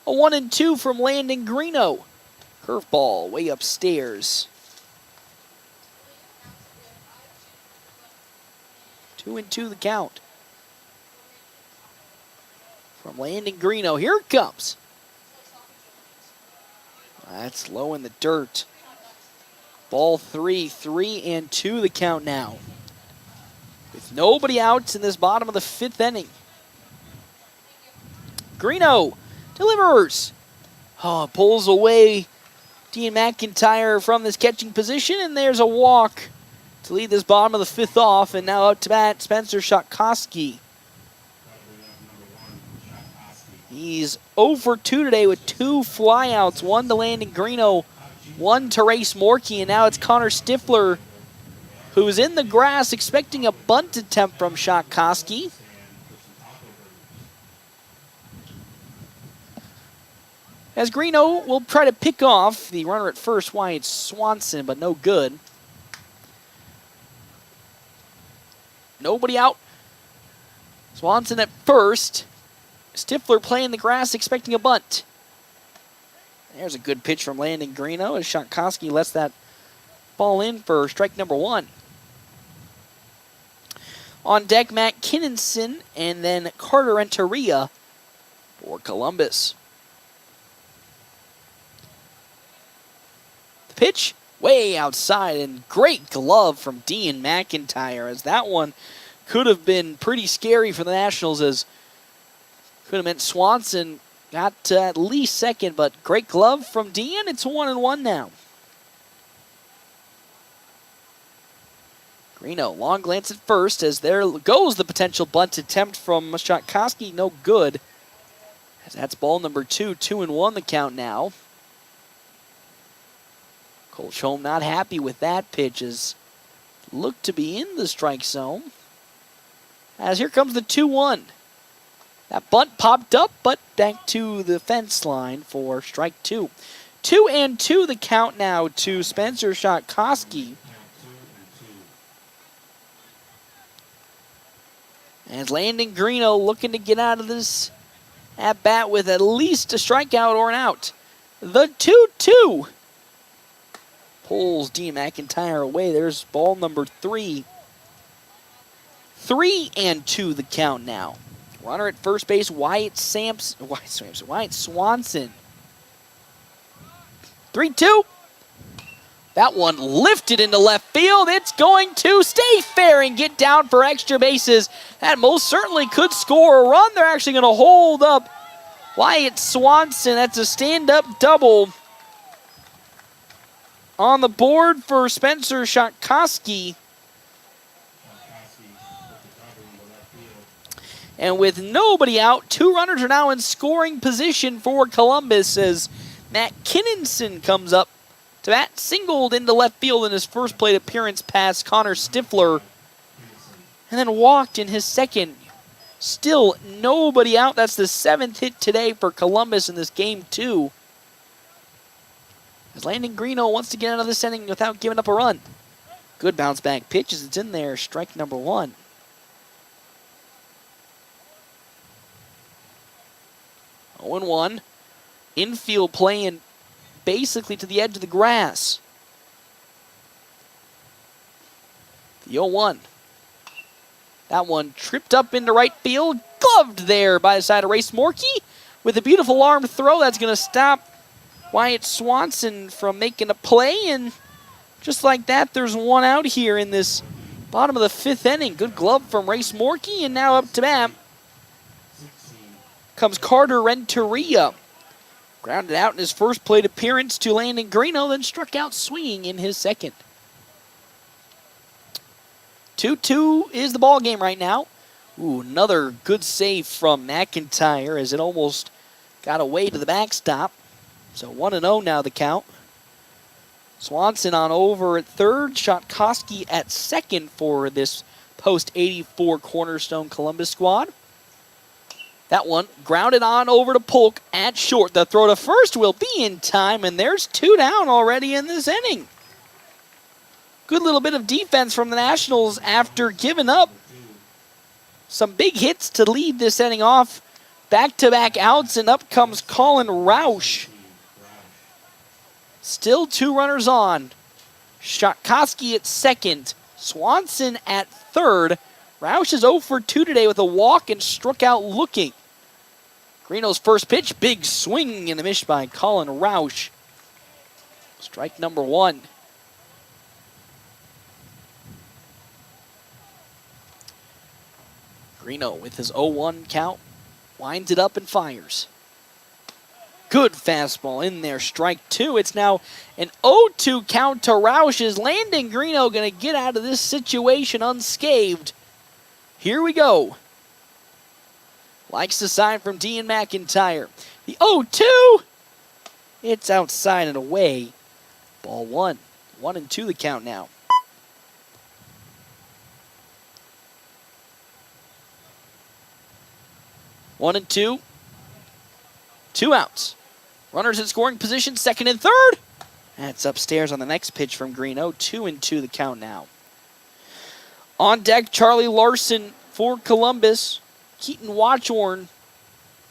A 1-2 from Landon Greeno. Curveball way upstairs. 2-2 the count. From Landon Greeno. Here it comes. That's low in the dirt. Ball 3, 3-2 the count now. With nobody outs in this bottom of the 5th inning. Greeno delivers. Oh, pulls away Dean McIntyre from this catching position, and there's a walk to lead this bottom of the fifth off, and now up to bat, Spencer Shotkoski. He's 0 for 2 today with 2 flyouts, 1 to Landon Greeno, 1 to Race Morkey, and now it's Connor Stifler, who's in the grass expecting a bunt attempt from Shotkoski. As Greeno will try to pick off the runner at first, Wyatt Swanson, but no good. Nobody out. Swanson at first. Stifler playing the grass, expecting a bunt. There's a good pitch from Landon Greeno as Shotkoski lets that ball in for strike number 1. On deck, Matt Kinninson and then Carter Renteria for Columbus. The pitch way outside, and great glove from Dean McIntyre, as that one could have been pretty scary for the Nationals, as could have meant Swanson got to at least second, but great glove from Dean. It's 1-1 now. Greeno, long glance at first, as there goes the potential bunt attempt from Shotkoski. No good. As that's ball number 2, 2-1 the count now. Colchome not happy with that pitch, as looked to be in the strike zone. As here comes the 2-1. That bunt popped up, but back to the fence line for strike 2. 2-2 the count now to Spencer Shotkoski. As Landon Greeno looking to get out of this at bat with at least a strikeout or an out. The 2-2 pulls Dean McIntyre away. There's ball number 3. 3-2 the count now. Runner at first base, Wyatt Swanson. 3-2. That one lifted into left field. It's going to stay fair and get down for extra bases. That most certainly could score a run. They're actually going to hold up Wyatt Swanson. That's a stand-up double on the board for Spencer Shotkoski. And with nobody out, 2 runners are now in scoring position for Columbus as Matt Kinninson comes up to bat, singled into left field in his first plate appearance past Connor Stifler, and then walked in his second. Still nobody out. That's the 7th hit today for Columbus in this game 2. As Landon Greeno wants to get out of this inning without giving up a run. Good bounce back pitch as it's in there, strike number 1. Oh, 0-1. Infield playing basically to the edge of the grass. The 0-1. That one tripped up into right field. Gloved there by the side of Race Morkey with a beautiful arm throw. That's going to stop Wyatt Swanson from making a play. And just like that, there's 1 out here in this bottom of the 5th inning. Good glove from Race Morkey, and now up to bat comes Carter Renteria. Grounded out in his first plate appearance to Landon Greeno, then struck out swinging in his second. 2-2 is the ball game right now. Ooh, another good save from McIntyre as it almost got away to the backstop. So 1-0 now the count. Swanson on over at third. Shotkoski at second for this post-84 Cornerstone Columbus squad. That one grounded on over to Polk at short. The throw to first will be in time, and there's 2 down already in this inning. Good little bit of defense from the Nationals after giving up some big hits to lead this inning off. Back-to-back outs, and up comes Colin Roush. Still 2 runners on. Shotkoski at second. Swanson at third. Roush is 0 for 2 today with a walk and struck out looking. Greeno's first pitch, big swing and a miss by Colin Roush. Strike number 1. Greeno with his 0-1 count, winds it up and fires. Good fastball in there, strike two. It's now an 0-2 count to Roush. Is Landon Greeno going to get out of this situation unscathed? Here we go. Likes the sign from Dean McIntyre. The 0-2. It's outside and away. Ball one. 1-2 the count now. One and two. 2 outs. Runners in scoring position, second and third. That's upstairs on the next pitch from Greeno. 2-2 the count now. On deck, Charlie Larson for Columbus. Keaton Watchorn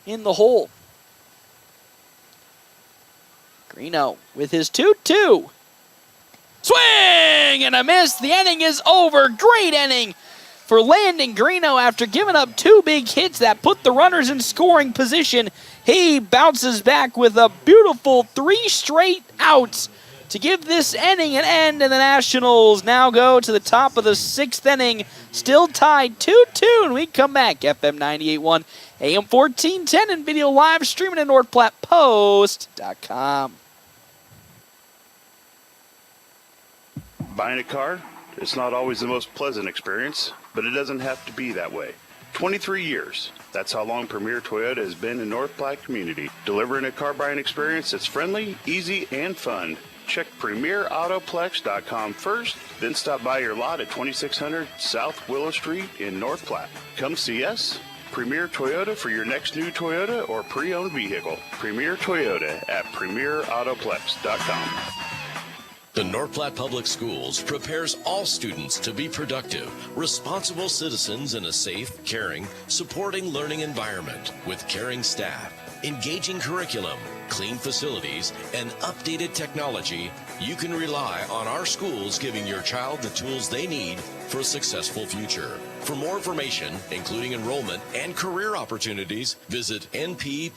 in the hole. Greeno with his 2-2. Swing and a miss. The inning is over. Great inning for Landon Greeno after giving up 2 big hits that put the runners in scoring position. He bounces back with a beautiful 3 straight outs to give this inning an end, and the Nationals now go to the top of the 6th inning, still tied 2-2, and we come back. FM 98.1, AM 1410, and video live streaming at NorthPlattePost.com. Buying a car, it's not always the most pleasant experience, but it doesn't have to be that way. 23 years. That's how long Premier Toyota has been in North Platte community, delivering a car buying experience that's friendly, easy, and fun. Check PremierAutoplex.com first, then stop by your lot at 2600 South Willow Street in North Platte. Come see us. Premier Toyota for your next new Toyota or pre-owned vehicle. Premier Toyota at PremierAutoplex.com. The North Platte Public Schools prepares all students to be productive, responsible citizens in a safe, caring, supporting learning environment with caring staff, engaging curriculum, clean facilities, and updated technology. You can rely on our schools giving your child the tools they need for a successful future. For more information, including enrollment and career opportunities, visit nppsd.org.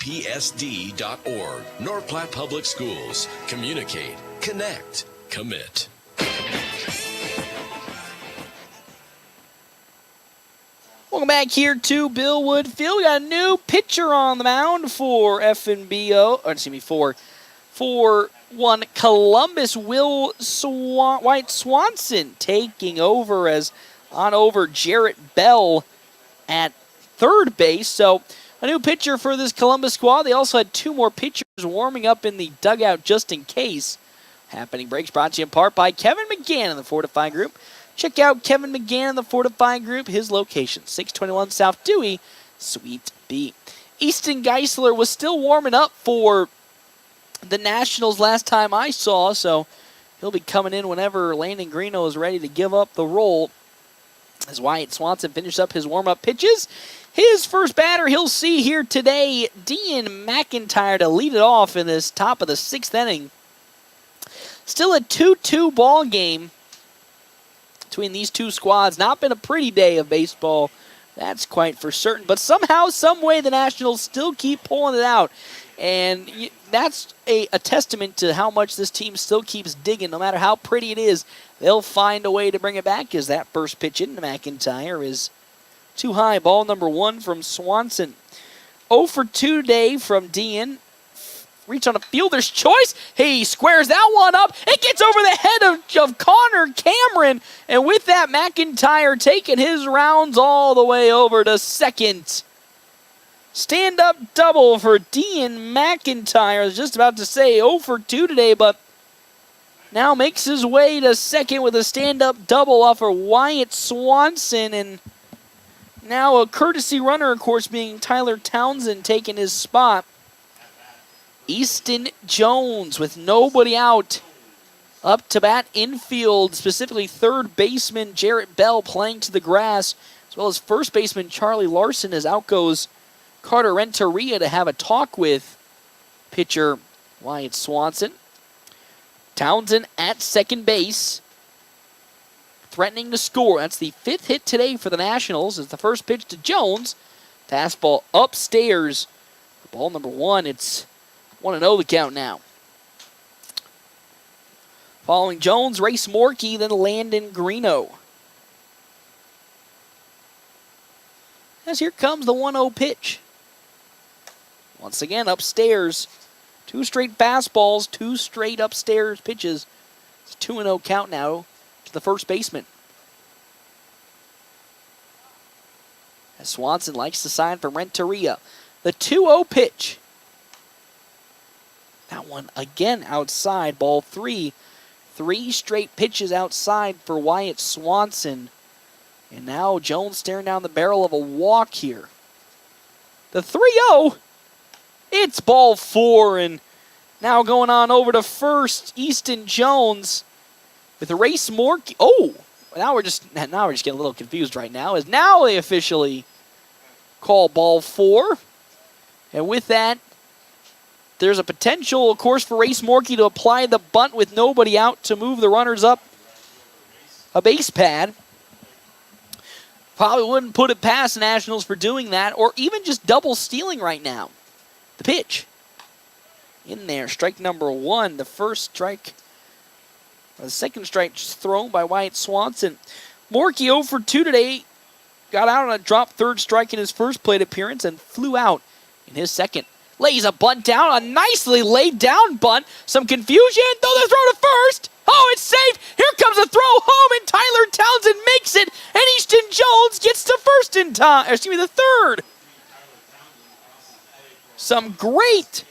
North Platte Public Schools. Communicate, connect, commit. Welcome back here to Bill Wood Field. We got a new pitcher on the mound for FNBO, for one Columbus. White Swanson taking over as on over Jarrett Bell at third base. So a new pitcher for this Columbus squad. They also had 2 more pitchers warming up in the dugout just in case. Happening Breaks brought to you in part by Kevin McGann in the Fortify Group. Check out Kevin McGann in the Fortify Group. His location, 621 South Dewey, Suite B. Easton Geisler was still warming up for the Nationals last time I saw, so he'll be coming in whenever Landon Greeno is ready to give up the role. As Wyatt Swanson finished up his warm-up pitches, his first batter he'll see here today, Dean McIntyre, to lead it off in this top of the 6th inning. Still a 2-2 ball game between these two squads. Not been a pretty day of baseball, that's quite for certain. But somehow, some way, the Nationals still keep pulling it out. And that's a testament to how much this team still keeps digging. No matter how pretty it is, they'll find a way to bring it back, as that first pitch into McIntyre is too high. Ball number 1 from Swanson. 0 for 2 today from Dean. Reach on a fielder's choice. He squares that one up. It gets over the head of Connor Cameron. And with that, McIntyre taking his rounds all the way over to second. Stand-up double for Dean McIntyre. I was just about to say 0 for 2 today, but now makes his way to second with a stand-up double off of Wyatt Swanson. And now a courtesy runner, of course, being Tyler Townsend taking his spot. Easton Jones with nobody out. Up to bat infield, specifically third baseman Jarrett Bell playing to the grass, as well as first baseman Charlie Larson, as out goes Carter Renteria to have a talk with pitcher Wyatt Swanson. Townsend at second base, threatening to score. That's the 5th hit today for the Nationals. It's the first pitch to Jones. Fastball upstairs. Ball number 1, it's 1-0 the count now. Following Jones, Race Morkey, then Landon Greeno. As here comes the 1-0 pitch. Once again, upstairs. 2 straight fastballs, 2 straight upstairs pitches. It's 2-0 count now to the first baseman. As Swanson likes to sign for Renteria. The 2-0 pitch. That one again outside, ball 3. 3 straight pitches outside for Wyatt Swanson. And now Jones staring down the barrel of a walk here. The 3-0. It's ball 4, and now going on over to first, Easton Jones with Race Morkey. Oh, now we're just getting a little confused right now. As now they officially call ball 4, and with that, there's a potential, of course, for Race Morkey to apply the bunt with nobody out to move the runners up a base pad. Probably wouldn't put it past the Nationals for doing that, or even just double stealing right now. The pitch. In there, strike number 1. The first strike, or the second strike thrown by Wyatt Swanson. Morkey 0 for 2 today. Got out on a drop third strike in his first plate appearance and flew out in his second. Lays a bunt down, a nicely laid down bunt. Some confusion, throw the throw to first. Oh, it's safe. Here comes a throw home, and Tyler Townsend makes it. And Easton Jones gets to first in time. Excuse me, the third. Some great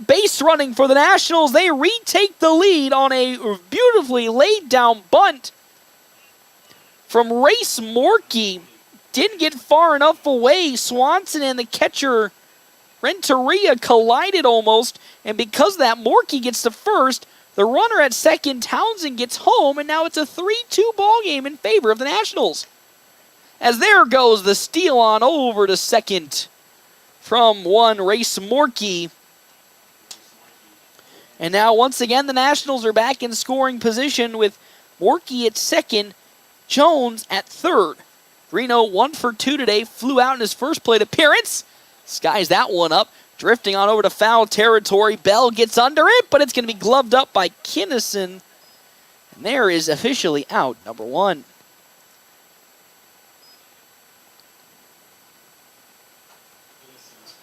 base running for the Nationals. They retake the lead on a beautifully laid down bunt from Race Morkey. Didn't get far enough away. Swanson and the catcher Renteria collided almost, and because of that, Morkey gets to first. The runner at second, Townsend, gets home, and now it's a 3-2 ball game in favor of the Nationals. As there goes the steal on over to second from one Race Morkey. And now once again the Nationals are back in scoring position with Morkey at second, Jones at third. Reno 1 for 2 today, flew out in his first plate appearance. Skies that one up, drifting on over to foul territory. Bell gets under it, but it's going to be gloved up by Kinnison. And there is officially out number 1.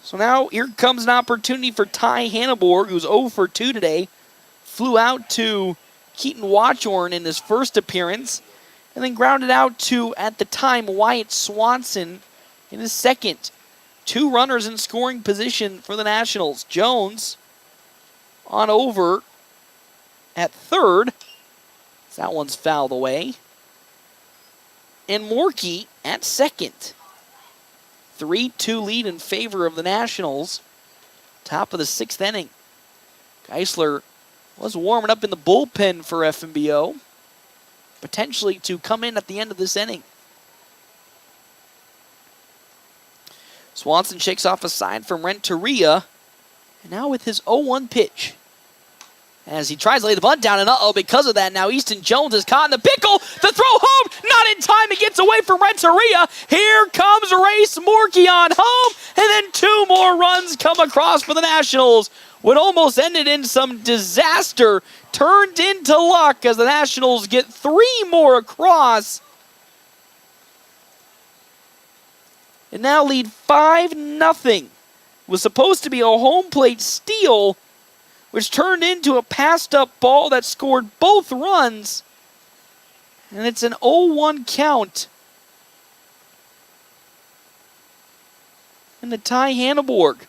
So now here comes an opportunity for Ty Hanneborg, who's 0 for 2 today. Flew out to Keaton Watchorn in his first appearance, and then grounded out to, at the time, Wyatt Swanson in his second. 2 runners in scoring position for the Nationals. Jones on over at third. That one's fouled away. And Morkey at second. 3-2 lead in favor of the Nationals. Top of the 6th inning. Geisler was warming up in the bullpen for FNBO. Potentially to come in at the end of this inning. Swanson shakes off a side from Renteria. And now with his 0-1 pitch. As he tries to lay the bunt down, and because of that, now Easton Jones is caught in the pickle. The throw home, not in time. It gets away from Renteria. Here comes Race Morkey on home. And then 2 more runs come across for the Nationals. What almost ended in some disaster turned into luck as the Nationals get 3 more across. And now lead 5-0. Was supposed to be a home plate steal, which turned into a passed-up ball that scored both runs. And it's an 0-1 count. And the Ty Hanneborg.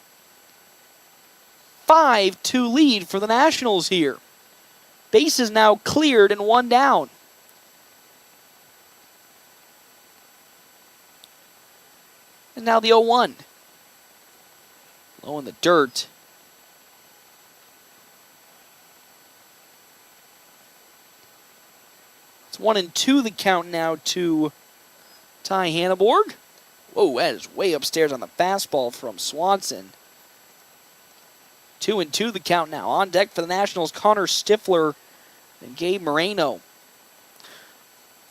5-2 lead for the Nationals here. Base is now cleared and 1 down. And now the 0-1. Low in the dirt. It's 1-2 the count now to Ty Hanneborg. Whoa, that is way upstairs on the fastball from Swanson. 2-2 the count now. On deck for the Nationals, Connor Stifler and Gabe Moreno.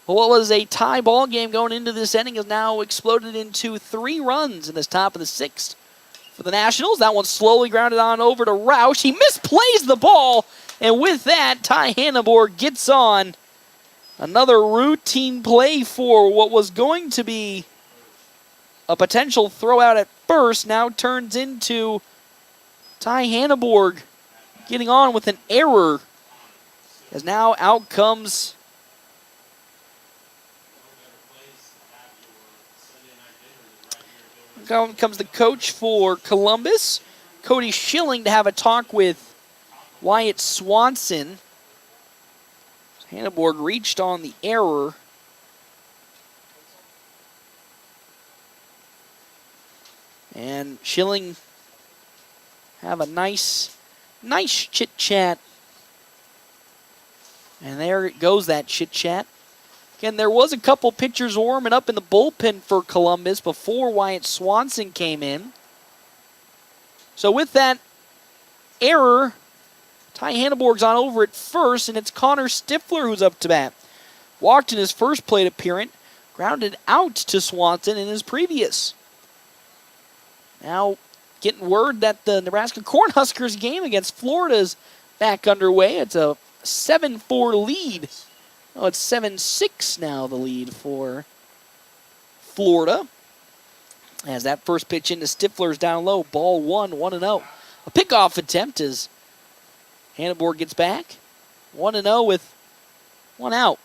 Well, what was a tie ball game going into this inning has now exploded into 3 runs in this top of the 6th. For the Nationals, that one slowly grounded on over to Roush. He misplays the ball, and with that, Ty Hanneborg gets on. Another routine play for what was going to be a potential throw out at first now turns into Ty Hanneborg getting on with an error. As now out comes the coach for Columbus, Cody Schilling, to have a talk with Wyatt Swanson. Hanneborg reached on the error. And Schilling have a nice chit-chat. And there goes that chit-chat. Again, there was a couple pitchers warming up in the bullpen for Columbus before Wyatt Swanson came in. So with that error, Ty Hanneborg's on over at first, and it's Connor Stifler who's up to bat. Walked in his first plate appearance, grounded out to Swanson in his previous. Now getting word that the Nebraska Cornhuskers game against Florida is back underway. It's a 7-4 lead. Oh, it's 7-6 now, the lead for Florida. As that first pitch into Stifler's down low. Ball 1-0. A pickoff attempt as Hanneborg gets back. 1-0 with one out.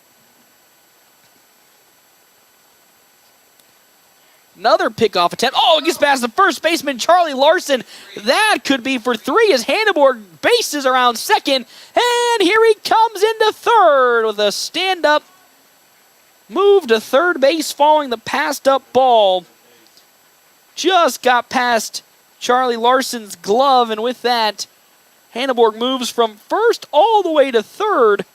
Another pickoff attempt. Oh, it gets past the first baseman, Charlie Larson. That could be for 3 as Hanneborg bases around second. And here he comes into third with a stand-up move to third base following the passed-up ball. Just got past Charlie Larson's glove, and with that, Hanneborg moves from first all the way to third.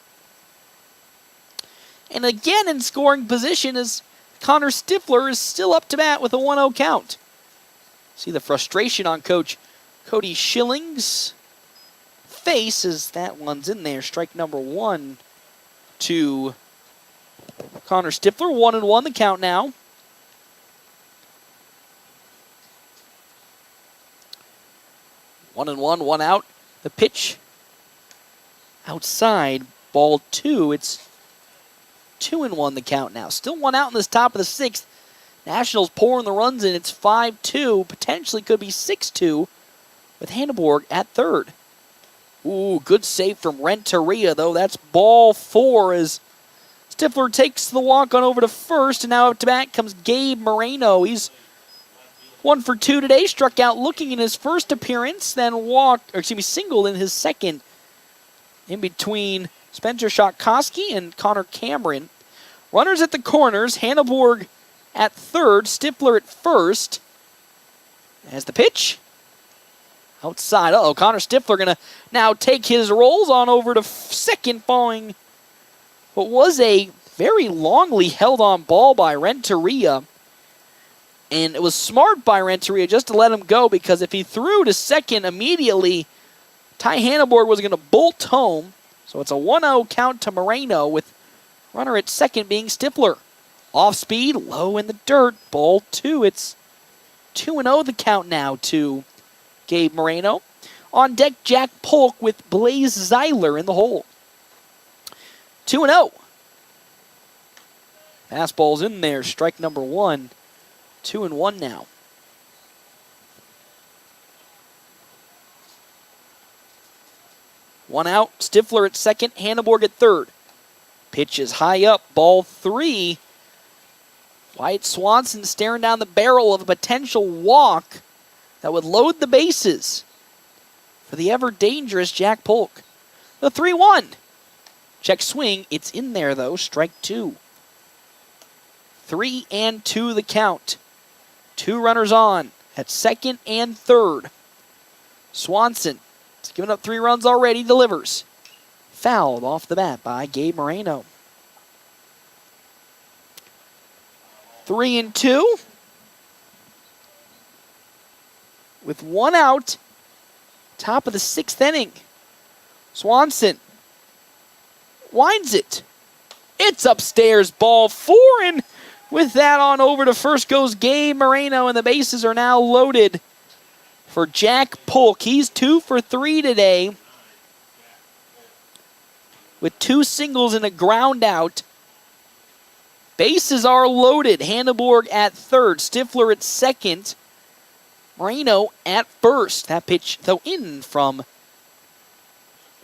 And again in scoring position as Connor Stifler is still up to bat with a 1-0 count. See the frustration on Coach Cody Schilling's face as that one's in there. Strike number 1 to Connor Stifler. 1-1 the count now. One and one out. The pitch outside, ball 2. It's 2-1 the count now. Still one out in this top of the 6th. Nationals pouring the runs in. It's 5-2. Potentially could be 6-2 with Hanneborg at third. Ooh, good save from Renteria, though. That's ball 4 as Stifler takes the walk on over to first. And now up to bat comes Gabe Moreno. He's 1 for 2 today. Struck out looking in his first appearance, then singled in his second. In between Spencer Shotkoski and Connor Cameron. Runners at the corners. Hanneborg at third. Stifler at first. As the pitch. Outside. Connor Stifler going to now take his rolls on over to second following what was a very longly held on ball by Renteria. And it was smart by Renteria just to let him go, because if he threw to second immediately, Ty Hanneborg was going to bolt home. So it's a 1-0 count to Moreno with runner at second being Stifler. Off speed, low in the dirt, ball 2. It's 2-0 the count now to Gabe Moreno. On deck, Jack Polk with Blaze Zeiler in the hole. 2-0. Fastball's in there, strike number 1. 2-1 now. One out, Stifler at second, Hanneborg at third. Pitch is high up, ball 3. Wyatt Swanson staring down the barrel of a potential walk that would load the bases for the ever-dangerous Jack Polk. The 3-1. Check swing, it's in there though, strike 2. 3-2 the count. 2 runners on at second and third. Swanson has given up 3 runs already, delivers. Fouled off the bat by Gabe Moreno. 3-2. With 1 out, top of the 6th inning. Swanson winds it. It's upstairs, ball 4, and with that on over to first goes Gabe Moreno, and the bases are now loaded for Jack Polk. He's 2 for 3 today with 2 singles and a ground out. Bases are loaded. Hanneborg at third, Stifler at second. Moreno at first. That pitch, though, in from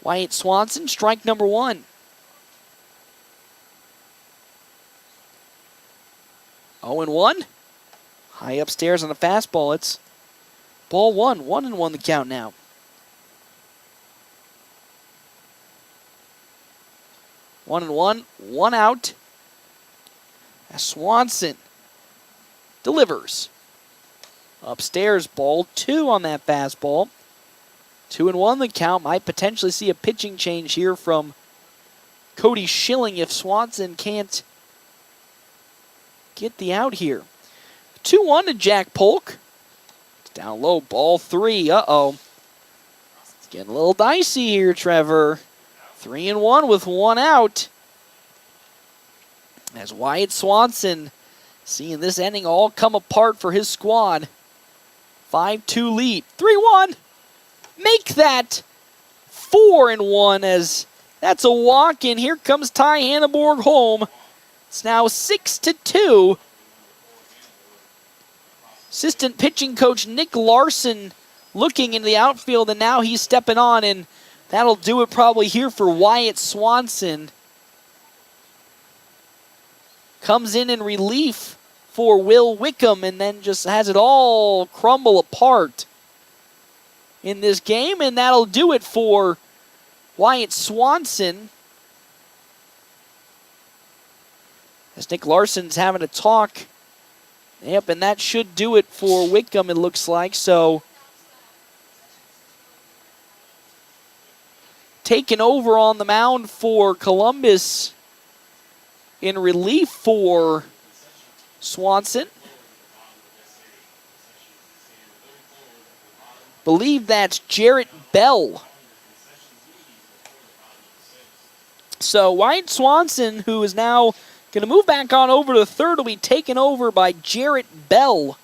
Wyatt Swanson. Strike number 1. 0-1. High upstairs on the fastball. It's ball 1. 1-1 the count now. 1-1. 1 out. As Swanson delivers. Upstairs, ball 2 on that fastball. 2-1 the count. Might potentially see a pitching change here from Cody Schilling if Swanson can't get the out here. 2-1 to Jack Polk. It's down low, ball 3. Uh-oh. It's getting a little dicey here, Trevor. 3-1 with 1 out. As Wyatt Swanson seeing this inning all come apart for his squad. 5-2 lead. 3-1. Make that 4-1 as that's a walk, and here comes Ty Hanneborg home. It's now 6-2. Assistant pitching coach Nick Larson looking into the outfield, and now he's stepping on, and that'll do it probably here for Wyatt Swanson. Comes in relief for Will Wickham, and then just has it all crumble apart in this game, and that'll do it for Wyatt Swanson. As Nick Larson's having a talk. Yep, and that should do it for Wickham, it looks like. So, taking over on the mound for Columbus in relief for Swanson. Believe that's Jarrett Bell. So Wyatt Swanson, who is now going to move back on over to third, will be taken over by Jarrett Bell.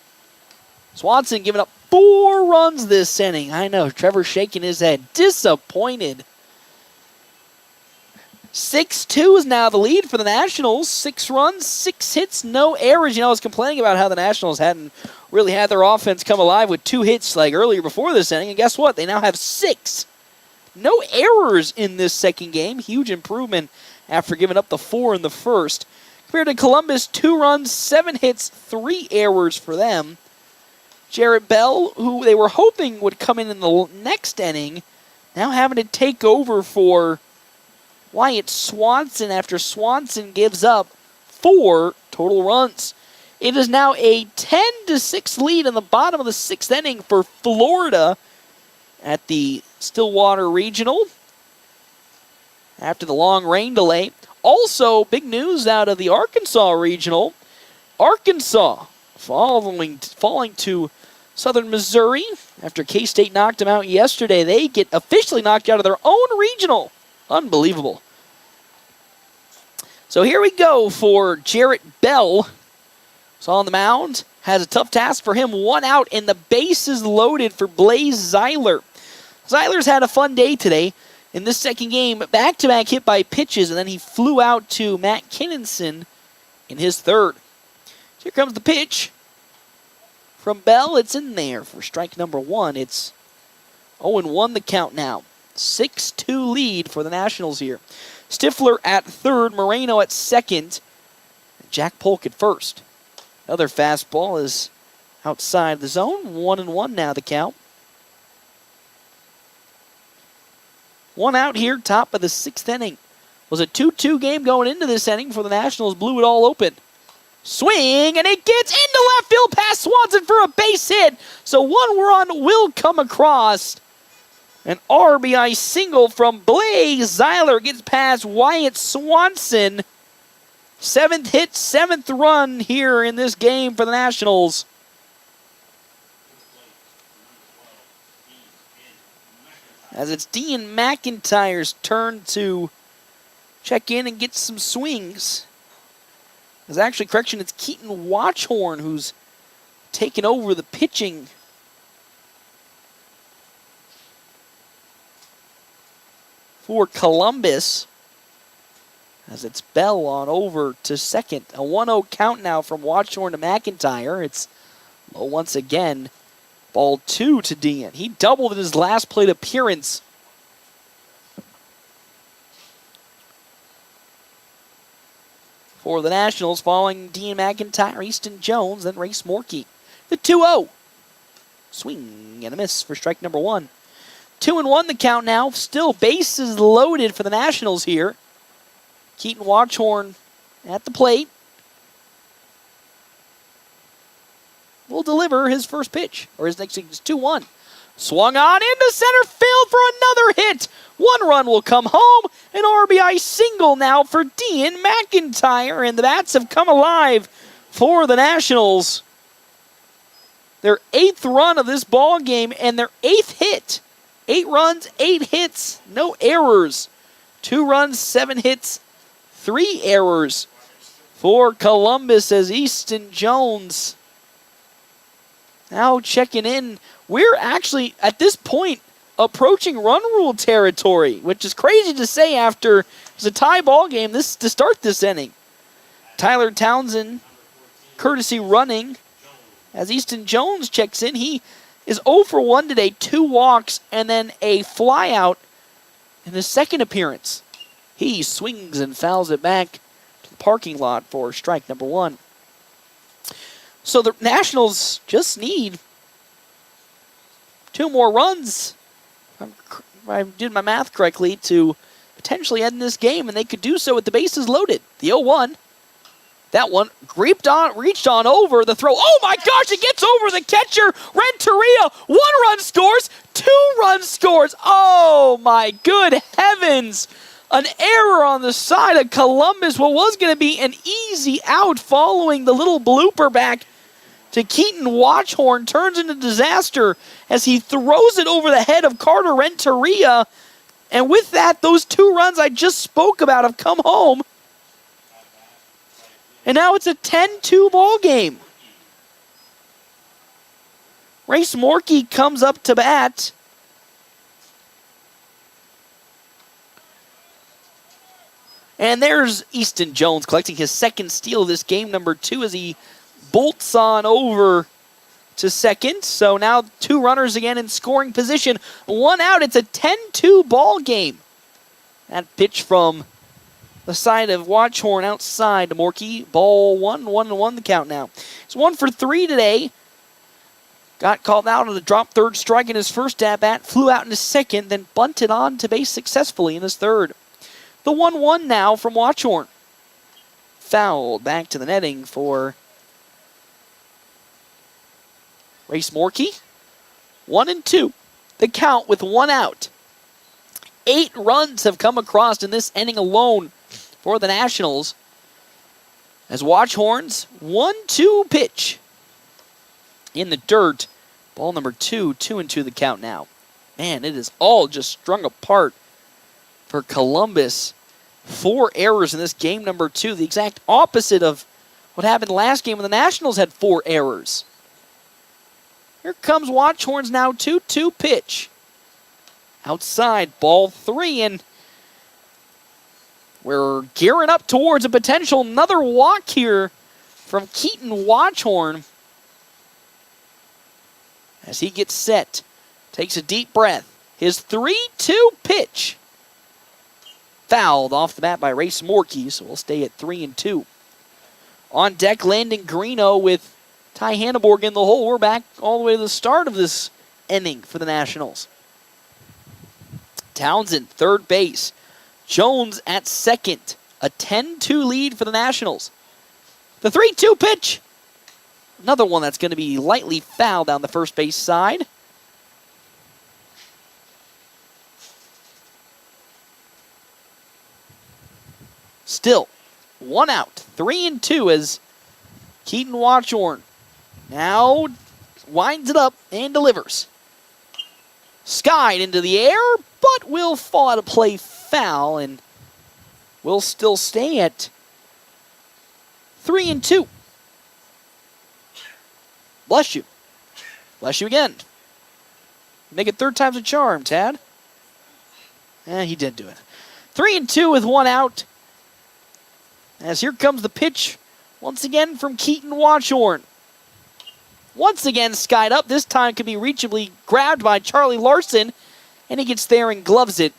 Swanson giving up 4 runs this inning. I know, Trevor shaking his head. Disappointed. 6-2 is now the lead for the Nationals. 6 runs, 6 hits, no errors. You know, I was complaining about how the Nationals hadn't really had their offense come alive with 2 hits like earlier before this inning. And guess what? They now have 6. No errors in this second game. Huge improvement after giving up the 4 in the first. Compared to Columbus, 2 runs, 7 hits, 3 errors for them. Jarrett Bell, who they were hoping would come in the next inning, now having to take over for Wyatt Swanson after Swanson gives up 4 total runs. It is now a 10-6 lead in the bottom of the 6th inning for Florida at the Stillwater Regional after the long rain delay. Also, big news out of the Arkansas Regional. Arkansas falling to Southern Missouri after K-State knocked them out yesterday. They get officially knocked out of their own regional. Unbelievable. So here we go for Jarrett Bell. So on the mound, has a tough task for him. 1 out, and the bases loaded for Blaze Zeiler. Zeiler's had a fun day today. In this second game, back-to-back hit by pitches, and then he flew out to Matt Kinninson in his third. So here comes the pitch from Bell. It's in there for strike number 1. It's 0-1 the count now. 6-2 lead for the Nationals here. Stifler at third, Moreno at second, Jack Polk at first. Another fastball is outside the zone. 1-1 now the count. 1 out here, top of the 6th inning. Was a 2-2 game going into this inning for the Nationals. Blew it all open. Swing, and it gets into left field past Swanson for a base hit. So 1 run will come across. An RBI single from Blaze Zeiler gets past Wyatt Swanson. 7th hit, 7th run here in this game for the Nationals. As it's Dean McIntyre's turn to check in and get some swings. There's actually, correction, it's Keaton Watchhorn who's taken over the pitching for Columbus. As it's Bell on over to second. A 1-0 count now from Watchhorn to McIntyre. It's low once again. Ball 2 to Dean. He doubled in his last plate appearance. For the Nationals, following Dean McIntyre, Easton Jones, then Race Morkey. The 2-0. Swing and a miss for strike number 1. 2-1 the count now. Still bases loaded for the Nationals here. Keaton Watchorn at the plate. Will deliver his first pitch, or his next is 2-1. Swung on into center field for another hit. 1 run will come home. An RBI single now for Dean McIntyre, and the bats have come alive for the Nationals. Their 8th run of this ball game and their 8th hit. 8 runs, 8 hits, no errors. 2 runs, 7 hits, 3 errors for Columbus as Easton Jones now checking in. We're actually, at this point, approaching run rule territory, which is crazy to say after it was a tie ball game to start this inning. Tyler Townsend, courtesy running, as Easton Jones checks in. He is 0 for 1 today, 2 walks, and then a flyout in his second appearance. He swings and fouls it back to the parking lot for strike number 1. So the Nationals just need 2 more runs, if I did my math correctly, to potentially end this game, and they could do so with the bases loaded. The 0-1. That one reached on over the throw. Oh my gosh, it gets over the catcher. Renteria, 1 run scores, 2 run scores. Oh my good heavens. An error on the side of Columbus. What was going to be an easy out following the little blooper back to Keaton Watchorn turns into disaster as he throws it over the head of Carter Renteria. And with that, those 2 runs I just spoke about have come home. And now it's a 10-2 ball game. Race Morkey comes up to bat. And there's Easton Jones collecting his second steal of this game, number 2, as he bolts on over to second. So now 2 runners again in scoring position. 1 out. It's a 10-2 ball game. That pitch from the side of Watchorn outside to Morkey. Ball 1, 1-1 the count now. He's 1 for 3 today. Got called out on the drop third strike in his first at-bat. Flew out in his second, then bunted on to base successfully in his third. The 1-1 now from Watchorn. Fouled back to the netting for Race Morkey. 1-2. The count with 1 out. 8 runs have come across in this inning alone for the Nationals. As Watchorn's 1-2 pitch in the dirt. Ball number 2, 2-2 the count now. Man, it is all just strung apart for Columbus. 4 errors in this game number 2. The exact opposite of what happened last game when the Nationals had 4 errors. Here comes Watchorn's now 2-2 pitch. Outside, ball 3, and we're gearing up towards a potential another walk here from Keaton Watchorn. As he gets set, takes a deep breath. His 3-2 pitch. Fouled off the bat by Race Morkey, so we'll stay at 3-2. On deck, Landon Greeno with Ty Hanneborg in the hole. We're back all the way to the start of this inning for the Nationals. Townsend, third base. Jones at second. A 10-2 lead for the Nationals. The 3-2 pitch. Another one that's going to be lightly fouled down the first base side. Still, 1 out. 3-2 as Keaton Watchorn now winds it up and delivers. Skied into the air, but will fall out of play foul, and will still stay at 3-2. Bless you. Bless you again. Make it 3rd time's a charm, Tad. He did do it. 3-2 with 1 out. As here comes the pitch once again from Keaton Watchorn. once again skied up. This time can be reachably grabbed by Charlie Larson, and he gets there and gloves it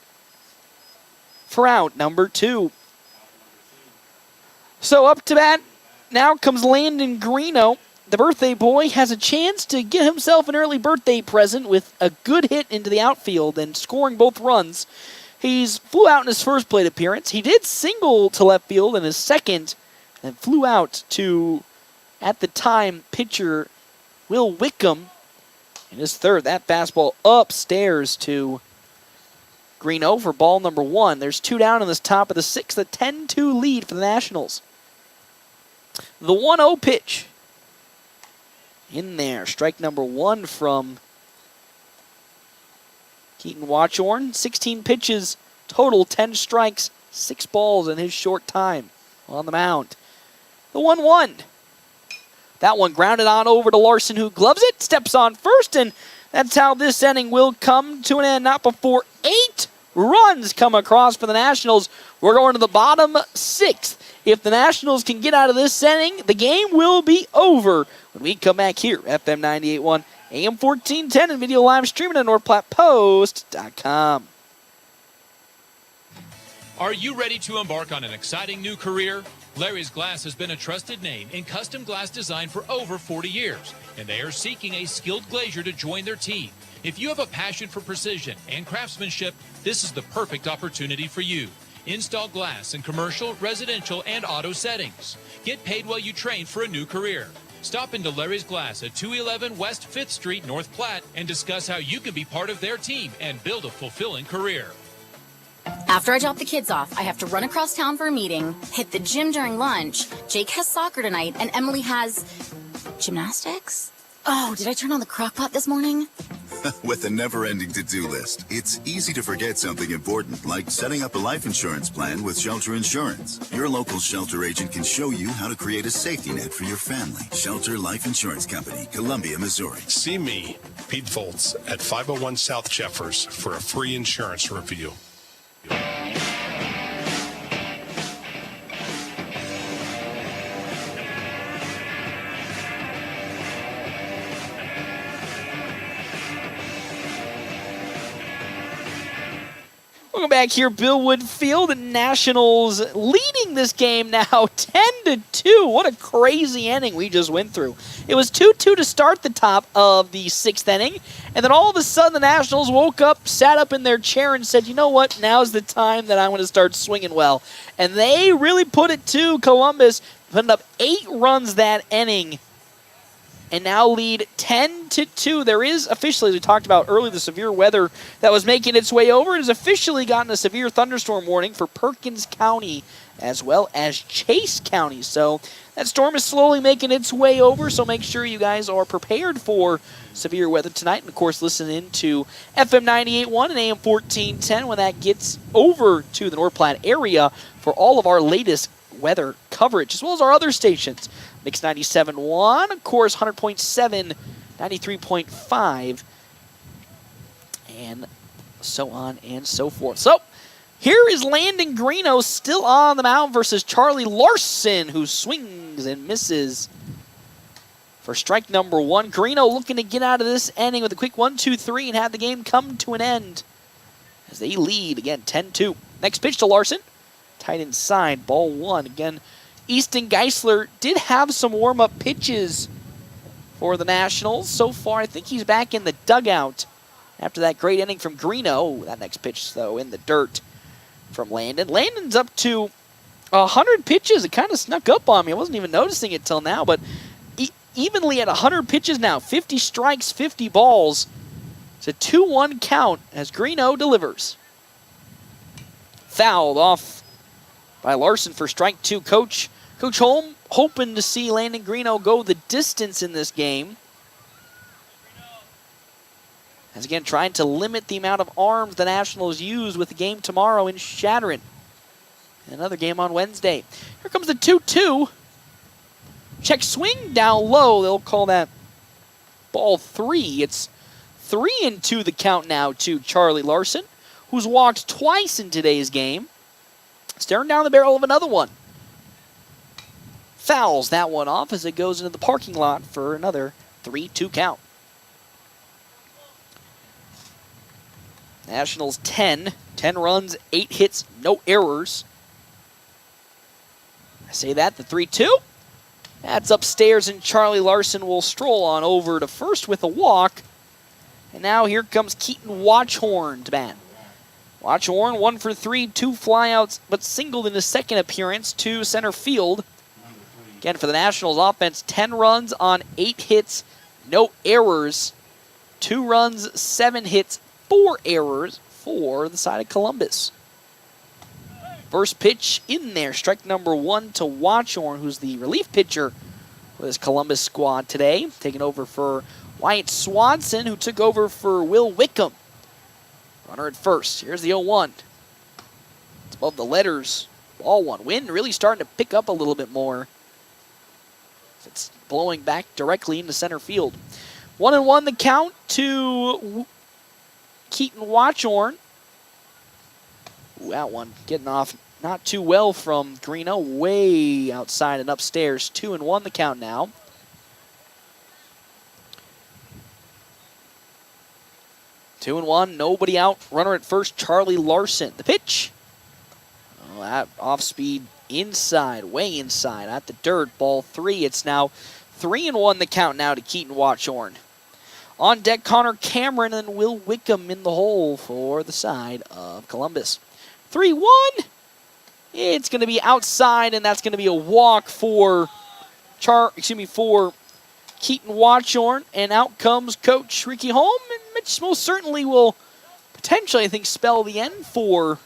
for out number 2. So up to bat now comes Landon Greeno. The birthday boy has a chance to get himself an early birthday present with a good hit into the outfield and scoring both runs. He's flew out in his first plate appearance. He did single to left field in his second and flew out to, at the time, pitcher Will Wickham in his third. That fastball upstairs to Greeno for ball number 1. There's 2 down in this top of the 6th, a 10-2 lead for the Nationals. The 1-0 pitch. In there, strike number 1 from Keaton Watchorn. 16 pitches total, 10 strikes, 6 balls in his short time on the mound. The 1-1. That one grounded on over to Larson, who gloves it, steps on first, and that's how this inning will come to an end. Not before 8 runs come across for the Nationals. We're going to the bottom 6th. If the Nationals can get out of this inning, the game will be over when we come back here, FM 98.1, AM 1410, and video live streaming at NorthPlattePost.com. Are you ready to embark on an exciting new career? Larry's Glass has been a trusted name in custom glass design for over 40 years, and they are seeking a skilled glazier to join their team. If you have a passion for precision and craftsmanship, this is the perfect opportunity for you. Install glass in commercial, residential, and auto settings. Get paid while you train for a new career. Stop into Larry's Glass at 211 West 5th Street, North Platte, and discuss how you can be part of their team and build a fulfilling career. After I drop the kids off, I have to run across town for a meeting, hit the gym during lunch. Jake has soccer tonight, and Emily has gymnastics? Oh, did I turn on the crock pot this morning? With a never-ending to-do list, it's easy to forget something important, like setting up a life insurance plan with Shelter Insurance. Your local Shelter agent can show you how to create a safety net for your family. Shelter Life Insurance Company, Columbia, Missouri. See me, Pete Foltz, at 501 South Jeffers for a free insurance review. Welcome back here, Bill Wood Field. The Nationals leading this game now 10-2. What a crazy inning we just went through. It was 2-2 to start the top of the 6th inning, and then all of a sudden the Nationals woke up, sat up in their chair, and said, you know what, now's the time that I'm going to start swinging well. And they really put it to Columbus, putting up 8 runs that inning, and now lead 10-2. There is officially, as we talked about earlier, the severe weather that was making its way over. It has officially gotten a severe thunderstorm warning for Perkins County as well as Chase County. So that storm is slowly making its way over, so make sure you guys are prepared for severe weather tonight. And, of course, listen in to FM 98.1 and AM 1410 when that gets over to the North Platte area for all of our latest weather coverage, as well as our other stations. Mix 97.1, of course, 100.7, 93.5, and so on and so forth. So, here is Landon Greeno still on the mound versus Charlie Larson, who swings and misses for strike number 1. Greeno looking to get out of this inning with a quick 1-2-3 and have the game come to an end as they lead, again, 10-2. Next pitch to Larson. Tight inside, ball 1. Again, Easton Geisler did have some warm-up pitches for the Nationals. So far, I think he's back in the dugout after that great inning from Greeno. That next pitch, though, in the dirt from Landon. Landon's up to 100 pitches. It kind of snuck up on me. I wasn't even noticing it till now, but evenly at 100 pitches now. 50 strikes, 50 balls. It's a 2-1 count as Greeno delivers. Fouled off by Larson for strike 2. Coach Holm hoping to see Landon Greeno go the distance in this game. As again, trying to limit the amount of arms the Nationals use with the game tomorrow in Shattern. Another game on Wednesday. Here comes the 2-2. Check swing down low. They'll call that ball 3. It's 3-2 the count now to Charlie Larson, who's walked twice in today's game. Staring down the barrel of another one. Fouls that one off as it goes into the parking lot for another 3-2 count. Nationals 10 runs, 8 hits, no errors. I say that, the 3-2. That's upstairs, and Charlie Larson will stroll on over to first with a walk. And now here comes Keaton Watchhorn to bat. Watchhorn 1 for 3, 2 flyouts, but singled in his second appearance to center field. Again, for the Nationals offense, 10 runs on 8 hits, no errors. 2 runs, 7 hits, 4 errors for the side of Columbus. First pitch in there, strike number 1 to Watchhorn, who's the relief pitcher for this Columbus squad today, taking over for Wyatt Swanson, who took over for Will Wickham. Runner at first. Here's the 0-1. It's above the letters. Ball 1. Wind really starting to pick up a little bit more. It's blowing back directly into center field. 1-1 the count to Keaton Watchhorn. Ooh, that one getting off not too well from Greeno. Way outside and upstairs. 2-1 the count now. 2-1, nobody out. Runner at first, Charlie Larson. The pitch. Oh, that off speed inside, way inside at the dirt. Ball 3. It's now 3-1 the count now to Keaton Watchhorn. On deck, Connor Cameron and Will Wickham in the hole for the side of Columbus. 3-1. It's going to be outside, and that's going to be a walk for Keaton Watchhorn, and out comes Coach Ricky Holm, and Mitch most certainly will potentially, I think, spell the end for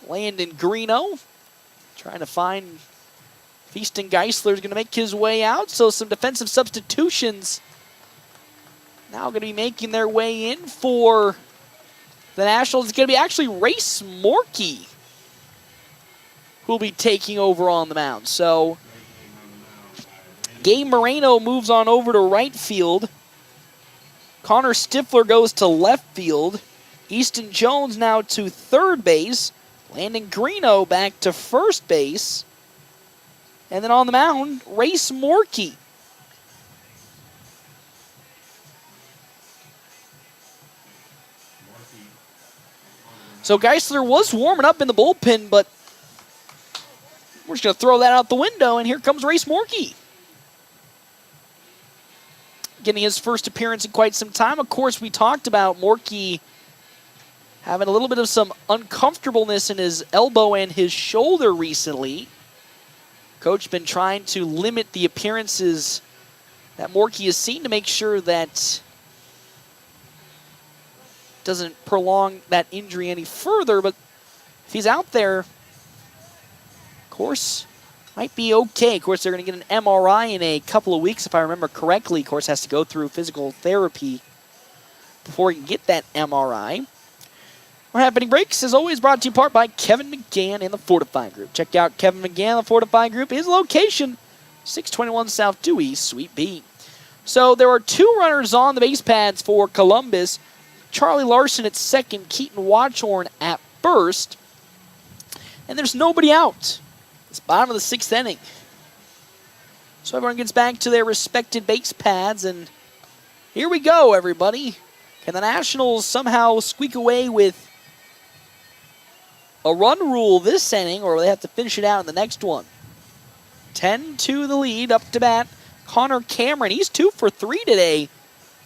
Landon Greeno. Trying to find Feaston Geisler is going to make his way out, so some defensive substitutions now going to be making their way in for the Nationals. It's going to be actually Race Morkey who will be taking over on the mound. So Gabe Moreno moves on over to right field. Connor Stifler goes to left field. Easton Jones now to third base. Landon Greeno back to first base. And then on the mound, Race Morkey. So Geisler was warming up in the bullpen, but we're just going to throw that out the window, and here comes Race Morkey. Getting his first appearance in quite some time. Of course, we talked about Morkey having a little bit of some uncomfortableness in his elbow and his shoulder recently. Coach been trying to limit the appearances that Morkey has seen to make sure that doesn't prolong that injury any further, but if he's out there, of course, might be okay. Of course, they're going to get an MRI in a couple of weeks, if I remember correctly. Of course, has to go through physical therapy before he can get that MRI. Our happening breaks, as always, brought to you in part by Kevin McGann and the Fortify Group. Check out Kevin McGann and the Fortify Group. His location, 621 South Dewey, Suite B. So there are 2 runners on the base pads for Columbus. Charlie Larson at second, Keaton Watchhorn at first. And there's nobody out. It's bottom of the 6th inning. So everyone gets back to their respected base pads, and here we go, everybody. Can the Nationals somehow squeak away with a run rule this inning, or will they have to finish it out in the next one? 10-2 the lead, up to bat, Connor Cameron. He's 2 for 3 today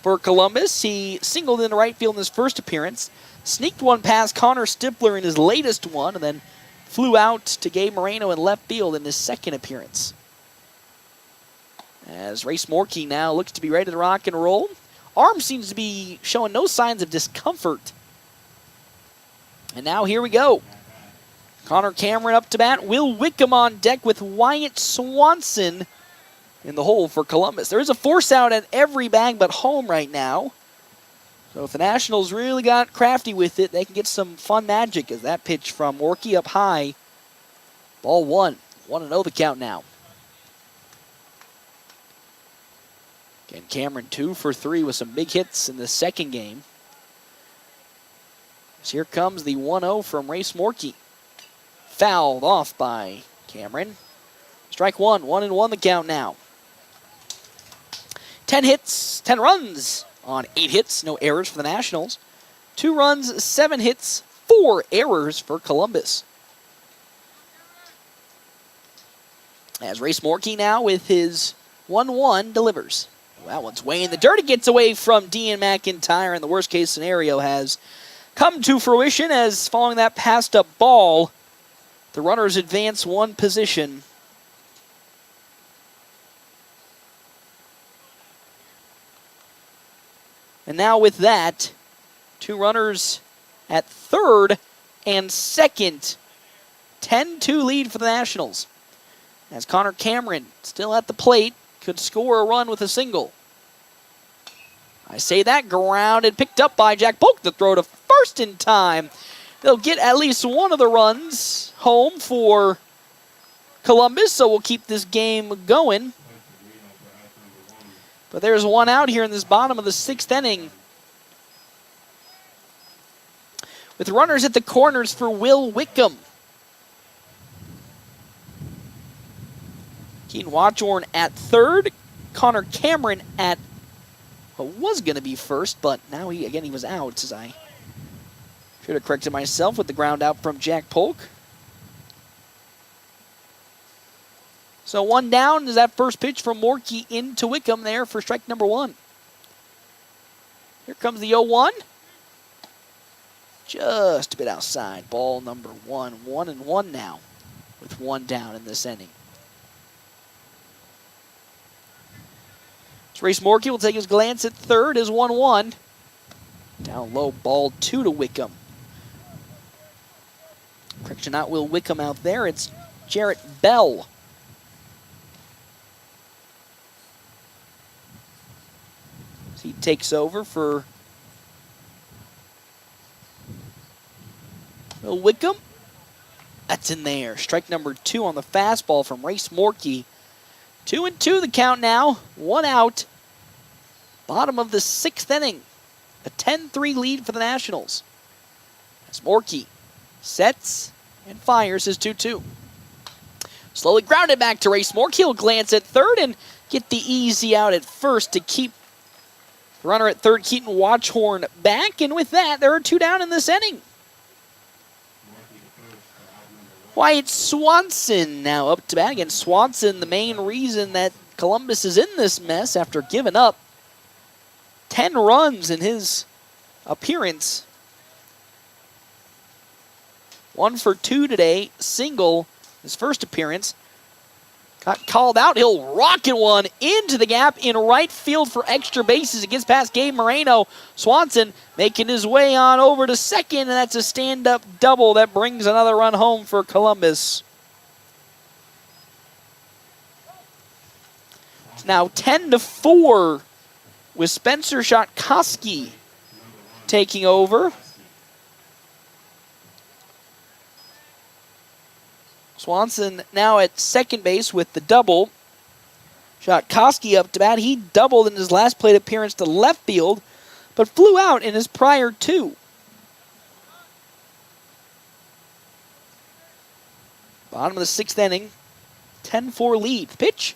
for Columbus. He singled into right field in his first appearance, sneaked one past Connor Stifler in his latest one, and then flew out to Gabe Moreno in left field in his second appearance. As Race Morkey now looks to be ready to rock and roll. Arm seems to be showing no signs of discomfort. And now here we go. Connor Cameron up to bat. Will Wickham on deck with Wyatt Swanson in the hole for Columbus. There is a force out at every bag but home right now. So if the Nationals really got crafty with it, they can get some fun magic as that pitch from Morkey up high. Ball 1. 1-0 the count now. Again, Cameron 2 for 3 with some big hits in the second game. So here comes the 1-0 from Race Morkey. Fouled off by Cameron. Strike 1. 1-1 the count now. 10 hits, 10 runs on 8 hits, no errors for the Nationals. 2 runs, 7 hits, 4 errors for Columbus. As Race Morkey now with his 1-1 delivers. That one's way in the dirt. It gets away from Dean McIntyre, and the worst case scenario has come to fruition as following that passed up ball, the runners advance 1 position. And now with that, 2 runners at third and second. 10-2 lead for the Nationals. As Connor Cameron, still at the plate, could score a run with a single. I say that, grounded, picked up by Jack Polk. The throw to first in time. They'll get at least one of the runs home for Columbus, so we'll keep this game going. But there's 1 out here in this bottom of the 6th inning. With runners at the corners for Will Wickham. Keaton Watchorn at third. Connor Cameron at what was going to be first, but now he was out, as I should have corrected myself with the ground out from Jack Polk. So 1 down is that first pitch from Morkey into Wickham there for strike number 1. Here comes the 0-1. Just a bit outside. Ball number 1. 1-1 now with 1 down in this inning. So Race Morkey will take his glance at third as 1-1. Down low, ball 2 to Wickham. Correction, not Will Wickham out there. It's Jarrett Bell. So he takes over for Will Wickham. That's in there. Strike number 2 on the fastball from Race Morkey. 2-2 the count now. 1 out. Bottom of the 6th inning. A 10-3 lead for the Nationals. As Morkey sets and fires his 2-2. Slowly grounded back to Race Morkey. He'll glance at third and get the easy out at first to keep the runner at third, Keaton Watchorn, back. And with that, there are 2 down in this inning. Wyatt Swanson now up to bat. Again, Swanson, the main reason that Columbus is in this mess after giving up 10 runs in his appearance. 1 for 2 today, single, his first appearance. Got called out. He'll rocket one into the gap in right field for extra bases. It gets past Gabe Moreno. Swanson making his way on over to second, and that's a stand-up double that brings another run home for Columbus. It's now 10-4 with Spencer Shatkoski taking over. Swanson now at second base with the double. Shatkoski up to bat. He doubled in his last plate appearance to left field, but flew out in his prior 2. Bottom of the 6th inning. 10-4 lead. Pitch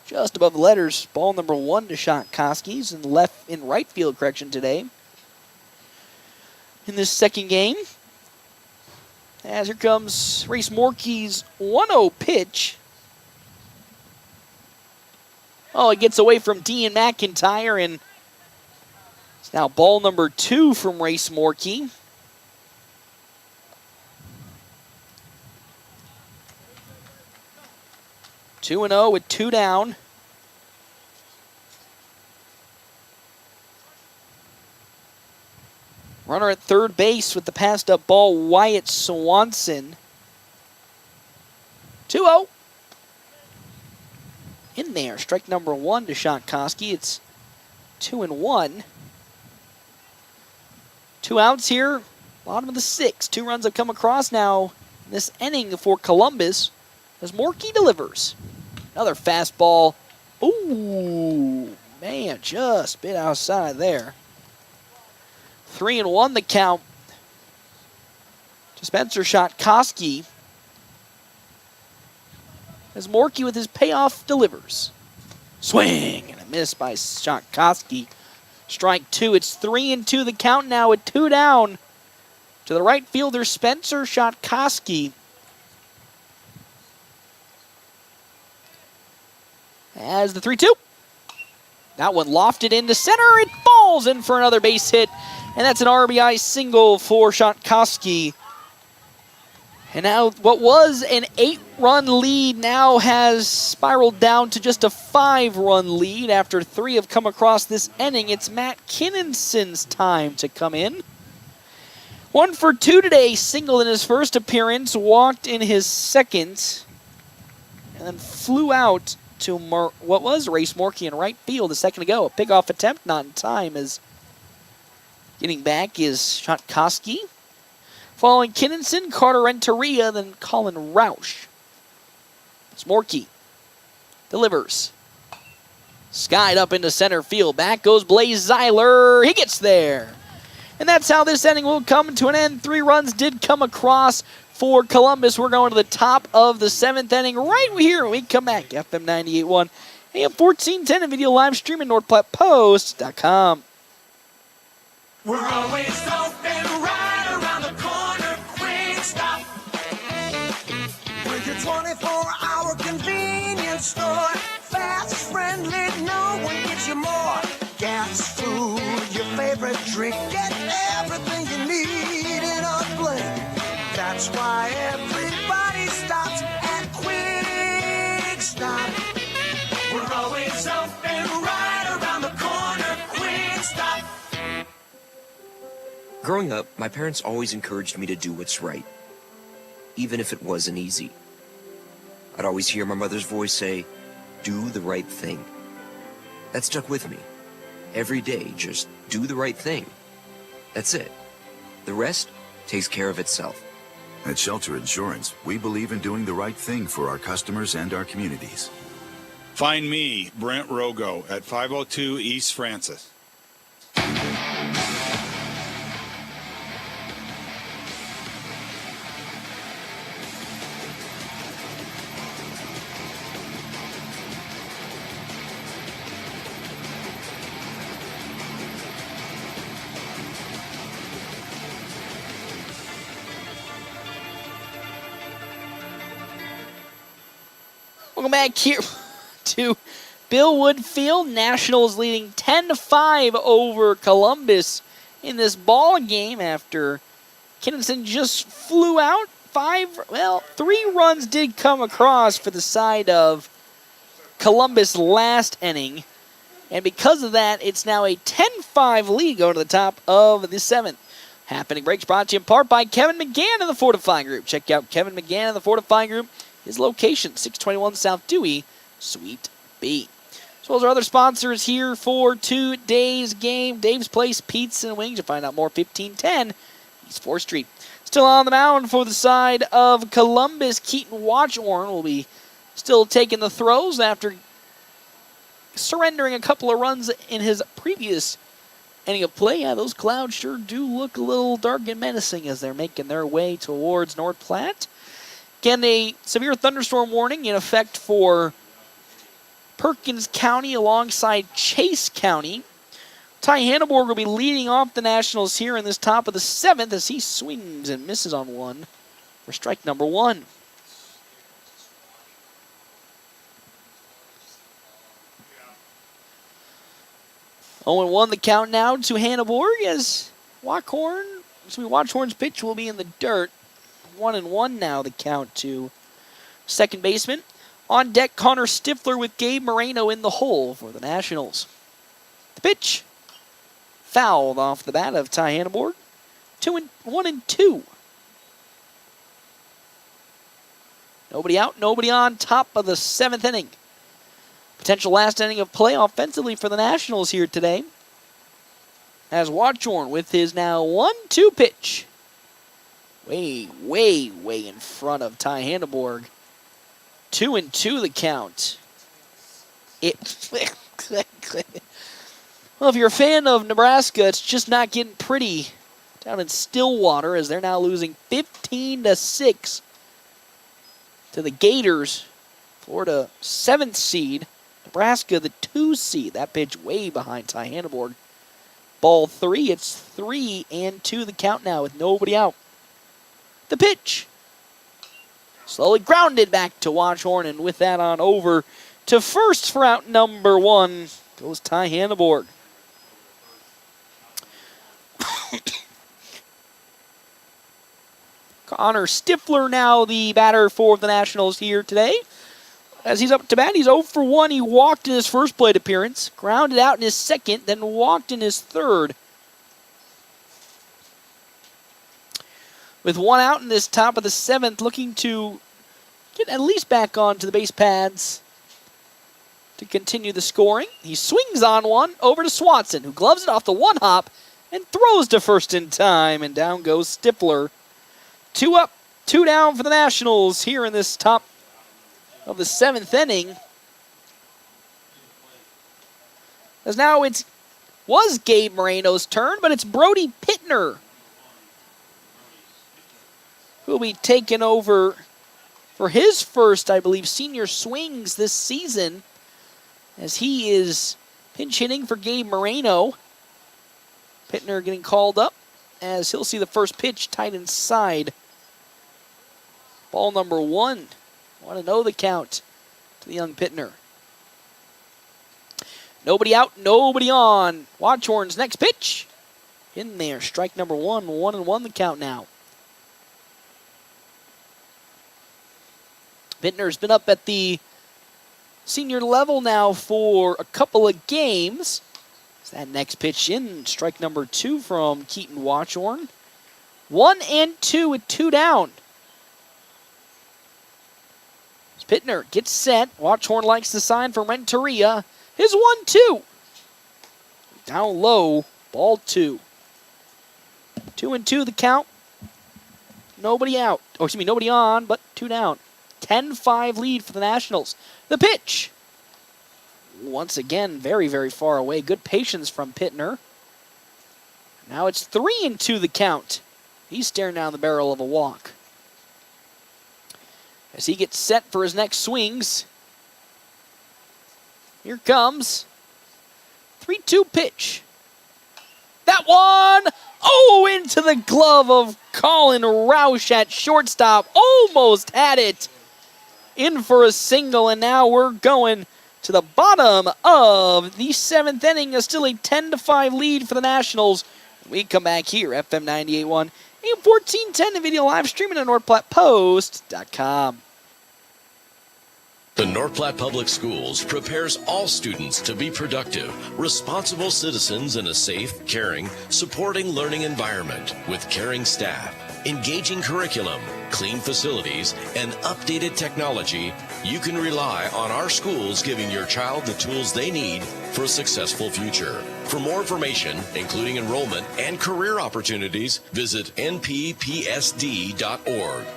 just above the letters. Ball number 1 to Shatkoski. He's in right field correction today. In this second game. As here comes Race Morkey's 1-0 pitch. Oh, it gets away from Dean McIntyre, and it's now ball number 2 from Race Morkey. Two 2-0 with 2 down. Runner at third base with the passed up ball, Wyatt Swanson. 2-0. In there, strike number 1 to Shatkoski. It's 2-1. 2 outs here, bottom of the 6th. 2 runs have come across now in this inning for Columbus as Morkey delivers. Another fastball. Ooh, man, just a bit outside there. 3-1 the count to Spencer Shatkoski as Morkey with his payoff delivers. Swing and a miss by Shotkoski. Strike 2. It's 3-2 the count now with 2 down to the right fielder Spencer Shotkoski. As the 3-2. That one lofted into center. It falls in for another base hit. And that's an RBI single for Shotkoski. And now what was an 8-run lead now has spiraled down to just a 5-run lead after 3 have come across this inning. It's Matt Kinnenson's time to come in. 1 for 2 today, singled in his first appearance, walked in his second, and then flew out to what was Race Morkey in right field a second ago. A pickoff attempt, not in time, as getting back is Shotkoski. Following Kinnenson, Carter Renteria, then Colin Roush. It's Morkey. Delivers. Skied up into center field. Back goes Blaze Zeiler. He gets there. And that's how this inning will come to an end. 3 runs did come across for Columbus. We're going to the top of the 7th inning right here when we come back. FM 98.1, AM 1410, and video live stream at NorthPlattePost.com. We're always open right around the corner. Quick Stop. With your 24-hour convenience store. Fast, friendly, no one gives you more. Gas, food, your favorite drink. Get everything you need in a blink. That's why everybody stops at Quick Stop. We're always open right around the corner. Quick Stop. Growing up, my parents always encouraged me to do what's right, even if it wasn't easy. I'd always hear my mother's voice say, "Do the right thing." That stuck with me. Every day, just do the right thing. That's it. The rest takes care of itself. At Shelter Insurance, we believe in doing the right thing for our customers and our communities. Find me, Brent Rogo, at 502 East Francis. Welcome back here to Bill Wood Field. Nationals leading 10-5 over Columbus in this ball game after Kinnison just flew out. 3 runs did come across for the side of Columbus last inning. And because of that, it's now a 10-5 lead going to the top of the 7th. Happening Breaks brought to you in part by Kevin McGann of the Fortify Group. Check out Kevin McGann of the Fortify Group. His location, 621 South Dewey, Suite B. As well as our other sponsors here for today's game. Dave's Place Pizza and Wings. You'll find out more 1510 East 4th Street. Still on the mound for the side of Columbus. Keaton Watchorn will be still taking the throws after surrendering a couple of runs in his previous inning of play. Yeah, those clouds sure do look a little dark and menacing as they're making their way towards North Platte. Again, a severe thunderstorm warning in effect for Perkins County alongside Chase County. Ty Hanneborg will be leading off the Nationals here in this top of the 7th as he swings and misses on one for strike number 1. Oh, and 1 the count now to Hanneborg as Watchorn's pitch will be in the dirt. 1-1 now the count to second baseman. On deck, Connor Stifler with Gabe Moreno in the hole for the Nationals. The pitch fouled off the bat of Ty Hanneborg. 1-2. Nobody out, nobody on, top of the 7th inning. Potential last inning of play offensively for the Nationals here today. As Watchorn with his now 1-2 pitch. Way in front of Ty Hanneborg. 2-2 the count. Well, if you're a fan of Nebraska, it's just not getting pretty down in Stillwater as they're now losing 15-6 to the Gators. Florida 7th seed. Nebraska, the 2 seed. That pitch way behind Ty Hanneborg. Ball 3. It's 3-2 the count now with nobody out. The pitch. Slowly grounded back to Watchorn, and with that on over to first for out number 1 goes Ty Hanneborg. Connor Stifler now the batter for the Nationals here today. As he's up to bat, he's 0 for 1. He walked in his first plate appearance, grounded out in his second, then walked in his third. With 1 out in this top of the 7th, looking to get at least back onto the base pads to continue the scoring. He swings on one over to Swanson, who gloves it off the 1 hop and throws to first in time, and down goes Stifler. 2 up, 2 down for the Nationals here in this top of the 7th inning. As now it was Gabe Moreno's turn, but it's Brody Pittner who will be taking over for his first, I believe, senior swings this season, as he is pinch hitting for Gabe Moreno. Pittner getting called up as he'll see the first pitch tight inside. Ball number 1. Want to know the count to the young Pittner. Nobody out, nobody on. Watchorn's next pitch. In there, strike number 1. 1-1 the count now. Pittner's been up at the senior level now for a couple of games. That next pitch in, strike number 2 from Keaton Watchorn. 1-2 with 2 down. Pittner gets set. Watchorn likes the sign from Renteria. His 1-2. Down low, ball 2. 2-2 the count. Nobody out. Oh, excuse me, nobody on, but 2 down. 10-5 lead for the Nationals. The pitch. Once again, very, very far away. Good patience from Pittner. Now it's 3-2 the count. He's staring down the barrel of a walk. As he gets set for his next swings. Here comes 3-2 pitch. That one! Oh, into the glove of Colin Roush at shortstop. Almost had it. In for a single, and now we're going to the bottom of the 7th inning. Still a 10-5 lead for the Nationals. We come back here, FM 98.1. AM 1410, the video live streaming at NorthPlattePost.com. The North Platte Public Schools prepares all students to be productive, responsible citizens in a safe, caring, supporting learning environment with caring staff, engaging curriculum, clean facilities, and updated technology. You can rely on our schools giving your child the tools they need for a successful future. For more information, including enrollment and career opportunities, visit nppsd.org.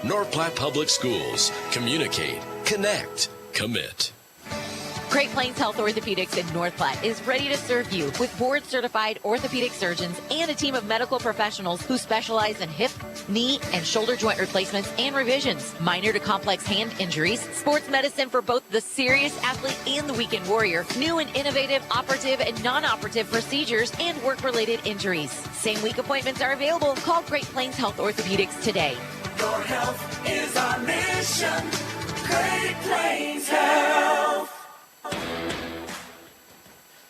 North Platte Public Schools. Communicate, connect, commit. Great Plains Health Orthopedics in North Platte is ready to serve you with board-certified orthopedic surgeons and a team of medical professionals who specialize in hip, knee, and shoulder joint replacements and revisions, minor to complex hand injuries, sports medicine for both the serious athlete and the weekend warrior, new and innovative operative and non-operative procedures, and work-related injuries. Same-week appointments are available. Call Great Plains Health Orthopedics today. Your health is our mission. Great Plains Health.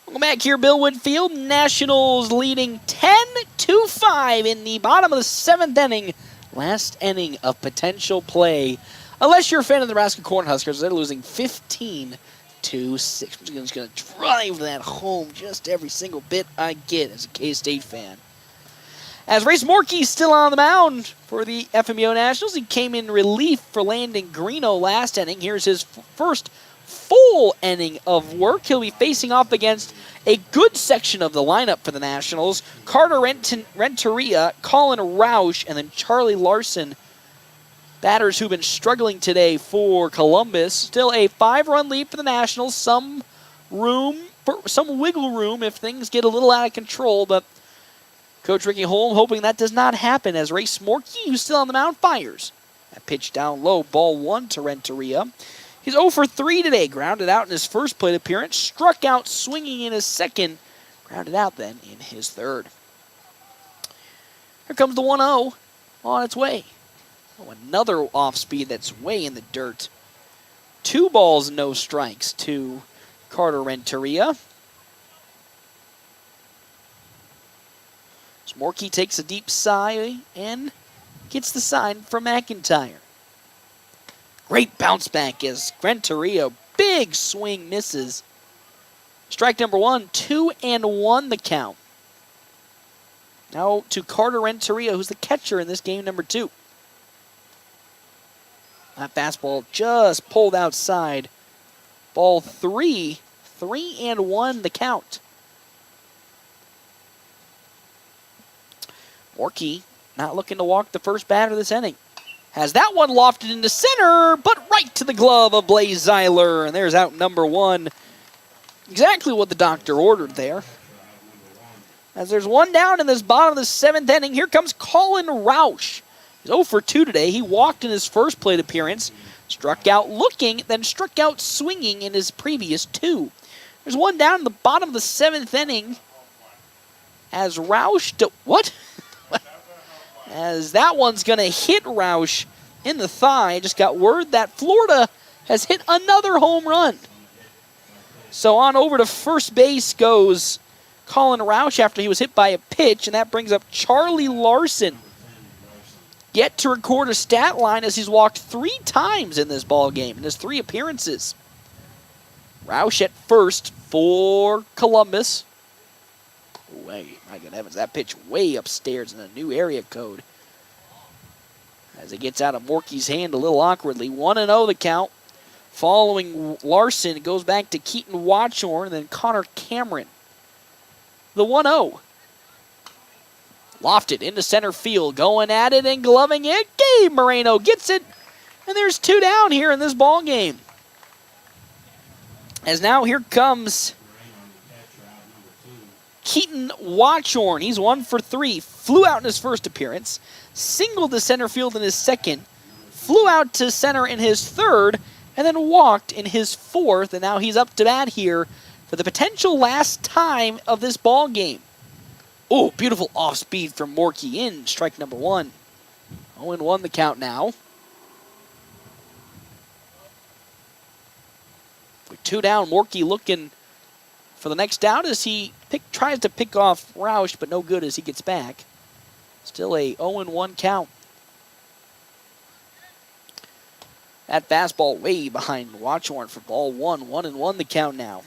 Welcome back here, Bill Woodfield. Nationals leading 10-5 in the bottom of the 7th inning. Last inning of potential play. Unless you're a fan of the Nebraska Cornhuskers, they're losing 15-6. I'm just going to drive that home just every single bit I get as a K-State fan. As Race Morkey's still on the mound for the FNBO Nationals. He came in relief for Landon Greeno last inning. Here's his first full inning of work. He'll be facing off against a good section of the lineup for the Nationals. Carter Renteria, Colin Roush, and then Charlie Larson. Batters who've been struggling today for Columbus. Still a 5-run lead for the Nationals. Some wiggle room if things get a little out of control, but Coach Ricky Holm hoping that does not happen as Ray Smorky, who's still on the mound, fires. That pitch down low, ball 1 to Renteria. He's 0 for 3 today. Grounded out in his first plate appearance. Struck out swinging in his second. Grounded out then in his third. Here comes the 1-0 on its way. Oh, another off speed that's way in the dirt. 2 balls, no strikes to Carter Renteria. Morkey takes a deep sigh and gets the sign from McIntyre. Great bounce back as Renteria, big swing, misses. Strike number 1, 2-1 the count. Now to Carter Renteria, who's the catcher in this game number 2. That fastball just pulled outside. Ball 3, 3-1 the count. Morkey not looking to walk the first batter this inning. Has that one lofted into center, but right to the glove of Blaze Zeiler. And there's out number 1. Exactly what the doctor ordered there. As there's one down in this bottom of the 7th inning, here comes Colin Roush. He's 0 for 2 today. He walked in his first plate appearance, struck out looking, then struck out swinging in his previous 2. There's one down in the bottom of the 7th inning as Roush... What? As that one's going to hit Roush in the thigh. Just got word that Florida has hit another home run. So on over to first base goes Colin Roush after he was hit by a pitch, and that brings up Charlie Larson. Yet to record a stat line as he's walked 3 times in this ball game in his 3 appearances. Roush at first for Columbus. Way, my good heavens, that pitch way upstairs in a new area code. As it gets out of Morkey's hand a little awkwardly. 1-0 the count. Following Larson, it goes back to Keaton Watchorn and then Connor Cameron. The 1-0. Lofted into center field, going at it and gloving it. Gabe Moreno gets it, and there's 2 down here in this ball game. As now here comes Keaton Watchorn. He's 1 for 3. Flew out in his first appearance. Singled to center field in his second. Flew out to center in his third. And then walked in his fourth. And now he's up to bat here for the potential last time of this ball game. Oh, beautiful off speed from Morkey in strike number 1. 0-1 the count now. With 2 down, Morkey looking for the next out as he tries to pick off Roush, but no good as he gets back. Still a 0-1 count. That fastball way behind Watchorn for ball 1. 1-1 the count now.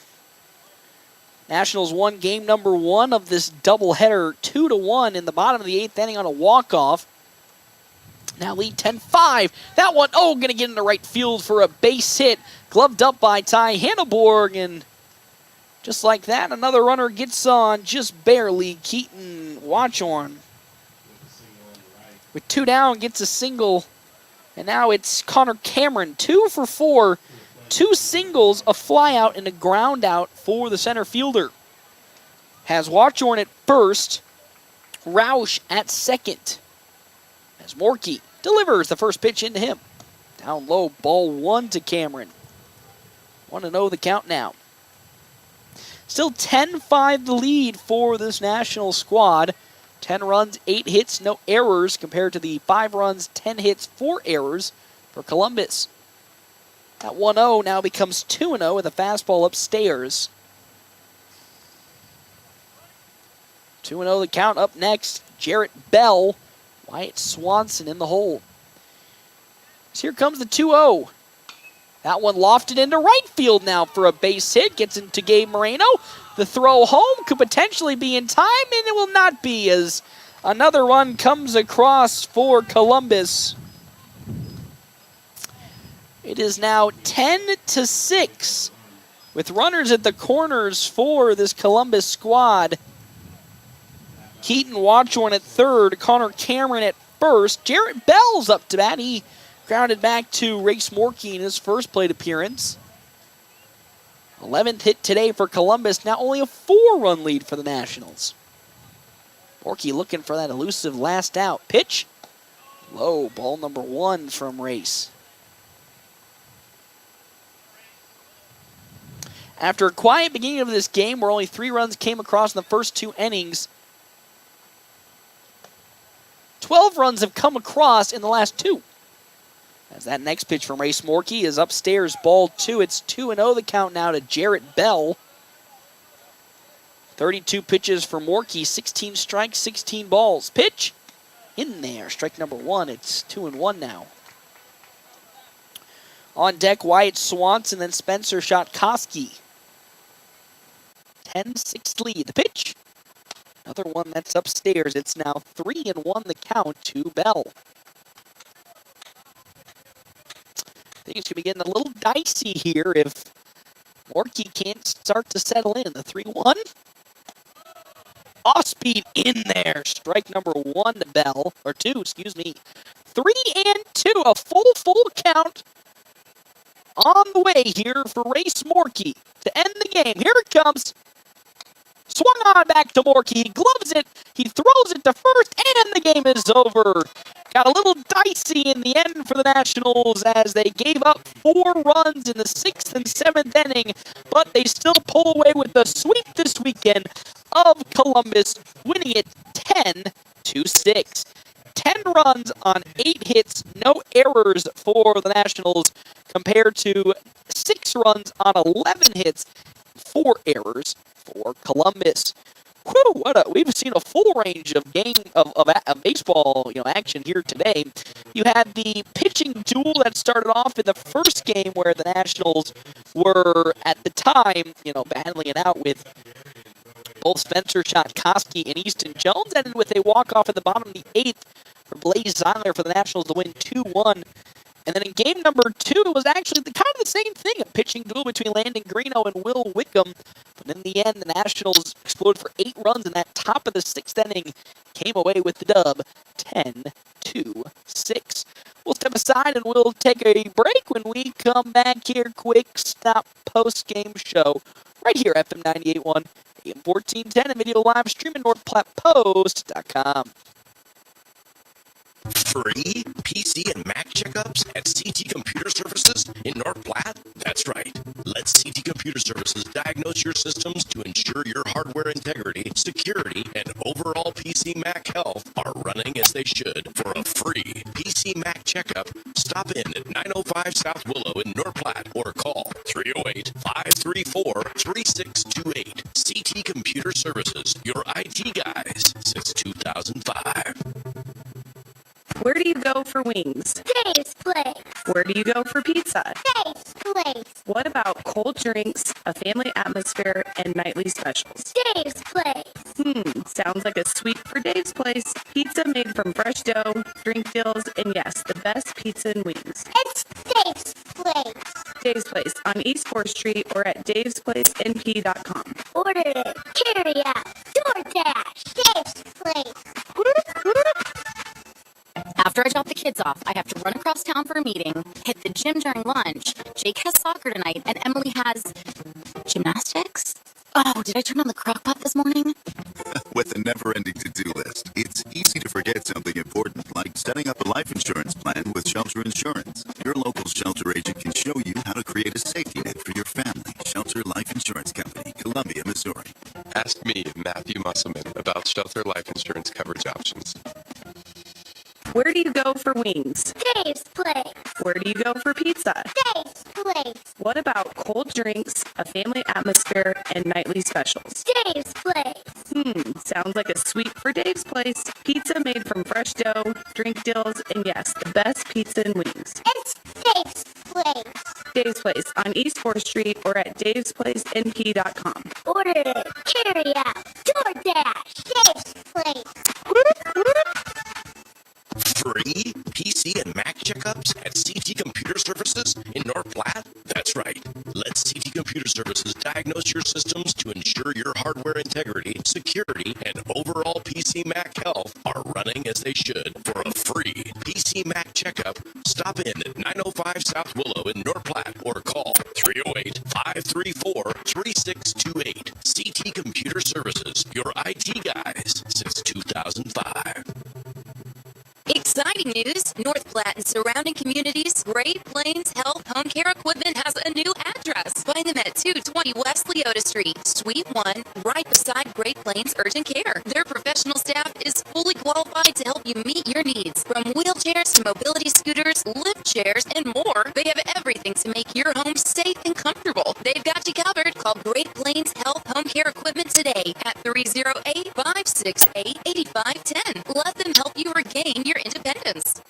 Nationals won game number 1 of this doubleheader 2-1 in the bottom of the 8th inning on a walk-off. Now lead 10-5. That one, going to get into right field for a base hit. Gloved up by Ty Hanneborg, and just like that, another runner gets on just barely. Keaton Watchorn, with 2 down, gets a single. And now it's Connor Cameron, 2 for 4. 2 singles, a fly out, and a ground out for the center fielder. Has Watchorn at first, Roush at second. As Morkey delivers the first pitch into him. Down low, ball 1 to Cameron. 1-0 the count now. Still 10-5 the lead for this National squad. 10 runs, 8 hits, no errors compared to the 5 runs, 10 hits, 4 errors for Columbus. That 1-0 now becomes 2-0 with a fastball upstairs. 2-0 the count. Up next, Jarrett Bell. Wyatt Swanson in the hole. So here comes the 2-0. That one lofted into right field now for a base hit. Gets into Gabe Moreno. The throw home could potentially be in time, and it will not be as another run comes across for Columbus. It is now 10-6 with runners at the corners for this Columbus squad. Keaton Watchorn at third, Connor Cameron at first. Jarrett Bell's up to bat. He grounded back to Race Morkey in his first plate appearance. 11th hit today for Columbus. Now only a 4-run lead for the Nationals. Morkey looking for that elusive last out. Pitch. Low, ball number 1 from Race. After a quiet beginning of this game where only 3 runs came across in the first 2 innings, 12 runs have come across in the last 2. As that next pitch from Race Morkey is upstairs, ball 2. It's 2-0 the count now to Jarrett Bell. 32 pitches for Morkey, 16 strikes, 16 balls. Pitch in there, strike number 1. It's 2-1 now. On deck, Wyatt Swanson, then Spencer Shotkoski. 10-6 lead. The pitch. Another one that's upstairs. It's now 3-1 the count to Bell. I think it's going to be getting a little dicey here if Morkey can't start to settle in. The 3-1. Off speed in there. Strike number 1 to Bell. Or 2, excuse me. 3-2. A full count on the way here for Race Morkey to end the game. Here it comes. Swung on back to Morkey. He gloves it. He throws it to first, and the game is over. Got a little dicey in the end for the Nationals as they gave up 4 runs in the 6th and 7th inning, but they still pull away with the sweep this weekend of Columbus, winning it 10-6. 10 runs on 8 hits, no errors for the Nationals, compared to 6 runs on 11 hits, 4 errors for Columbus. Whew, we've seen a full range of baseball action here today. You had the pitching duel that started off in the first game where the Nationals were at the time battling it out with both Spencer Shotkoski and Easton Jones, ended with a walk-off at the bottom of the 8th for Blaze Zeiler for the Nationals to win 2-1. And then in game number 2, it was actually kind of the same thing, a pitching duel between Landon Greeno and Will Wickham. But in the end, the Nationals exploded for 8 runs in that top of the 6th inning, came away with the dub, 10-6. We'll step aside and we'll take a break. When we come back here, quick stop post-game show right here at FM 98.1, AM 1410, and video live stream at NorthPlattePost.com. Free PC and Mac checkups at CT Computer Services in North Platte? That's right. Let CT Computer Services diagnose your systems to ensure your hardware integrity, security, and overall PC Mac health are running as they should. For a free PC Mac checkup, stop in at 905 South Willow in North Platte or call 308-534-3628. CT Computer Services, your IT guys since 2005. Where do you go for wings? Dave's Place. Where do you go for pizza? Dave's Place. What about cold drinks, a family atmosphere, and nightly specials? Dave's Place. Sounds like a sweep for Dave's Place. Pizza made from fresh dough, drink deals, and yes, the best pizza and wings. It's Dave's Place. Dave's Place on East 4th Street or at davesplacenp.com. Order it, carry out, DoorDash, Dave's Place. After I drop the kids off, I have to run across town for a meeting, hit the gym during lunch. Jake has soccer tonight, and Emily has gymnastics? Oh, did I turn on the crock pot this morning? With a never-ending to-do list, it's easy to forget something important, like setting up a life insurance plan with Shelter Insurance. Your local Shelter agent can show you how to create a safety net for your family. Shelter Life Insurance Company, Columbia, Missouri. Ask me, Matthew Musselman, about Shelter Life Insurance coverage options. Where do you go for wings? Dave's Place. Where do you go for pizza? Dave's Place. What about cold drinks, a family atmosphere, and nightly specials? Dave's Place. Sounds like a sweep for Dave's Place. Pizza made from fresh dough, drink deals, and yes, the best pizza and wings. It's Dave's Place. Dave's Place on East 4th Street or at davesplacenp.com. Order it, carry out, DoorDash, Dave's Place. Free PC and Mac checkups at CT Computer Services in North Platte? That's right. Let CT Computer Services diagnose your systems to ensure your hardware integrity, security, and overall PC Mac health are running as they should. For a free PC Mac checkup, stop in at 905 South Willow in North Platte or call 308-534-3628. CT Computer Services, your IT guys since 2005. Exciting news! North Platte and surrounding communities, Great Plains Health Home Care Equipment has a new address. Find them at 220 West Leota Street, Suite 1, right beside Great Plains Urgent Care. Their professional staff is fully qualified to help you meet your needs. From wheelchairs to mobility scooters, lift chairs, and more, they have everything to make your home safe and comfortable. They've got you covered. Call Great Plains Health Home Care Equipment today at 308-568-8510. Let them help you regain your independence.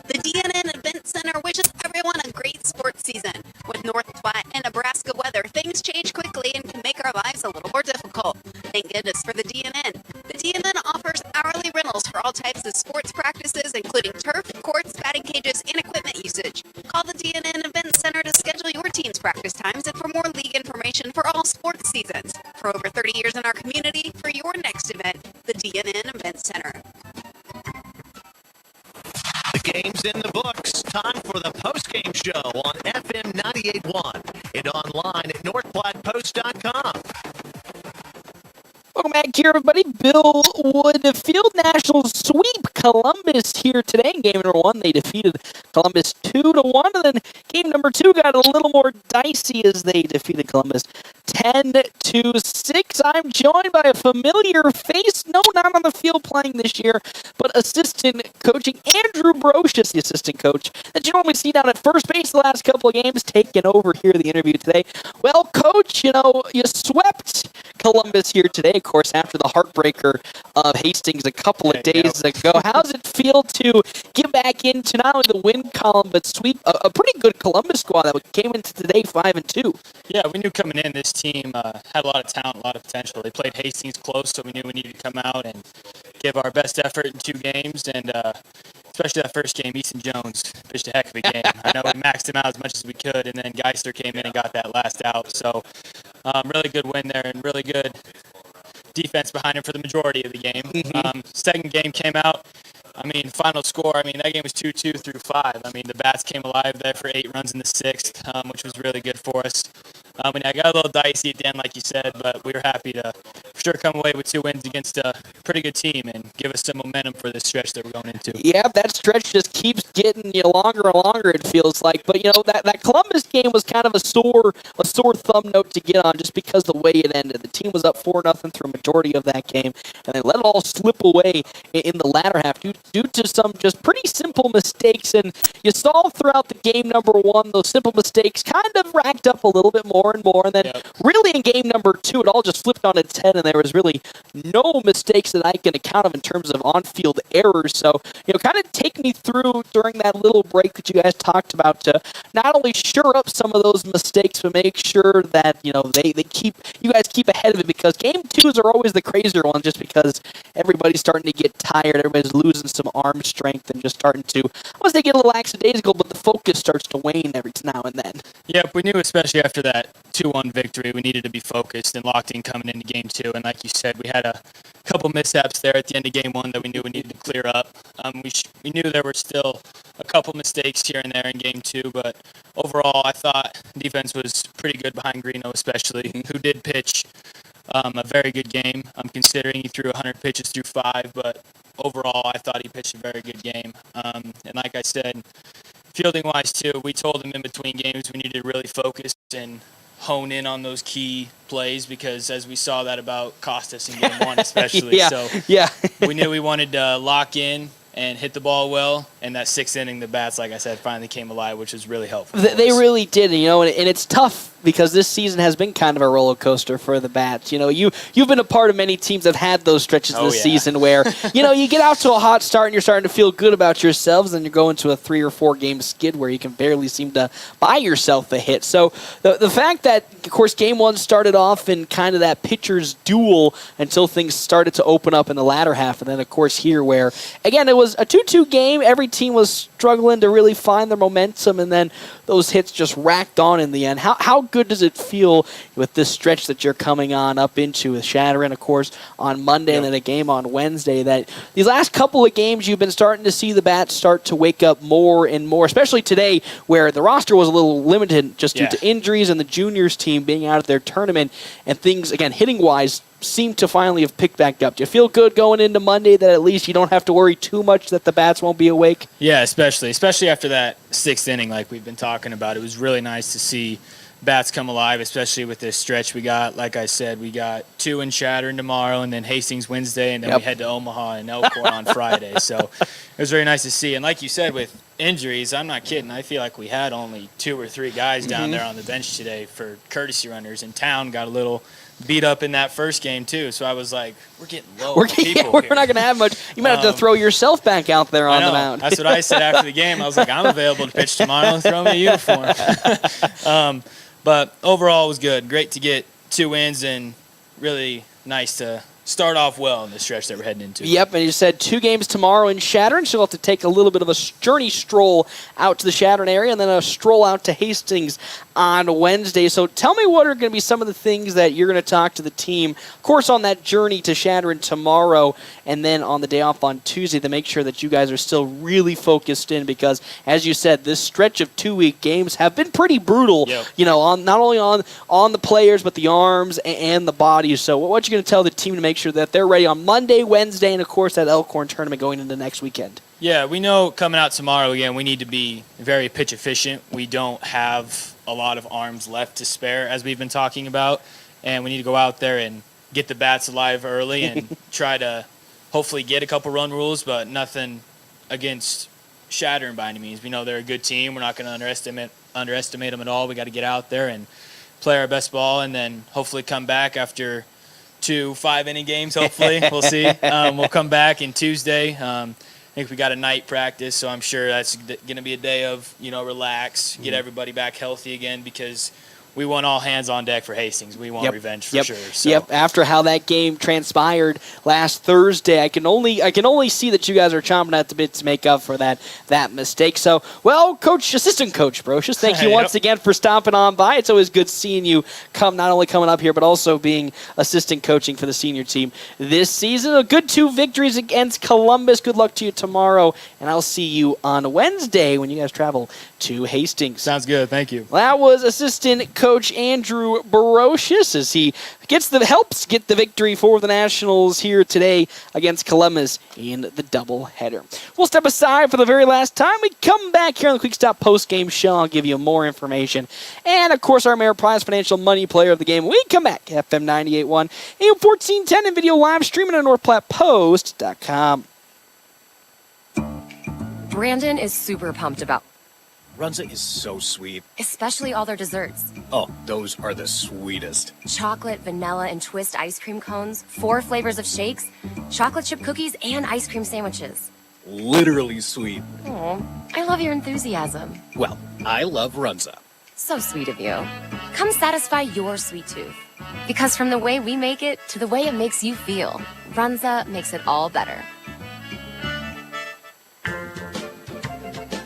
The DNN Event Center wishes everyone a great sports season. With North Platte and Nebraska weather, things change quickly and can make our lives a little more difficult. Thank goodness for the DNN. The DNN offers hourly rentals for all types of sports practices, including turf, courts, batting cages, and equipment usage. Call the DNN Event Center to schedule your team's practice times and for more league information for all sports seasons. For over 30 years in our community, for your next event, the DNN Event Center. The game's in the books. Time for the post-game show on FM 98.1 and online at northplattpost.com. Welcome back here, everybody. Bill Wood Field Nationals sweep Columbus here today. In game number 1, they defeated Columbus 2-1, and then game number 2 got a little more dicey as they defeated Columbus 10-6. I'm joined by a familiar face, no, not on the field playing this year, but assistant coaching Andrew Brocious, the assistant coach that you normally see down at first base the last couple of games, taking over here the interview today. Well, Coach, you swept Columbus here today, of course, after the heartbreaker of Hastings a couple of days ago. How does it feel to get back into not only the win column, but sweep a pretty good Columbus squad that came into today 5-2? Yeah, we knew coming in this team had a lot of talent, a lot of potential. They played Hastings close, so we knew we needed to come out and give our best effort in 2 games, and especially that first game, Easton Jones pitched a heck of a game. I know we maxed him out as much as we could, and then Geisler came in and got that last out. So really good win there and really good defense behind him for the majority of the game. Second game came out. Final score, that game was 2-2 through 5. The Bats came alive there for 8 runs in the 6th, which was really good for us. I got a little dicey at the end, like you said, but we were happy to for sure come away with 2 wins against a pretty good team and give us some momentum for this stretch that we're going into. Yeah, that stretch just keeps getting longer and longer, it feels like. But, that Columbus game was kind of a sore thumb note to get on just because the way it ended. The team was up 4-0 through a majority of that game, and they let it all slip away in the latter half due to some just pretty simple mistakes. And you saw throughout the game number 1, those simple mistakes kind of racked up a little bit more and more. And then really in game number 2, it all just flipped on its head, and there was really no mistakes that I can account of in terms of on-field errors. So, kind of take me through during that little break that you guys talked about to not only shore up some of those mistakes, but make sure that, you guys keep ahead of it, because game 2s are always the crazier ones just because everybody's starting to get tired, everybody's losing some arm strength and just starting to, I want to say, get a little lackadaisical, but the focus starts to wane every now and then. Yep, we knew especially after that 2-1 victory, we needed to be focused and locked in coming into game 2. And like you said, we had a couple mishaps there at the end of game 1 that we knew we needed to clear up. We knew there were still a couple mistakes here and there in game 2, but overall, I thought defense was pretty good behind Greeno, especially, who did pitch a very good game. I'm considering he threw 100 pitches through 5, but overall, I thought he pitched a very good game. And like I said, fielding-wise, too, we told him in between games we needed to really focus and hone in on those key plays, because as we saw that about cost us in game 1 especially. We knew we wanted to lock in and hit the ball well, and that 6th inning, the Bats, like I said, finally came alive, which was really helpful. They really did, and it's tough because this season has been kind of a roller coaster for the Bats. You've been a part of many teams that had those stretches this season where, you get out to a hot start and you're starting to feel good about yourselves, and you're going to a 3 or 4 game skid where you can barely seem to buy yourself a hit. So the fact that, of course, game 1 started off in kind of that pitcher's duel until things started to open up in the latter half, and then, of course, here where, again, it was a 2-2 game. Every team was struggling to really find their momentum, and then those hits just racked on in the end. How good does it feel with this stretch that you're coming on up into with Shattering, of course, on Monday and then a game on Wednesday, that these last couple of games you've been starting to see the Bats start to wake up more and more, especially today where the roster was a little limited just due to injuries and the juniors team being out of their tournament, and things, again, hitting-wise, seem to finally have picked back up? Do you feel good going into Monday that at least you don't have to worry too much that the bats won't be awake? Yeah, especially after that sixth inning like we've been talking about. It was really nice to see bats come alive, especially with this stretch we got. Like I said, we got 2 in Chattern tomorrow, and then Hastings Wednesday, and then we head to Omaha and Elkhorn on Friday. So it was very nice to see. And like you said, with injuries, I'm not kidding. I feel like we had only 2 or 3 guys down there on the bench today for courtesy runners, and Town got a little beat up in that first game too. So I was like, we're getting low. We're not going to have much. You might have to throw yourself back out there on the mound. That's what I said after the game. I was like, I'm available to pitch tomorrow and throw me a uniform. But overall, it was good. Great to get 2 wins and really nice to start off well in the stretch that we're heading into. Yep, and you said 2 games tomorrow in Chattern, so you'll have to take a little bit of a journey stroll out to the Chattern area and then a stroll out to Hastings on Wednesday. So tell me what are going to be some of the things that you're going to talk to the team, of course, on that journey to Chattern tomorrow and then on the day off on Tuesday to make sure that you guys are still really focused in because, as you said, this stretch of 2-week games have been pretty brutal, on not only on the players but the arms and the bodies. So what are you going to tell the team to make sure that they're ready on Monday, Wednesday, and, of course, that Elkhorn tournament going into next weekend? Yeah, we know coming out tomorrow, again, we need to be very pitch efficient. We don't have a lot of arms left to spare, as we've been talking about, and we need to go out there and get the bats alive early and try to hopefully get a couple run rules, but nothing against Chattern by any means. We know they're a good team. We're not going to underestimate them at all. We got to get out there and play our best ball and then hopefully come back after 2 5-inning games, hopefully. We'll see. We'll come back in Tuesday. I think we got a night practice, so I'm sure that's going to be a day of, relax, get everybody back healthy again because we want all hands on deck for Hastings. We want revenge for sure. So. After how that game transpired last Thursday, I can only see that you guys are chomping at the bit to make up for that mistake. So, Assistant Coach Brocious, thank you once again for stopping on by. It's always good seeing you not only coming up here, but also being assistant coaching for the senior team this season. A good 2 victories against Columbus. Good luck to you tomorrow, and I'll see you on Wednesday when you guys travel to Hastings. Sounds good. Thank you. That was Assistant Coach Andrew Barocious as he helps get the victory for the Nationals here today against Columbus in the doubleheader. We'll step aside for the very last time. We come back here on the Quick Stop post-game show. I'll give you more information. And, of course, our Ameriprise Financial Money Player of the Game. We come back, FM 98.1, AM 1410, and video live streaming at NorthPlattePost.com. Brandon is super pumped about Runza is so sweet. especially all their desserts. Oh, those are the sweetest. Chocolate, vanilla, and twist ice cream cones, 4 flavors of shakes, chocolate chip cookies, and ice cream sandwiches. Literally sweet. Aw, I love your enthusiasm. Well, I love Runza. So sweet of you. Come satisfy your sweet tooth. Because from the way we make it to the way it makes you feel, Runza makes it all better.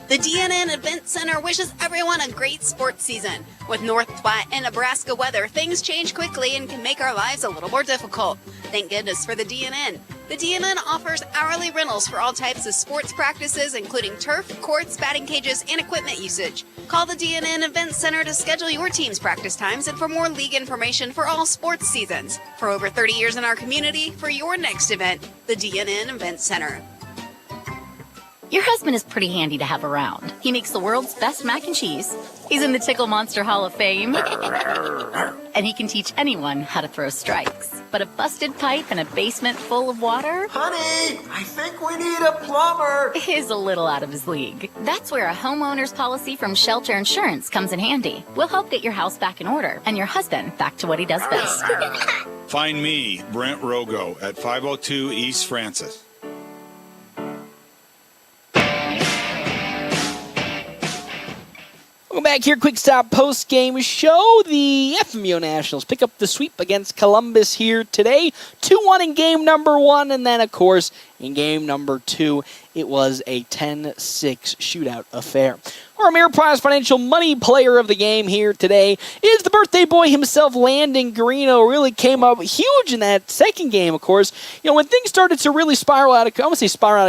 The DNN Event Center wishes everyone a great sports season. With North Platte and Nebraska weather, things change quickly and can make our lives a little more difficult. Thank goodness for the DNN. The DNN offers hourly rentals for all types of sports practices, including turf, courts, batting cages, and equipment usage. Call the DNN Event Center to schedule your team's practice times and for more league information for all sports seasons. For over 30 years in our community, for your next event, the DNN Event Center. Your husband is pretty handy to have around. He makes the world's best mac and cheese. He's in the Tickle Monster Hall of Fame. And he can teach anyone how to throw strikes. But a busted pipe and a basement full of water? Honey, I think we need a plumber. Is a little out of his league. That's where a homeowner's policy from Shelter Insurance comes in handy. We'll help get your house back in order and your husband back to what he does best. Find me, Brent Rogo, at 502 East Francis. Welcome back here, Quick Stop post-game show. The FNBO Nationals pick up the sweep against Columbus here today. 2-1 in game number 1, and then, of course, in game number 2. It was a 10-6 shootout affair. Our Ameriprise Financial Money Player of the game here today is the birthday boy himself, Landon Greeno. Really came up huge in that second game, of course. When things started to really spiral out of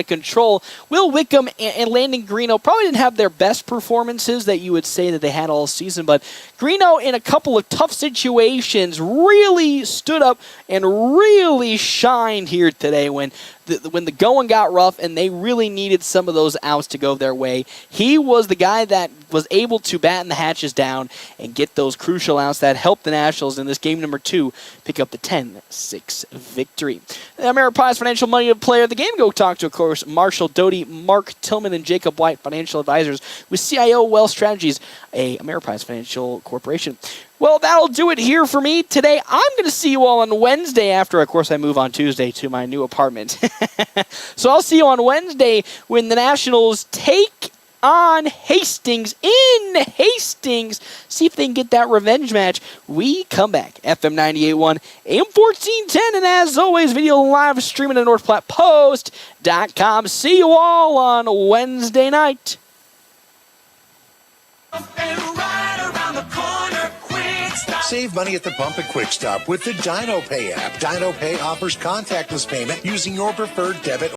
control, Will Wickham and Landon Greeno probably didn't have their best performances that you would say that they had all season, but Greeno, in a couple of tough situations, really stood up and really shined here today when the going got rough and they really needed some of those outs to go their way. He was the guy that was able to batten the hatches down and get those crucial outs that helped the Nationals in this game number 2 pick up the 10-6 victory. The Ameriprise Financial Money Player of the game, go talk to, of course, Marshall Doty, Mark Tillman, and Jacob White, financial advisors with CIO Wealth Strategies, a Ameriprise Financial Corporation. Well, that'll do it here for me today. I'm going to see you all on Wednesday after, of course, I move on Tuesday to my new apartment. So I'll see you on Wednesday when the Nationals take on Hastings in Hastings. See if they can get that revenge match. We come back. FM 98.1, AM 1410, and as always, video live streaming at NorthPlattePost.com. See you all on Wednesday night. Save money at the pump at Quick Stop with the DinoPay app. DinoPay offers contactless payment using your preferred debit